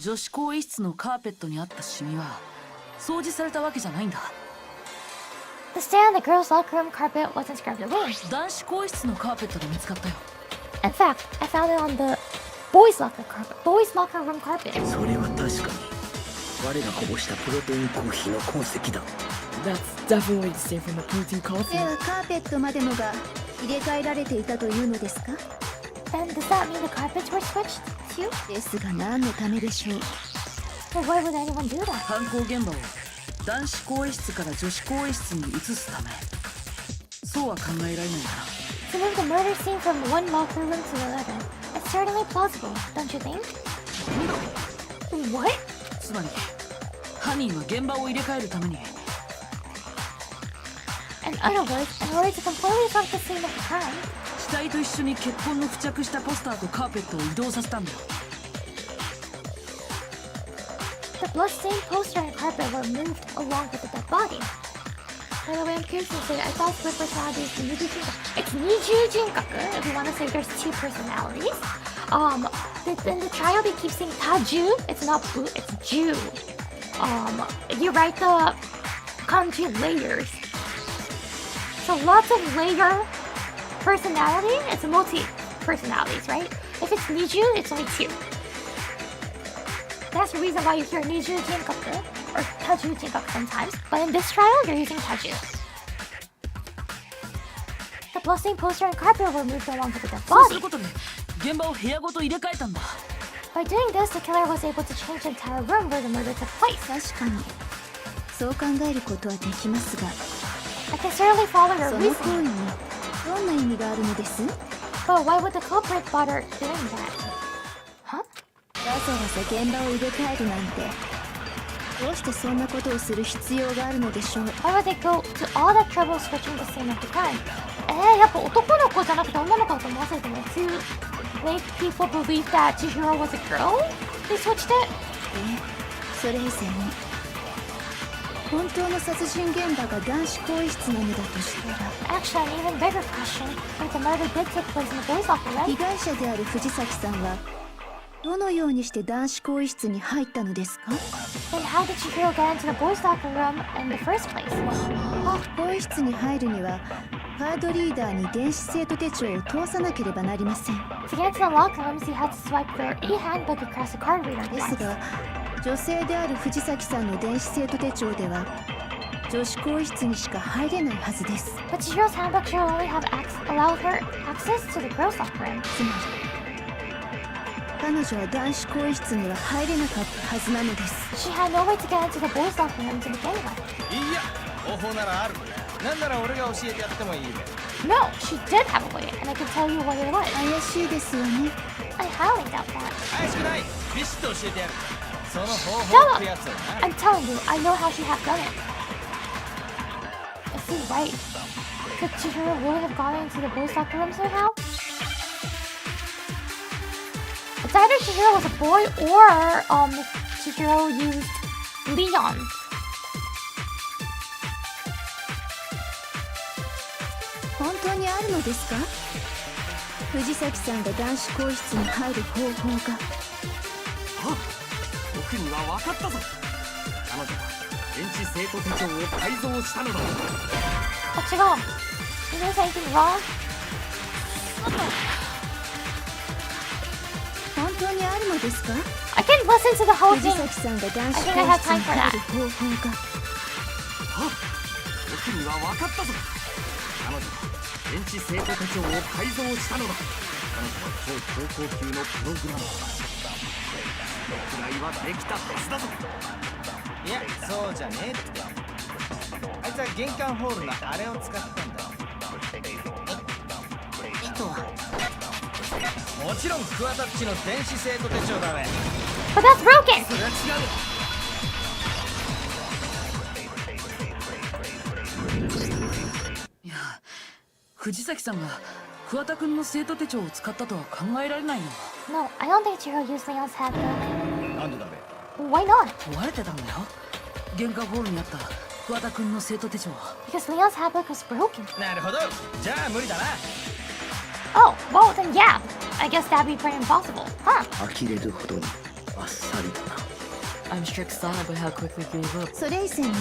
[SPEAKER 3] 女子更衣室のカーペットにあったシミは掃除されたわけじゃないんだ。
[SPEAKER 2] The stain on the girls' locker room carpet wasn't scrubbed away.
[SPEAKER 3] 男子更衣室のカーペットで見つかったよ。
[SPEAKER 2] In fact, I found it on the
[SPEAKER 1] boys locker room carpet.
[SPEAKER 12] それは確かに我がこぼしたプロテインコーヒーの痕跡だ。
[SPEAKER 7] That's definitely the same from the protein
[SPEAKER 10] で
[SPEAKER 7] coffee.
[SPEAKER 10] はカーペットまでもが入れ替えられていたというのですか？
[SPEAKER 2] Then does that mean the carpets were switched too?
[SPEAKER 10] ですが何のためでしょう？
[SPEAKER 2] But why would anyone do that?
[SPEAKER 3] 犯行現場を男子更衣室から女子更衣室に移すため。そうは考えられないかな。
[SPEAKER 2] To move the murder scene from one locker room to another. It's certainly plausible, don't you think?
[SPEAKER 1] What?
[SPEAKER 3] つまり犯人は現場を入れ替えるために
[SPEAKER 2] In other words, in order to completely fuck the scene of the crime,
[SPEAKER 3] 死体と一緒に血痕の付着したポスターとカーペットを移動させたんだよ。
[SPEAKER 2] the bloodstained poster and carpet were moved along with the dead body. By the way, I'm curious to say, I thought flippers had these it's 二重人格, if you want to say there's two personalities. In the trial they keep saying taju, it's not bu, it's ju. You write the kanji layers. So lots of layer personality, it's multi-personalities, right? If it's niju, it's only two. That's the reason why you hear niju jinkaku or taju jinkaku sometimes. But in this trial, you're using taju. The bloodstained poster and carpet were moved along with the dead
[SPEAKER 3] そうす
[SPEAKER 2] body.
[SPEAKER 3] ることで現場を部屋ごと入れ替えたんだ。
[SPEAKER 2] By doing this, the killer was able to change the entire room where the murder took place.
[SPEAKER 10] 確かにそう考えることはできますが、
[SPEAKER 2] I can certainly follow your
[SPEAKER 10] その行為
[SPEAKER 2] reasoning,
[SPEAKER 10] にどんな意味があるのです？
[SPEAKER 2] but why would the culprit bother doing that? Huh?
[SPEAKER 10] わざわざ現場を入れ替えるなんて、どうしてそんなことをする必要があるのでしょう？
[SPEAKER 2] Why would they go to all that trouble switching the scene of the crime? やっぱ男の子じゃなくて女の子だと思わせてね。To make people believe that Chihiro was a girl? They switched it?
[SPEAKER 10] それ以前に本当の殺人現場が男子更衣室なのだとしたら、
[SPEAKER 2] Actually, an even bigger question. If the murder did take place in the boys' locker,
[SPEAKER 10] 被
[SPEAKER 2] right?
[SPEAKER 10] 害者である藤崎さんはどのようにして男子更衣室に入ったのですか？
[SPEAKER 2] Then how did Chihiro get into the boys' locker room in the first place?
[SPEAKER 10] 更衣室に入るにはカードリーダーに電子生徒手帳を通さなければなりません。
[SPEAKER 2] To get into the locker rooms, he had to swipe their e-handbook across the card reader
[SPEAKER 10] です
[SPEAKER 2] device.
[SPEAKER 10] が女性である藤崎さんの電子生徒手帳では女子更衣室にしか入れないはずです。
[SPEAKER 2] But Chihiro's handbook should only have allowed her access to the girls' locker room.
[SPEAKER 10] つまり彼女は男子更衣室には入れなかったはずなのです。
[SPEAKER 2] She had no way to get into the boys' locker room to begin with.
[SPEAKER 8] いや方法ならある。なんなら俺が教えてやってもいいべ。
[SPEAKER 2] No, she did have a way, and I can tell you what it was.
[SPEAKER 10] 怪しいですよね。
[SPEAKER 2] I highly doubt that.
[SPEAKER 8] 怪しくない。ビシッと教えてやる。その方
[SPEAKER 2] Shut
[SPEAKER 8] 法
[SPEAKER 2] up!
[SPEAKER 8] ってやつをな。
[SPEAKER 2] I'm telling you, I know how she had done it. Is he right? Could Chihiro really have gotten into the boys' locker room somehow? It's either Chihiro was a boy or Chihiro used Leon.
[SPEAKER 10] 本当にあるのですか？藤崎さんが男子更衣室に入る方法が。
[SPEAKER 8] あ、僕には分かったぞ。彼女は電子生徒手帳を改造したのだ。
[SPEAKER 2] What's wrong? Is there anything wrong?
[SPEAKER 10] 本当にあるのですか？
[SPEAKER 2] I can listen to the whole
[SPEAKER 10] 藤
[SPEAKER 2] thing.
[SPEAKER 10] 崎さんが男子
[SPEAKER 2] I
[SPEAKER 10] 更
[SPEAKER 2] think I
[SPEAKER 10] 衣
[SPEAKER 2] have
[SPEAKER 10] 室に
[SPEAKER 2] time for
[SPEAKER 10] 入
[SPEAKER 2] that.
[SPEAKER 10] る方法が。
[SPEAKER 8] あ、僕には分かったぞ。彼女は電子生徒手帳を改造したのだ。彼女は超高校級のプログラマーだ。くらいはできたはずだぞ。いや、そうじゃねえって。あいつは玄関ホールのあれを使ったんだ。糸はもちろんクワタッチの電子生徒手帳だべ。
[SPEAKER 2] But that's broken!
[SPEAKER 8] それは違う。
[SPEAKER 3] いや、藤崎さんが桑田君の生徒手帳を使ったとは考えられないよ。
[SPEAKER 2] No, I don't think Chihiro used Leon's handbook.
[SPEAKER 8] なんでだべ。
[SPEAKER 2] Why not?
[SPEAKER 3] 壊れてたんだよ。玄関ホールにあった桑田君の生徒手帳は。
[SPEAKER 2] Because Leon's handbook was broken.
[SPEAKER 8] なるほど。じゃあ無理だな。
[SPEAKER 2] Oh, well then yeah. I guess that'd be pretty impossible, huh?
[SPEAKER 12] 呆れるほどにあっさりだな。
[SPEAKER 7] I'm struck silent by how quickly he gave up.
[SPEAKER 10] それ以前に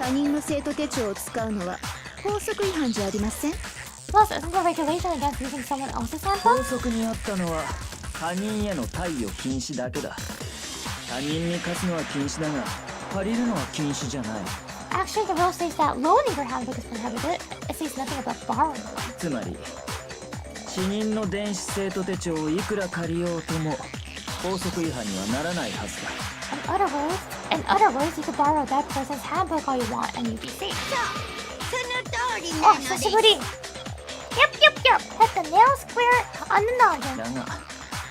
[SPEAKER 10] 他人の生徒手帳を使うのは法則違反じゃありません？
[SPEAKER 2] Plus, isn't there regulation against using someone else's
[SPEAKER 5] 法
[SPEAKER 2] handbook?
[SPEAKER 5] 則にあったのは他人への貸与禁止だけだ。他人に貸すのは禁止だが、借りるのは禁止じゃない。
[SPEAKER 2] Actually, the rule states that loaning your handbook is prohibited. It says nothing about borrowing one.
[SPEAKER 5] つまり死人の電子生徒手帳をいくら借りようとも法則違反にはならないはずだ。
[SPEAKER 2] In other words, you could borrow that person's handbook all you want and you'd be safe.
[SPEAKER 6] その通り
[SPEAKER 2] Oh,
[SPEAKER 6] なのです。
[SPEAKER 2] 久しぶり. Yep. Hit the nail square on the noggin.
[SPEAKER 5] だが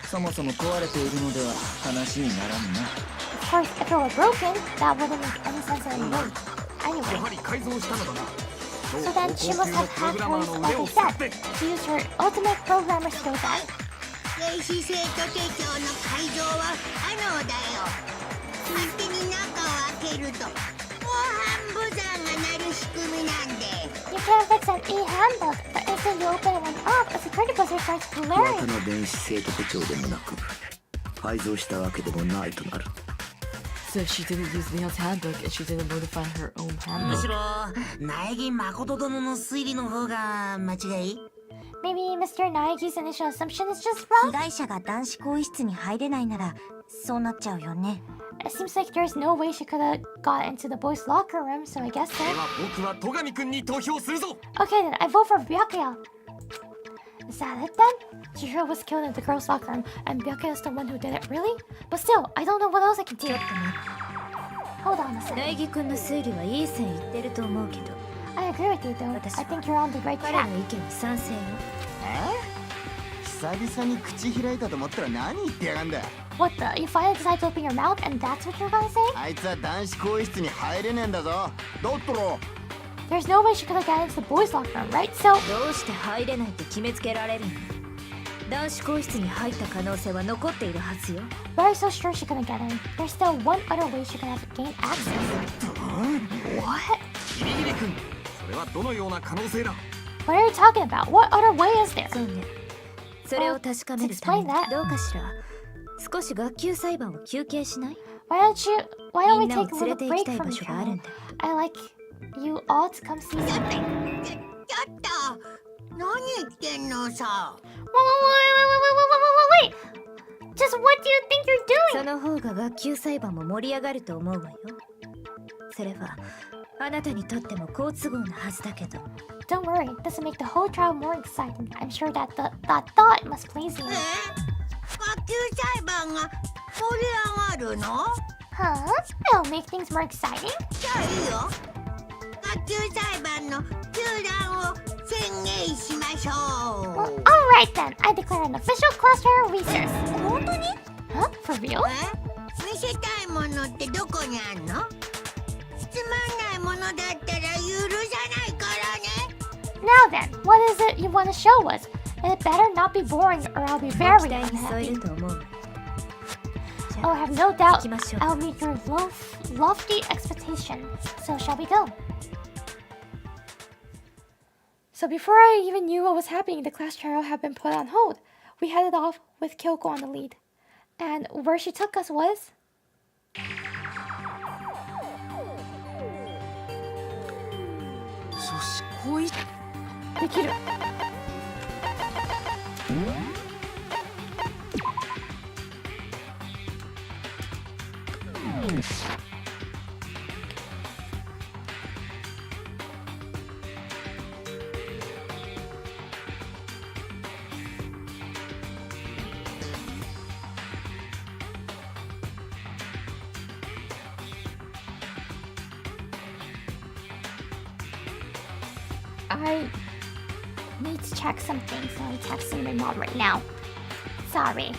[SPEAKER 5] そもそも壊れているのでは話にならんな。
[SPEAKER 2] Of course, if it were broken, that wouldn't make any sense anyway.
[SPEAKER 8] やはり改造したのだな。
[SPEAKER 2] So then she must have hacked hers, like I said, to use her ultimate programmer skill set.
[SPEAKER 6] 電子生徒手帳の改造は可能だよ。勝手に中を開けると防犯ブザーが鳴る仕組みなんで。
[SPEAKER 2] You can't fix an e-handbook, but instant you open one up, a security buzzer starts
[SPEAKER 12] 小
[SPEAKER 2] blaring.
[SPEAKER 12] 型の電子生徒手帳でもなく改造したわけでもないとなる。
[SPEAKER 7] So she didn't use Leon's handbook and she didn't modify her own
[SPEAKER 13] む
[SPEAKER 7] handbook.
[SPEAKER 13] しろ苗木誠殿の推理の方が間違い。
[SPEAKER 2] Maybe Mr. Naegi's initial assumption is just
[SPEAKER 11] 被
[SPEAKER 2] wrong.
[SPEAKER 11] 害者が男子更衣室に入れないならそうなっちゃうよね。
[SPEAKER 2] It seems like there's no way she could have got into the boys' locker room, so I guess
[SPEAKER 8] で
[SPEAKER 2] so.
[SPEAKER 8] は僕は戸上くんに投票するぞ。
[SPEAKER 2] Okay then, I vote for Byakuya. Is that it then? Chihiro was killed in the girls' locker room, and Byakuya is the one who did it, really? But still, I don't know what else I can do. Hold on a
[SPEAKER 11] 苗
[SPEAKER 2] second.
[SPEAKER 11] 木君の推理はいい線いってると思うけど
[SPEAKER 2] I agree with you though. I think you're on the right
[SPEAKER 11] 彼の
[SPEAKER 2] track.
[SPEAKER 11] 意見に賛成よ。
[SPEAKER 9] 久々に口開いたと思ったら何言ってやがんだ。
[SPEAKER 2] What the? You finally decide to open your mouth, and that's what you're gonna say?
[SPEAKER 9] あいつは男子更衣室に入れねえんだぞ。だったら
[SPEAKER 2] There's no way she could have gotten into the boys' locker room, right? So,
[SPEAKER 11] どうして入れないと決めつけられるの？男子更衣室に入った可能性は残っているはずよ。
[SPEAKER 2] why are you so sure she couldn't get in? There's still one other way she could have gained access. What?
[SPEAKER 8] ギリギリくん、それはどのような可能性だ。
[SPEAKER 2] What are you talking about? What other way is there?
[SPEAKER 11] そうね。それを確かめるために
[SPEAKER 2] Explain that.
[SPEAKER 11] どうかしら。少し学級裁判を休憩しない？
[SPEAKER 2] Why don't
[SPEAKER 11] み
[SPEAKER 2] we
[SPEAKER 11] んなを
[SPEAKER 2] take a
[SPEAKER 11] 連れ
[SPEAKER 2] little
[SPEAKER 11] て行き
[SPEAKER 2] break
[SPEAKER 11] たい
[SPEAKER 2] from
[SPEAKER 11] 場
[SPEAKER 2] the
[SPEAKER 11] 所があるん
[SPEAKER 2] trial?
[SPEAKER 11] だ。
[SPEAKER 2] I like you all to come see something.
[SPEAKER 6] ちょっと何言ってんのさ。
[SPEAKER 2] Wait! Just what do you think you're
[SPEAKER 11] そ
[SPEAKER 2] doing?
[SPEAKER 11] の方が学級裁判も盛り上がると思うわよ。それはあなたにとっても好都合なはずだけど。
[SPEAKER 2] Don't worry, this will make the whole trial more exciting. I'm sure that thought must please you.
[SPEAKER 6] 学級裁判が盛り上がるの？
[SPEAKER 2] Huh? It'll make things more exciting.
[SPEAKER 6] じゃあいいよ。学級裁判の中断を宣言しましょ
[SPEAKER 2] Well,
[SPEAKER 6] う。
[SPEAKER 2] alright then. I declare an official class trial recess. 本当に? Huh? For real?
[SPEAKER 6] 見せたいものってどこにあんの？つまんないものだったら許さないからね。
[SPEAKER 2] Now then, what is it you want to show us? It better not be boring or I'll be
[SPEAKER 11] 期
[SPEAKER 2] very
[SPEAKER 11] 待に添え
[SPEAKER 2] unhappy.
[SPEAKER 11] ると思う。
[SPEAKER 2] Oh, I have no doubt
[SPEAKER 11] 行きましょう。
[SPEAKER 2] I'll meet your lofty expectation. So shall we go? So before I even knew what was happening, the class trial had been put on hold. We headed off with Kyoko on the lead. And where she took us was...
[SPEAKER 3] 女子更衣
[SPEAKER 2] できる。I need to check something, so I'm texting my mom right now. Sorry.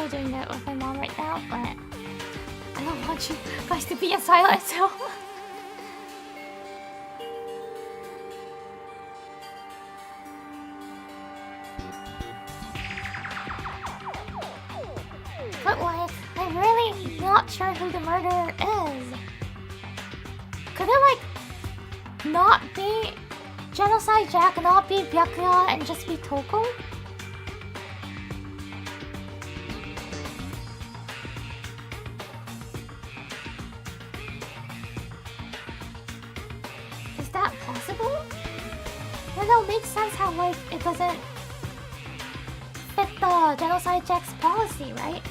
[SPEAKER 1] enjoy doing it with my mom right now, but I don't want you guys to be in silence, so...
[SPEAKER 2] But like, I'm really not sure who the murderer is.
[SPEAKER 1] Could it like not be Genocide Jack, not be Byakuya, and just be Toko? Is that possible? Then it'll make sense how like it doesn't fit the Genocide Jack's policy, right?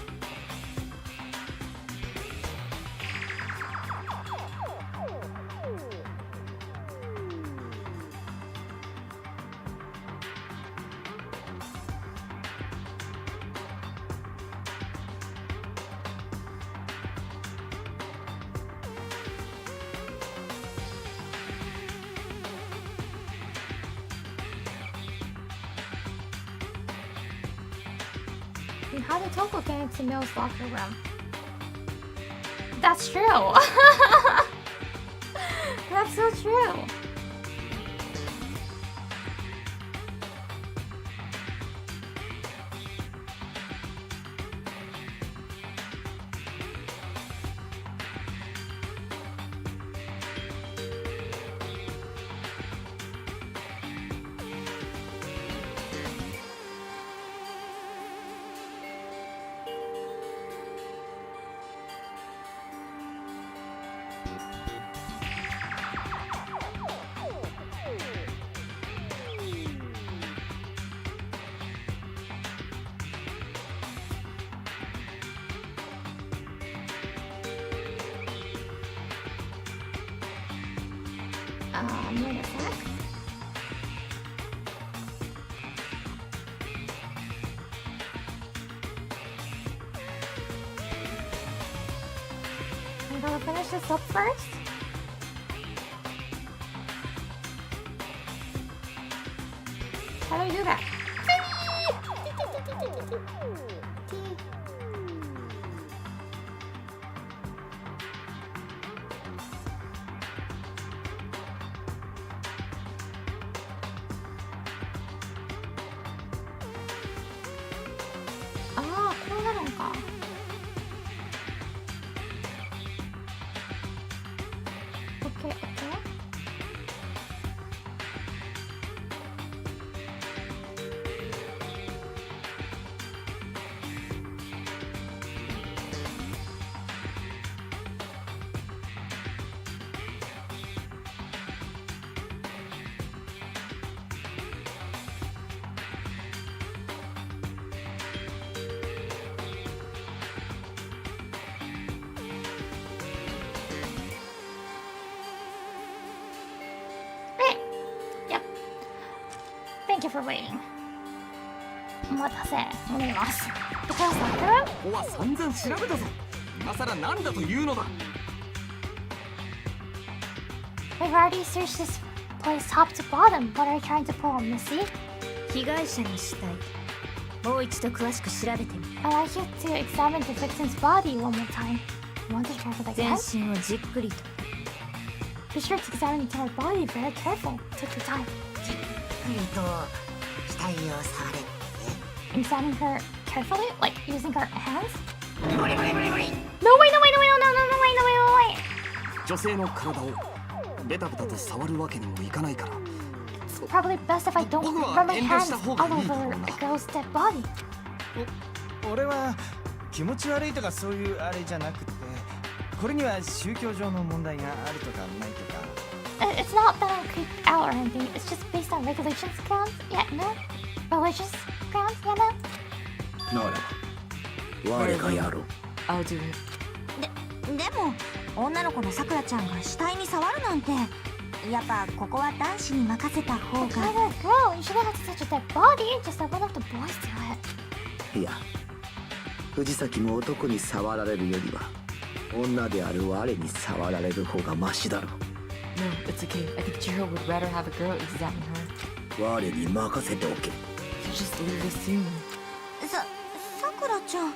[SPEAKER 1] How did Toko get into Mill's locker room? That's true. That's so true. Wait a sec. I'm gonna finish this up first. How do we do that? Thank you for waiting. お待たせ、戻ります。ここは散々調べたぞ。今さら何だというのだ。We've already searched this place top to bottom. What are you trying to pull, Missy?
[SPEAKER 11] 被害者の死体。もう一度詳しく調べてみ。
[SPEAKER 1] I'd like you to examine the victim's body one more time. You want to try it again?
[SPEAKER 11] 全身をじっくりと。
[SPEAKER 1] Be sure to examine the entire body. Very careful. Take your time.
[SPEAKER 13] と死体を触れ。
[SPEAKER 1] Examine her carefully, like using her hands.
[SPEAKER 13] No, wait.
[SPEAKER 1] No, wait.
[SPEAKER 8] 女性の体をベタベタと触るわけにもいかないから。
[SPEAKER 1] It's probably best if I don't run my hands all over a girl's dead body.
[SPEAKER 14] 俺は気持ち悪いとかそういうあれじゃなくて、これには宗教上の問題があるとかないとか。
[SPEAKER 1] It's not that I'm creeped out or anything. It's just based on regulations grounds. Yeah, no. Religious grounds. Yeah, no.
[SPEAKER 12] なら我がやろう。
[SPEAKER 11] I'll do it.
[SPEAKER 15] でも女の子のさくらちゃんが死体に触るなんて、やっぱここは男子に任せた方が。
[SPEAKER 1] Girl, you shouldn't have to touch a dead body. Just let one of the boys do it.
[SPEAKER 12] いや、藤崎も男に触られるよりは女である我に触られる方がマシだろう。
[SPEAKER 7] No, it's okay. I think Chihiro would rather have a girl examine her.
[SPEAKER 12] 我に任せておけ。
[SPEAKER 7] You just leave this to me.
[SPEAKER 15] さくらちゃん。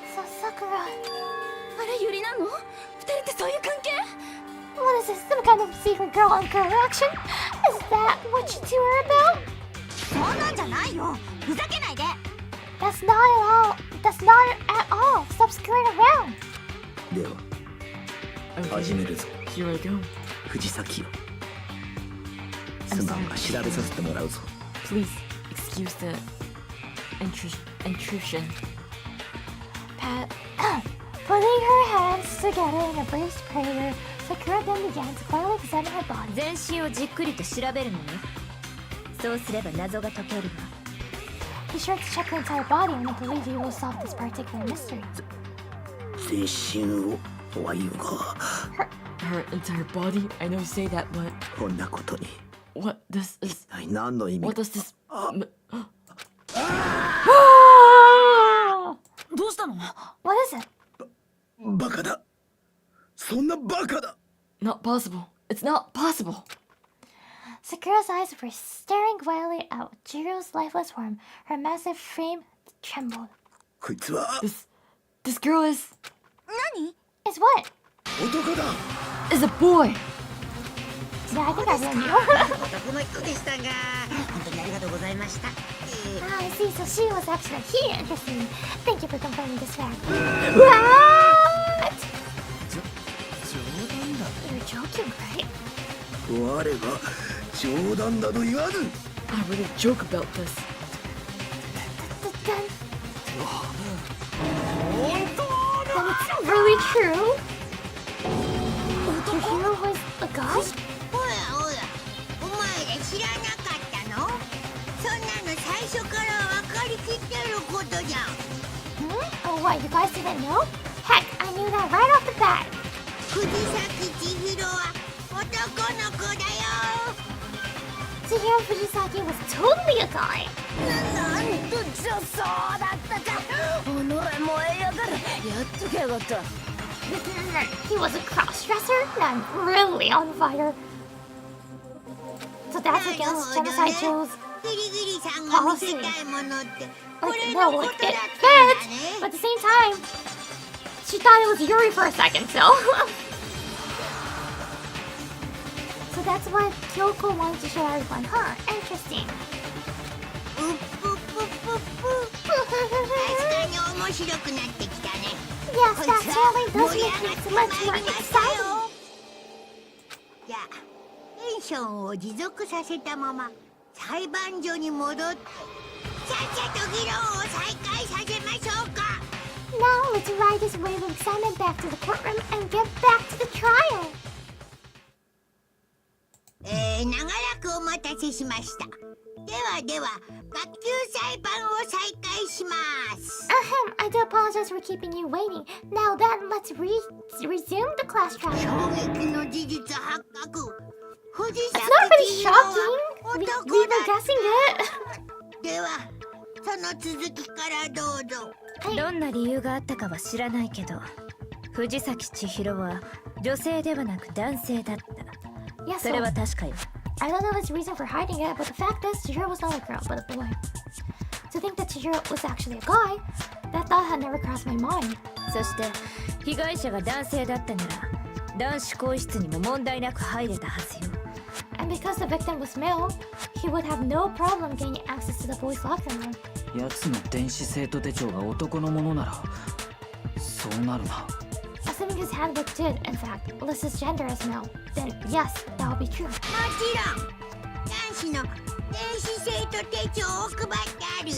[SPEAKER 2] kind of secret girl on girl action? Is that what you two are about?
[SPEAKER 15] そんなんじゃないよ。ふざけないで。
[SPEAKER 2] That's not at all. That's not at all. Stop screwing around.
[SPEAKER 12] では 始めるぞ。
[SPEAKER 7] Here I go.
[SPEAKER 12] 藤崎よ。すまんが調べさせてもらうぞ。
[SPEAKER 7] Please excuse the intrusion.
[SPEAKER 2] Putting her hands together in a braced prayer, Sakura then began to quietly examine her body.
[SPEAKER 11] 全身をじっくりと調べるのね。そうすれば謎が解けるわ。
[SPEAKER 2] Be sure to check her entire body and I believe you will solve this particular mystery.
[SPEAKER 12] 全身をとは言うが
[SPEAKER 7] Her entire body? I know you say that, but
[SPEAKER 12] こんなことに
[SPEAKER 7] what this is?
[SPEAKER 12] 一体何の意味
[SPEAKER 7] What does this?
[SPEAKER 3] どうしたの？
[SPEAKER 2] What is it?
[SPEAKER 12] バカだ。そんなバカだ。
[SPEAKER 7] Not possible. It's not possible.
[SPEAKER 2] Sakura's eyes were staring wildly at Jiro's lifeless form. Her massive frame trembled.
[SPEAKER 12] こいつは
[SPEAKER 7] This girl is
[SPEAKER 15] 何？
[SPEAKER 2] Is what?
[SPEAKER 12] 男だ。
[SPEAKER 7] is a boy.
[SPEAKER 2] Yeah, I think I really knew.
[SPEAKER 13] 男の人でしたが、本当にありがとうございました。
[SPEAKER 2] I see, so she was actually here. Interesting. Thank you for confirming this fact. What? You're joking, right?
[SPEAKER 12] 我が冗談など言わず。
[SPEAKER 7] I really joke about this.
[SPEAKER 2] Then it's really true? Your hero was a god?
[SPEAKER 6] ほらほら、お前ら知らなかったの？そんなの最初から分かりきってることじゃん。
[SPEAKER 2] Oh, what, you guys didn't know? Heck, I knew that right off the bat.
[SPEAKER 6] 藤崎千尋は男の子だよ。
[SPEAKER 2] Chihiro Fujisaki was totally a guy.
[SPEAKER 11] なんと女装だったか。己燃えやがる。やっとけやがった。
[SPEAKER 2] He was a cross-dresser? I'm really on fire. So that's against genocide rules.
[SPEAKER 6] ギリギリさんが見せたいものってこ
[SPEAKER 2] Like,
[SPEAKER 6] れ
[SPEAKER 2] no,
[SPEAKER 6] のこ
[SPEAKER 2] like
[SPEAKER 6] とだ
[SPEAKER 2] it
[SPEAKER 6] ったん
[SPEAKER 2] fit,
[SPEAKER 6] だ
[SPEAKER 2] but
[SPEAKER 6] ね。
[SPEAKER 2] at the same time, she thought it was Yuri for a second, so. So that's what Kyoko wanted to show everyone, huh? Interesting.
[SPEAKER 6] 確かに面白くなってきたね。
[SPEAKER 2] Yes, that certainly does
[SPEAKER 6] 盛り
[SPEAKER 2] make
[SPEAKER 6] 上が
[SPEAKER 2] it
[SPEAKER 6] って
[SPEAKER 2] so
[SPEAKER 6] まい
[SPEAKER 2] much
[SPEAKER 6] り
[SPEAKER 2] more
[SPEAKER 6] ました
[SPEAKER 2] exciting.
[SPEAKER 6] よ。じゃあテンションを持続させたまま裁判所に戻ってさっさと議論を再開させましょうか。
[SPEAKER 2] Now let's ride this wave of excitement back to the courtroom and get back to the trial.
[SPEAKER 6] 長らくお待たせしました。ではでは学級裁判を再開します。
[SPEAKER 2] I do apologize for keeping you waiting. Now then, let's resume the class trial.
[SPEAKER 6] 衝撃の事実発覚。藤
[SPEAKER 2] It's
[SPEAKER 6] 崎
[SPEAKER 2] not really
[SPEAKER 6] 千尋は
[SPEAKER 2] shocking. We've
[SPEAKER 6] 男
[SPEAKER 2] been
[SPEAKER 6] だ。
[SPEAKER 2] guessing it.
[SPEAKER 6] ではその続きからどうぞ。
[SPEAKER 11] どんな理由があったかは知らないけど、藤崎千尋は女性ではなく男性だった。
[SPEAKER 2] Yes,
[SPEAKER 11] それは確かよ。
[SPEAKER 2] I don't know his reason for hiding it, but the fact is, Chihiro was not a girl, but a boy. To think that Chihiro was actually a guy, that thought had never crossed my mind.
[SPEAKER 11] そして被害者が男性だったなら男子更衣室にも問題なく入れたはずよ。
[SPEAKER 2] And because the victim was male, he would have no problem gaining access to the boys' locker room.
[SPEAKER 5] 奴の電子生徒手帳が男のものならそうなるな。
[SPEAKER 2] Assuming his handbook did, in fact, list his gender as male, then yes, that would be true.
[SPEAKER 6] もちろん男子の電子生徒手帳を配ってあるよ。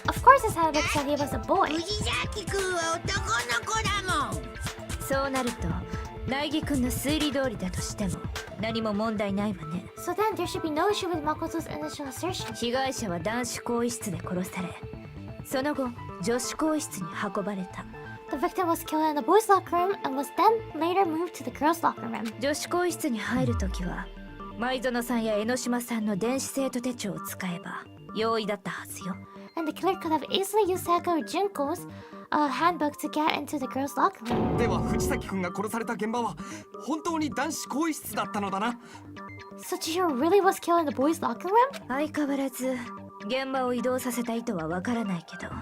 [SPEAKER 2] Of course his handbook said he was a boy.
[SPEAKER 6] 藤崎君は男の子だもん。
[SPEAKER 11] そうなると苗木君の推理通りだとしても何も問題ないわね。
[SPEAKER 2] So then there should be no issue with Makoto's initial assertion.
[SPEAKER 11] 被害者は男子更衣室で殺され、その後女子更衣室に運ばれた。
[SPEAKER 2] The victim was killed in the boys' locker room and was then later moved to the girls' locker room.
[SPEAKER 11] 女子更衣室に入るときは舞園さんや江ノ島さんの電子生徒手帳を使えば容易だったはずよ。
[SPEAKER 2] And the killer could have easily used Sako or Junko's handbook to get into the girls' locker room.
[SPEAKER 8] では藤崎君が殺された現場は本当に男子更衣室だったのだな。
[SPEAKER 2] So Chihiro really was killed in the boys' locker room?
[SPEAKER 11] 相変わらず現場を移動させた意図はわからないけど、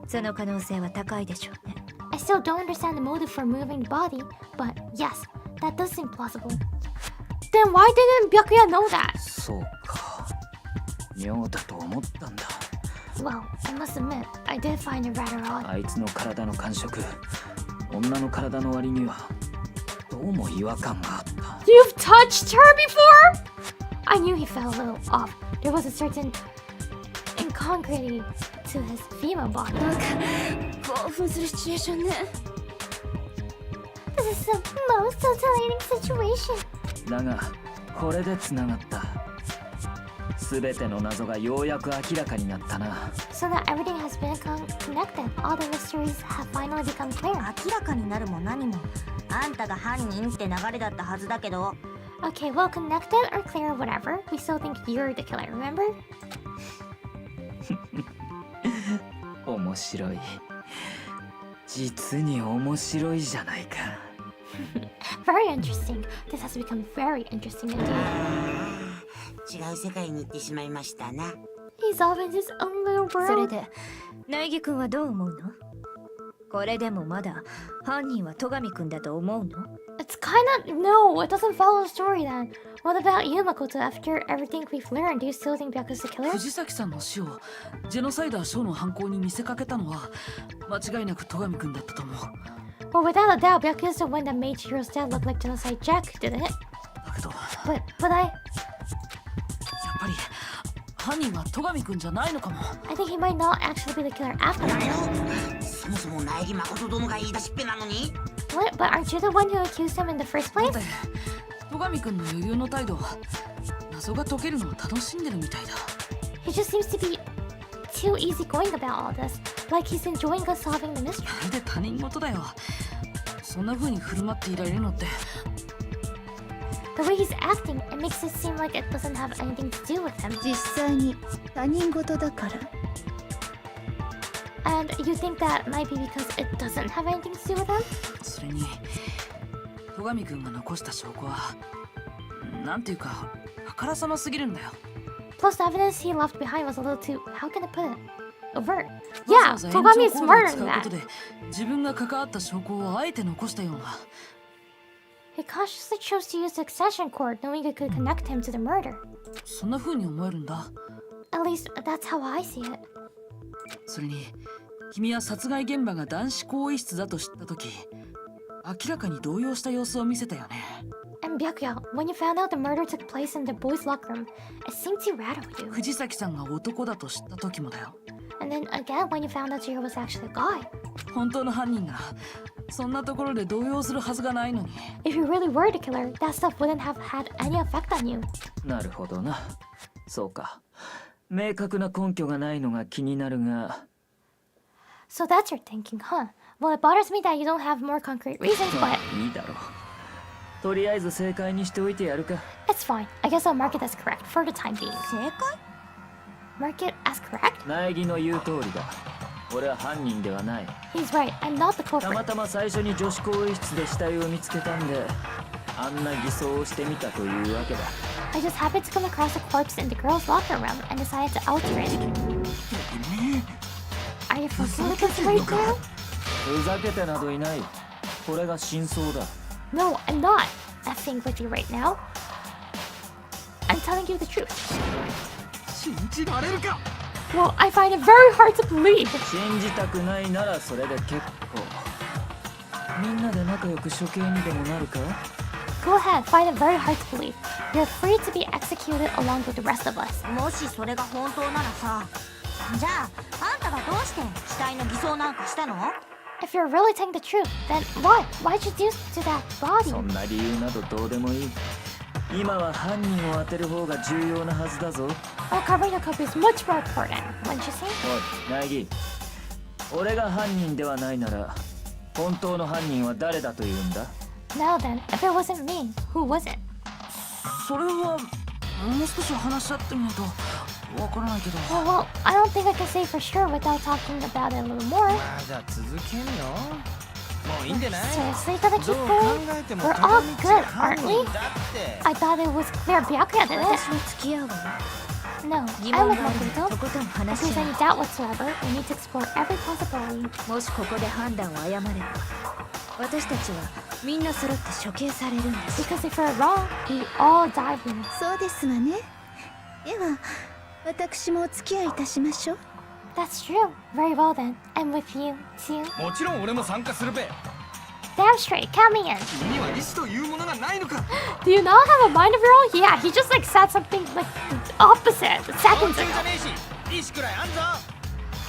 [SPEAKER 11] その可能性は高いでしょうね。
[SPEAKER 2] I still don't understand the motive for moving the body, but yes, that does seem plausible.
[SPEAKER 1] Then why didn't Byakuya know that?
[SPEAKER 5] そうか。妙だと思ったんだ。
[SPEAKER 2] Well, I must admit, I did find it rather odd.
[SPEAKER 5] あいつの体の感触、女の体の割にはどうも違和感があった。
[SPEAKER 1] You've touched her before?
[SPEAKER 2] I knew he felt a little off. There was a certain incongruity to his female body.
[SPEAKER 11] なんか興奮するシチュエーションね。
[SPEAKER 2] This is the most titillating situation.
[SPEAKER 5] だが、これで繋がった。すべての謎がようやく明らかになったな。
[SPEAKER 2] So that everything has been connected. All the mysteries have finally become clear.
[SPEAKER 15] 明らかになるも何もあんたが犯人って流れだったはずだけど。
[SPEAKER 2] Okay, well, connected or clear or whatever, we still think you're the killer, remember?
[SPEAKER 5] 面白い。実に面白いじゃないか。
[SPEAKER 2] Very interesting. This has become very interesting indeed.
[SPEAKER 13] 違う世界に行ってしまいましたな。
[SPEAKER 2] He's off in his own little
[SPEAKER 15] それ
[SPEAKER 2] world.
[SPEAKER 15] で苗木君はどう思うの？これでもまだ犯人は戸上君だと思うの？
[SPEAKER 2] It's kinda... No, it doesn't follow the story then. What about you, Makoto? After everything we've learned, do you still think Byakuya's the killer?
[SPEAKER 3] 藤崎さんの死をジェノサイダーショーの犯行に見せかけたのは間違いなく戸上君だったと思う。
[SPEAKER 2] Well, without a doubt, Byakuya's the one that made Chihiro's dad look like Genocide Jack, didn't it?
[SPEAKER 3] だけど
[SPEAKER 2] But I...
[SPEAKER 3] やっぱり犯人は戸上君じゃないのかも。
[SPEAKER 2] I think he might not actually be the killer after all.
[SPEAKER 13] そもそも苗木誠殿が言い出しっぺなのに。
[SPEAKER 2] What? But aren't you the one who accused him in the first place?
[SPEAKER 3] 戸上君の余裕の態度は謎が解けるのを楽しんでるみたいだ。
[SPEAKER 2] He just seems to be too easygoing about all this. Like he's enjoying us solving the mystery.
[SPEAKER 3] まるで他人事だよ。そんな風に振る舞っていられるのって。
[SPEAKER 2] The way he's acting, it makes it seem like it doesn't have anything to do with him.
[SPEAKER 10] 実際に他人事だから。
[SPEAKER 2] And you think that might be because it doesn't have anything to do with him?
[SPEAKER 3] それに戸上君が残した証拠はなんていうかあからさますぎるんだよ。
[SPEAKER 2] Plus, the evidence he left behind was a little too... How can I put it? Overt.
[SPEAKER 3] わ
[SPEAKER 2] Yeah,
[SPEAKER 3] ざわざ延長
[SPEAKER 2] Togami is
[SPEAKER 3] コードを
[SPEAKER 2] murdering
[SPEAKER 3] 使うこ
[SPEAKER 2] that.
[SPEAKER 3] とで自分が関わった証拠をあえて残したような。
[SPEAKER 2] He cautiously chose to use the extension cord, knowing it could connect him to the murder.
[SPEAKER 3] そんな風に思えるんだ。
[SPEAKER 2] At least, that's how I see it.
[SPEAKER 3] それに君は殺害現場が男子更衣室だと知った時明らかに動揺した様子を見せたよね。
[SPEAKER 2] And Byakuya, when you found out the murder took place in the boys' locker room, it seemed to rattle you.
[SPEAKER 3] 藤崎さんが男だと知った時もだよ。
[SPEAKER 2] And then again, when you found out Chihiro was actually a guy.
[SPEAKER 3] 本当の犯人がそんなところで動揺するはずがないのに。
[SPEAKER 2] If you really were the killer, that stuff wouldn't have had any effect on you.
[SPEAKER 5] なるほどな。そうか。明確な根拠がないのが気になるが。
[SPEAKER 2] So that's your thinking, huh? Well, it bothers me that you don't have more concrete reasons, but
[SPEAKER 5] いいだろう。とりあえず正解にしておいてやるか。
[SPEAKER 2] it's fine. I guess I'll mark it as correct for the time being.
[SPEAKER 15] 正解？
[SPEAKER 2] Mark it as correct?
[SPEAKER 5] 苗木の言う通りだ。俺は犯人ではない。
[SPEAKER 2] He's right. I'm not the
[SPEAKER 5] たま
[SPEAKER 2] culprit.
[SPEAKER 5] たま最初に女子更衣室で死体を見つけたんで、あんな偽装をしてみたというわけだ。
[SPEAKER 2] I just happened to come across a corpse in the girls' locker room and decided to alter it. Are you fucking with us right now?
[SPEAKER 5] ふざけてなどいない。これが真相だ。
[SPEAKER 2] No, I'm not. Effing with you right now. I'm telling you the truth.
[SPEAKER 8] 信じられるか。
[SPEAKER 2] Well, I find it very hard to believe.
[SPEAKER 5] 信じたくないならそれで結構。みんなで仲良く処刑にでもなるか？
[SPEAKER 2] Go ahead, find it very hard to believe. You're free to be executed along with the rest of us.
[SPEAKER 15] もしそれが本当ならさ、じゃああんたはどうして死体の偽装なんかしたの？
[SPEAKER 2] If you're really telling the truth, then why? Why'd you do to that body?
[SPEAKER 5] そんな理由などどうでもいい。今は犯人を当てる方が重要なはずだぞ。
[SPEAKER 2] Uncovering the culprit is much more important, wouldn't you say?
[SPEAKER 5] おい、苗木。俺が犯人ではないなら、本当の犯人は誰だというんだ？
[SPEAKER 2] Now then, if it wasn't me, who was it?
[SPEAKER 3] それはもう少し話し合ってみないとわからないけど。
[SPEAKER 2] Well, I don't think I can say for sure without talking about it a little more.
[SPEAKER 14] まあじゃあ続けんよ。もういいんじゃない？
[SPEAKER 2] Seriously, Tadaki
[SPEAKER 14] どう考
[SPEAKER 2] Boy?
[SPEAKER 14] えても
[SPEAKER 2] We're all
[SPEAKER 14] 戸上
[SPEAKER 2] good,
[SPEAKER 14] 犯
[SPEAKER 2] aren't
[SPEAKER 14] 人
[SPEAKER 2] we?
[SPEAKER 14] だって。
[SPEAKER 2] I thought it was clear Byakuya did it.
[SPEAKER 15] 私は付き合うわよ。
[SPEAKER 2] No,
[SPEAKER 15] 疑
[SPEAKER 2] I'm
[SPEAKER 15] 問
[SPEAKER 2] with
[SPEAKER 15] があるなら
[SPEAKER 2] Makoto.
[SPEAKER 15] とことん
[SPEAKER 2] If
[SPEAKER 15] 話し
[SPEAKER 2] there's
[SPEAKER 15] 合う
[SPEAKER 2] any doubt whatsoever, we need to explore every possibility.
[SPEAKER 15] もしここで判断を誤れば私たちは
[SPEAKER 10] みんな揃って処刑されるんです。
[SPEAKER 1] Because if you're wrong, we all die from it.
[SPEAKER 10] そうですわね。では私もお付き合いいたしましょう。
[SPEAKER 2] That's true. Very well then. I'm with you, too.
[SPEAKER 14] もちろん俺も参加するべ。
[SPEAKER 2] Damn straight, count me in.
[SPEAKER 14] 君には意志というものがないのか。
[SPEAKER 1] Do you not have a mind of your own? Yeah, he just like said something like opposite seconds ago.
[SPEAKER 14] 意志くらいあんぞ。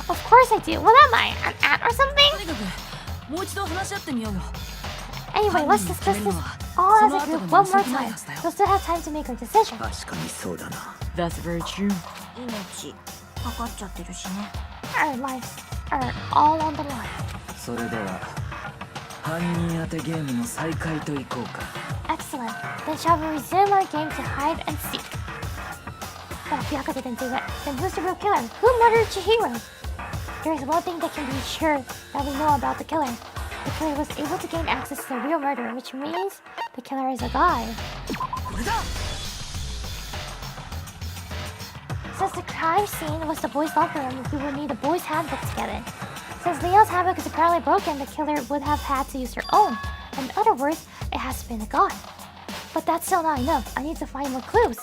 [SPEAKER 2] Of course I do. What am I? An ant or
[SPEAKER 3] と
[SPEAKER 2] something?
[SPEAKER 3] にかくもう一度話し合ってみようよ。
[SPEAKER 2] Anyway, let's discuss this all as a group one more time. We'll still have time to make our decision.
[SPEAKER 12] 確かにそうだな。
[SPEAKER 7] That's very true.
[SPEAKER 15] 命かかっちゃってるしね。
[SPEAKER 2] Our lives are all on the line.
[SPEAKER 5] それでは犯人当てゲームの再開といこうか。
[SPEAKER 2] Excellent. Then shall we resume our game to hide and seek? But if Byakuya didn't do it, then who's the real killer? Who murdered Chihiro? There is one thing that can be sure that we know about the killer. The killer was able to gain access to the real murderer, which means the killer is a guy. Since the crime scene was the boys' locker room, we would need a boys' handbook to get in. Since Leo's handbook is apparently broken, the killer would have had to use their own. In other words, it has to be a guy. But that's still not enough. I need to find more clues.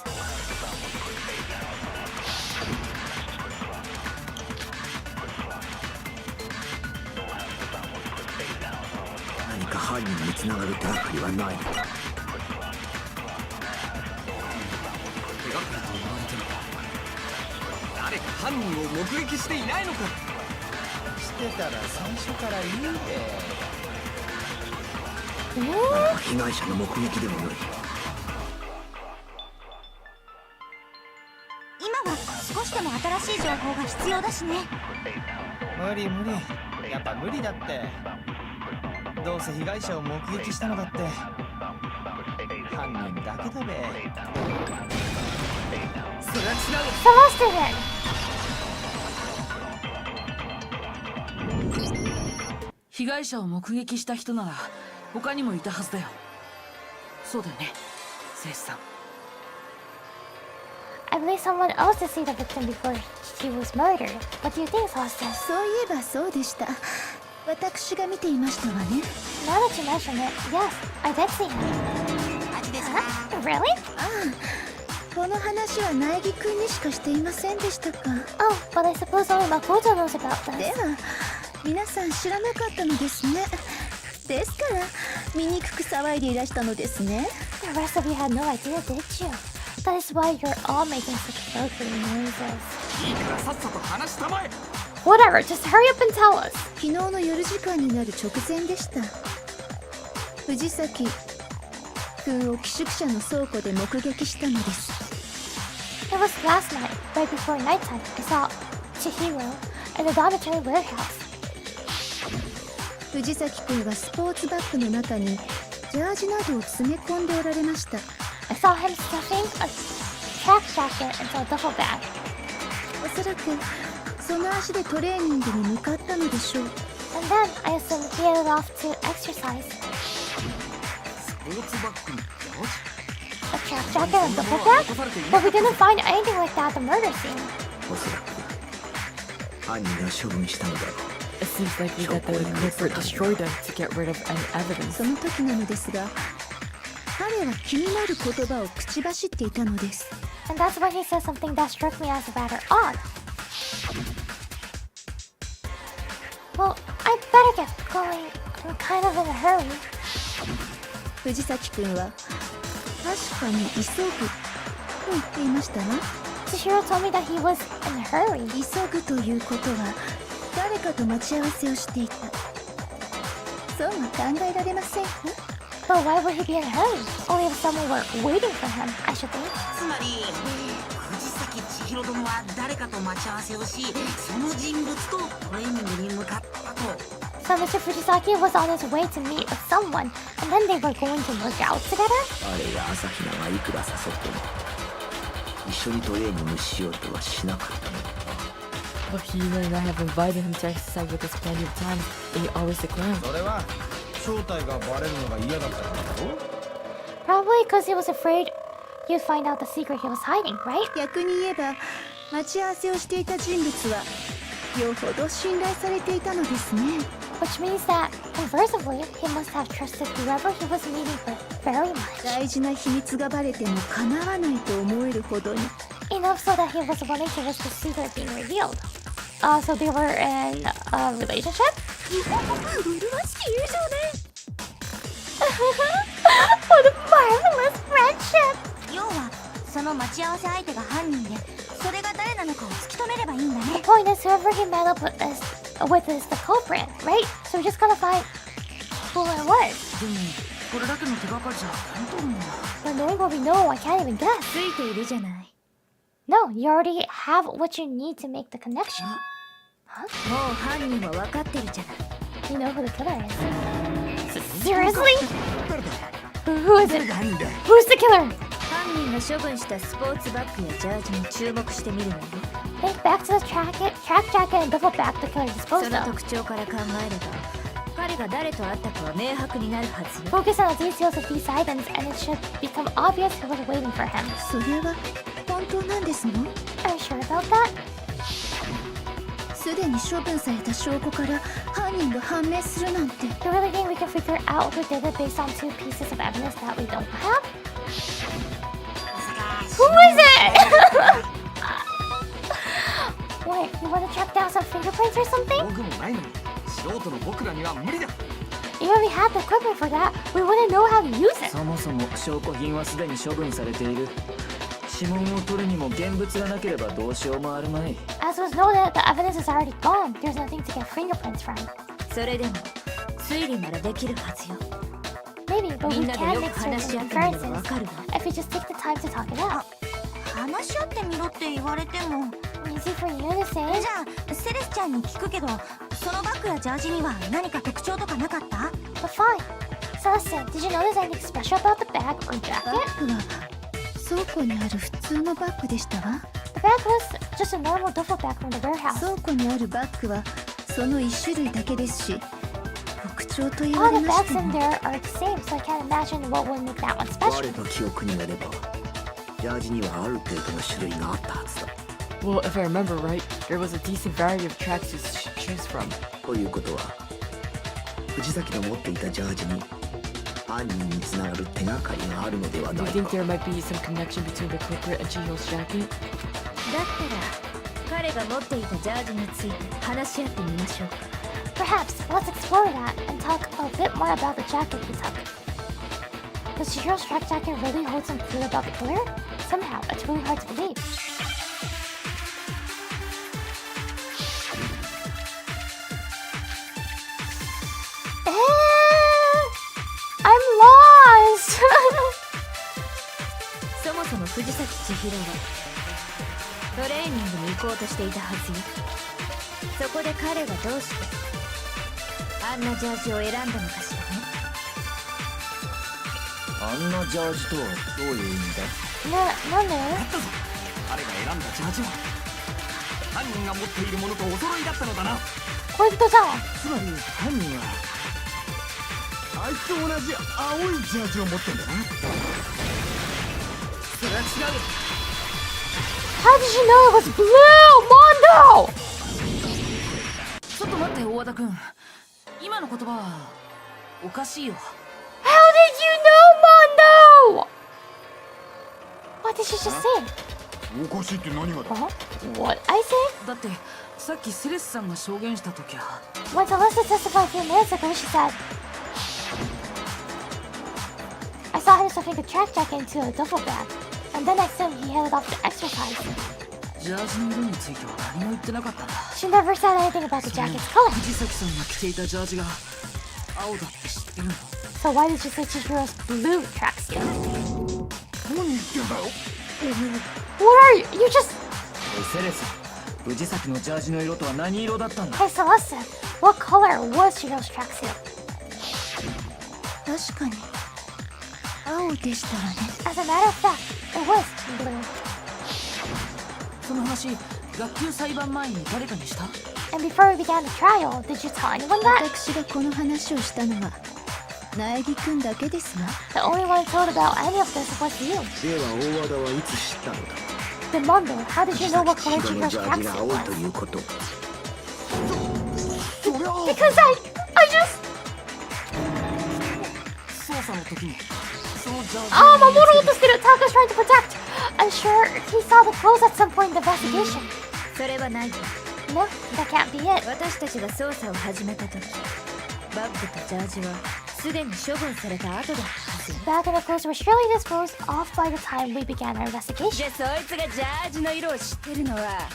[SPEAKER 12] 何か犯人につながる手がかりはないのか。
[SPEAKER 8] 手がかりと言われても誰か犯人を目撃していないのか。
[SPEAKER 14] してたら最初から言うべ。
[SPEAKER 12] 被害者の目撃でもない。
[SPEAKER 15] 今は少しでも新しい情報が必要だしね。
[SPEAKER 14] 無理無理。やっぱ無理だって。どうせ被害者を目撃したのだって犯人だけだべ。
[SPEAKER 8] それは違う。
[SPEAKER 2] So lost it then.
[SPEAKER 3] 被害者を目撃した人なら他にもいたはずだよ。そうだよね、聖司さん。
[SPEAKER 2] I believe someone else did see the victim before she was murdered. What do you think, Foster?
[SPEAKER 10] そういえばそうでした。私が見ていましたわね。
[SPEAKER 2] Now that you mention it, yes, I did see him.
[SPEAKER 15] マジですか？
[SPEAKER 2] Huh? Really?
[SPEAKER 10] ああ、この話は苗木くんにしかしていませんでしたか。
[SPEAKER 2] Oh, but I suppose only Makoto knows about this.
[SPEAKER 10] では皆さん知らなかったのですね。ですから醜く騒いでいらしたのですね。
[SPEAKER 2] The rest of you had no idea, did you? That is why you're all making such filthy noises.
[SPEAKER 8] いいからさっさと話したまえ。
[SPEAKER 1] Whatever, just hurry up and tell us.
[SPEAKER 10] 昨日の夜時間になる直前でした。藤崎くんを寄宿舎の倉庫で目撃したのです。
[SPEAKER 2] It was last night, right before nighttime. I saw Chihiro in the dormitory warehouse.
[SPEAKER 10] 藤崎くんはスポーツバッグの中にジャージなどを詰め込んでおられました。
[SPEAKER 2] I saw him stuffing a track jacket into a duffel bag.
[SPEAKER 10] おそらくその足でトレーニングに向かったのでしょう。
[SPEAKER 2] And then I assumed he headed off to exercise.
[SPEAKER 8] スポーツバッグにジャージ。
[SPEAKER 2] A track jacket and duffel bag? But we didn't find anything like that at the murder scene.
[SPEAKER 12] おそらく犯人が処分したのだろう。
[SPEAKER 7] It seems likely that the culprit destroyed them to get rid of any evidence.
[SPEAKER 10] その時なのですが、彼は気になる言葉を口走っていたのです。
[SPEAKER 2] And that's when he said something that struck me as rather odd. Well, I better get going. I'm kind of in a hurry.
[SPEAKER 10] 藤崎くんは確かに急ぐと言っていましたが、
[SPEAKER 2] Chihiro told me that he was in a hurry.
[SPEAKER 10] 急ぐということは誰かと待ち合わせをしていた。そうは考えられませんか？
[SPEAKER 2] But why would he be in a hurry? Only if someone were waiting for him, I should think.
[SPEAKER 13] つまり藤崎千尋殿は誰かと待ち合わせをし、その人物とトレーニングに向かったと。
[SPEAKER 2] So Mr. Fujisaki was on his way to meet with someone, and then they were going to work out together?
[SPEAKER 12] あれや朝比奈がいくら誘っても一緒にトレーニングしようとはしなかったのだ。
[SPEAKER 7] But he and I have invited him to exercise with us plenty of times, and he always declined.
[SPEAKER 14] それは正体がバレるのが嫌だったからだろ。
[SPEAKER 2] Probably because he was afraid you'd find out the secret he was hiding, right?
[SPEAKER 10] 逆に言えば待ち合わせをしていた人物はよほど信頼されていたのですね。
[SPEAKER 2] which means that, conversely, he must have trusted whoever he was meeting for very much.
[SPEAKER 10] 大事な秘密がバレても構わないと思えるほどに。
[SPEAKER 2] Enough so that he was willing to risk the secret being revealed. So they were in a relationship? What a marvelous friendship!
[SPEAKER 15] 要はその待ち合わせ相手が犯人で、それが誰なのかを突き止めればいいんだね。
[SPEAKER 2] The point is, whoever he met up with is the culprit, right? So we just gotta find who it was.
[SPEAKER 3] でもこれだけの手がかりじゃ本当に。
[SPEAKER 2] But knowing what we know, I can't even guess.
[SPEAKER 10] ついているじゃない。
[SPEAKER 2] No, you already have what you need to make the connection.
[SPEAKER 10] もう犯人は分かってるじゃない。
[SPEAKER 2] You know who the killer is. Seriously? Who is it? Who's the killer?
[SPEAKER 10] 犯人が処分したスポーツバッグやジャージに注目してみるのよ。
[SPEAKER 2] Think back to the track jacket and double back the killer
[SPEAKER 10] そ
[SPEAKER 2] disposed
[SPEAKER 10] の
[SPEAKER 2] of.
[SPEAKER 10] 特徴から考えれば、彼が誰と会ったかは明白になるはずよ。
[SPEAKER 2] Focus on the details of these items and it should become obvious who was waiting for him.
[SPEAKER 10] それは本当なんですの？
[SPEAKER 2] Are you sure about that?
[SPEAKER 10] すでに処分された証拠から犯人が判明するなんて。
[SPEAKER 2] You really think we can figure out who did it based on two pieces of evidence that we don't have? Who is it? Wait, you want to track down some fingerprints or something?
[SPEAKER 8] 僕もないのに素人の僕らには無理だ。
[SPEAKER 2] Even if we had the equipment for that, we wouldn't know how to use it.
[SPEAKER 5] そもそも証拠品はすでに処分されている。指紋を取るにも現物がなければどうしようもあるまい。
[SPEAKER 2] As was noted, the evidence is already gone. There's nothing to get fingerprints from.
[SPEAKER 10] それでも推理ならできるはずよ。
[SPEAKER 2] Maybe, but
[SPEAKER 10] み
[SPEAKER 2] we
[SPEAKER 10] んなで
[SPEAKER 2] can
[SPEAKER 10] よく
[SPEAKER 2] make
[SPEAKER 10] 話し
[SPEAKER 2] certain
[SPEAKER 10] 合ってみれば
[SPEAKER 2] inferences
[SPEAKER 10] わかるわ。
[SPEAKER 2] if we just take the time to talk it out.
[SPEAKER 15] 話し合ってみろって言われても。
[SPEAKER 2] Easy for you to say.
[SPEAKER 15] じゃあセレスちゃんに聞くけど、そのバッグやジャージには何か特徴とかなかった？
[SPEAKER 2] But fine. So listen, did you notice anything special about the bag or
[SPEAKER 10] バ
[SPEAKER 2] jacket?
[SPEAKER 10] ッグは倉庫にある普通のバッグでしたわ。
[SPEAKER 2] The bag was just a normal duffel bag from the warehouse.
[SPEAKER 10] 倉庫にあるバッグはその一種類だけですし、特徴と言
[SPEAKER 2] All
[SPEAKER 10] わ
[SPEAKER 2] the
[SPEAKER 10] れまし
[SPEAKER 2] bags
[SPEAKER 10] て
[SPEAKER 2] in
[SPEAKER 10] も。
[SPEAKER 2] there are the same, so I can't imagine what would make that one
[SPEAKER 12] 我
[SPEAKER 2] special.
[SPEAKER 12] の記憶によればジャージにはある程度の種類があったはずだ。
[SPEAKER 7] Well, if I remember right, there was a decent variety of tracksuits to choose from.
[SPEAKER 12] ということは藤崎の持っていたジャージに犯人につながる手がかりがあるのでは
[SPEAKER 7] Do
[SPEAKER 12] な
[SPEAKER 7] you
[SPEAKER 12] い
[SPEAKER 7] think
[SPEAKER 12] か。
[SPEAKER 7] there might be some connection between the culprit and Chihiro's jacket?
[SPEAKER 10] だったら彼が持っていたジャージについて話し合ってみましょうか。
[SPEAKER 2] Perhaps let's explore that and talk a bit more about the jacket he took. Does Chihiro's track jacket really hold some clue about the killer? Somehow, it's really hard to believe. I'm lost!
[SPEAKER 10] そもそも藤崎千尋はトレーニングに行こうとしていたはずよ。そこで彼はどうしてあんなジャージを選んだのかしらね。
[SPEAKER 5] あんなジャージとはどういう意味だ？
[SPEAKER 2] なんで？
[SPEAKER 8] やったぞ。彼が選んだジャージは犯人が持っているものとお揃いだったのだな。
[SPEAKER 2] 恋人じゃん。
[SPEAKER 8] つまり犯人は
[SPEAKER 9] あいつと同じ青いジャージを持ってんだな。
[SPEAKER 8] それは違う。
[SPEAKER 2] How did you know it was blue, Mondo?
[SPEAKER 3] ちょっと待って大和田君、今の言葉はおかしいよ。
[SPEAKER 2] How did you know, Mondo? What did you just say?
[SPEAKER 9] おかしいって何がだ？
[SPEAKER 2] What I say?
[SPEAKER 3] だってさっきセレスさんが証言した時は
[SPEAKER 2] When Alyssa testified a few minutes ago, she said, I saw him stuffing a track jacket into a duffel bag, and then next time he headed off to exercise.
[SPEAKER 3] ジャージの色については何も言ってなかったんだ。
[SPEAKER 2] She never said anything about the jacket's color.
[SPEAKER 3] 藤崎さんが着ていたジャージが青だって知ってるの？
[SPEAKER 2] So why did you say Chihiro's blue tracksuit?
[SPEAKER 9] 何言ってんだよ。
[SPEAKER 2] What are you? You just...
[SPEAKER 5] セレス、藤崎のジャージの色とは何色だったんだ？
[SPEAKER 2] Hey Celeste, what color was Chihiro's tracksuit?
[SPEAKER 10] 確かに青でしたわね。
[SPEAKER 2] As a matter of fact, it was blue.
[SPEAKER 3] その話、学級裁判前に誰かにした？
[SPEAKER 2] And before we began the trial, did you tell anyone that?
[SPEAKER 10] 私がこの話をしたのは苗木くんだけですわ。
[SPEAKER 2] The only one told about any of this was you.
[SPEAKER 12] では大和田はいつ知ったのだ？
[SPEAKER 2] Then Mondo, how did you know what color
[SPEAKER 12] 千尋の
[SPEAKER 2] Chihiro's
[SPEAKER 12] ジャージが
[SPEAKER 2] tracksuit
[SPEAKER 12] 青いと
[SPEAKER 2] was?
[SPEAKER 12] いうこと。
[SPEAKER 2] Because I
[SPEAKER 3] 時にそのジャージ
[SPEAKER 1] ああ、守ろうとしてる。Taka's trying to protect. I'm sure he saw the clothes at some point in the investigation.
[SPEAKER 10] それはないと。
[SPEAKER 1] No, that can't be it.
[SPEAKER 10] 私たちが捜査を始めた時、バッグとジャージはすでに処分された後だったはず。
[SPEAKER 1] Bag and the clothes were surely disposed off by the time we began our investigation.
[SPEAKER 11] じゃあそいつがジャージの色を知ってるのは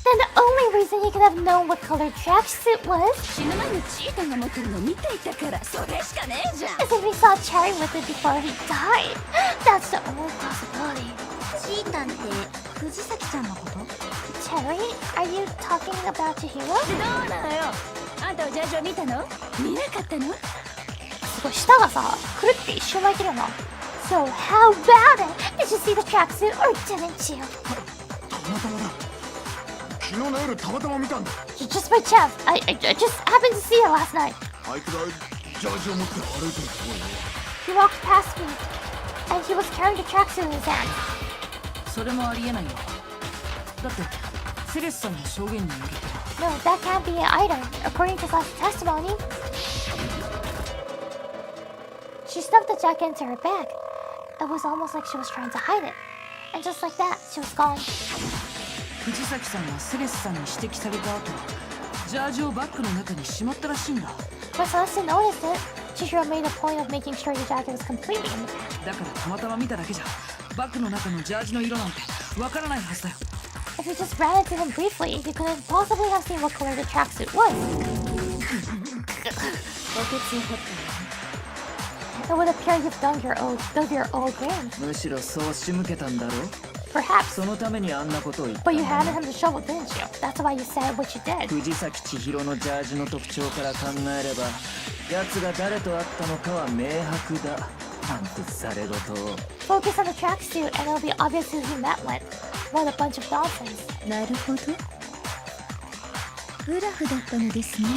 [SPEAKER 1] Then the only reason he could have known what color tracksuit was
[SPEAKER 11] 死ぬ前にチータが持ってるの見ていたからそれしかねえじゃん
[SPEAKER 1] is if he saw Cherry with it before he died. That's the only possibility.
[SPEAKER 15] チータンって藤崎ちゃんのこと？
[SPEAKER 1] Cherry, are you talking about Chihiro?
[SPEAKER 11] どうなのよあんたはジャージを見たの見なかったの
[SPEAKER 1] すごい舌がさ、くるって一瞬巻いてるよな。So how about it? Did you see the tracksuit or didn't you?
[SPEAKER 9] たまたまだ。昨日の夜たまたま見たんだ。
[SPEAKER 1] Just by chance. I just happened to see it last night.
[SPEAKER 9] あいつがジャージを持って歩いてるところよ。
[SPEAKER 1] He walked past me, and he was carrying the tracksuit in his hand.
[SPEAKER 3] それもありえないよ。だってセレスさんの証言によると
[SPEAKER 1] No, that can't be it either. According to Sasha's testimony, she stuffed the jacket into her bag. It was almost like she was trying to hide it. And just like that, she was gone.
[SPEAKER 3] 藤崎さんはセレスさんに指摘された後ジャージをバッグの中にしまったらしいんだ
[SPEAKER 1] For Celeste to notice it, Chihiro made a point of making sure the jacket was completely in the bag.
[SPEAKER 3] だからたまたま見ただけじゃバッグの中のジャージの色なんてわからないはずだよ
[SPEAKER 1] If you just ran into him briefly, you couldn't possibly have seen what color the tracksuit was. It would appear you've dug your old grave.
[SPEAKER 5] むしろそう仕向けたんだろ
[SPEAKER 1] Perhaps,
[SPEAKER 5] そのためにあんなことを言った
[SPEAKER 1] but
[SPEAKER 5] ん
[SPEAKER 1] you
[SPEAKER 5] だ
[SPEAKER 1] handed him the shovel, didn't you? That's why you said what you did.
[SPEAKER 5] 藤崎千尋のジャージの特徴から考えれば奴が誰と会ったのかは明白だなんてされごとを
[SPEAKER 1] Focus on the tracksuit and it'll be obvious who he met with. What a bunch of nonsense.
[SPEAKER 10] なるほど。ブラフだったのですね。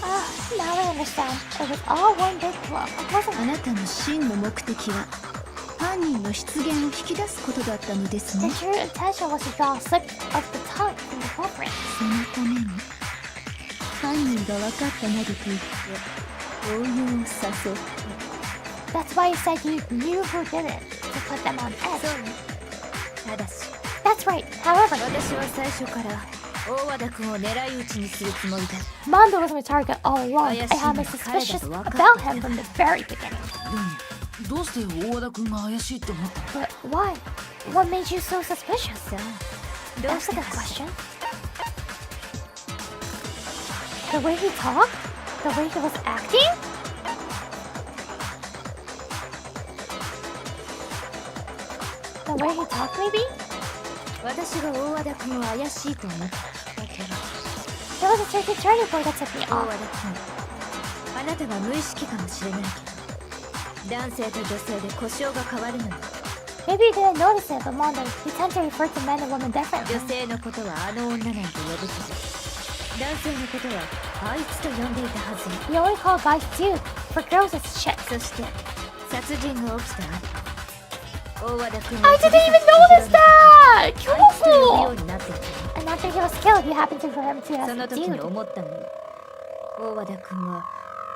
[SPEAKER 1] Ah, now I understand. It was all one big bluff. It wasn't
[SPEAKER 10] あなたの真の目的は犯人の出現を引き出すことだったのですね。
[SPEAKER 1] the true intention was to draw a slip of the tongue from the culprit.
[SPEAKER 10] そのために犯人が分かったなどと言って応用を誘った。
[SPEAKER 1] That's why you said you knew who did it, to put them on edge.
[SPEAKER 10] ただし
[SPEAKER 1] That's right. However,
[SPEAKER 10] 私は最初から大和田君を狙い撃ちにするつもりだ。
[SPEAKER 1] Mondo was my target all along. I had my suspicions about him from the very beginning.
[SPEAKER 3] どうして大和田君が怪しいって思ったの
[SPEAKER 1] But why? What made you so suspicious?
[SPEAKER 10] さあ、どう
[SPEAKER 1] That's
[SPEAKER 10] し
[SPEAKER 1] a
[SPEAKER 10] た
[SPEAKER 1] good
[SPEAKER 10] かし
[SPEAKER 1] question. The way he talked? The way he was acting? The way he talked, maybe?
[SPEAKER 10] 私が大和田君を怪しいと思っただけど
[SPEAKER 1] There was a certain turning point that set me
[SPEAKER 10] 大和
[SPEAKER 1] off.
[SPEAKER 10] 田君あなたは無意識かもしれないけど男性と女性で呼称が変わるのよ
[SPEAKER 1] Maybe you didn't notice it, but Mondo, you tend to refer to men and women differently.
[SPEAKER 10] 女性のことはあの女なんて呼ぶけど男性のことはあいつと呼んでいたはずよ
[SPEAKER 1] You only call guys dude. For girls, it's shit.
[SPEAKER 10] そして殺人が起きた後大和田君
[SPEAKER 1] I didn't even notice that!
[SPEAKER 10] あいつと呼ぶよ
[SPEAKER 1] Kyoko!
[SPEAKER 10] うになっていた
[SPEAKER 1] And after he was killed, you happened to refer him to
[SPEAKER 10] その
[SPEAKER 1] as
[SPEAKER 10] 時に
[SPEAKER 1] dude.
[SPEAKER 10] 思ったのよ大和田君は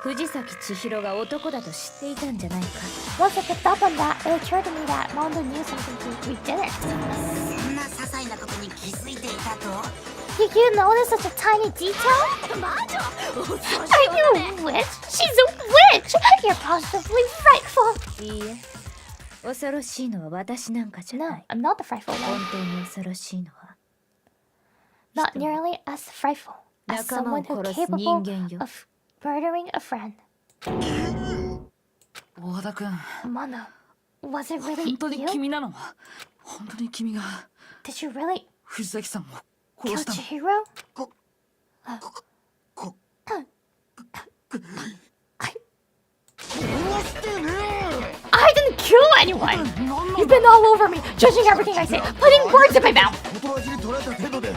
[SPEAKER 10] 藤崎千尋が男だと知っていたんじゃないか
[SPEAKER 1] Once I picked up on that, it occurred to me that Mondo knew something we didn't.
[SPEAKER 13] そんな些細なことに気づいていたと
[SPEAKER 1] You notice such a tiny detail?
[SPEAKER 11] 魔女
[SPEAKER 1] Are you a witch? She's a witch! You're positively frightful!
[SPEAKER 10] いいえ恐ろしいのは私なんかじゃな
[SPEAKER 1] No,
[SPEAKER 10] い
[SPEAKER 1] I'm not the frightful
[SPEAKER 10] 本
[SPEAKER 1] one.
[SPEAKER 10] 当に恐ろしいのは
[SPEAKER 1] Not nearly as frightful as
[SPEAKER 10] 仲間を
[SPEAKER 1] someone who's
[SPEAKER 10] 殺す
[SPEAKER 1] capable
[SPEAKER 10] 人間よ
[SPEAKER 1] of murdering a friend.
[SPEAKER 3] 大和田君
[SPEAKER 1] Mondo, was it
[SPEAKER 3] 本
[SPEAKER 1] really
[SPEAKER 3] 当に
[SPEAKER 1] you?
[SPEAKER 3] 君なの本当に君が
[SPEAKER 1] Did you really
[SPEAKER 3] 藤崎さんを
[SPEAKER 1] kill
[SPEAKER 3] 殺したの
[SPEAKER 1] Chihiro? I didn't kill anyone! You've been all over me, judging everything I say, putting words in my mouth!
[SPEAKER 9] 言葉尻取られた程度で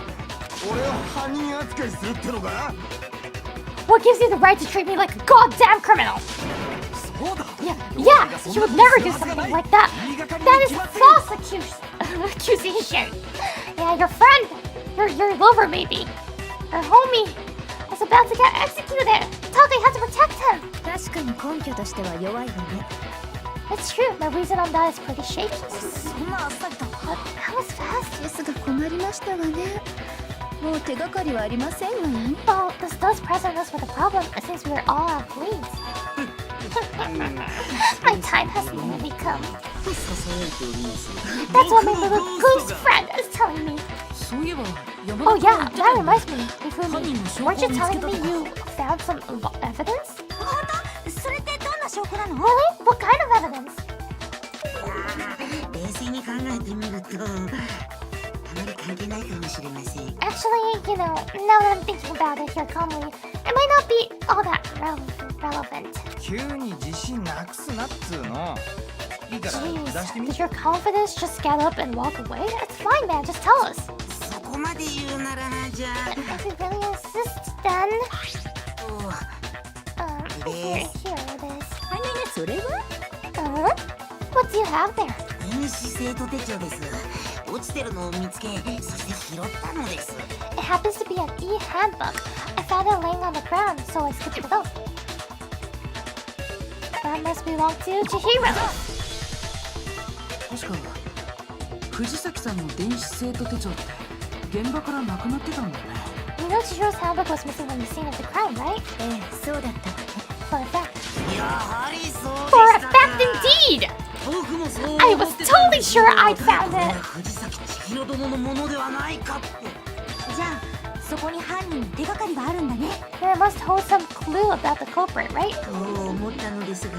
[SPEAKER 9] 俺を犯人扱いするってのか
[SPEAKER 1] What gives you the right to treat me like a goddamn criminal?
[SPEAKER 3] そうだ
[SPEAKER 1] Yeah, you would never do something like that. That is false accusation. Yeah, your friend, your lover maybe, your homie, was about to get executed. Taka, you had to protect him.
[SPEAKER 10] 確かに根拠としては弱いわね
[SPEAKER 2] It's true, my reason on that is pretty shaky.
[SPEAKER 11] そんなあっさりと。
[SPEAKER 2] But that was fast.
[SPEAKER 11] ですが困りましたわね。もう手がかりはありませんわよ。
[SPEAKER 2] Well, this does present us with a problem since we're all athletes. My time has nearly come. That's what my little goose friend is telling me.
[SPEAKER 3] そういえば
[SPEAKER 2] Oh yeah, that reminds me.
[SPEAKER 3] 犯人の証拠
[SPEAKER 2] Weren't
[SPEAKER 3] を
[SPEAKER 2] you
[SPEAKER 3] 見つけ
[SPEAKER 2] telling
[SPEAKER 3] た
[SPEAKER 2] me
[SPEAKER 3] とか
[SPEAKER 2] you found some evidence?
[SPEAKER 15] 本当？それってどんな証拠なの？
[SPEAKER 2] Really? What kind of evidence?
[SPEAKER 13] 冷静に考えてみるとあまり関係ないかもしれません。
[SPEAKER 2] Actually, you know, now that I'm thinking about it here calmly, it might not be all that relevant.
[SPEAKER 14] 急に自信なくすなっつうの。いいから出して
[SPEAKER 2] Jeez,
[SPEAKER 14] み。
[SPEAKER 2] did your confidence just get up and walk away? It's fine, man. Just tell us.
[SPEAKER 13] そこまで言うならじゃ
[SPEAKER 2] If you really insist, then
[SPEAKER 13] あ
[SPEAKER 2] here it is.
[SPEAKER 11] あねね、それは？
[SPEAKER 2] What do you have there?
[SPEAKER 13] 電子生徒手帳です。落ちてるのを見つけ、そして拾ったのです。
[SPEAKER 2] It happens to be an e-handbook. I found it laying on the ground, so I scooped it up. That must belong to Chihiro.
[SPEAKER 3] 確か藤崎さんの電子生徒手帳って現場からなくなってたんだよね。
[SPEAKER 2] You know Chihiro's handbook was missing from the scene of the crime, right?
[SPEAKER 11] ええ、そうだった。
[SPEAKER 2] For a fact.
[SPEAKER 13] やはりそうで
[SPEAKER 2] For a
[SPEAKER 13] したか。
[SPEAKER 2] fact indeed!
[SPEAKER 13] 僕もそう
[SPEAKER 2] I
[SPEAKER 13] 思
[SPEAKER 2] was
[SPEAKER 13] ってたん
[SPEAKER 2] totally
[SPEAKER 13] です。
[SPEAKER 2] sure I'd found
[SPEAKER 13] これは
[SPEAKER 2] it.
[SPEAKER 13] 藤崎千尋殿のものではないかって。
[SPEAKER 15] じゃあそこに犯人の手がかりがあるんだね。
[SPEAKER 2] Then it must hold some clue about the culprit, right?
[SPEAKER 13] と思ったのですが、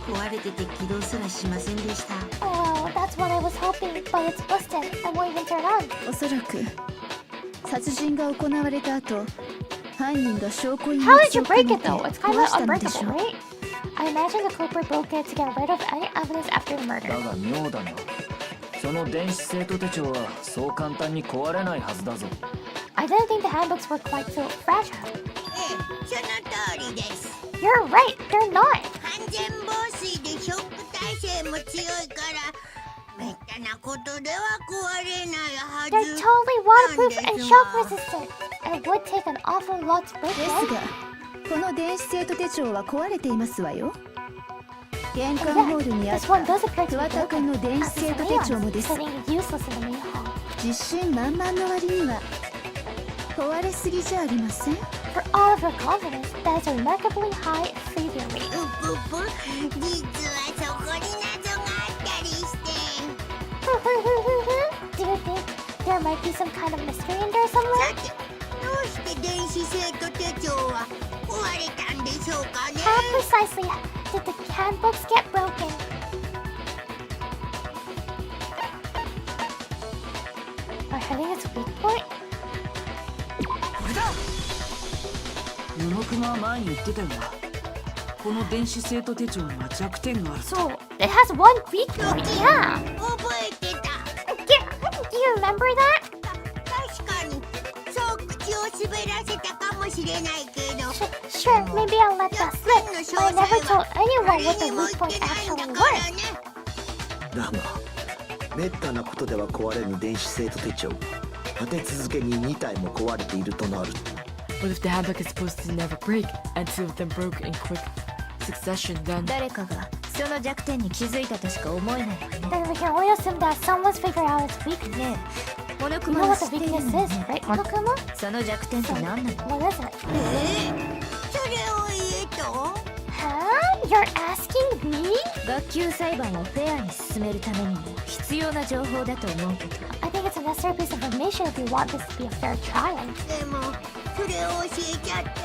[SPEAKER 13] 壊れてて起動すらしませんでした。
[SPEAKER 2] Oh, that's what I was hoping, but it's busted. I won't even turn on.
[SPEAKER 11] おそらく殺人が行われた後、犯人が証拠隠
[SPEAKER 2] How
[SPEAKER 11] 滅
[SPEAKER 2] did you
[SPEAKER 11] を
[SPEAKER 2] break
[SPEAKER 11] 兼ね
[SPEAKER 2] it
[SPEAKER 11] て
[SPEAKER 2] though? It's kind
[SPEAKER 11] 壊
[SPEAKER 2] of
[SPEAKER 11] したのでしょ
[SPEAKER 2] unbreakable,
[SPEAKER 11] う。
[SPEAKER 2] right? I imagine the culprit broke it to get rid of any evidence after the
[SPEAKER 5] だ
[SPEAKER 2] murder.
[SPEAKER 5] が妙だな。その電子生徒手帳はそう簡単に壊れないはずだぞ。
[SPEAKER 2] I didn't think the handbooks were quite so fragile.
[SPEAKER 6] ええ、その通りです。
[SPEAKER 2] You're right, they're not.
[SPEAKER 6] 完全防水でショック耐性も強いからめったなことでは壊れないは
[SPEAKER 2] They're
[SPEAKER 6] ず
[SPEAKER 2] totally waterproof
[SPEAKER 6] なん
[SPEAKER 2] and
[SPEAKER 6] です
[SPEAKER 2] shock
[SPEAKER 6] わ。
[SPEAKER 2] resistant. And it would take an awful lot to break
[SPEAKER 11] です
[SPEAKER 2] them.
[SPEAKER 11] が、この電子生徒手帳は壊れていますわよ。玄関ホールにあっ
[SPEAKER 2] This
[SPEAKER 11] た
[SPEAKER 2] one does appear to be
[SPEAKER 11] 桑田君
[SPEAKER 2] broken.
[SPEAKER 11] の電子
[SPEAKER 2] As
[SPEAKER 11] 生
[SPEAKER 2] is
[SPEAKER 11] 徒手帳も
[SPEAKER 2] Leon's,
[SPEAKER 11] です。
[SPEAKER 2] sitting useless in the main hall.
[SPEAKER 11] 自信満々の割には壊れすぎじゃありません。
[SPEAKER 2] For all of your confidence, that is a remarkably high failure rate.
[SPEAKER 6] ぷぷ実はそこに謎があったりして
[SPEAKER 2] Do you think there might be some kind of mystery in there somewhere?
[SPEAKER 6] さてどうして電子生徒手帳は壊れたんでしょうかね
[SPEAKER 2] How precisely did the handbooks get broken? I think it's a weak point.
[SPEAKER 3] これだ。布熊は前に言ってたよな。この電子生徒手帳には弱点がある。
[SPEAKER 2] So, it has one weak point, yeah.
[SPEAKER 6] 覚えてた
[SPEAKER 2] Do you remember that?
[SPEAKER 6] 確かにそう口を滑らせたかもしれないけど
[SPEAKER 2] Sure, maybe I'll let that slip, but I never told anyone what the
[SPEAKER 6] 誰にも
[SPEAKER 2] weak
[SPEAKER 6] 言っ
[SPEAKER 2] point
[SPEAKER 6] てないん
[SPEAKER 2] actually
[SPEAKER 6] だ
[SPEAKER 2] was.
[SPEAKER 6] からね
[SPEAKER 12] だがめったなことでは壊れぬ電子生徒手帳が立て続けに2体も壊れているとなる。
[SPEAKER 7] But if the handbook is supposed to never break, and two of them broke in quick succession, then
[SPEAKER 10] 誰かがその弱点に気づいたとしか思えないわね。
[SPEAKER 2] Then we can only assume that someone's figured out its weakness.
[SPEAKER 10] ねえ、モノク
[SPEAKER 2] You
[SPEAKER 10] マ
[SPEAKER 2] know
[SPEAKER 10] は
[SPEAKER 2] what
[SPEAKER 10] 知
[SPEAKER 2] the
[SPEAKER 10] っている
[SPEAKER 2] weakness
[SPEAKER 10] のよ
[SPEAKER 2] is,
[SPEAKER 10] ね。
[SPEAKER 2] right, Monokuma?
[SPEAKER 10] その弱点って何なの？
[SPEAKER 2] What is it?
[SPEAKER 6] それを言えと
[SPEAKER 2] Huh? You're asking me?
[SPEAKER 10] 学級裁判をフェアに進めるためにも必要な情報だと思うけど。
[SPEAKER 2] I think it's a necessary piece of information if you want this to be a fair trial.
[SPEAKER 6] でもそれを教えちゃって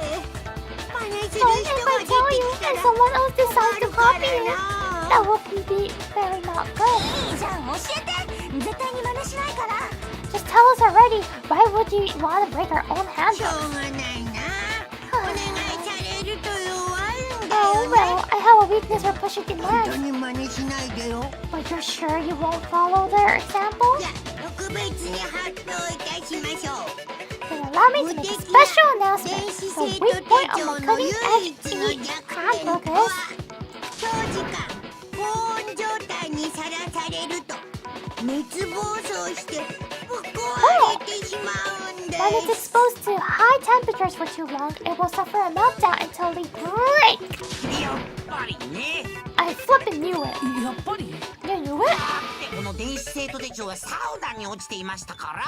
[SPEAKER 6] 真似する
[SPEAKER 2] But
[SPEAKER 6] 人
[SPEAKER 2] if
[SPEAKER 6] が
[SPEAKER 2] I
[SPEAKER 6] 出て
[SPEAKER 2] tell you
[SPEAKER 6] きた
[SPEAKER 2] and
[SPEAKER 6] ら
[SPEAKER 2] someone else decides to
[SPEAKER 6] 困る
[SPEAKER 2] copy
[SPEAKER 6] か
[SPEAKER 2] it,
[SPEAKER 6] ら
[SPEAKER 2] that
[SPEAKER 6] な
[SPEAKER 2] would be very not good.
[SPEAKER 15] いいじゃん教えて。絶対に真似しないから。
[SPEAKER 2] Just tell us already. Why would you want to break our own
[SPEAKER 6] しょ
[SPEAKER 2] handbook?
[SPEAKER 6] うがないなお願いされると弱いんだ
[SPEAKER 2] Oh
[SPEAKER 6] よ
[SPEAKER 2] well,
[SPEAKER 6] ね
[SPEAKER 2] I have a weakness for pushing
[SPEAKER 6] 本当
[SPEAKER 2] demands.
[SPEAKER 6] に真似しないでよ
[SPEAKER 2] But you're sure you won't follow their example?
[SPEAKER 6] じゃあ特別に発表いたしましょう
[SPEAKER 2] Then allow me to make a special announcement.
[SPEAKER 6] 電子
[SPEAKER 2] The
[SPEAKER 6] 生
[SPEAKER 2] weak
[SPEAKER 6] 徒
[SPEAKER 2] point
[SPEAKER 6] 手
[SPEAKER 2] of
[SPEAKER 6] 帳
[SPEAKER 2] the
[SPEAKER 6] の
[SPEAKER 2] cutting
[SPEAKER 6] 唯
[SPEAKER 2] edge
[SPEAKER 6] 一の
[SPEAKER 2] elite
[SPEAKER 6] 弱
[SPEAKER 2] handbook
[SPEAKER 6] 点とは
[SPEAKER 2] is
[SPEAKER 6] 長時間高温状態にさらされると熱暴走してぶっ壊れてしまうんで
[SPEAKER 2] when it's
[SPEAKER 6] す
[SPEAKER 2] exposed to high temperatures for too long, it will suffer a meltdown until they break.
[SPEAKER 13] やっぱりね。
[SPEAKER 2] I
[SPEAKER 1] I flippin' knew it.
[SPEAKER 3] やっぱり
[SPEAKER 1] You knew it?
[SPEAKER 13] この電子生徒手帳はサウナに落ちていましたから。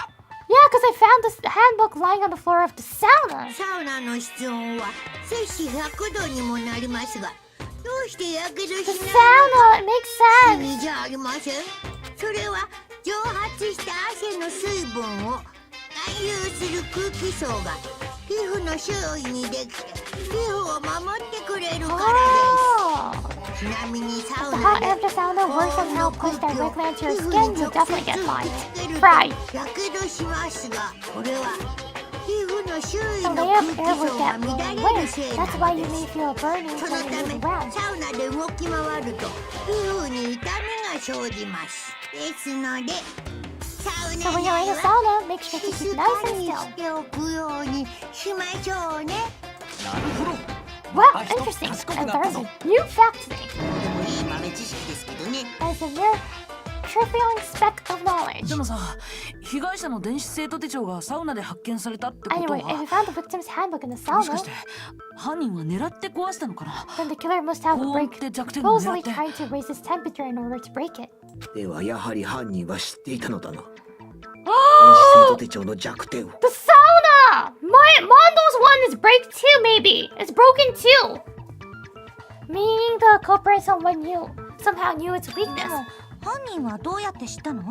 [SPEAKER 1] Yeah, because I found this handbook lying on the floor of the sauna.
[SPEAKER 6] サウナの室温は摂氏100度にもなりますが、どうしてやけどし
[SPEAKER 1] The
[SPEAKER 6] ない
[SPEAKER 1] sauna, it makes
[SPEAKER 6] の
[SPEAKER 1] sense.
[SPEAKER 6] じゃありません。それは蒸発した汗の水分を含有する空気層が皮膚の周囲にできて皮膚を守ってくれるからです。ちなみにサウ
[SPEAKER 1] The
[SPEAKER 6] ナ
[SPEAKER 1] hot
[SPEAKER 6] で
[SPEAKER 1] after sauna works on how it push directly onto your
[SPEAKER 6] 皮膚
[SPEAKER 1] skin.
[SPEAKER 6] に
[SPEAKER 1] You
[SPEAKER 6] 直
[SPEAKER 1] definitely
[SPEAKER 6] 接
[SPEAKER 1] get
[SPEAKER 6] 吹
[SPEAKER 1] fried.
[SPEAKER 6] きつけると
[SPEAKER 1] Fried.
[SPEAKER 6] やけどしますが、これは皮膚の周囲
[SPEAKER 1] The
[SPEAKER 6] の
[SPEAKER 1] layer
[SPEAKER 6] 空
[SPEAKER 1] of
[SPEAKER 6] 気
[SPEAKER 1] air
[SPEAKER 6] 層
[SPEAKER 1] will
[SPEAKER 6] が
[SPEAKER 1] get
[SPEAKER 6] 乱
[SPEAKER 1] blown
[SPEAKER 6] れ
[SPEAKER 1] away.
[SPEAKER 6] るせい
[SPEAKER 1] That's
[SPEAKER 6] な
[SPEAKER 1] why
[SPEAKER 6] の
[SPEAKER 1] you
[SPEAKER 6] で
[SPEAKER 1] may
[SPEAKER 6] す。
[SPEAKER 1] feel burning
[SPEAKER 6] そ
[SPEAKER 1] when
[SPEAKER 6] の
[SPEAKER 1] you
[SPEAKER 6] た
[SPEAKER 1] move
[SPEAKER 6] め
[SPEAKER 1] around.
[SPEAKER 6] サウナで動き回ると皮膚に痛みが生じます。ですのでサウ
[SPEAKER 1] So
[SPEAKER 6] ナ
[SPEAKER 1] when
[SPEAKER 6] に
[SPEAKER 1] you're
[SPEAKER 6] は
[SPEAKER 1] in the sauna, make sure to
[SPEAKER 6] 静
[SPEAKER 1] keep
[SPEAKER 6] か
[SPEAKER 1] nice
[SPEAKER 6] に
[SPEAKER 1] and
[SPEAKER 6] し
[SPEAKER 1] still.
[SPEAKER 6] ておくようにしましょうね。
[SPEAKER 8] なるほど。
[SPEAKER 1] Wow, interesting. And there's a new fact today.
[SPEAKER 13] でもいい豆知識ですけどね。
[SPEAKER 1] There's a mere trivial speck of knowledge.
[SPEAKER 3] でもさ、被害者の電子生徒手帳がサウナで発見されたってこと
[SPEAKER 1] Anyway, if
[SPEAKER 3] は
[SPEAKER 1] you found the victim's handbook in the
[SPEAKER 3] もしか
[SPEAKER 1] sauna,
[SPEAKER 3] して犯人は狙って壊したのかな。
[SPEAKER 1] then the killer must have
[SPEAKER 3] 高
[SPEAKER 1] a
[SPEAKER 3] 温っ
[SPEAKER 1] break,
[SPEAKER 3] て弱点を狙
[SPEAKER 1] supposedly
[SPEAKER 3] って
[SPEAKER 1] trying to raise its temperature in order to break it.
[SPEAKER 12] ではやはり犯人は知っていたのだな。電子生徒手帳の弱点を。
[SPEAKER 1] The sauna! Mondo's one is break too, maybe. It's broken too. Meaning the culprit somehow knew its weakness.
[SPEAKER 15] 犯人はどうやって知ったの？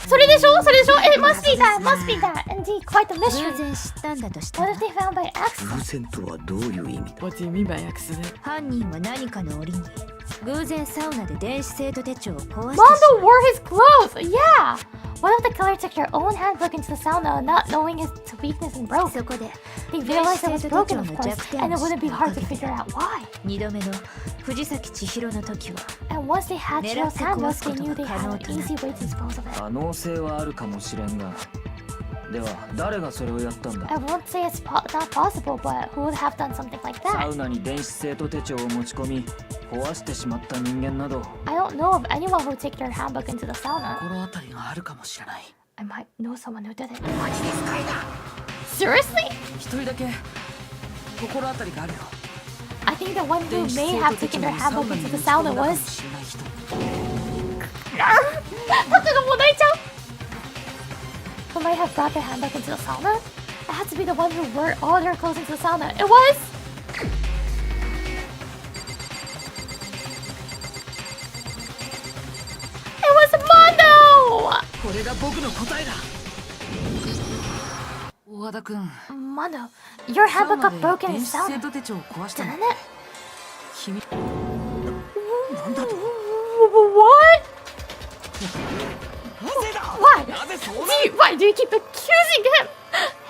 [SPEAKER 1] それでしょ It must be that, must be that. Indeed, quite the
[SPEAKER 10] 偶
[SPEAKER 1] mystery.
[SPEAKER 10] 然知ったんだとした
[SPEAKER 1] What
[SPEAKER 10] ら
[SPEAKER 1] if they found by accident?
[SPEAKER 12] 偶然とはどういう意味だ。
[SPEAKER 7] What do you mean by accident?
[SPEAKER 10] 犯人は何かの折に偶然サウナで電子生徒手帳を壊してし
[SPEAKER 1] Mondo
[SPEAKER 10] まう
[SPEAKER 1] wore his clothes! Yeah! What if the killer took your own handbook into the sauna, not knowing its weakness and broke?
[SPEAKER 10] そこで
[SPEAKER 1] They realized it was broken, of course, and it wouldn't be hard to figure out why.
[SPEAKER 10] 2度目の藤崎千尋の時は
[SPEAKER 1] And once they had Chiro's handbook, they knew they had an easy way to dispose of it.
[SPEAKER 5] 可能性はあるかもしれんが、では誰がそれをやったんだ。
[SPEAKER 1] I won't say it's not possible, but who would have done something like
[SPEAKER 5] サ
[SPEAKER 1] that?
[SPEAKER 5] ウナに電子生徒手帳を持ち込み壊してしまった人間など
[SPEAKER 1] I don't know of anyone who would take their handbook into the sauna.
[SPEAKER 3] 心当たりがあるかもしれない。
[SPEAKER 1] I might know someone who did it.
[SPEAKER 13] マジですかいな。
[SPEAKER 1] Seriously?
[SPEAKER 3] 一人だけ心当たりがあるよ。
[SPEAKER 1] I think the one who
[SPEAKER 3] 電子
[SPEAKER 1] may
[SPEAKER 3] 生
[SPEAKER 1] have
[SPEAKER 3] 徒手
[SPEAKER 1] taken
[SPEAKER 3] 帳
[SPEAKER 1] their
[SPEAKER 3] をサウ
[SPEAKER 1] handbook
[SPEAKER 3] ナに
[SPEAKER 1] into
[SPEAKER 3] 持
[SPEAKER 1] the
[SPEAKER 3] ち込ん
[SPEAKER 1] sauna
[SPEAKER 3] だかも
[SPEAKER 1] was...
[SPEAKER 3] しれない人。
[SPEAKER 1] タクがもう泣いちゃう Who might have brought their handbook into the sauna? It had to be the one who wore all their clothes into the sauna. It was... It was Mondo!
[SPEAKER 3] これが僕の答えだ。大和田君、
[SPEAKER 1] Mondo, your
[SPEAKER 3] サウ
[SPEAKER 1] handbook
[SPEAKER 3] ナ
[SPEAKER 1] got
[SPEAKER 3] で
[SPEAKER 1] broken in
[SPEAKER 3] 電
[SPEAKER 1] the
[SPEAKER 3] 子生
[SPEAKER 1] sauna.
[SPEAKER 3] 徒手帳を壊したの
[SPEAKER 1] Didn't it?
[SPEAKER 3] 君。
[SPEAKER 1] What?
[SPEAKER 8] なぜだ。
[SPEAKER 1] Why?
[SPEAKER 8] なぜそうな
[SPEAKER 1] Why do you keep accusing him?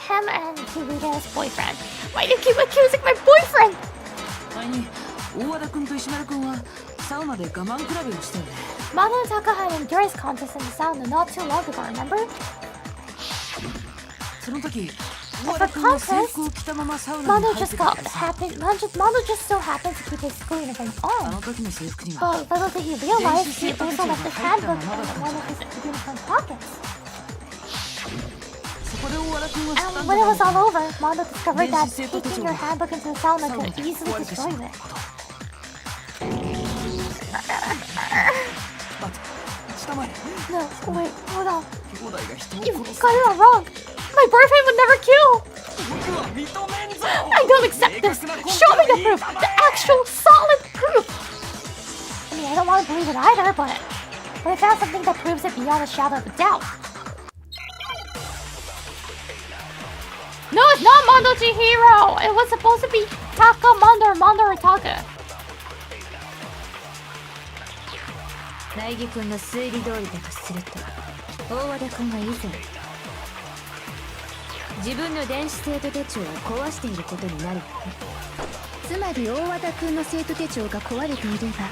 [SPEAKER 1] Him and Hirude's boyfriend. Why do you keep accusing my boyfriend?
[SPEAKER 3] 前に大和田君と石丸君はサウナで我慢比べをしたよね。
[SPEAKER 1] Mono and Taka had an endurance contest in the sauna not too long ago, remember?
[SPEAKER 3] その時、大和田君は制服を着たままサウナに
[SPEAKER 1] Mono
[SPEAKER 3] 入って
[SPEAKER 1] just
[SPEAKER 3] た
[SPEAKER 1] got
[SPEAKER 3] からさ。
[SPEAKER 1] happened. Mono just so happened to keep his clean against
[SPEAKER 3] あ
[SPEAKER 1] on.
[SPEAKER 3] の時の制服には
[SPEAKER 1] But little did he realize he also left his handbook in one of his uniform pockets.
[SPEAKER 3] そこで大和田君は知った
[SPEAKER 1] And
[SPEAKER 3] ん
[SPEAKER 1] when
[SPEAKER 3] だ
[SPEAKER 1] it was
[SPEAKER 3] ろう
[SPEAKER 1] all over, Mono discovered that
[SPEAKER 3] 電子生徒手
[SPEAKER 1] taking
[SPEAKER 3] 帳
[SPEAKER 1] your
[SPEAKER 3] が
[SPEAKER 1] handbook into the sauna
[SPEAKER 3] サウナ
[SPEAKER 1] could
[SPEAKER 3] で
[SPEAKER 1] easily
[SPEAKER 3] 壊れてし
[SPEAKER 1] destroy
[SPEAKER 3] まった
[SPEAKER 1] it.
[SPEAKER 3] こと。下前、
[SPEAKER 1] No, wait, hold on.
[SPEAKER 8] 兄弟が人を
[SPEAKER 1] You
[SPEAKER 8] 殺す。
[SPEAKER 1] got it all wrong. My boyfriend would never kill.
[SPEAKER 8] 僕は認めんぞ。
[SPEAKER 1] I don't accept this. Show me the proof. The actual solid proof. I mean, I don't want to believe it either, but I found something that proves it beyond a shadow of a doubt. No, it's not Mondo Chihiro. It was supposed to be Taka Mondo or Mondo or Taka.
[SPEAKER 10] 苗木君の推理通りだとすると大和田君が以前自分の電子生徒手帳を壊していることになるわね。
[SPEAKER 11] つまり大和田君の生徒手帳が壊れていれば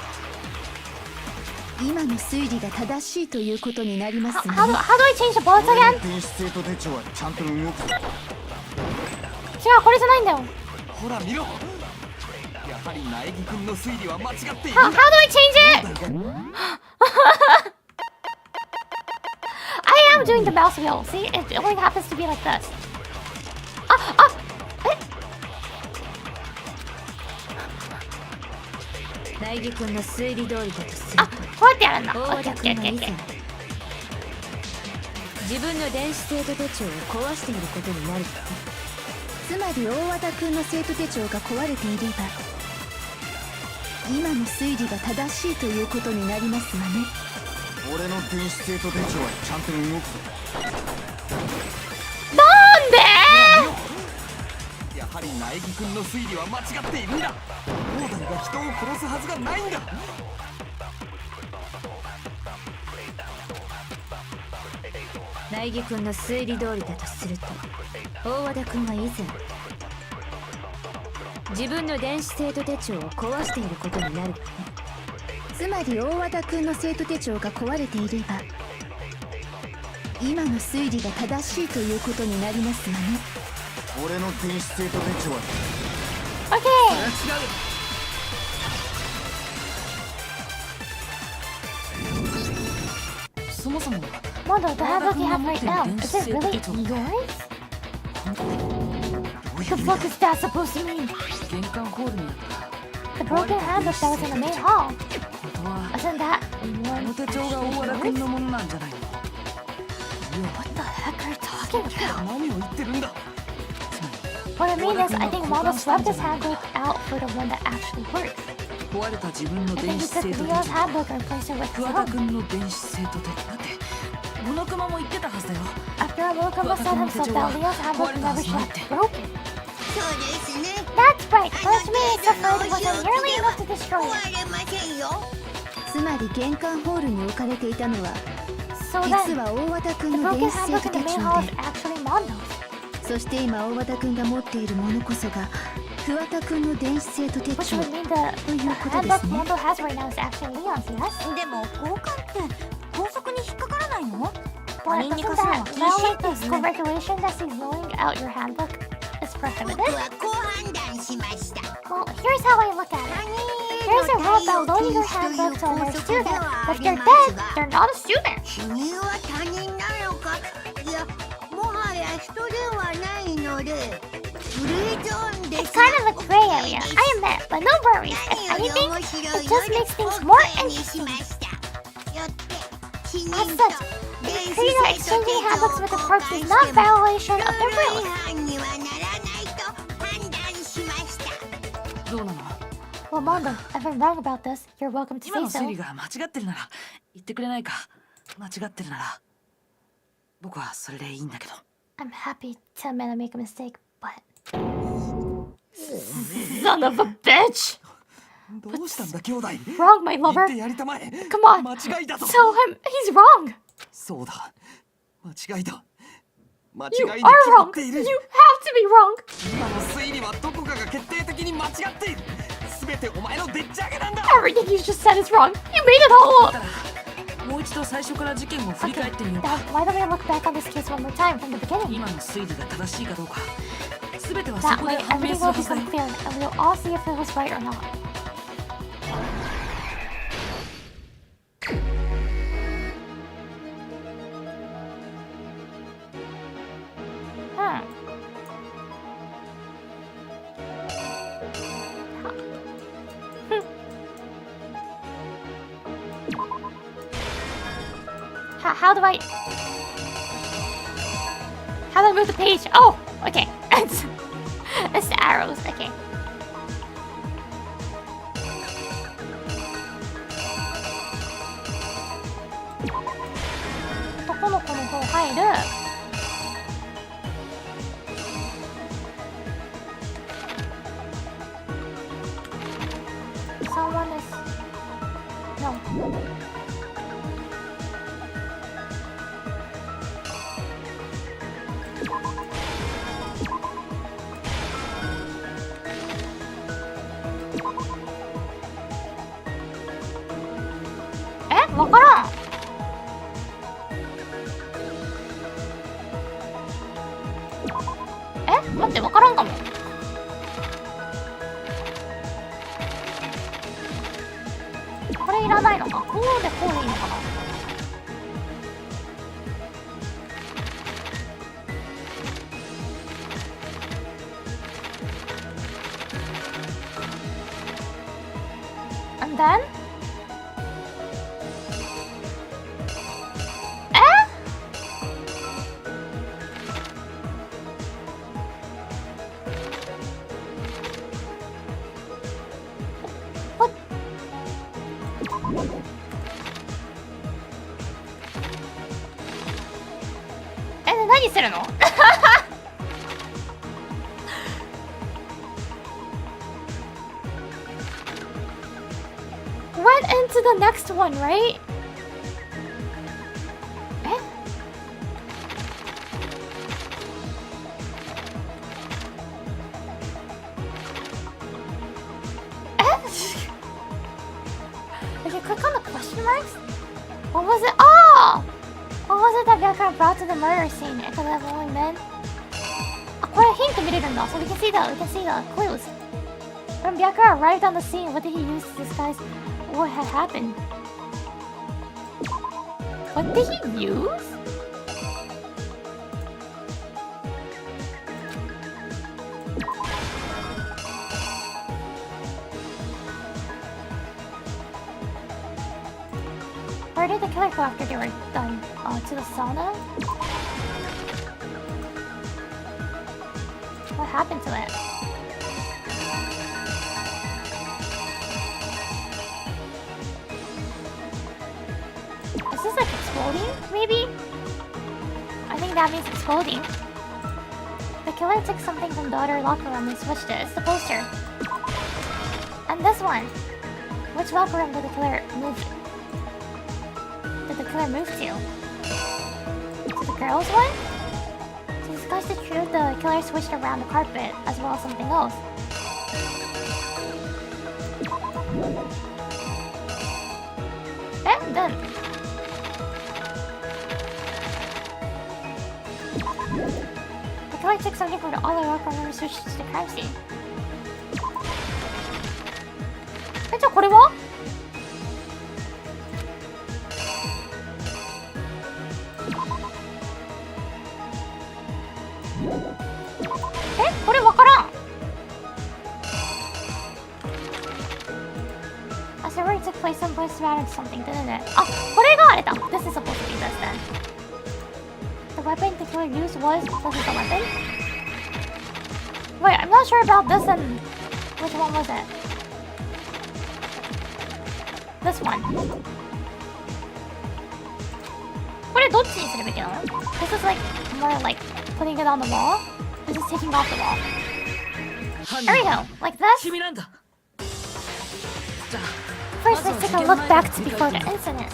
[SPEAKER 11] 今の推理が正しいということになりますね。
[SPEAKER 1] How do I change the bullets
[SPEAKER 9] 俺
[SPEAKER 1] again?
[SPEAKER 9] の電子生徒手帳はちゃんと動く。
[SPEAKER 1] 違う、これじゃないんだよ。
[SPEAKER 8] ほら見ろ。やはり苗木君の推理は間違っている。
[SPEAKER 1] How do I change it? I am doing the mouse wheel. See, it only happens to be like this.
[SPEAKER 10] 苗木君の推理通りだとする
[SPEAKER 1] あ、
[SPEAKER 10] と、
[SPEAKER 1] こうやってやるんだ。オ
[SPEAKER 10] 大和田
[SPEAKER 1] ッケーオッケー
[SPEAKER 10] 君が以
[SPEAKER 1] オッケー。
[SPEAKER 10] 前自分の電子生徒手帳を壊していることになるって。つまり大和田君の生徒手帳が壊れていれば今の推理が正しいということになりますわね。
[SPEAKER 9] 俺の電子生徒手帳はちゃんと動くぞ。
[SPEAKER 1] なんで
[SPEAKER 8] やはり苗木君の推理は間違っているんだ。兄弟が人を殺すはずがないんだ。
[SPEAKER 10] 苗木君の推理通りだとすると、大和田君が以前自分の電子生徒手帳を壊していることになるわね。つまり大和田君の生徒手帳が壊れていれば今の推理が正しいということになりますわね。
[SPEAKER 9] 俺の電子生徒手帳は
[SPEAKER 1] オッケ
[SPEAKER 3] ー。そもそも
[SPEAKER 1] Mondo, the handbook you have right now, is it really yours? What the fuck is that supposed to mean?
[SPEAKER 3] 玄関ホールにあった
[SPEAKER 1] The broken handbook that was in the main hall.
[SPEAKER 3] 本当は
[SPEAKER 1] Wasn't that
[SPEAKER 3] この手帳が大和田君のものなんじゃないの。
[SPEAKER 1] What the heck are you talking about?
[SPEAKER 8] 何を言ってるんだ。
[SPEAKER 1] What I mean is, I think Mondo swapped his handbook out for the one that actually works.
[SPEAKER 3] 壊れた自分の
[SPEAKER 1] I
[SPEAKER 3] 電
[SPEAKER 1] think
[SPEAKER 3] 子
[SPEAKER 1] he
[SPEAKER 3] 生
[SPEAKER 1] took
[SPEAKER 3] 徒手
[SPEAKER 1] Leo's
[SPEAKER 3] 帳。
[SPEAKER 1] handbook and replaced it with his
[SPEAKER 3] 桑田
[SPEAKER 1] own.
[SPEAKER 3] 君の電子生徒手帳だって。モノクマも言ってたはずだよ。
[SPEAKER 1] After all, Uruka said himself that Leo's handbook never should have broken.
[SPEAKER 6] そうですね。
[SPEAKER 1] That's right. Punishment is suffered wasn't nearly enough to destroy
[SPEAKER 6] 壊
[SPEAKER 1] it.
[SPEAKER 6] れませんよ。
[SPEAKER 10] つまり玄関ホールに置かれていたのは
[SPEAKER 1] So
[SPEAKER 10] 実
[SPEAKER 1] then,
[SPEAKER 10] は大和田
[SPEAKER 1] the
[SPEAKER 10] 君の
[SPEAKER 1] broken
[SPEAKER 10] 電子生
[SPEAKER 1] handbook
[SPEAKER 10] 徒
[SPEAKER 1] in
[SPEAKER 10] 手
[SPEAKER 1] the
[SPEAKER 10] 帳
[SPEAKER 1] main hall is
[SPEAKER 10] で、
[SPEAKER 1] actually Mondo's.
[SPEAKER 10] そして今大和田君が持っているものこそが桑田君の電子生徒手
[SPEAKER 1] Which
[SPEAKER 10] 帳
[SPEAKER 1] would mean the
[SPEAKER 10] ということで
[SPEAKER 1] handbook
[SPEAKER 10] すね。
[SPEAKER 1] Mondo has right now is actually Leon's, yes?
[SPEAKER 15] でも交換って法則に引っかからないの？
[SPEAKER 1] But
[SPEAKER 15] 他人に
[SPEAKER 1] doesn't
[SPEAKER 15] 貸すのは
[SPEAKER 1] that
[SPEAKER 15] 禁止
[SPEAKER 1] violate the school regulation that says loaning out your handbook is
[SPEAKER 6] 僕
[SPEAKER 1] prohibited?
[SPEAKER 6] はこう判断しました。
[SPEAKER 1] Well, here's how I look at it. There's a rule about loaning your handbook to another student, but if they're dead, they're not a student.
[SPEAKER 6] 君は他人なのか。いや、もはや人ではないので、グレーゾーンです。
[SPEAKER 1] It's kind of a gray area, I admit, but no worries. If anything, it just makes things more interesting. As such, the creator exchanging handbooks with the corpse is not violation of the rules.
[SPEAKER 3] どうなの。
[SPEAKER 1] Well, Mondo, if I'm wrong about this, you're welcome to
[SPEAKER 3] 今
[SPEAKER 1] say
[SPEAKER 3] の推理
[SPEAKER 1] so.
[SPEAKER 3] が間違ってるなら言ってくれないか。間違ってるなら僕はそれでいいんだけど。
[SPEAKER 1] I'm happy to admit I make a mistake, but... Son of a bitch!
[SPEAKER 8] どうしたんだ兄弟。
[SPEAKER 1] Wrong, my
[SPEAKER 8] 言
[SPEAKER 1] lover.
[SPEAKER 8] ってやりたまえ。
[SPEAKER 1] Come on.
[SPEAKER 8] 間違いだぞ。
[SPEAKER 1] Tell him he's wrong.
[SPEAKER 8] そうだ。間違いだ。間違
[SPEAKER 1] You
[SPEAKER 8] い
[SPEAKER 1] are
[SPEAKER 8] に決ま
[SPEAKER 1] wrong.
[SPEAKER 8] ってい
[SPEAKER 1] You
[SPEAKER 8] る。
[SPEAKER 1] have to be wrong.
[SPEAKER 8] 今の推理はどこかが決定的に間違っている。すべてお前のでっち上げなんだ。
[SPEAKER 1] Everything you just said is wrong. You made it all up.
[SPEAKER 3] もう一度最初から事件を振り
[SPEAKER 1] Okay,
[SPEAKER 3] 返ってみよう
[SPEAKER 1] then
[SPEAKER 3] か。
[SPEAKER 1] why don't we look back on this case one more time from the beginning?
[SPEAKER 3] 今の推理が正しいかどうかすべてはそ
[SPEAKER 1] That
[SPEAKER 3] こ
[SPEAKER 1] way,
[SPEAKER 3] で判明
[SPEAKER 1] everything
[SPEAKER 3] する
[SPEAKER 1] will
[SPEAKER 3] はずだよ
[SPEAKER 1] become。clear, and we'll all see if it was right or not. How do I... How do I move the page? Oh, okay. It's the arrows, okay. Someone is... No. Eh? わからん。え？待って、わからんかも。これいらないのか。こうでこうでいいのかな。And then? What? And 何するのWent into the next one, right? Okay, click on the question marks. What was it? Oh! What was it that Byakura brought to the murder scene? It could have only been. あ、これヒント見れるんだ。So we can see the clues. When Byakura arrived on the scene, what did he use to disguise what had happened? What did he use? Where did the killer go after they were done? To the sauna? What happened to it? Is this like exploding? Maybe? I think that means exploding. The killer took something from the other locker room and switched it. It's the poster. And this one. Which locker room did the killer move to? To the girls' one? To discuss the truth, the killer switched around the carpet as well as something else. And then the killer took something from the other locker room and switched to the crime scene. じゃあこれは？これわからん。A ceremony took place some place around something, didn't it? あ、これがあれだ。This is supposed to be this then. The weapon the killer used was... This is the weapon? Wait, I'm not sure about this and... Which one was it? This one. これどっちにするべきなの？ This is like more like putting it on the wall. This is taking off the wall. There we go, like this. First, let's take a look back to before the incident.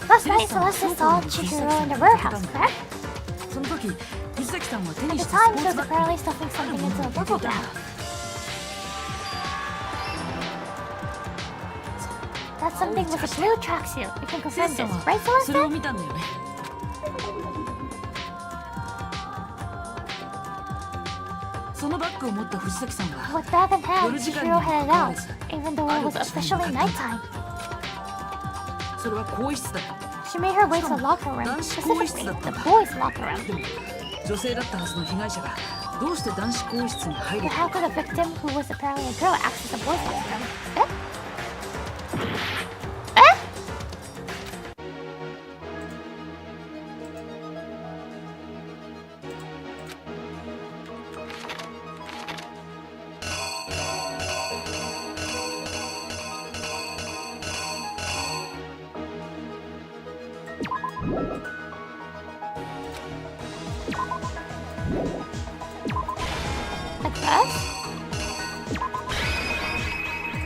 [SPEAKER 1] Last night, Celeste saw Chihiro in the warehouse, correct? At the time, she was apparently stuffing something into a bubble bag. That something was a blue tracksuit. We can confirm this, right, Celeste?
[SPEAKER 3] そのバッグを持った藤崎さんは
[SPEAKER 1] With bag in hand, Chihiro headed out, even though it was officially nighttime.
[SPEAKER 3] それは更衣室だよ。
[SPEAKER 1] She made her way to the locker room, specifically the boys' locker room.
[SPEAKER 3] 女性だったはずの被害者がどうして男子更衣室に入る
[SPEAKER 1] But how could a victim who was apparently a girl access the boys' locker room?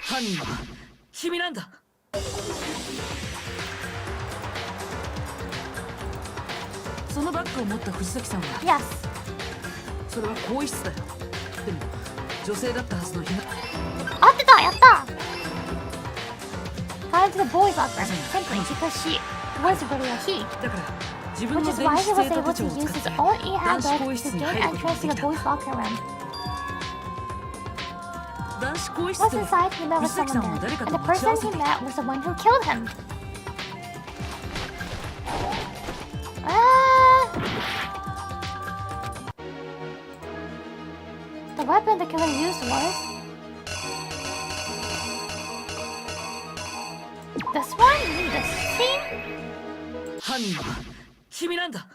[SPEAKER 3] 犯人は君なんだ。そのバッグを持った藤崎さんは
[SPEAKER 1] Yes.
[SPEAKER 3] それは更衣室だよ。でも女性だったはずの被害
[SPEAKER 1] 合ってた、やった。Got into the boys' locker room simply because she was really a he.
[SPEAKER 3] だから自分
[SPEAKER 1] Which
[SPEAKER 3] の
[SPEAKER 1] is
[SPEAKER 3] 電
[SPEAKER 1] why
[SPEAKER 3] 子
[SPEAKER 1] he
[SPEAKER 3] 生
[SPEAKER 1] was
[SPEAKER 3] 徒
[SPEAKER 1] able
[SPEAKER 3] 手
[SPEAKER 1] to
[SPEAKER 3] 帳を
[SPEAKER 1] use
[SPEAKER 3] 使って
[SPEAKER 1] his own
[SPEAKER 3] 男子更
[SPEAKER 1] e-handbook
[SPEAKER 3] 衣
[SPEAKER 1] to
[SPEAKER 3] 室に
[SPEAKER 1] gain
[SPEAKER 3] 入ることが
[SPEAKER 1] entrance
[SPEAKER 3] で
[SPEAKER 1] to
[SPEAKER 3] き
[SPEAKER 1] the
[SPEAKER 3] た。
[SPEAKER 1] boys' locker room.
[SPEAKER 3] 男子更衣室
[SPEAKER 1] Once
[SPEAKER 3] で
[SPEAKER 1] inside, he met with
[SPEAKER 3] 藤崎さん
[SPEAKER 1] someone
[SPEAKER 3] は
[SPEAKER 1] there,
[SPEAKER 3] 誰か
[SPEAKER 1] and
[SPEAKER 3] と
[SPEAKER 1] the
[SPEAKER 3] 待ち合
[SPEAKER 1] person
[SPEAKER 3] わせ
[SPEAKER 1] he
[SPEAKER 3] ていた。
[SPEAKER 1] met was the one who killed him. The weapon the killer used was... this scene?
[SPEAKER 3] 犯人は君なんだ。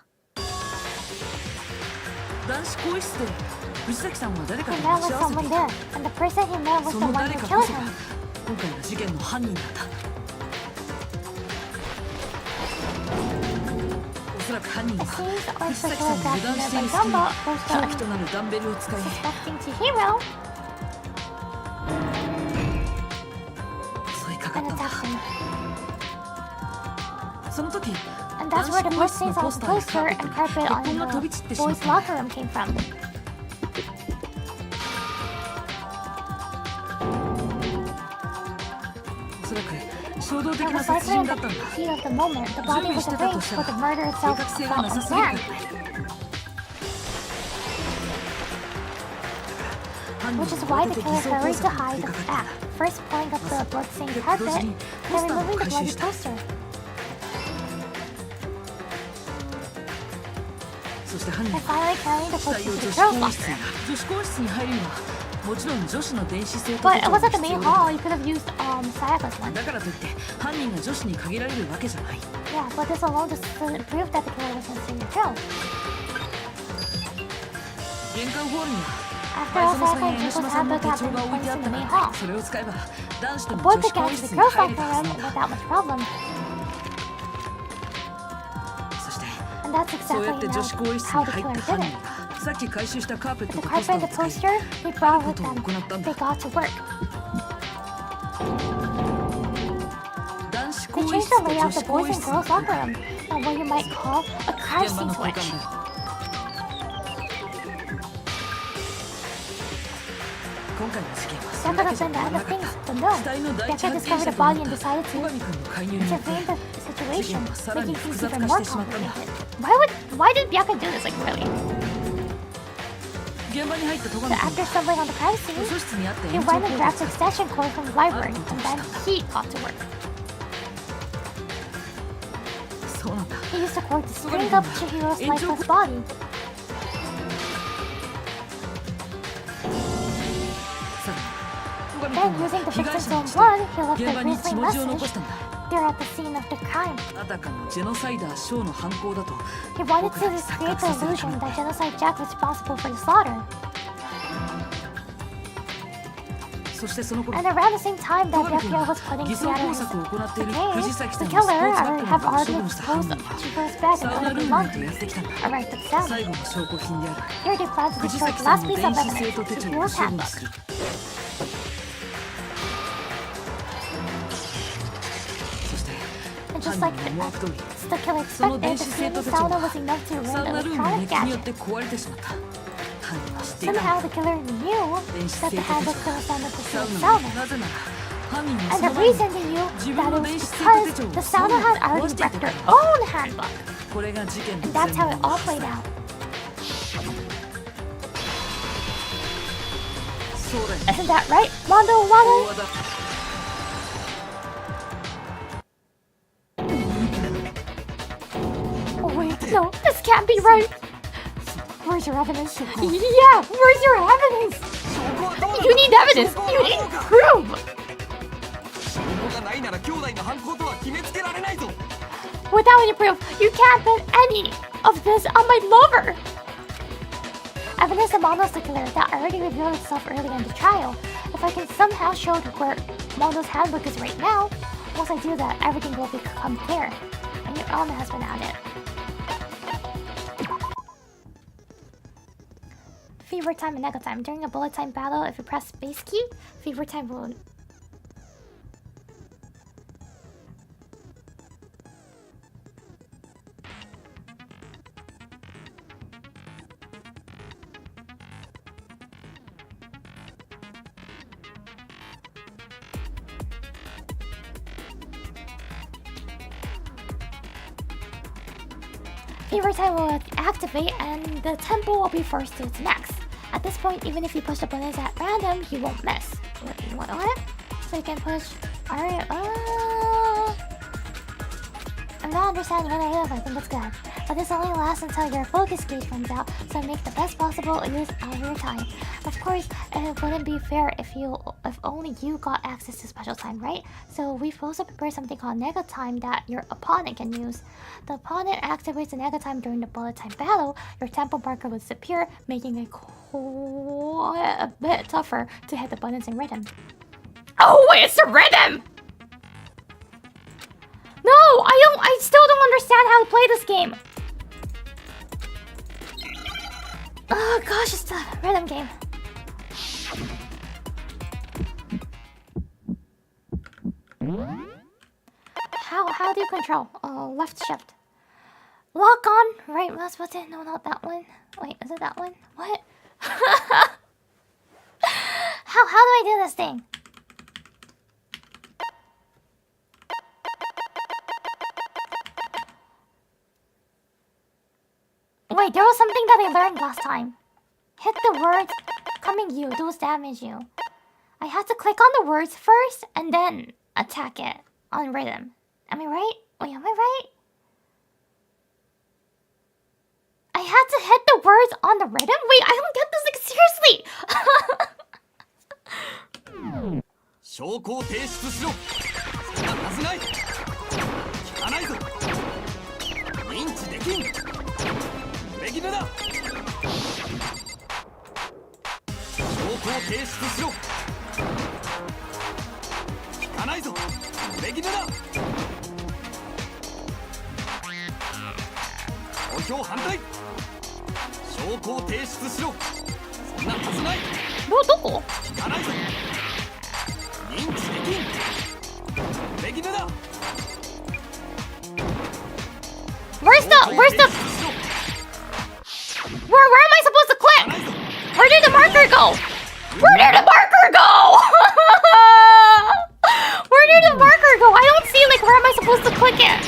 [SPEAKER 3] 男子更衣室で藤崎さんは誰か
[SPEAKER 2] He
[SPEAKER 3] と
[SPEAKER 2] met
[SPEAKER 3] 待
[SPEAKER 2] with
[SPEAKER 3] ち合わせて
[SPEAKER 2] someone
[SPEAKER 3] い
[SPEAKER 2] there,
[SPEAKER 3] た。
[SPEAKER 2] and the person he met was
[SPEAKER 3] そ
[SPEAKER 2] the
[SPEAKER 3] の
[SPEAKER 2] one
[SPEAKER 3] 誰
[SPEAKER 2] who
[SPEAKER 3] か
[SPEAKER 2] killed
[SPEAKER 3] こそが
[SPEAKER 2] him.
[SPEAKER 3] 今回の事件の犯人だった。おそらく犯人は
[SPEAKER 2] It seems like
[SPEAKER 3] 藤崎
[SPEAKER 2] the
[SPEAKER 3] さん
[SPEAKER 2] killer
[SPEAKER 3] が油断
[SPEAKER 2] documented
[SPEAKER 3] してい
[SPEAKER 2] by
[SPEAKER 3] る隙に
[SPEAKER 2] Dumbo goes
[SPEAKER 3] 凶
[SPEAKER 2] to
[SPEAKER 3] 器となるダンベルを使い
[SPEAKER 2] suspecting Chihiro
[SPEAKER 3] 襲いかか
[SPEAKER 2] and
[SPEAKER 3] ったんだ。
[SPEAKER 2] attacked him.
[SPEAKER 3] その時
[SPEAKER 2] And that's where the
[SPEAKER 3] 男子更衣室
[SPEAKER 2] footprints
[SPEAKER 3] の
[SPEAKER 2] on
[SPEAKER 3] ポ
[SPEAKER 2] the
[SPEAKER 3] スターに
[SPEAKER 2] poster
[SPEAKER 3] カーペ
[SPEAKER 2] and
[SPEAKER 3] ット
[SPEAKER 2] carpet
[SPEAKER 3] に
[SPEAKER 2] on
[SPEAKER 3] 血痕が飛び
[SPEAKER 2] the
[SPEAKER 3] 散ってしまっ
[SPEAKER 2] boys'
[SPEAKER 3] たんだ。
[SPEAKER 2] locker room came from.
[SPEAKER 3] おそらく衝動的
[SPEAKER 2] It
[SPEAKER 3] な
[SPEAKER 2] was
[SPEAKER 3] 殺
[SPEAKER 2] likely
[SPEAKER 3] 人
[SPEAKER 2] in
[SPEAKER 3] だ
[SPEAKER 2] the
[SPEAKER 3] ったんだ。
[SPEAKER 2] heat of the moment, the
[SPEAKER 3] 準
[SPEAKER 2] body
[SPEAKER 3] 備
[SPEAKER 2] was
[SPEAKER 3] してたと
[SPEAKER 2] arranged,
[SPEAKER 3] したら
[SPEAKER 2] but the murder
[SPEAKER 3] 計
[SPEAKER 2] itself
[SPEAKER 3] 画
[SPEAKER 2] was
[SPEAKER 3] 性が
[SPEAKER 2] not
[SPEAKER 3] なさすぎるから
[SPEAKER 2] planned.
[SPEAKER 3] 犯人
[SPEAKER 2] Which is
[SPEAKER 3] は
[SPEAKER 2] why
[SPEAKER 3] 慌
[SPEAKER 2] the
[SPEAKER 3] てて
[SPEAKER 2] killer
[SPEAKER 3] 偽装工
[SPEAKER 2] hurried to
[SPEAKER 3] 作に取
[SPEAKER 2] hide
[SPEAKER 3] り
[SPEAKER 2] the
[SPEAKER 3] 掛かっ
[SPEAKER 2] act, first pulling up the bloodstained
[SPEAKER 3] た。
[SPEAKER 2] carpet,
[SPEAKER 3] 同時に
[SPEAKER 2] then
[SPEAKER 3] ポスター
[SPEAKER 2] removing
[SPEAKER 3] を
[SPEAKER 2] the
[SPEAKER 3] 回収
[SPEAKER 2] bloody
[SPEAKER 3] した。
[SPEAKER 2] poster.
[SPEAKER 3] そして犯人
[SPEAKER 2] And
[SPEAKER 3] は
[SPEAKER 2] finally carrying the
[SPEAKER 3] 死体
[SPEAKER 2] poster
[SPEAKER 3] を
[SPEAKER 2] to
[SPEAKER 3] 女
[SPEAKER 2] the
[SPEAKER 3] 子
[SPEAKER 2] girls'
[SPEAKER 3] 更衣室
[SPEAKER 2] locker.
[SPEAKER 3] に女子更衣室に入るにはもちろん女子の電子製と
[SPEAKER 2] But it
[SPEAKER 3] 手帳
[SPEAKER 2] was
[SPEAKER 3] が
[SPEAKER 2] at the
[SPEAKER 3] 必
[SPEAKER 2] main
[SPEAKER 3] 要だ。
[SPEAKER 2] hall, you could have used Sayaka's one.
[SPEAKER 3] だからといって犯人が女子に限られるわけじゃない。
[SPEAKER 2] Yeah, but this alone just doesn't prove that the killer was in serial kill.
[SPEAKER 3] 玄関ホールには
[SPEAKER 2] After
[SPEAKER 3] 前
[SPEAKER 2] all,
[SPEAKER 3] 園さん
[SPEAKER 2] Sayaka
[SPEAKER 3] や
[SPEAKER 2] and
[SPEAKER 3] 江
[SPEAKER 2] Jiko's
[SPEAKER 3] 島さんの
[SPEAKER 2] handbook
[SPEAKER 3] 手
[SPEAKER 2] had
[SPEAKER 3] 帳
[SPEAKER 2] been
[SPEAKER 3] が置いてあ
[SPEAKER 2] placed
[SPEAKER 3] っ
[SPEAKER 2] in
[SPEAKER 3] た
[SPEAKER 2] the
[SPEAKER 3] か
[SPEAKER 2] main
[SPEAKER 3] ら
[SPEAKER 2] hall.
[SPEAKER 3] それを使えば男子と
[SPEAKER 2] A
[SPEAKER 3] も
[SPEAKER 2] boy
[SPEAKER 3] 女子
[SPEAKER 2] could
[SPEAKER 3] 更
[SPEAKER 2] get
[SPEAKER 3] 衣
[SPEAKER 2] into
[SPEAKER 3] 室
[SPEAKER 2] the
[SPEAKER 3] に
[SPEAKER 2] girls'
[SPEAKER 3] 入れ
[SPEAKER 2] locker
[SPEAKER 3] たはず
[SPEAKER 2] room
[SPEAKER 3] なんだ。
[SPEAKER 2] without much problem.
[SPEAKER 3] そして
[SPEAKER 2] And that's
[SPEAKER 3] そうやっ
[SPEAKER 2] exactly
[SPEAKER 3] て女子更衣室
[SPEAKER 2] how
[SPEAKER 3] に
[SPEAKER 2] the
[SPEAKER 3] 入っ
[SPEAKER 2] killer
[SPEAKER 3] た
[SPEAKER 2] did
[SPEAKER 3] 犯
[SPEAKER 2] it.
[SPEAKER 3] 人がさっき回収したカーペッ
[SPEAKER 2] The
[SPEAKER 3] トとポスタ
[SPEAKER 2] carpet
[SPEAKER 3] ー
[SPEAKER 2] and
[SPEAKER 3] を
[SPEAKER 2] the
[SPEAKER 3] 使い
[SPEAKER 2] poster, they
[SPEAKER 3] あ
[SPEAKER 2] brought
[SPEAKER 3] るこ
[SPEAKER 2] with
[SPEAKER 3] とを
[SPEAKER 2] them.
[SPEAKER 3] 行ったんだ。
[SPEAKER 2] They got to work.
[SPEAKER 3] 男子
[SPEAKER 2] They
[SPEAKER 3] 更衣
[SPEAKER 2] changed
[SPEAKER 3] 室
[SPEAKER 2] the
[SPEAKER 3] と
[SPEAKER 2] layout
[SPEAKER 3] 女
[SPEAKER 2] of
[SPEAKER 3] 子
[SPEAKER 2] the
[SPEAKER 3] 更
[SPEAKER 2] boys
[SPEAKER 3] 衣
[SPEAKER 2] and
[SPEAKER 3] 室の
[SPEAKER 2] girls
[SPEAKER 3] 空
[SPEAKER 2] locker
[SPEAKER 3] 間
[SPEAKER 2] room, or what you might call a car
[SPEAKER 3] 現場の
[SPEAKER 2] scene
[SPEAKER 3] 交換
[SPEAKER 2] switch.
[SPEAKER 3] だよ。今回の事件はそ
[SPEAKER 2] That
[SPEAKER 3] れだ
[SPEAKER 2] could
[SPEAKER 3] け
[SPEAKER 2] have
[SPEAKER 3] じゃ
[SPEAKER 2] been
[SPEAKER 3] 終
[SPEAKER 2] the
[SPEAKER 3] わら
[SPEAKER 2] end
[SPEAKER 3] な
[SPEAKER 2] of
[SPEAKER 3] かっ
[SPEAKER 2] things,
[SPEAKER 3] た。
[SPEAKER 2] but no.
[SPEAKER 3] 死体の第
[SPEAKER 2] That
[SPEAKER 3] 一
[SPEAKER 2] kid
[SPEAKER 3] 発見
[SPEAKER 2] discovered
[SPEAKER 3] 者
[SPEAKER 2] a
[SPEAKER 3] とな
[SPEAKER 2] body
[SPEAKER 3] っ
[SPEAKER 2] and
[SPEAKER 3] た
[SPEAKER 2] decided
[SPEAKER 3] 小
[SPEAKER 2] to
[SPEAKER 3] 上君の介入によって
[SPEAKER 2] intervene the
[SPEAKER 3] 事件
[SPEAKER 2] situation,
[SPEAKER 3] はさらに
[SPEAKER 2] making
[SPEAKER 3] 複
[SPEAKER 2] things
[SPEAKER 3] 雑
[SPEAKER 2] even
[SPEAKER 3] 化
[SPEAKER 2] more
[SPEAKER 3] してしまったんだ。
[SPEAKER 2] complicated. Why did Byakuya do this, like, really?
[SPEAKER 3] 現場に入った戸上
[SPEAKER 2] So
[SPEAKER 3] 君
[SPEAKER 2] after
[SPEAKER 3] は
[SPEAKER 2] stumbling on the crime
[SPEAKER 3] 図
[SPEAKER 2] scene,
[SPEAKER 3] 書室にあった
[SPEAKER 2] he
[SPEAKER 3] 延長
[SPEAKER 2] went
[SPEAKER 3] コ
[SPEAKER 2] and
[SPEAKER 3] ードを
[SPEAKER 2] grabbed
[SPEAKER 3] 使
[SPEAKER 2] the
[SPEAKER 3] って
[SPEAKER 2] extension cord from the library, and then he got to work.
[SPEAKER 3] そうなんだ。
[SPEAKER 2] He used the cord to string up Chihiro's lifeless body.
[SPEAKER 3] さらに戸上
[SPEAKER 2] Then,
[SPEAKER 3] 君
[SPEAKER 2] using
[SPEAKER 3] は
[SPEAKER 2] the
[SPEAKER 3] 被害
[SPEAKER 2] victim's
[SPEAKER 3] 者
[SPEAKER 2] own
[SPEAKER 3] にして
[SPEAKER 2] blood, he left
[SPEAKER 3] 現
[SPEAKER 2] a
[SPEAKER 3] 場に血
[SPEAKER 2] grisly
[SPEAKER 3] 文字を残し
[SPEAKER 2] message
[SPEAKER 3] たんだ。
[SPEAKER 2] there at the scene of the crime.
[SPEAKER 3] あたかもジェノサイダーショーの犯行だと
[SPEAKER 2] He wanted
[SPEAKER 3] 僕らに
[SPEAKER 2] to
[SPEAKER 3] 錯
[SPEAKER 2] create
[SPEAKER 3] 覚
[SPEAKER 2] the
[SPEAKER 3] させるた
[SPEAKER 2] illusion
[SPEAKER 3] めに
[SPEAKER 2] that Genocide Jack was responsible for the slaughter.
[SPEAKER 3] そしてその頃
[SPEAKER 2] And around the same time
[SPEAKER 3] 戸
[SPEAKER 2] that
[SPEAKER 3] 上君
[SPEAKER 2] Byakuya
[SPEAKER 3] は
[SPEAKER 2] was putting
[SPEAKER 3] 偽装
[SPEAKER 2] together
[SPEAKER 3] 工
[SPEAKER 2] his
[SPEAKER 3] 作を行っている
[SPEAKER 2] case,
[SPEAKER 3] 藤崎さ
[SPEAKER 2] the
[SPEAKER 3] んのスポ
[SPEAKER 2] killer
[SPEAKER 3] ーツバッグ
[SPEAKER 2] have
[SPEAKER 3] なんかを
[SPEAKER 2] already
[SPEAKER 3] 処分した犯
[SPEAKER 2] disposed
[SPEAKER 3] 人
[SPEAKER 2] of
[SPEAKER 3] は
[SPEAKER 2] Chihiro's bag
[SPEAKER 3] サウ
[SPEAKER 2] and
[SPEAKER 3] ナ
[SPEAKER 2] other
[SPEAKER 3] ルームへと
[SPEAKER 2] belongings.
[SPEAKER 3] やってきたんだ。
[SPEAKER 2] Arrived at the cell.
[SPEAKER 3] 最後の証拠品である
[SPEAKER 2] Here they plan to
[SPEAKER 3] 藤
[SPEAKER 2] destroy
[SPEAKER 3] 崎
[SPEAKER 2] the
[SPEAKER 3] さん
[SPEAKER 2] last
[SPEAKER 3] の
[SPEAKER 2] piece
[SPEAKER 3] 電
[SPEAKER 2] of
[SPEAKER 3] 子生
[SPEAKER 2] evidence,
[SPEAKER 3] 徒手帳を
[SPEAKER 2] Chihiro's
[SPEAKER 3] 処分
[SPEAKER 2] handbook.
[SPEAKER 3] する。そして
[SPEAKER 2] And
[SPEAKER 3] 犯
[SPEAKER 2] just
[SPEAKER 3] 人
[SPEAKER 2] like
[SPEAKER 3] の思惑通り
[SPEAKER 2] the killer
[SPEAKER 3] その
[SPEAKER 2] expected,
[SPEAKER 3] 電
[SPEAKER 2] the
[SPEAKER 3] 子生
[SPEAKER 2] scene
[SPEAKER 3] 徒
[SPEAKER 2] in
[SPEAKER 3] 手帳
[SPEAKER 2] sauna
[SPEAKER 3] は
[SPEAKER 2] was enough to
[SPEAKER 3] サウ
[SPEAKER 2] ruin
[SPEAKER 3] ナ
[SPEAKER 2] the
[SPEAKER 3] ルームの
[SPEAKER 2] electronic
[SPEAKER 3] 熱によっ
[SPEAKER 2] gadget.
[SPEAKER 3] て壊れてしまった。犯人は知っていたんだ。
[SPEAKER 2] Somehow the killer knew
[SPEAKER 3] 電子
[SPEAKER 2] that
[SPEAKER 3] 生
[SPEAKER 2] the
[SPEAKER 3] 徒手
[SPEAKER 2] handbook
[SPEAKER 3] 帳
[SPEAKER 2] could have sent it to
[SPEAKER 3] サウ
[SPEAKER 2] the
[SPEAKER 3] ナに
[SPEAKER 2] sauna.
[SPEAKER 3] なぜなら犯人は
[SPEAKER 2] And
[SPEAKER 3] そ
[SPEAKER 2] the
[SPEAKER 3] の前に
[SPEAKER 2] reason he knew
[SPEAKER 3] 自
[SPEAKER 2] that
[SPEAKER 3] 分
[SPEAKER 2] it
[SPEAKER 3] の
[SPEAKER 2] was
[SPEAKER 3] 電子生徒
[SPEAKER 2] because
[SPEAKER 3] 手帳を
[SPEAKER 2] the
[SPEAKER 3] サウ
[SPEAKER 2] sauna
[SPEAKER 3] ナに
[SPEAKER 2] had already
[SPEAKER 3] 壊してい
[SPEAKER 2] wrecked
[SPEAKER 3] たか
[SPEAKER 2] their
[SPEAKER 3] ら。
[SPEAKER 2] own handbook.
[SPEAKER 3] これが事件の
[SPEAKER 2] And
[SPEAKER 3] 全
[SPEAKER 2] that's how
[SPEAKER 3] 貌
[SPEAKER 2] it
[SPEAKER 3] の
[SPEAKER 2] all
[SPEAKER 3] はず
[SPEAKER 2] played
[SPEAKER 3] だ。
[SPEAKER 2] out.
[SPEAKER 3] そうだよ。
[SPEAKER 2] Isn't that right, Mondo
[SPEAKER 3] 大
[SPEAKER 2] Wano?
[SPEAKER 3] 和田
[SPEAKER 2] Oh wait, no, this can't be right. Where's your evidence? Yeah, where's your evidence? You need evidence. You need proof.
[SPEAKER 8] 証拠がないなら兄弟の犯行とは決めつけられないぞ。
[SPEAKER 2] Without any proof, you can't put any of this on my lover. Evidence of Mondo's the killer that already revealed itself earlier in the trial. If I can somehow show where Mondo's handbook is right now, once I do that, everything will become clear. And your element has been added. Fever time and Nega time. During a bullet time battle, if you press space key, fever time will... Fever time will activate and the tempo will be forced to its max. At this point, even if you push the buttons at random, you won't miss. What? So you can push... Alright, I'm not understanding what it is, I think it's good. But this only lasts until your focus gauge runs out, so make the best possible use of your time. Of course, it wouldn't be fair if if only you got access to special time, right? So we've also prepared something called Nega Time that your opponent can use. The opponent activates the Nega Time during the bullet time battle. Your tempo marker will disappear, making it quite a bit tougher to hit the buttons in rhythm.
[SPEAKER 1] Oh, it's the rhythm!
[SPEAKER 2] No, I still don't understand how to play this game. Oh gosh, it's the rhythm game. How do you control? Left shift. Lock on, right mouse button. No, not that one. Wait, is it that one? What? How do I do this thing? Wait, there was something that I learned last time. Hit the words coming you, those damage you. I had to click on the words first and then attack it on rhythm. Am I right? Wait, am I right? I had to hit the words on the rhythm? Wait, I don't get this, like, seriously!
[SPEAKER 8] 証拠を提出しろ。そんなはずない。聞かないぞ。認知できん。濡れ衣だ。証拠を提出しろ。聞かないぞ。濡れ衣だ。投票反対。証拠を提出しろ。そんなはずない。
[SPEAKER 2] どこ？
[SPEAKER 8] 聞かないぞ。認知できん。濡れ衣だ。
[SPEAKER 2] Where's the where am I supposed to click? Where did the marker go? Where did the marker go? Where did the marker go? I don't see, like, where am I supposed to click it?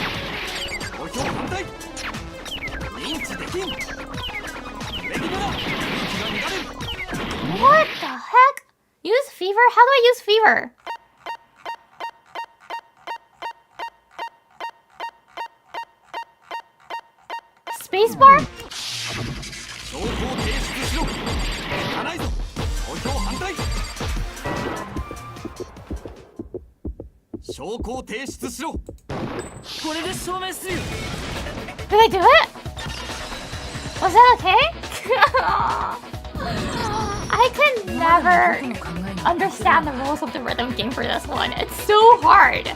[SPEAKER 2] What the heck? Use fever? How do I use fever? Spacebar?
[SPEAKER 8] 証拠を提出しろ。聞かないぞ。投票反対。証拠を提出しろ。これで証明するよ。
[SPEAKER 2] Did I do it? Was that okay? I could never understand the rules of the rhythm game for this one. It's so hard.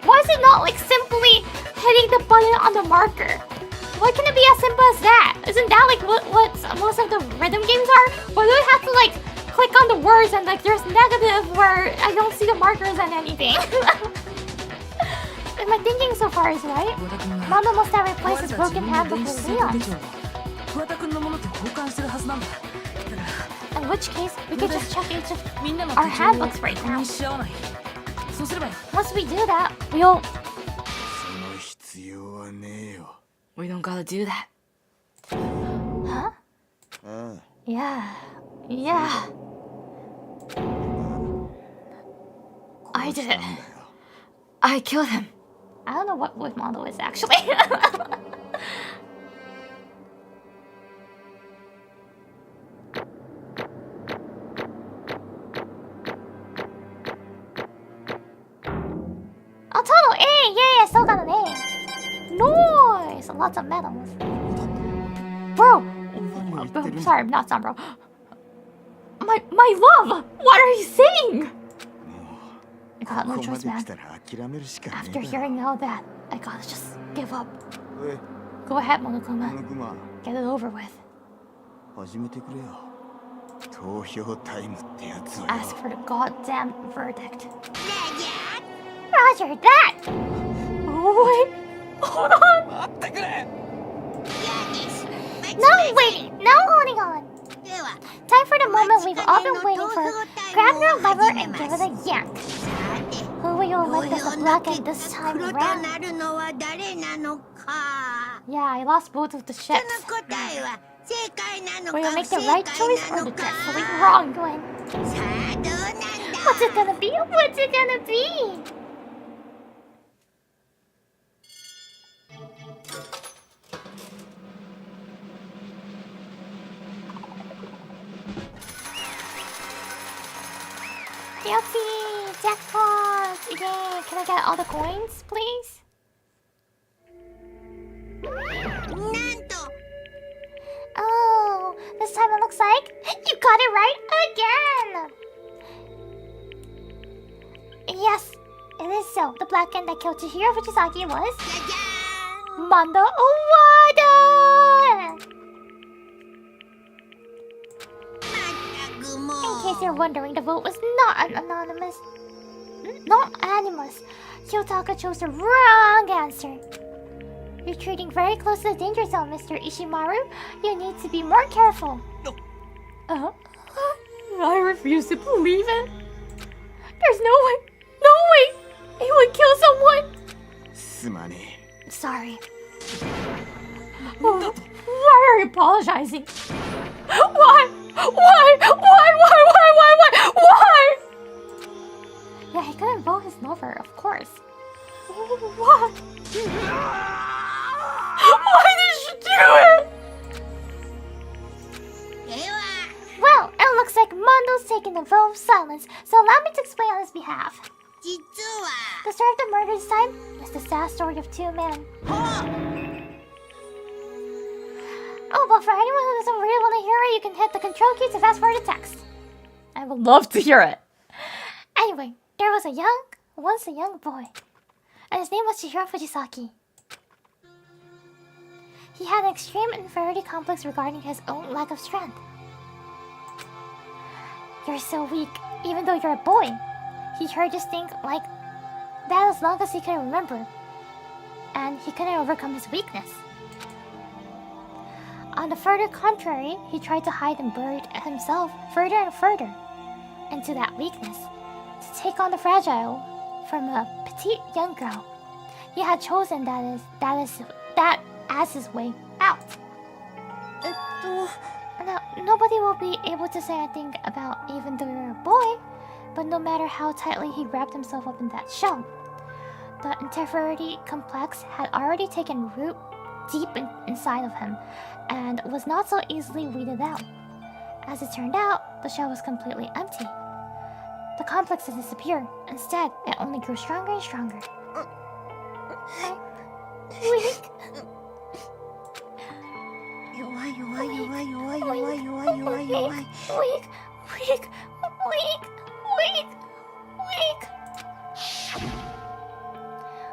[SPEAKER 2] Why is it not, like, simply hitting the button on the marker? Why can't it be as simple as that? Isn't that, like, what most of the rhythm games are? Why do I have to, like, click on the words and, like, there's negative where I don't see the markers and anything? Am I thinking so far is right? Mama must have replaced his broken handbook with Leon's. In which case, we could just check each of our handbooks right now. Once we do that, we'll...
[SPEAKER 7] We don't gotta do that.
[SPEAKER 2] Huh? Yeah. I did it.
[SPEAKER 7] I killed him.
[SPEAKER 2] I don't know what model is actually. Oh, total A! Yay, I still got an A. Nice! Lots of medals. Bro! Sorry, not some bro. My love! What are you saying? I got no choice, man. After hearing all that, I gotta just give up. Go ahead, Monokuma. Get it over with. Ask for the goddamn verdict. Roger that! Oh, wait. Hold on! No waiting! No holding on! Time for the moment we've all been waiting for. Grab your lever and give it a yank. Who will you elect as the black egg this time around? Yeah, I lost both of the ships. Will you make the right choice or the dreadfully wrong one? What's it gonna be? What's it gonna be? Yahtzee! Jackpot! Yay! Can I get all the coins, please?
[SPEAKER 6] なんと
[SPEAKER 2] Oh, this time it looks like you got it right again! Yes, it is so. The black end that killed Chihiro Fujisaki was... Mondo Owada! In case you're wondering, the vote was not anonymous. Not anonymous. Kyotaka chose the wrong answer. You're treating very close to the danger zone, Mr. Ishimaru. You need to be more careful.
[SPEAKER 1] I refuse to believe it. There's no way he would kill someone.
[SPEAKER 9] すまね
[SPEAKER 2] Sorry.
[SPEAKER 1] Why are you apologizing? Why?
[SPEAKER 2] Yeah, he couldn't vote his lover, of course.
[SPEAKER 1] Why? Why did you do it?
[SPEAKER 2] Well, it looks like Mondo's taking the vote of silence, so allow me to explain on his behalf.
[SPEAKER 6] 実は
[SPEAKER 2] The story of the murder this time is the sad story of two men. Oh, but for anyone who doesn't really want to hear it, you can hit the control key to fast forward the text.
[SPEAKER 1] I would love to hear it.
[SPEAKER 2] Anyway, there was once a young boy, and his name was Chihiro Fujisaki. He had an extreme inferiority complex regarding his own lack of strength. You're so weak, even though you're a boy. He heard this thing like that as long as he could remember, and he couldn't overcome his weakness. On the further contrary, he tried to hide and buried himself further and further into that weakness to take on the fragile from a petite young girl. He had chosen that as his way out. Now, nobody will be able to say anything about even though you're a boy, but no matter how tightly he wrapped himself up in that shell, the inferiority complex had already taken root deep inside of him and was not so easily weeded out. As it turned out, the shell was completely empty. The complex had disappeared. Instead, it only grew stronger and stronger. Weak. Weak.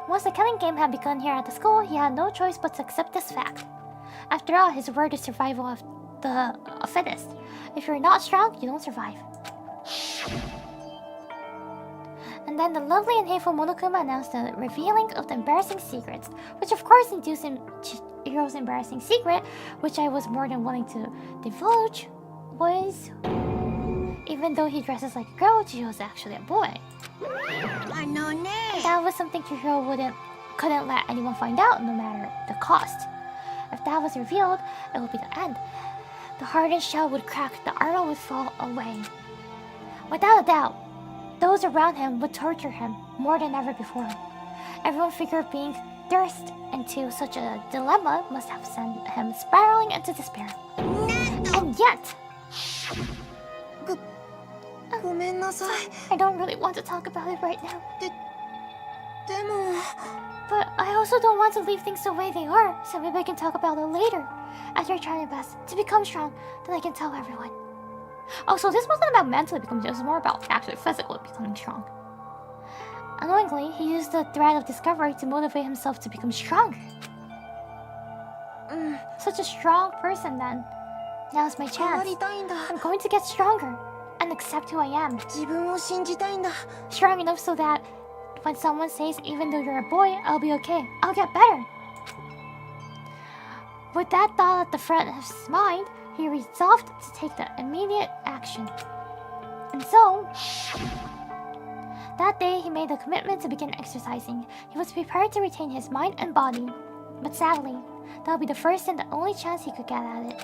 [SPEAKER 2] Once the killing game had begun here at the school, he had no choice but to accept this fact. After all, his word is survival of the fittest. If you're not strong, you don't survive. And then the lovely and hateful Monokuma announced the revealing of the embarrassing secrets, which of course induced Chihiro's embarrassing secret, which I was more than willing to divulge, was... Even though he dresses like a girl, Chihiro's actually a boy. And that was something Chihiro couldn't let anyone find out, no matter the cost. If that was revealed, it would be the end. The hardened shell would crack, the armor would fall away. Without a doubt, those around him would torture him more than ever before. Everyone figured being thrust into such a dilemma must have sent him spiraling into despair. And yet... I don't really want to talk about it right now. But I also don't want to leave things the way they are, so maybe I can talk about it later. After I try my best to become strong, then I can tell everyone. Oh, so this wasn't about mentally becoming strong, it was more about actually physically becoming strong. Annoyingly, he used the thread of discovery to motivate himself to become stronger. Such a strong person then. Now's my chance. I'm going to get stronger and accept who I am. Strong enough so that when someone says, even though you're a boy, I'll be okay. I'll get better. With that thought at the front of his mind, he resolved to take the immediate action. And so, that day he made a commitment to begin exercising. He was prepared to retain his mind and body. But sadly, that would be the first and the only chance he could get at it.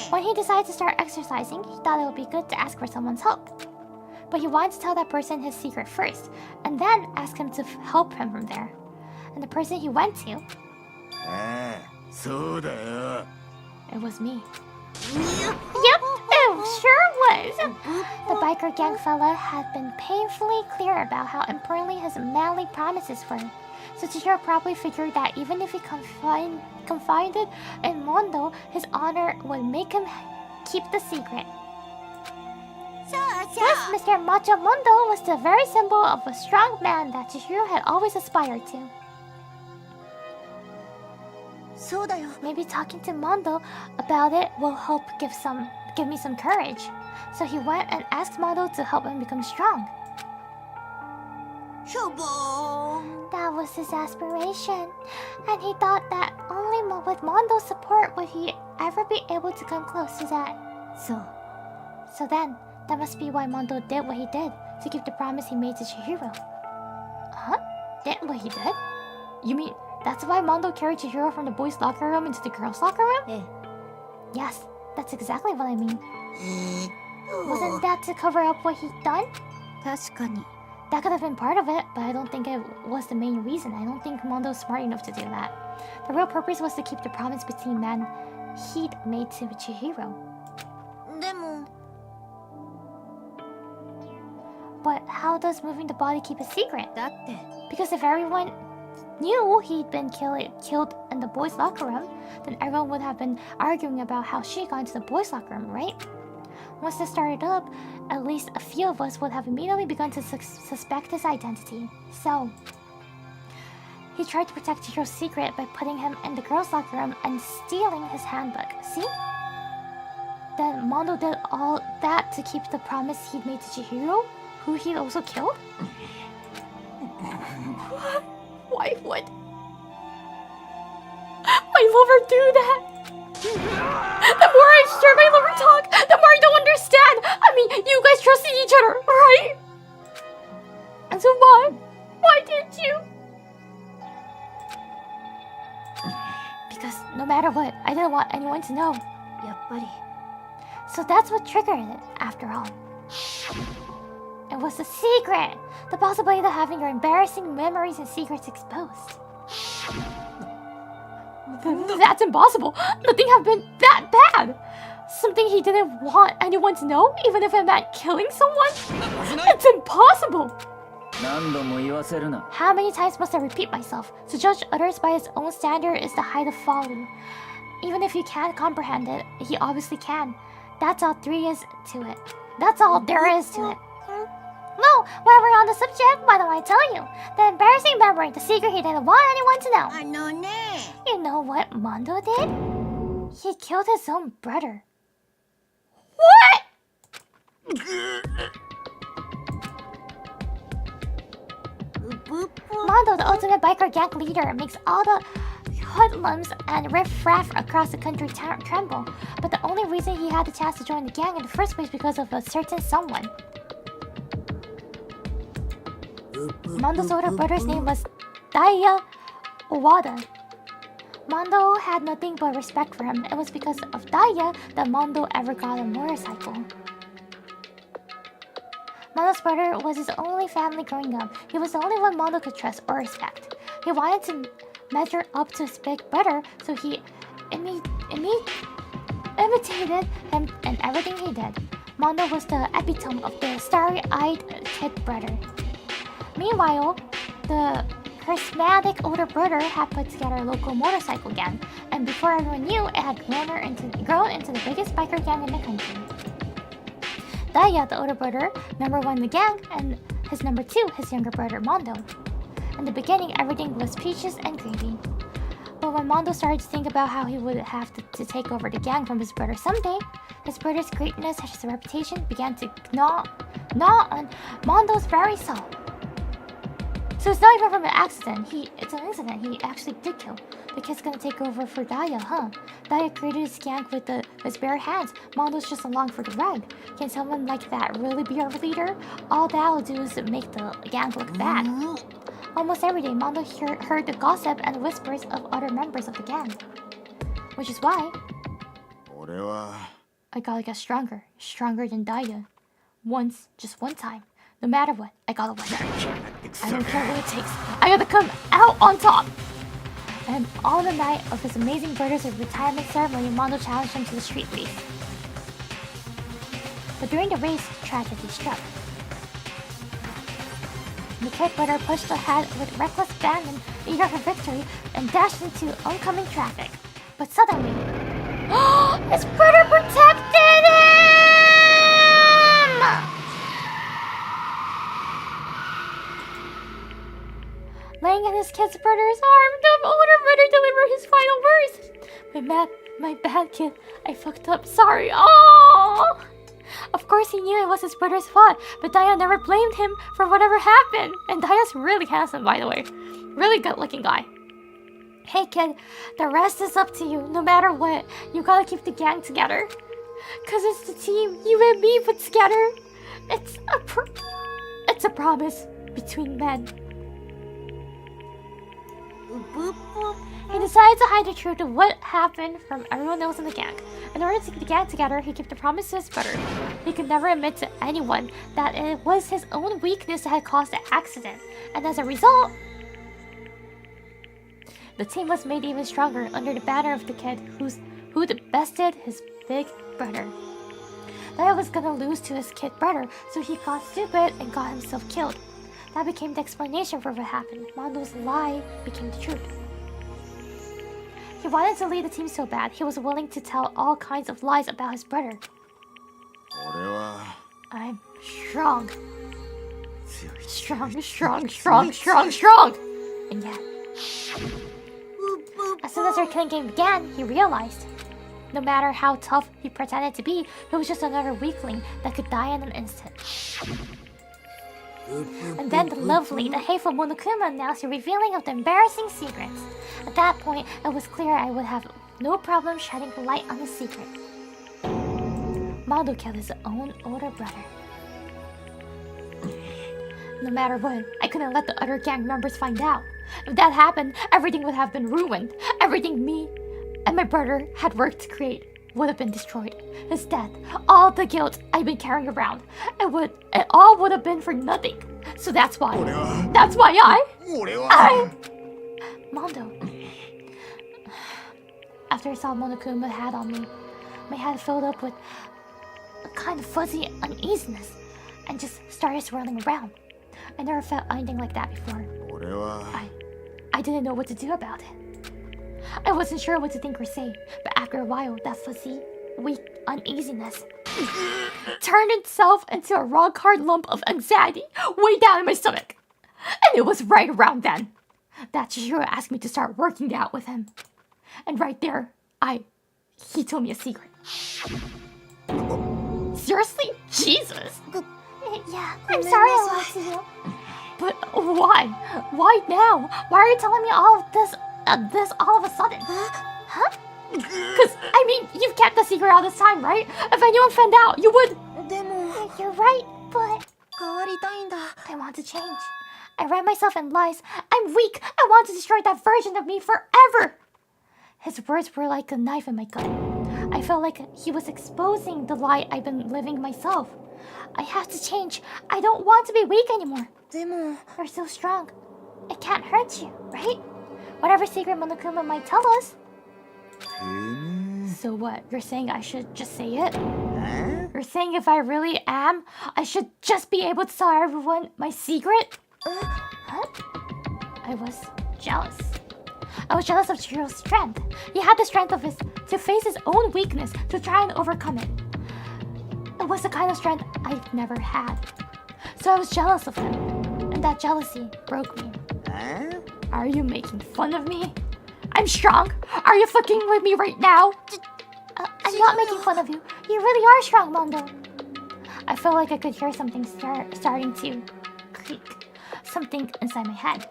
[SPEAKER 2] When he decided to start exercising, he thought it would be good to ask for someone's help. But he wanted to tell that person his secret first, and then ask him to help him from there. And the person he went to... it was me. Yep, it sure
[SPEAKER 1] guys. The biker gang fella had been painfully clear about how importantly his manly promises were. So Chihiro probably figured that even if he confided in Mondo, his honor would make him keep the secret. Thus, Mr. Macho Mondo was the very symbol of a strong man that Chihiro had always aspired to. Maybe talking to Mondo about it will help give me some courage. So he went and asked Mondo to help him become strong. That was his aspiration, and he thought that only with Mondo's support would he ever be able to come close to that. So then, that must be why Mondo did what he did, to keep the promise he made to Chihiro. Huh? Did what he did? You mean that's why Mondo carried Chihiro from the boys' locker room into the girls' locker room? Yes, that's exactly what I mean. Wasn't that to cover up what he'd done? That could have been part of it, but I don't think it was the main reason. I don't think Mondo's smart enough to do that. The real purpose was to keep the promise between men he'd made to Chihiro. But how does moving the body keep a secret? Because if everyone knew he'd been killed in the boys' locker room, then everyone would have been arguing about how she got into the boys' locker room, right? Once this started up, at least a few of us would have immediately begun to suspect his identity. So, he tried to protect Chihiro's secret by putting him in the girls' locker room and stealing his handbook. See? Then Mondo did all that to keep the promise he'd made to Chihiro, who he'd also killed? Why would my lover do that? The more I hear my lover talk, the more I don't understand. I mean, you guys trusted each other, right? And so why? Why didn't you? Because no matter what, I didn't want anyone to know. So that's what triggered it, after all. It was a secret! The possibility of having your embarrassing memories and secrets exposed. That's impossible! Nothing have been that bad! Something he didn't want anyone to know, even if it meant killing someone? It's impossible! How many times must I repeat myself? To judge others by his own standard is the height of folly. Even if you can't comprehend it, he obviously can. That's all there is to it. That's all there is to it. No, while we're on the subject, why don't I tell you? The embarrassing memory, the secret he didn't want anyone to know. You know what Mondo did? He killed his own brother. What? Mondo, the ultimate biker gang leader, makes all the hoodlums and riff-raff across the country tremble. But the only reason he had the chance to join the gang in the first place because of a certain someone. Mondo's older brother's name was Daiya Owada. Mondo had nothing but respect for him. It was because of Daiya that Mondo ever got a motorcycle. Mondo's brother was his only family growing up. He was the only one Mondo could trust or respect. He wanted to measure up to his big brother, so he imitated him in everything he did. Mondo was the epitome of the starry-eyed kid brother. Meanwhile, the charismatic older brother had put together a local motorcycle gang, and before everyone knew, it had grown into the biggest biker gang in the country. Daiya, the older brother, number one in the gang, and his number two, his younger brother Mondo. In the beginning, everything was peaches and gravy. But when Mondo started to think about how he would have to take over the gang from his brother someday, his brother's greatness and his reputation began to gnaw on Mondo's very soul. So it's not even from an accident. It's an incident. He actually did kill. The kid's gonna take over for Daiya, huh? Daiya created his gang with his bare hands. Mondo's just along for the ride. Can someone like that really be our leader? All that'll do is make the gang look bad. Almost every day, Mondo heard the gossip and whispers of other members of the gang. Which is why I gotta get stronger. Stronger than Daiya. Once, just one time. No matter what, I gotta win. I don't care what it takes. I gotta come out on top! And on the night of his amazing brother's retirement ceremony, Mondo challenged him to the street race.
[SPEAKER 2] But during the race, tragedy struck. The kid brother pushed ahead with reckless abandon, eager for victory, and dashed into oncoming traffic. But suddenly, his brother protected him! Laying in his kid's brother's arms, the older brother delivered his final words. My bad kid. I fucked up. Sorry. Oh! Of course he knew it was his brother's fault, but Daya never blamed him for whatever happened. And Daya's really handsome, by the way. Really good-looking guy. Hey kid, the rest is up to you. No matter what, you gotta keep the gang together. Cause it's the team you and me put together. It's a promise between men. He decided to hide the truth of what happened from everyone else in the gang. In order to keep the gang together, he kept the promise to his brother. He could never admit to anyone that it was his own weakness that had caused the accident. And as a result, the team was made even stronger under the banner of the kid who bested his big brother. Daya was gonna lose to his kid brother, so he got stupid and got himself killed. That became the explanation for what happened. Mondo's lie became the truth. He wanted to lead the team so bad, he was willing to tell all kinds of lies about his brother. I'm strong. Strong. And yet, as soon as their killing game began, he realized, no matter how tough he pretended to be, he was just another weakling that could die in an instant. And then the hateful Monokuma announced the revealing of the embarrassing secrets. At that point, it was clear I would have no problem shedding light on the secret. Mondo killed his own older brother. No matter what, I couldn't let the other gang members find out. If that happened, everything would have been ruined. Everything me and my brother had worked to create would have been destroyed. His death, all the guilt I've been carrying around, it all would have been for nothing. So that's why Mondo. After I saw Monokuma had on me, my head filled up with a kind of fuzzy uneasiness and just started swirling around. I never felt anything like that before. I didn't know what to do about it. I wasn't sure what to think or say, but after a while, that fuzzy, weak uneasiness turned itself into a rock-hard lump of anxiety way down in my stomach. And it was right around then that Chihiro asked me to start working out with him. And right there, he told me a secret. Seriously? Jesus! Yeah, I'm sorry I lied to you.
[SPEAKER 1] But why? Why now? Why are you telling me all of this all of a sudden? Huh? Because, I mean, you've kept the secret all this time, right? If anyone found out, you would...
[SPEAKER 2] You're right, but... I want to change. I wrap myself in lies. I'm weak. I want to destroy that version of me forever. His words were like a knife in my gut. I felt like he was exposing the lie I've been living myself. I have to change. I don't want to be weak anymore. You're so strong. It can't hurt you, right? Whatever secret Monokuma might tell us. So what? You're saying I should just say it? You're saying if I really am, I should just be able to tell everyone my secret? Huh? I was jealous. I was jealous of Chihiro's strength. He had the strength to face his own weakness, to try and overcome it. It was the kind of strength I've never had. So I was jealous of him, and that jealousy broke me. Are you making fun of me? I'm strong. Are you fucking with me right now? I'm not making fun of you. You really are strong, Mondo.
[SPEAKER 1] I felt like I could hear something starting to creak. Something inside my head.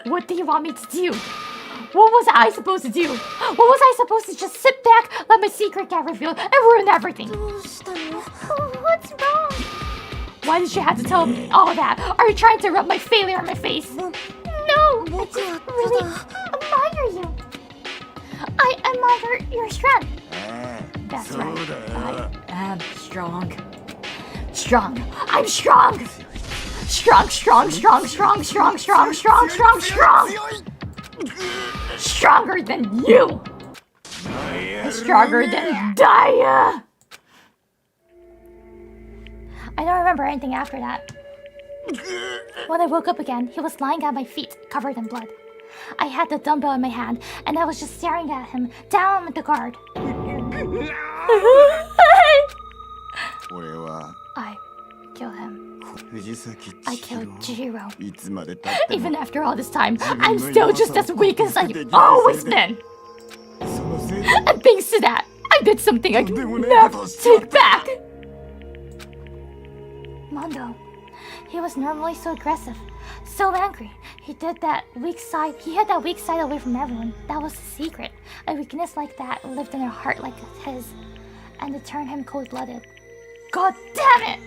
[SPEAKER 1] What do you want me to do? What was I supposed to do? What was I supposed to just sit back, let my secret get revealed, and ruin everything?
[SPEAKER 2] What's wrong?
[SPEAKER 1] Why did you have to tell me all that? Are you trying to rub my failure in my face?
[SPEAKER 2] No, I just really admire you. I admire your strength.
[SPEAKER 1] That's right. I am strong. Strong. I'm strong. Strong. Stronger than you. Stronger than Daya.
[SPEAKER 2] I don't remember anything after that. When I woke up again, he was lying at my feet, covered in blood. I had the dumbbell in my hand, and I was just staring at him, down at the guard. I killed him. I killed Chihiro. Even after all this time, I'm still just as weak as I've always been. And thanks to that, I did something I can never take back. Mondo. He was normally so aggressive, so angry. He had that weak side away from everyone. That was the secret. A weakness like that lived in a heart like his, and it turned him cold-blooded. God damn it!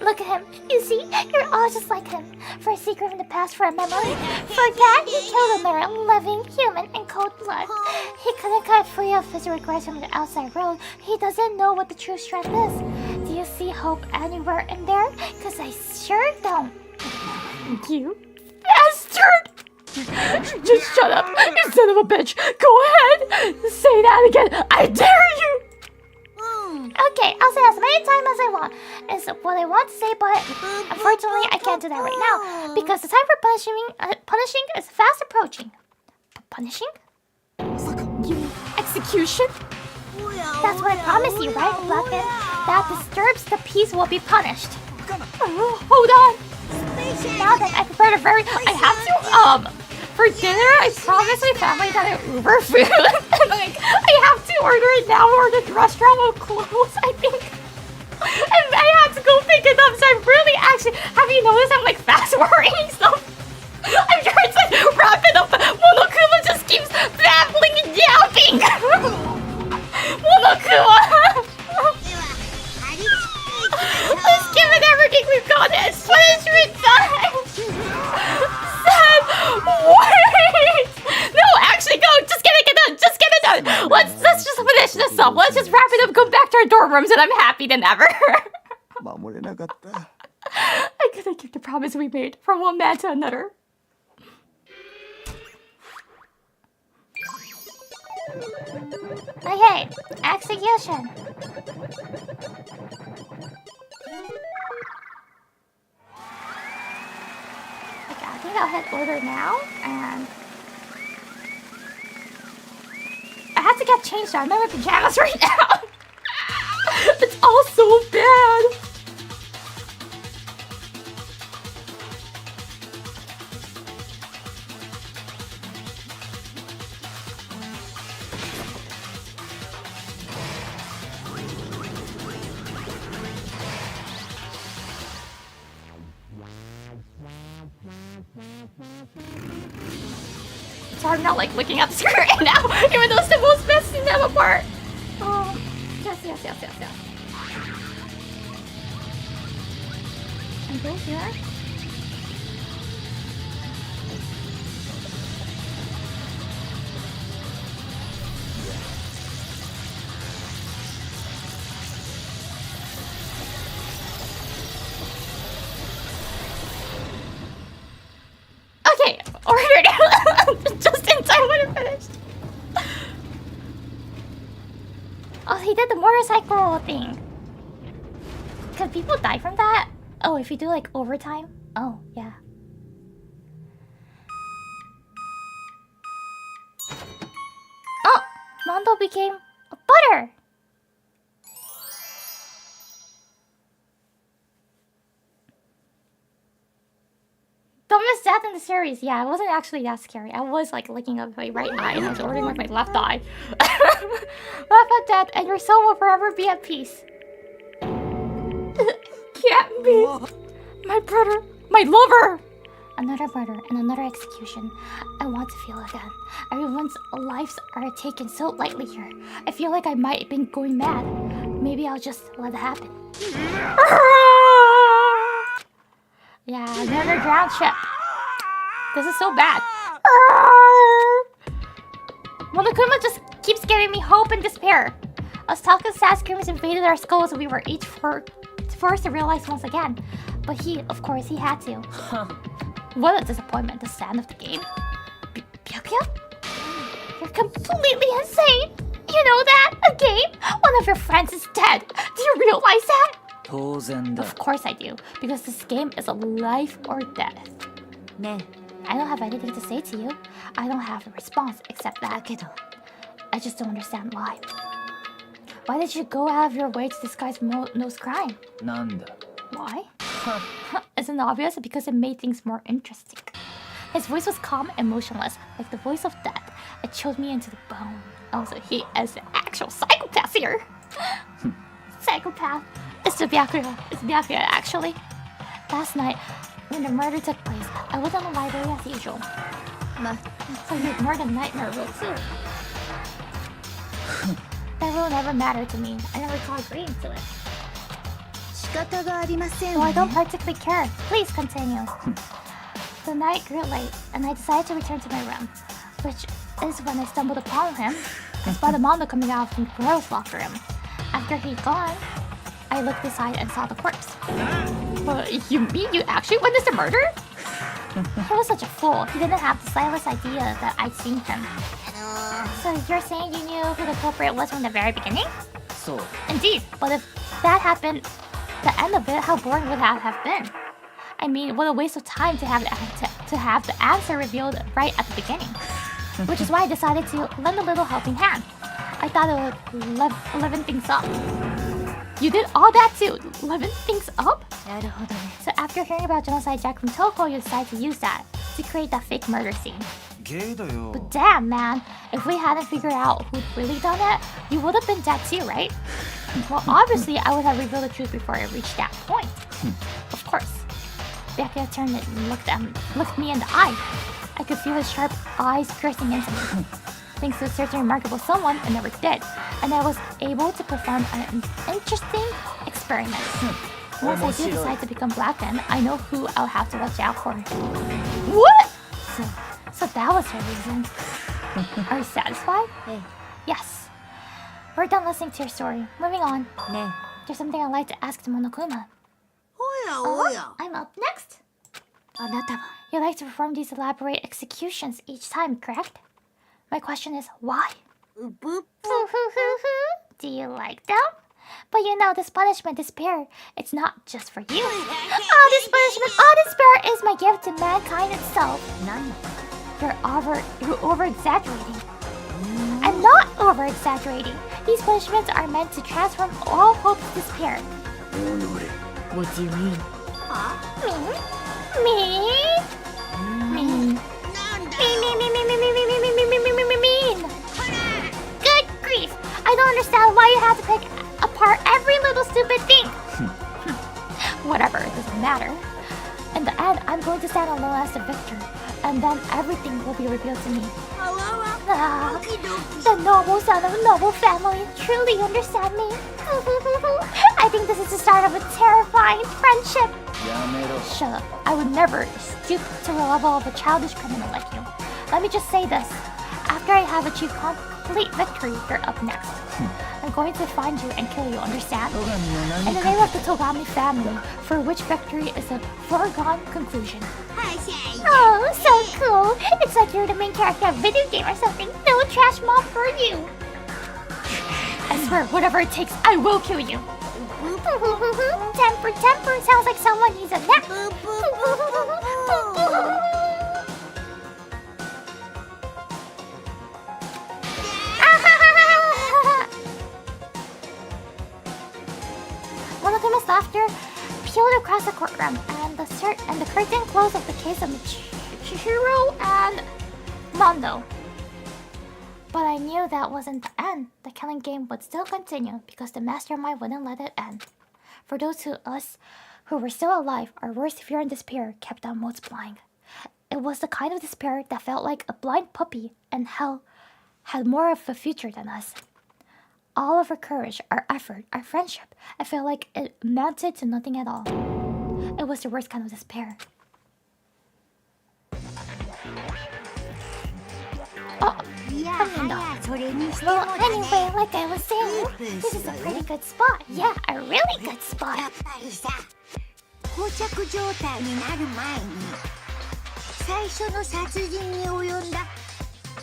[SPEAKER 2] Look at him. You see, you're all just like him. For a secret from the past, for a memory. For that, you killed another living human in cold blood. He couldn't cut free of his regrets from the outside world. He doesn't know what the true strength is. Do you see hope anywhere in there? Cause I sure don't. You bastard! Just shut up, you son of a bitch. Go ahead. Say that again. I dare you. Okay, I'll say as many times as I want. Is what I want to say, but unfortunately, I can't do that right now because the time for punishing is fast approaching. Punishing? You mean execution? That's what I promised you, right, Blackman? That disturbs the peace will be punished. Hold on. Now that I prepared a very, I have to for dinner, I promised my family that I Uber food. And like, I have to order it now or the restaurant will close, I think. And I have to go pick it up, so I'm really actually, have you noticed I'm like fast forwarding stuff? I'm trying to like, wrap it up, but Monokuma just keeps babbling and yapping. Monokuma! Let's give it everything we've got. It's punishment time! Sad! Wait! No, actually, go! Just get it done! Just get it done! Let's just finish this up. Let's just wrap it up, go back to our dorm rooms, and I'm happy than ever. I couldn't keep the promise we made from one man to another. Okay, execution. Okay, I think I'll hit order now, and I have to get changed. I'm in my pajamas right now. It's all so bad. So I'm not like looking at the screen right now, even though it's the most best cinema part. Oh, yes. And go here. Okay, ordered. Just in time when it finished. Oh, he did the motorcycle thing. Could people die from that? Oh, if you do like overtime? Oh, yeah. Oh, Mondo became a butter. Dumbest death in the series. Yeah, it wasn't actually that scary. I was like looking up my right eye and I was ordering with my left eye. Laugh at death and your soul will forever be at peace. Can't be. My brother. My lover. Another murder and another execution. I want to feel again. Everyone's lives are taken so lightly here. I feel like I might have been going mad. Maybe I'll just let it happen. Yeah, another drowned ship. This is so bad. Monokuma just keeps giving me hope and despair. As talk and sad screams invaded our skulls, we were each forced to realize once again. But he, of course, he had to. What a disappointment, the stand of the game. Byakya? You're completely insane! You know that? A game? One of your friends is dead. Do you realize that?
[SPEAKER 5] 当然だ。
[SPEAKER 2] Of course I do, because this game is a life or death.
[SPEAKER 15] ね
[SPEAKER 2] I don't have anything to say to you. I don't have a response except that. I just don't understand why. Why did you go out of your way to disguise Mo's crime?
[SPEAKER 5] なんだ。
[SPEAKER 2] Why? Isn't obvious because it made things more interesting. His voice was calm and motionless, like the voice of death. It chilled me into the bone. Also, he is an actual psychopath here. Psychopath. It's Byakuya. It's Byakuya, actually. Last night, when the murder took place, I was in the library as usual. So you ignored the nightmare rule too. That rule never mattered to me. I never recall agreeing to it.
[SPEAKER 10] 仕方がありません
[SPEAKER 2] So
[SPEAKER 10] わ
[SPEAKER 2] I
[SPEAKER 10] ね
[SPEAKER 2] don't particularly care. Please continue. The night grew late, and I decided to return to my room, which is when I stumbled upon him. I spotted Mondo coming out from the girls' locker room. After he'd gone, I looked aside and saw the corpse. You mean you actually witnessed a murder? He was such a fool. He didn't have the slightest idea that I'd seen him. So you're saying you knew who the culprit was from the very beginning?
[SPEAKER 5] そう。
[SPEAKER 2] Indeed, but if that happened, the end of it, how boring would that have been? I mean, what a waste of time to have the answer revealed right at the beginning. Which is why I decided to lend a little helping hand. I thought it would leaven things up. You did all that too? Leaven things up?
[SPEAKER 15] なるほどね
[SPEAKER 2] So after hearing about Genocide Jack from Toko, you decided to use that to create that fake murder scene.
[SPEAKER 14] ゲイだよ
[SPEAKER 2] But damn, man, if we hadn't figured out who'd really done it, you would have been dead too, right? Well, obviously, I would have revealed the truth before I reached that point. Of course. Byakuya turned and looked me in the eye. I could feel his sharp eyes piercing into me. Thanks to a certain remarkable someone, I never did, and I was able to perform an interesting experiment. Once I do decide to become blackened, I know who I'll have to watch out for. What? So that was her reason. Are you satisfied?
[SPEAKER 15] Hey.
[SPEAKER 2] Yes. We're done listening to your story. Moving on.
[SPEAKER 15] ね
[SPEAKER 2] There's something I'd like to ask to Monokuma.
[SPEAKER 6] おやおや
[SPEAKER 2] I'm up next.
[SPEAKER 15] あなたは
[SPEAKER 2] You like to perform these elaborate executions each time, correct? My question is, why?
[SPEAKER 6] うぷぷ
[SPEAKER 2] Do you like them? But you know, this punishment, despair, it's not just for you. This punishment, despair is my gift to mankind itself.
[SPEAKER 15] 何
[SPEAKER 2] You're over-exaggerating. I'm not over-exaggerating. These punishments are meant to transform all hope to despair.
[SPEAKER 7] What do you mean?
[SPEAKER 2] Me?
[SPEAKER 6] なんだ
[SPEAKER 2] Mean. Good grief. I don't understand why you have to pick apart every little stupid thing. Whatever, it doesn't matter. In the end, I'm going to stand alone as the victor, and then everything will be revealed to me.
[SPEAKER 6] あわわ
[SPEAKER 2] Ah,
[SPEAKER 6] ドキドキ
[SPEAKER 2] the noble son of a noble family truly understand me. I think this is the start of a terrifying friendship.
[SPEAKER 5] やめろ。
[SPEAKER 2] Shut up. I would never stoop to the level of a childish criminal like you. Let me just say this. After I have achieved complete victory, you're up next. I'm going to find you and kill you, understand?
[SPEAKER 5] 戸上の
[SPEAKER 2] In the
[SPEAKER 5] 何
[SPEAKER 2] name of the Togami family, for which victory is a foregone conclusion.
[SPEAKER 6] はしゃいで
[SPEAKER 2] Oh, so cool. It's like you're the main character of a video game or something. No trash mom for you. I swear, whatever it takes, I will kill you. Temper. Sounds like someone needs a nap.
[SPEAKER 6] ぷぷぷ
[SPEAKER 2] Monokuma's laughter peeled across the courtroom, and the curtain closed of the case of Michiru and Mondo. But I knew that wasn't the end. The killing game would still continue because the mastermind wouldn't let it end. For those of us who were still alive, our worst fear and despair kept on multiplying. It was the kind of despair that felt like a blind puppy and hell had more of a future than us. All of our courage, our effort, our friendship, I felt like it amounted to nothing at all. It was the worst kind of despair. Oh,
[SPEAKER 6] いやはやそれにしても
[SPEAKER 2] well,
[SPEAKER 6] だね
[SPEAKER 2] anyway, like I was saying, this is a pretty good spot. Yeah, a really good spot.
[SPEAKER 6] やっぱりさ膠着状態になる前に最初の殺人に及んだ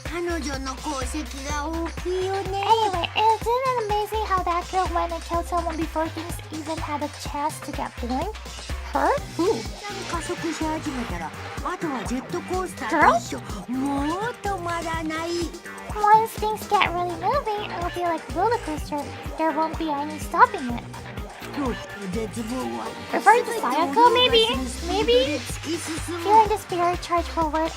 [SPEAKER 6] 彼女の功績が大きいよね。
[SPEAKER 2] Anyway, isn't it amazing how that girl went and killed someone before things even had a chance to get born? Her? Who?
[SPEAKER 6] 加速し始めたら、あとはジェットコースターと一緒。もう止まらない。
[SPEAKER 2] Once things get really moving, it'll be like a roller coaster. There won't be any stopping it. Referring to Sayaka, maybe? Maybe? Feeling the spirit charge forward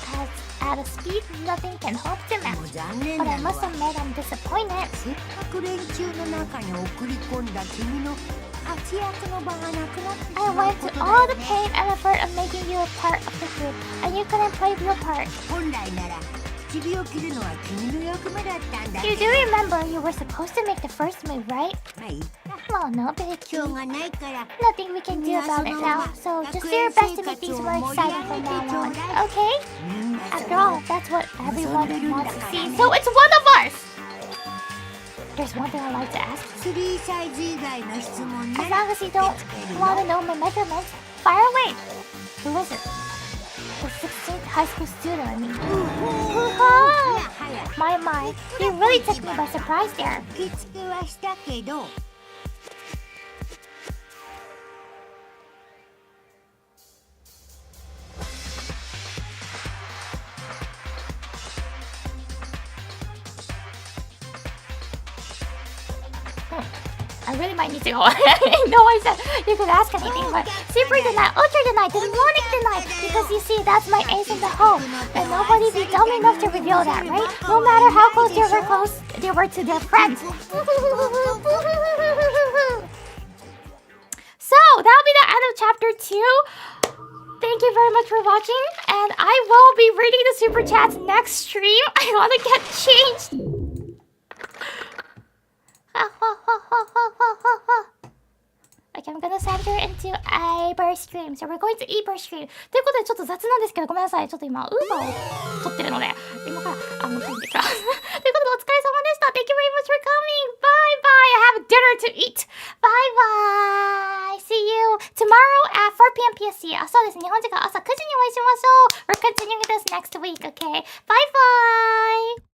[SPEAKER 2] at a speed nothing can hope to match. But I must admit I'm disappointed.
[SPEAKER 6] せっかく連中の中に送り込んだ君の活躍の場がなくなってし
[SPEAKER 2] I
[SPEAKER 6] まう
[SPEAKER 2] went
[SPEAKER 6] こ
[SPEAKER 2] to
[SPEAKER 6] とだ
[SPEAKER 2] all
[SPEAKER 6] よ
[SPEAKER 2] the
[SPEAKER 6] ね。
[SPEAKER 2] pain and effort of making you a part of the group, and you couldn't play your part.
[SPEAKER 6] 本来なら首を切るのは君の役目だったんだ
[SPEAKER 2] You
[SPEAKER 6] け
[SPEAKER 2] do
[SPEAKER 6] ど。
[SPEAKER 2] remember you were supposed to make the first move, right?
[SPEAKER 6] まあいいか。
[SPEAKER 2] Well, no big
[SPEAKER 6] しょうがないから。
[SPEAKER 2] Nothing we can do about it now, so just do your best to make things more exciting from now on, okay? After all, that's what everyone wants to see, so it's one of us! There's one thing I'd like to ask.
[SPEAKER 6] 3サイズ以外の質問な
[SPEAKER 2] As
[SPEAKER 6] ら
[SPEAKER 2] long as you don't want to know my measurements, fire away! Who is it? The 16th high school student, I mean. My, you really took me by surprise there.
[SPEAKER 6] 受付はしたけど。
[SPEAKER 2] I really might need to go. I know I said you could ask anything, but Super Denied, Ultra Denied, Demonic Denied, because you see, that's my ace in the hole. And nobody'd be dumb enough to reveal that, right? No matter how close they were to their friends. So, that'll be the end of chapter 2. Thank you very much for watching, and I will be reading the super chats next stream. I want to get changed. Okay, I'm gonna send her into a burst stream. So we're going to e burst stream. ということでちょっと雑なんですけどごめんなさい。ちょっと今 Uber を撮ってるので今から撮っていきます。ということでお疲れ様でした。Thank you very much for coming. Bye bye. I have dinner to eat. Bye bye. See you tomorrow at 4 p.m. PST. そうです。日本時間朝9時にお会いしましょう。We're continuing this next week. Okay. Bye bye.